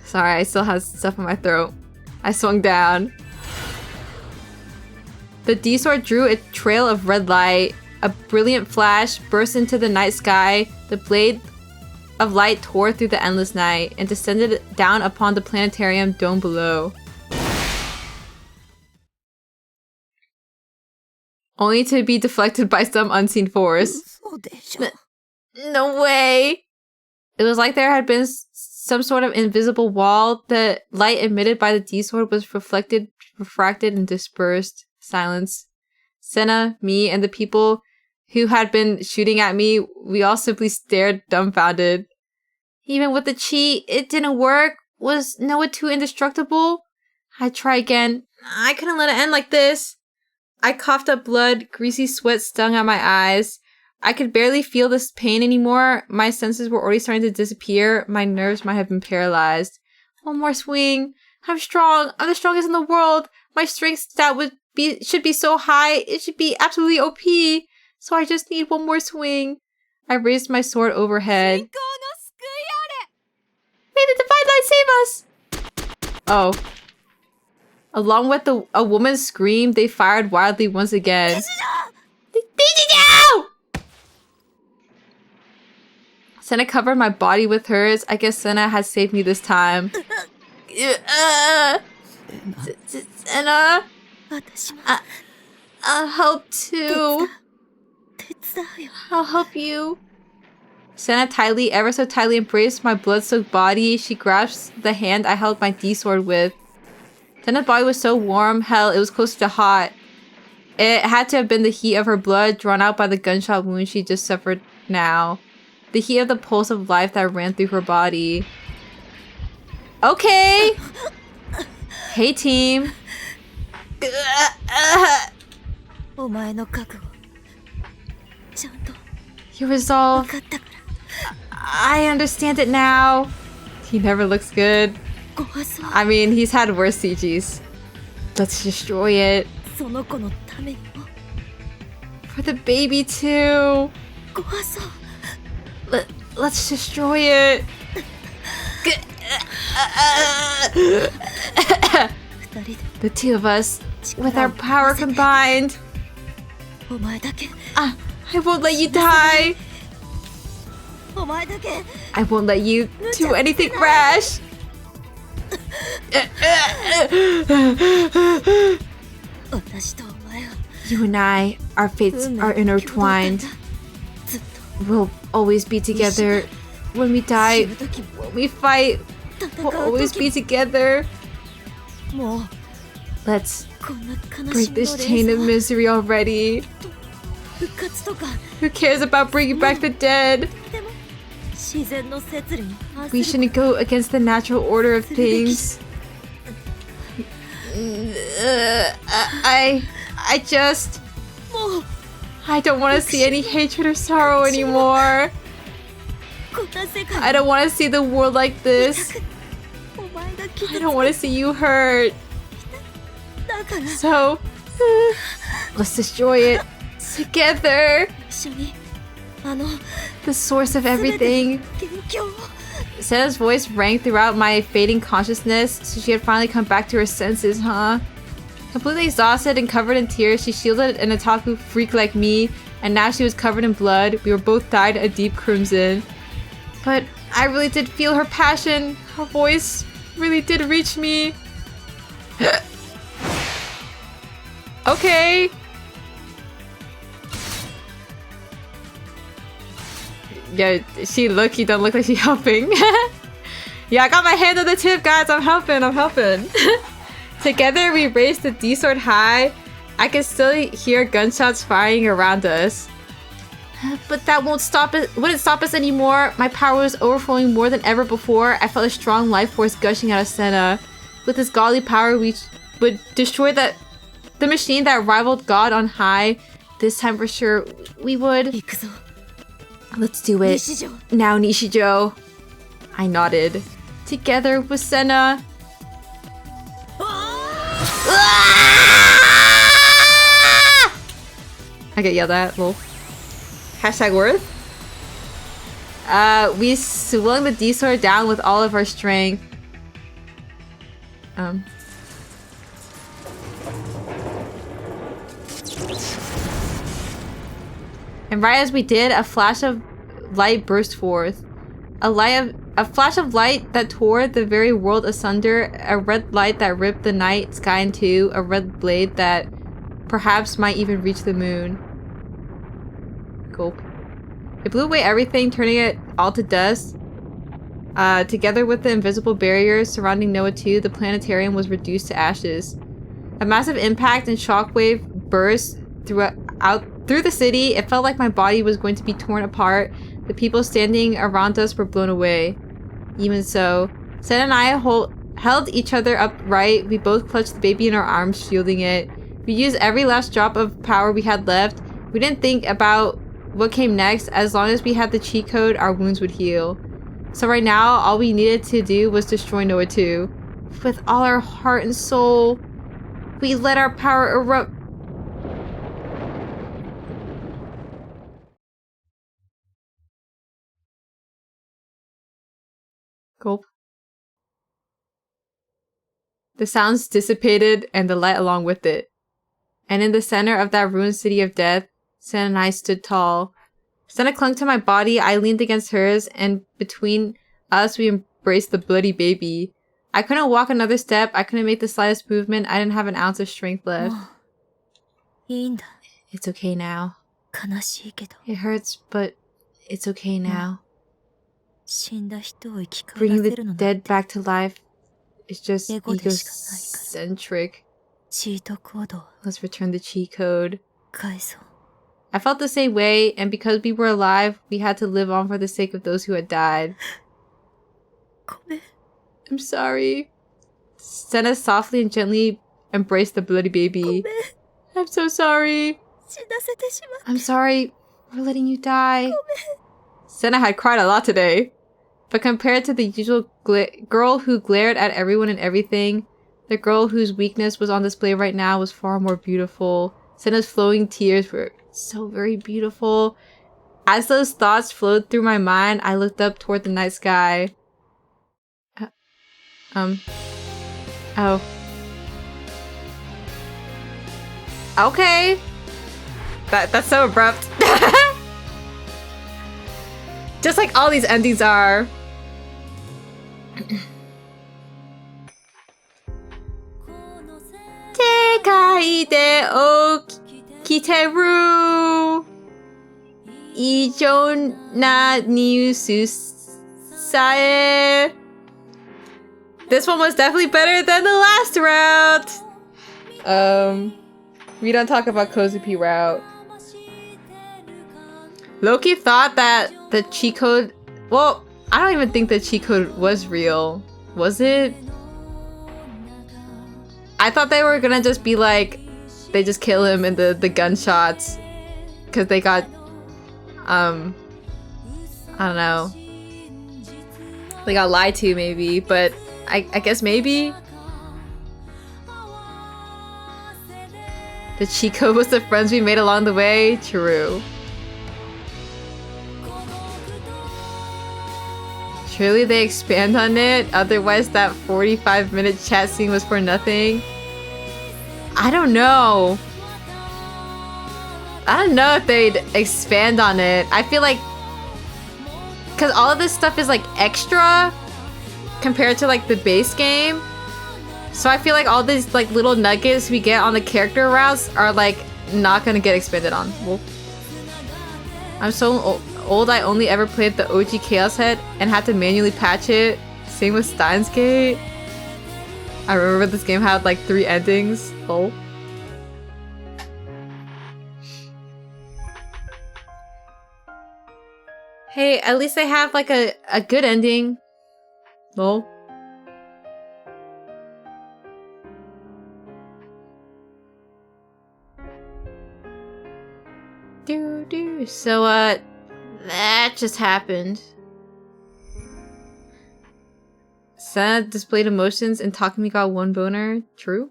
Sorry, I still have stuff in my throat. I swung down. The D-sword drew a trail of red light. A brilliant flash burst into the night sky. The blade of light tore through the endless night and descended down upon the planetarium dome below. Only to be deflected by some unseen force. No way! It was like there had been some sort of invisible wall. The light emitted by the D-sword was refracted and dispersed. Silence. Senna, me, and the people who had been shooting at me, we all simply stared dumbfounded. Even with the cheat, it didn't work. Was Noah too indestructible? I'd try again. I couldn't let it end like this. I coughed up blood, greasy sweat stung at my eyes. I could barely feel this pain anymore. My senses were already starting to disappear. My nerves might have been paralyzed. One more swing. I'm strong. I'm the strongest in the world. My strength stat should be so high. It should be absolutely OP. So I just need one more swing. I raised my sword overhead. May the divine light save us! Oh. Along with a woman's scream, they fired wildly once again. Senna covered my body with hers. I guess Senna has saved me this time. Senna, I'll help too. I'll help you. Senna ever so tightly embraced my blood-soaked body. She grasped the hand I held my D-sword with. Senna's body was so warm, hell, it was close to hot. It had to have been the heat of her blood drawn out by the gunshot wound she just suffered now. The heat of the pulse of life that ran through her body. Okay! Hey, team. Your resolve. I understand it now. He never looks good. I mean, he's had worse CGs. Let's destroy it. For the baby too. Let's destroy it. The two of us, with our power combined. I won't let you die. I won't let you do anything rash. You and I, our fates are intertwined. We'll always be together. When we die, when we fight, we'll always be together. Let's break this chain of misery already. Who cares about bringing back the dead? We shouldn't go against the natural order of things. I don't want to see any hatred or sorrow anymore. I don't want to see the world like this. I don't want to see you hurt. So, let's destroy it together. The source of everything. Senna's voice rang throughout my fading consciousness, so she had finally come back to her senses, huh? Completely exhausted and covered in tears, she shielded an otaku freak like me, and now she was covered in blood. We were both dyed a deep crimson. But I really did feel her passion. Her voice really did reach me. Okay. Yeah, she don't look like she's helping. Yeah, I got my hand on the tip, guys. I'm helping. Together, we raised the D-sword high. I can still hear gunshots firing around us. But that wouldn't stop us anymore. My power was overflowing more than ever before. I felt a strong life force gushing out of Senna. With this godly power, we would destroy the machine that rivaled God on high. This time for sure, we would. Let's do it. Now, Nishijo. I nodded. Together with Senna. I get yelled at. Lol. Hashtag worth. We swung the D-sword down with all of our strength. And right as we did, a flash of light burst forth. A flash of light that tore the very world asunder. A red light that ripped the night sky in two. A red blade that perhaps might even reach the moon. Gulp. It blew away everything, turning it all to dust. Together with the invisible barriers surrounding Noah 2, the planetarium was reduced to ashes. A massive impact and shockwave burst through the city. It felt like my body was going to be torn apart. The people standing around us were blown away. Even so, Sen and I held each other upright. We both clutched the baby in our arms, shielding it. We used every last drop of power we had left. We didn't think about what came next. As long as we had the cheat code, our wounds would heal. So right now, all we needed to do was destroy Noah 2. With all our heart and soul, we let our power erupt. Gulp. The sounds dissipated and the light along with it. And in the center of that ruined city of death, Sen and I stood tall. Senna clung to my body, I leaned against hers, and between us we embraced the bloody baby. I couldn't walk another step, I couldn't make the slightest movement, I didn't have an ounce of strength left. It's okay now. It hurts, but it's okay now. Bringing the dead back to life is just egocentric. Let's return the cheat code. I felt the same way, and because we were alive, we had to live on for the sake of those who had died. I'm sorry. Senna softly and gently embraced the bloody baby. I'm so sorry. I'm sorry for letting you die. Senna had cried a lot today. But compared to the usual girl who glared at everyone and everything, the girl whose weakness was on display right now was far more beautiful. Senna's flowing tears were so very beautiful. As those thoughts flowed through my mind, I looked up toward the night sky. Oh. Okay. That's so abrupt. Just like all these endings are. Tekai de o kiteru ijon na niusu sae. This one was definitely better than the last route. We don't talk about Kozupi route. Loki thought that the cheat code... Well, I don't even think the cheat code was real. Was it? I thought they were gonna just be like... They just kill him in the gunshots. Because they got... I don't know. They got lied to, maybe. But I guess maybe? The cheat code was the friends we made along the way? True. Surely they expand on it, otherwise that 45-minute chat scene was for nothing. I don't know. I don't know if they'd expand on it. I feel like... Because all of this stuff is like extra compared to like the base game. So I feel like all these like little nuggets we get on the character routes are like not gonna get expanded on. Well, I'm so old I only ever played the OG Chaos Head and had to manually patch it. Same with Steins Gate. I remember this game had like 3 endings. Oh. Hey, at least they have like a good ending. Lol. So, that just happened. Senna displayed emotions and Takumi got 1 boner. True.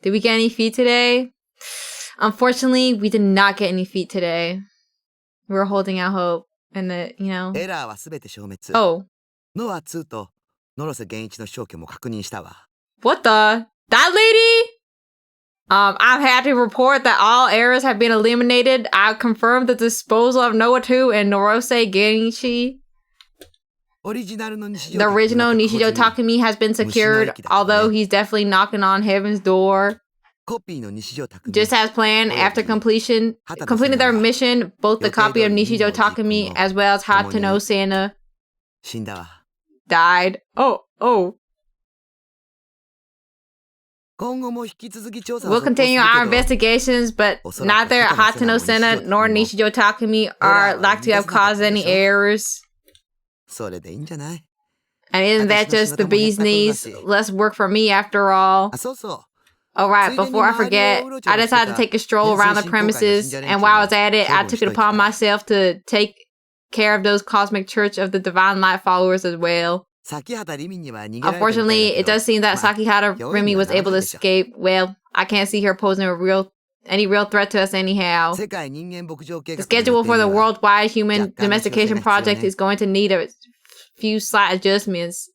Did we get any feet today? Unfortunately, we did not get any feet today. We were holding out hope. And the, you know... Oh. What the? That lady? I'm happy to report that all errors have been eliminated. I've confirmed the disposal of Noah 2 and Norose Genichi. The original Nishijo Takumi has been secured, although he's definitely knocking on heaven's door. Just as planned, after completing their mission, both the copy of Nishijo Takumi as well as Hatano Sana died. Oh. We'll continue our investigations, but neither Hatano Sana nor Nishijo Takumi are likely to have caused any errors. And isn't that just the bee's knees? Less work for me after all. Alright, before I forget, I decided to take a stroll around the premises, and while I was at it, I took it upon myself to take care of those Cosmic Church of the Divine Light followers as well. Unfortunately, it does seem that Sakihara Rimi was able to escape. Well, I can't see her posing any real threat to us anyhow. The schedule for the worldwide human domestication project is going to need a few slight adjustments.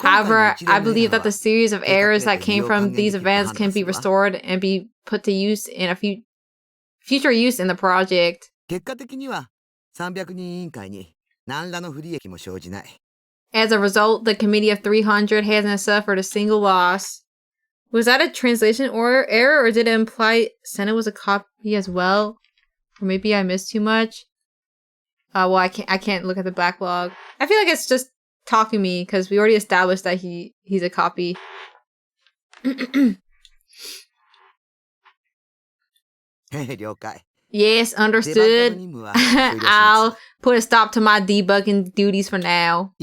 However, I believe that the series of errors that came from these events can be restored and be put to use in a future use in the project. As a result, the Committee of 300 hasn't suffered a single loss. Was that a translation error, or did it imply Senna was a copy as well? Or maybe I missed too much? Well, I can't look at the backlog. I feel like it's just talking me, because we already established that he's a copy. Yes, understood. I'll put a stop to my debugging duties for now.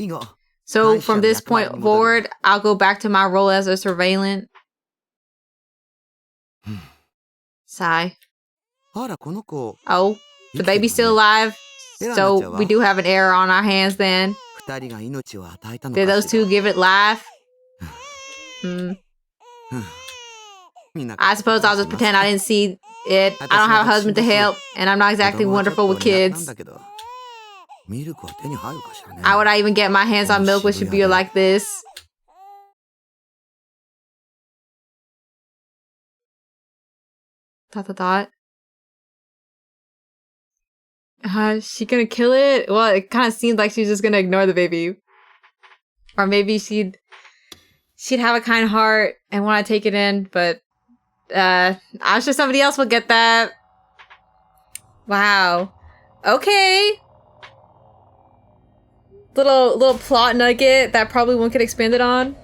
So from this point forward, I'll go back to my role as a surveillant. Sigh. Oh, the baby's still alive. So we do have an error on our hands then. Did those two give it life? I suppose I'll just pretend I didn't see it. I don't have a husband to help, and I'm not exactly wonderful with kids. How would I even get my hands on milk with Shibuya like this? Dot. She gonna kill it? Well, it kind of seemed like she's just gonna ignore the baby. Or maybe she'd have a kind heart and want to take it in, but I'm sure somebody else will get that. Wow. Okay. Little plot nugget that probably won't get expanded on.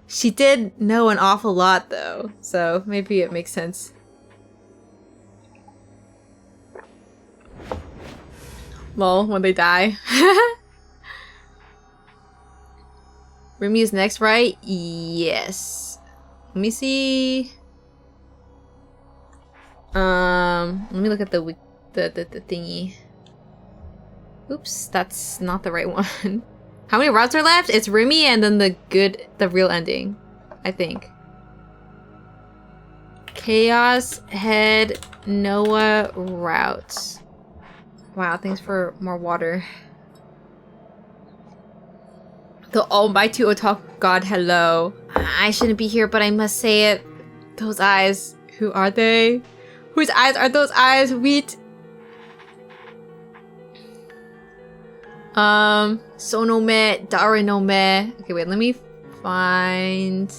She did know an awful lot though, so maybe it makes sense. Lol, when they die. Rumi is next, right? Yes. Let me see. Let me look at the thingy. Oops, that's not the right one. How many routes are left? It's Rumi and then the real ending, I think. Chaos Head Noah routes. Wow, thanks for more water. The almighty Otaku God, hello. I shouldn't be here, but I must say it. Those eyes. Who are they? Whose eyes are those eyes? Wheat. Sonome, Darinome. Okay, wait, let me find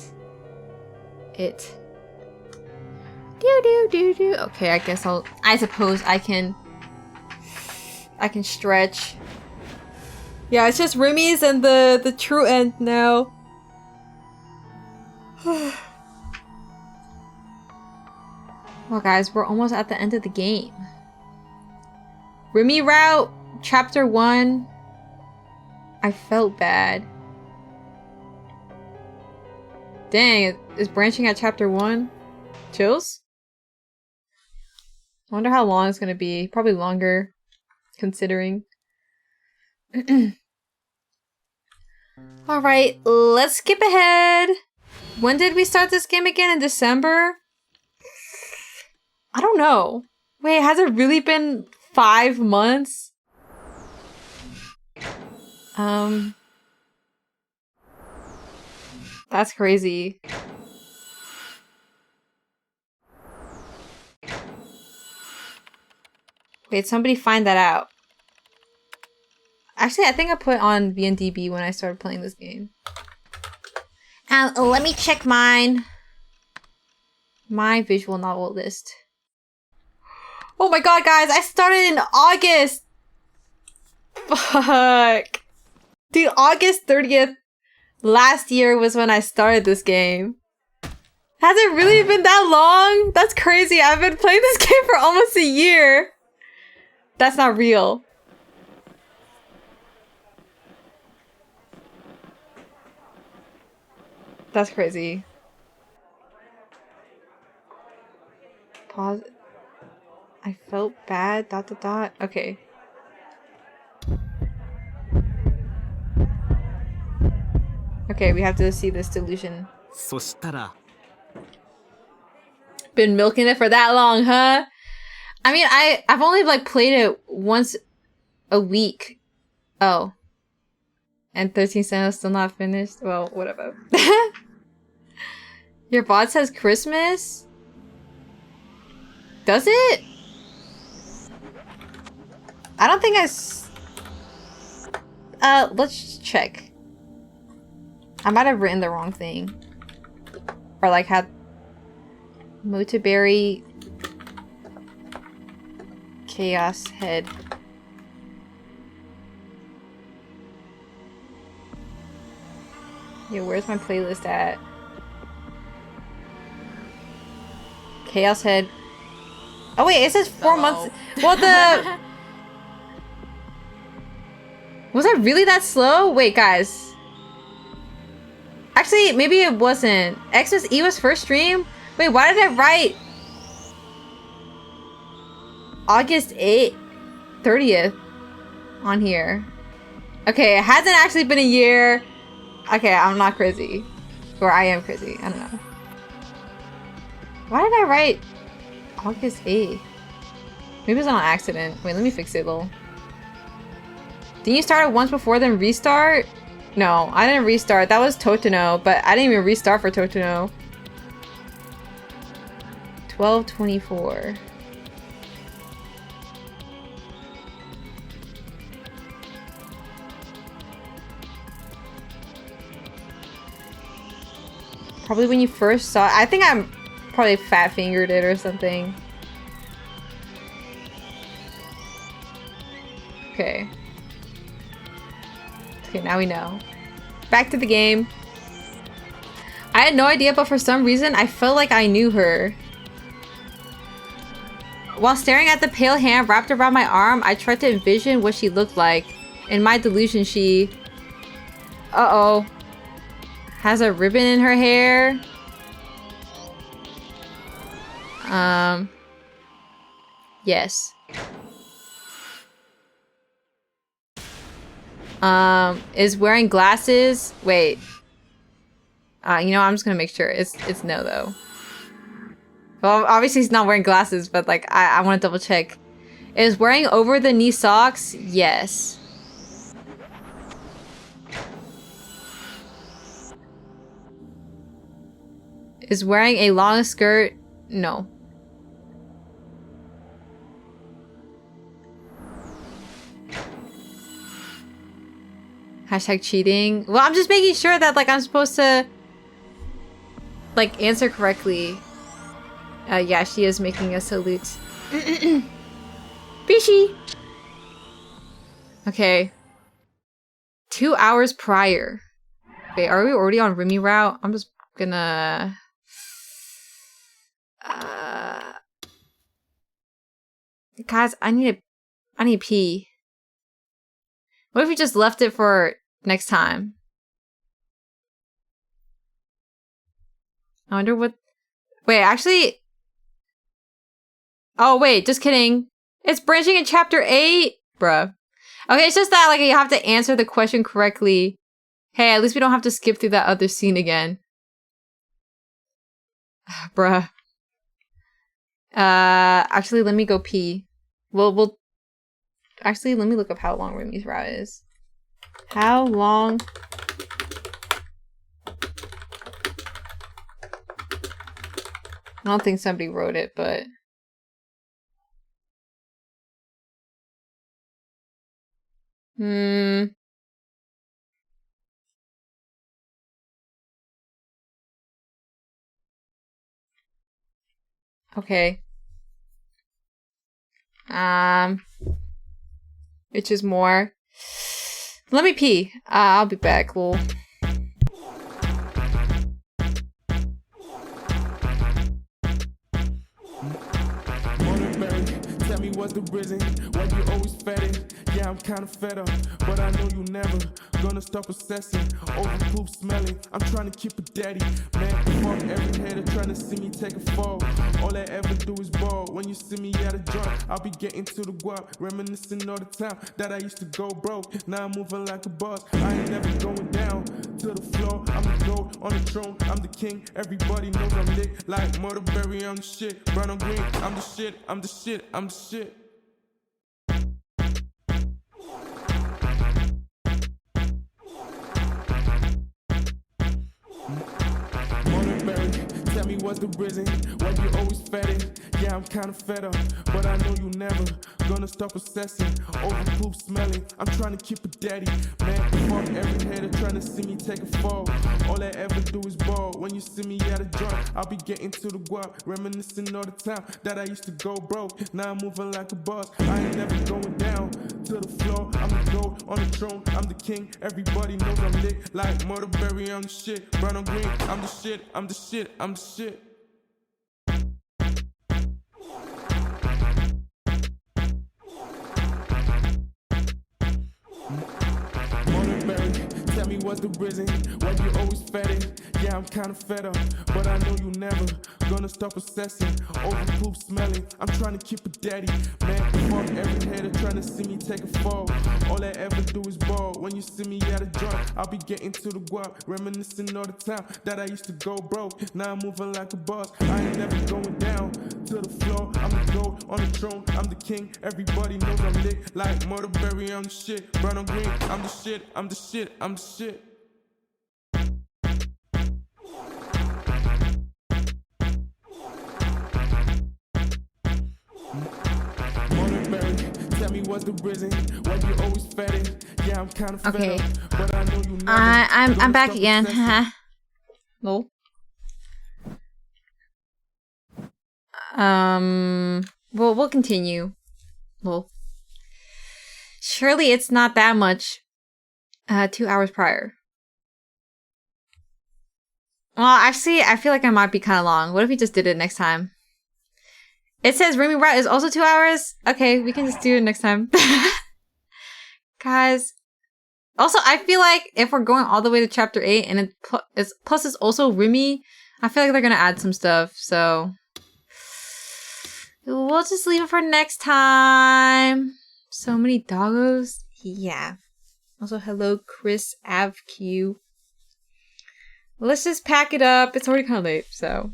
it. Do. Okay, I suppose I can stretch. Yeah, it's just Rumi's and the true end now. Well, guys, we're almost at the end of the game. Rumi route, chapter 1. I felt bad. Dang, is branching at chapter 1? Chills? I wonder how long it's gonna be. Probably longer, considering. Alright, let's skip ahead. When did we start this game again? In December? I don't know. Wait, has it really been 5 months? That's crazy. Wait, somebody find that out. Actually, I think I put on VNDB when I started playing this game. Let me check my visual novel list. Oh my god, guys, I started in August! Fuck. Dude, August 30th last year was when I started this game. Has it really been that long? That's crazy. I've been playing this game for almost a year. That's not real. That's crazy. Pause. I felt bad. ... Okay. Okay, we have to see this delusion. そしたら Been milking it for that long, huh? I mean, I've only like played it once a week. Oh. And 13 Sentinels still not finished? Well, whatever. Your bot says Christmas? Does it? I don't think let's check. I might have written the wrong thing. Or like had Motaberry Chaos Head. Yeah, where's my playlist at? Chaos Head. Oh wait, it says 4 months. Well, the... Was I really that slow? Wait, guys. Actually, maybe it wasn't. Xmas Eva's first stream? Wait, why did I write August 30th on here? Okay, it hasn't actually been a year. Okay, I'm not crazy. Or I am crazy. I don't know. Why did I write August 8th? Maybe it was on accident. Wait, let me fix it, lol. Didn't you start it once before then restart? No, I didn't restart. That was Totono, but I didn't even restart for Totono. 12/24. Probably when you first saw it. I think I'm probably fat fingered it or something. Okay. Okay, now we know. Back to the game. I had no idea, but for some reason, I felt like I knew her. While staring at the pale hand wrapped around my arm, I tried to envision what she looked like. In my delusion, she... Uh-oh. Has a ribbon in her hair. Yes. Is wearing glasses. Wait. You know, I'm just gonna make sure. It's no, though. Well, obviously he's not wearing glasses, but like, I want to double check. Is wearing over the knee socks? Yes. Is wearing a long skirt? No. Hashtag cheating. Well, I'm just making sure that like I'm supposed to like answer correctly. Yeah, she is making a salute. Fishy. Okay. 2 hours prior. Wait, are we already on Remy route? I'm just gonna... Guys, I need to pee. What if we just left it for next time? I wonder what... Wait, actually... Oh, wait, just kidding. It's branching in chapter 8? Bruh. Okay, it's just that, like, you have to answer the question correctly. Hey, at least we don't have to skip through that other scene again. Bruh. Actually, let me go pee. We'll... Actually, let me look up how long Remy's route is. How long... I don't think somebody wrote it, but... Okay. Which is more. Let me pee. I'll be back. Lol. Tell me what's the reason why you always fetting. Yeah, I'm kinda fed up, but I know you never gonna stop obsessing over poop smelling. I'm trying to keep it daddy, man. fuck every hater trying to see me take a fall. All I ever do is ball. When you see me at a joint, I'll be getting to the guap, reminiscing all the time that I used to go broke. Now I'm moving like a boss. I ain't never going down to the floor. I'm the gold on the throne. I'm the king. Everybody knows I'm lit. Like Murderberry, I'm the shit. Brown on green, I'm the shit. I'm the shit. I'm the shit. Tell me what's the reason why you always fed it. Yeah, I'm kinda fed up, but I know you never gonna stop obsessing over poop smelling. I'm trying to keep it daddy, man. Fuck every hater trying to see me take a fall. All I ever do is ball. When you see me at a joint, I'll be getting to the guap, reminiscing all the time that I used to go broke. Now I'm moving like a boss. I ain't never going down to the floor. I'm the gold on the throne. I'm the king. Everybody knows I'm lit. Like Murderberry, I'm the shit. Brown on green, I'm the shit. I'm the shit. I'm the shit. Tell me what's the reason why you always fed it. Yeah, I'm kinda fed up, but I know you never gonna stop obsessing over poop smelling. I'm trying to keep it daddy, man. Fuck every hater trying to see me take a fall. All I ever do is ball. When you see me at a joint, I'll be getting to the guap, reminiscing all the time that I used to go broke. Now I'm moving like a boss. I ain't never going down to the floor. I'm the gold on the throne. I'm the king. Everybody knows I'm lit. Like Murderberry, I'm the shit. Brown on green, I'm the shit. I'm the shit. I'm the shit. Tell me what's the reason why you always fed it. Yeah, I'm kind of Okay. fed up, but I know you never I'm back again. Lol. Well, we'll continue. Lol. Surely it's not that much. 2 hours prior. Well, actually, I feel like it might be kind of long. What if we just did it next time? It says Rumi Route is also 2 hours. Okay, we can just do it next time. Guys. Also, I feel like if we're going all the way to chapter 8 and plus it's also Rumi, I feel like they're gonna add some stuff, so we'll just leave it for next time. So many doggos. Yeah. Also, hello, Chris AvQ. Let's just pack it up. It's already kind of late, so.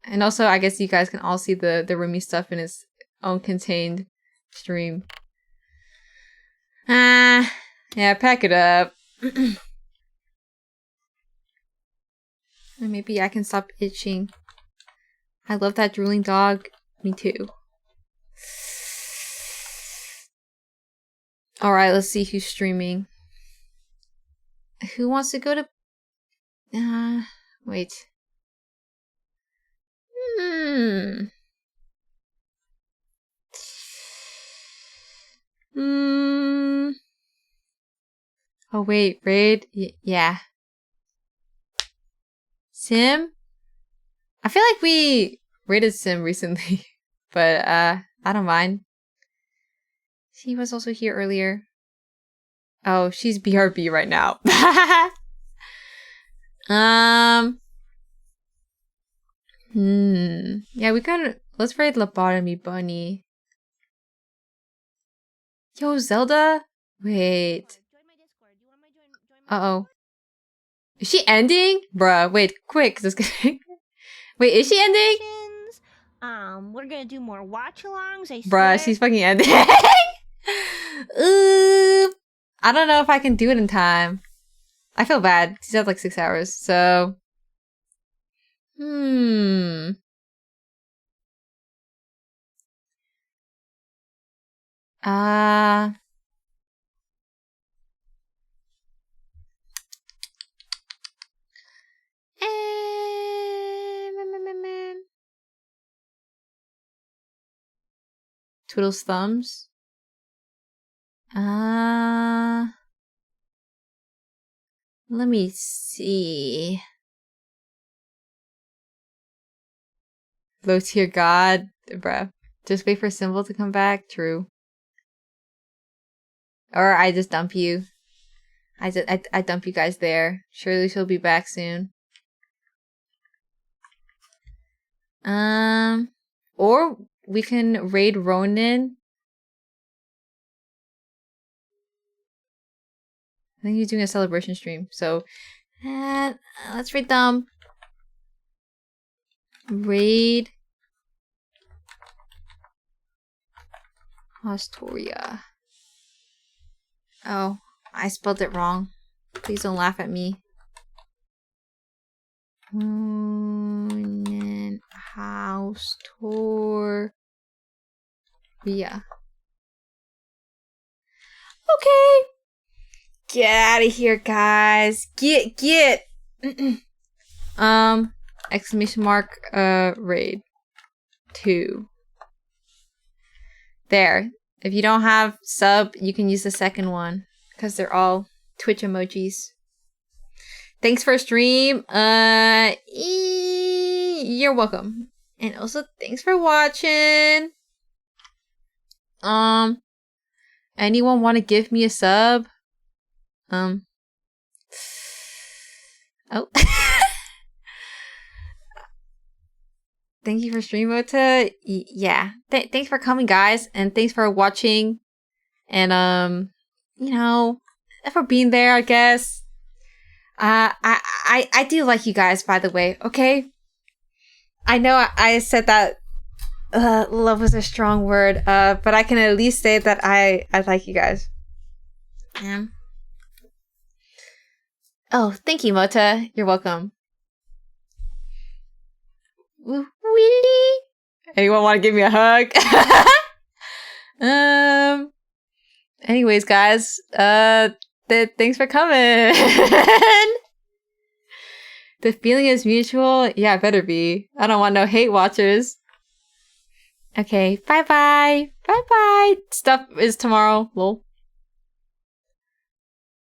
And also, I guess you guys can all see the Rumi stuff in its own contained stream. Yeah, pack it up. And maybe I can stop itching. I love that drooling dog. Me too. Alright, let's see who's streaming. Who wants to go to... wait. Oh wait, raid? Yeah. Sim? I feel like we raided Sim recently. But, I don't mind. She was also here earlier. Oh, she's BRB right now. Yeah, we gotta... Let's raid Lobotomy Bunny. Yo, Zelda? Wait. Uh-oh. Is she ending? Bruh, wait, quick. Wait, is she ending? We're gonna do more watch-alongs, I Bruh, swear. she's fucking ending. I don't know if I can do it in time. I feel bad. She's had like 6 hours, so... Twiddles thumbs. Let me see. Low tier god, bruh. Just wait for Symbol to come back. True. Or I just dump you. I dump you guys there. Surely she'll be back soon. Or we can raid Ronin. I think he's doing a celebration stream, so let's raid them. Raid Astoria. Oh, I spelled it wrong. Please don't laugh at me. Ronin House Tour. Yeah. Okay. Get out of here, guys. Get. Exclamation mark, raid. 2. There. If you don't have sub, you can use the second one. Because they're all Twitch emojis. Thanks for stream. You're welcome. And also, thanks for watching. Anyone want to give me a sub? Oh. Thank you for stream, Ota. Yeah. Thanks for coming, guys. And thanks for watching. And, you know, for being there, I guess. I do like you guys, by the way, okay? I know I said that love was a strong word, but I can at least say that I like you guys. Oh, thank you, Mota. You're welcome. Willy? Anyone want to give me a hug? Anyways, guys, thanks for coming. The feeling is mutual. Yeah, it better be. I don't want no hate watchers. Okay, bye-bye. Bye-bye. Stuff is tomorrow. Lol.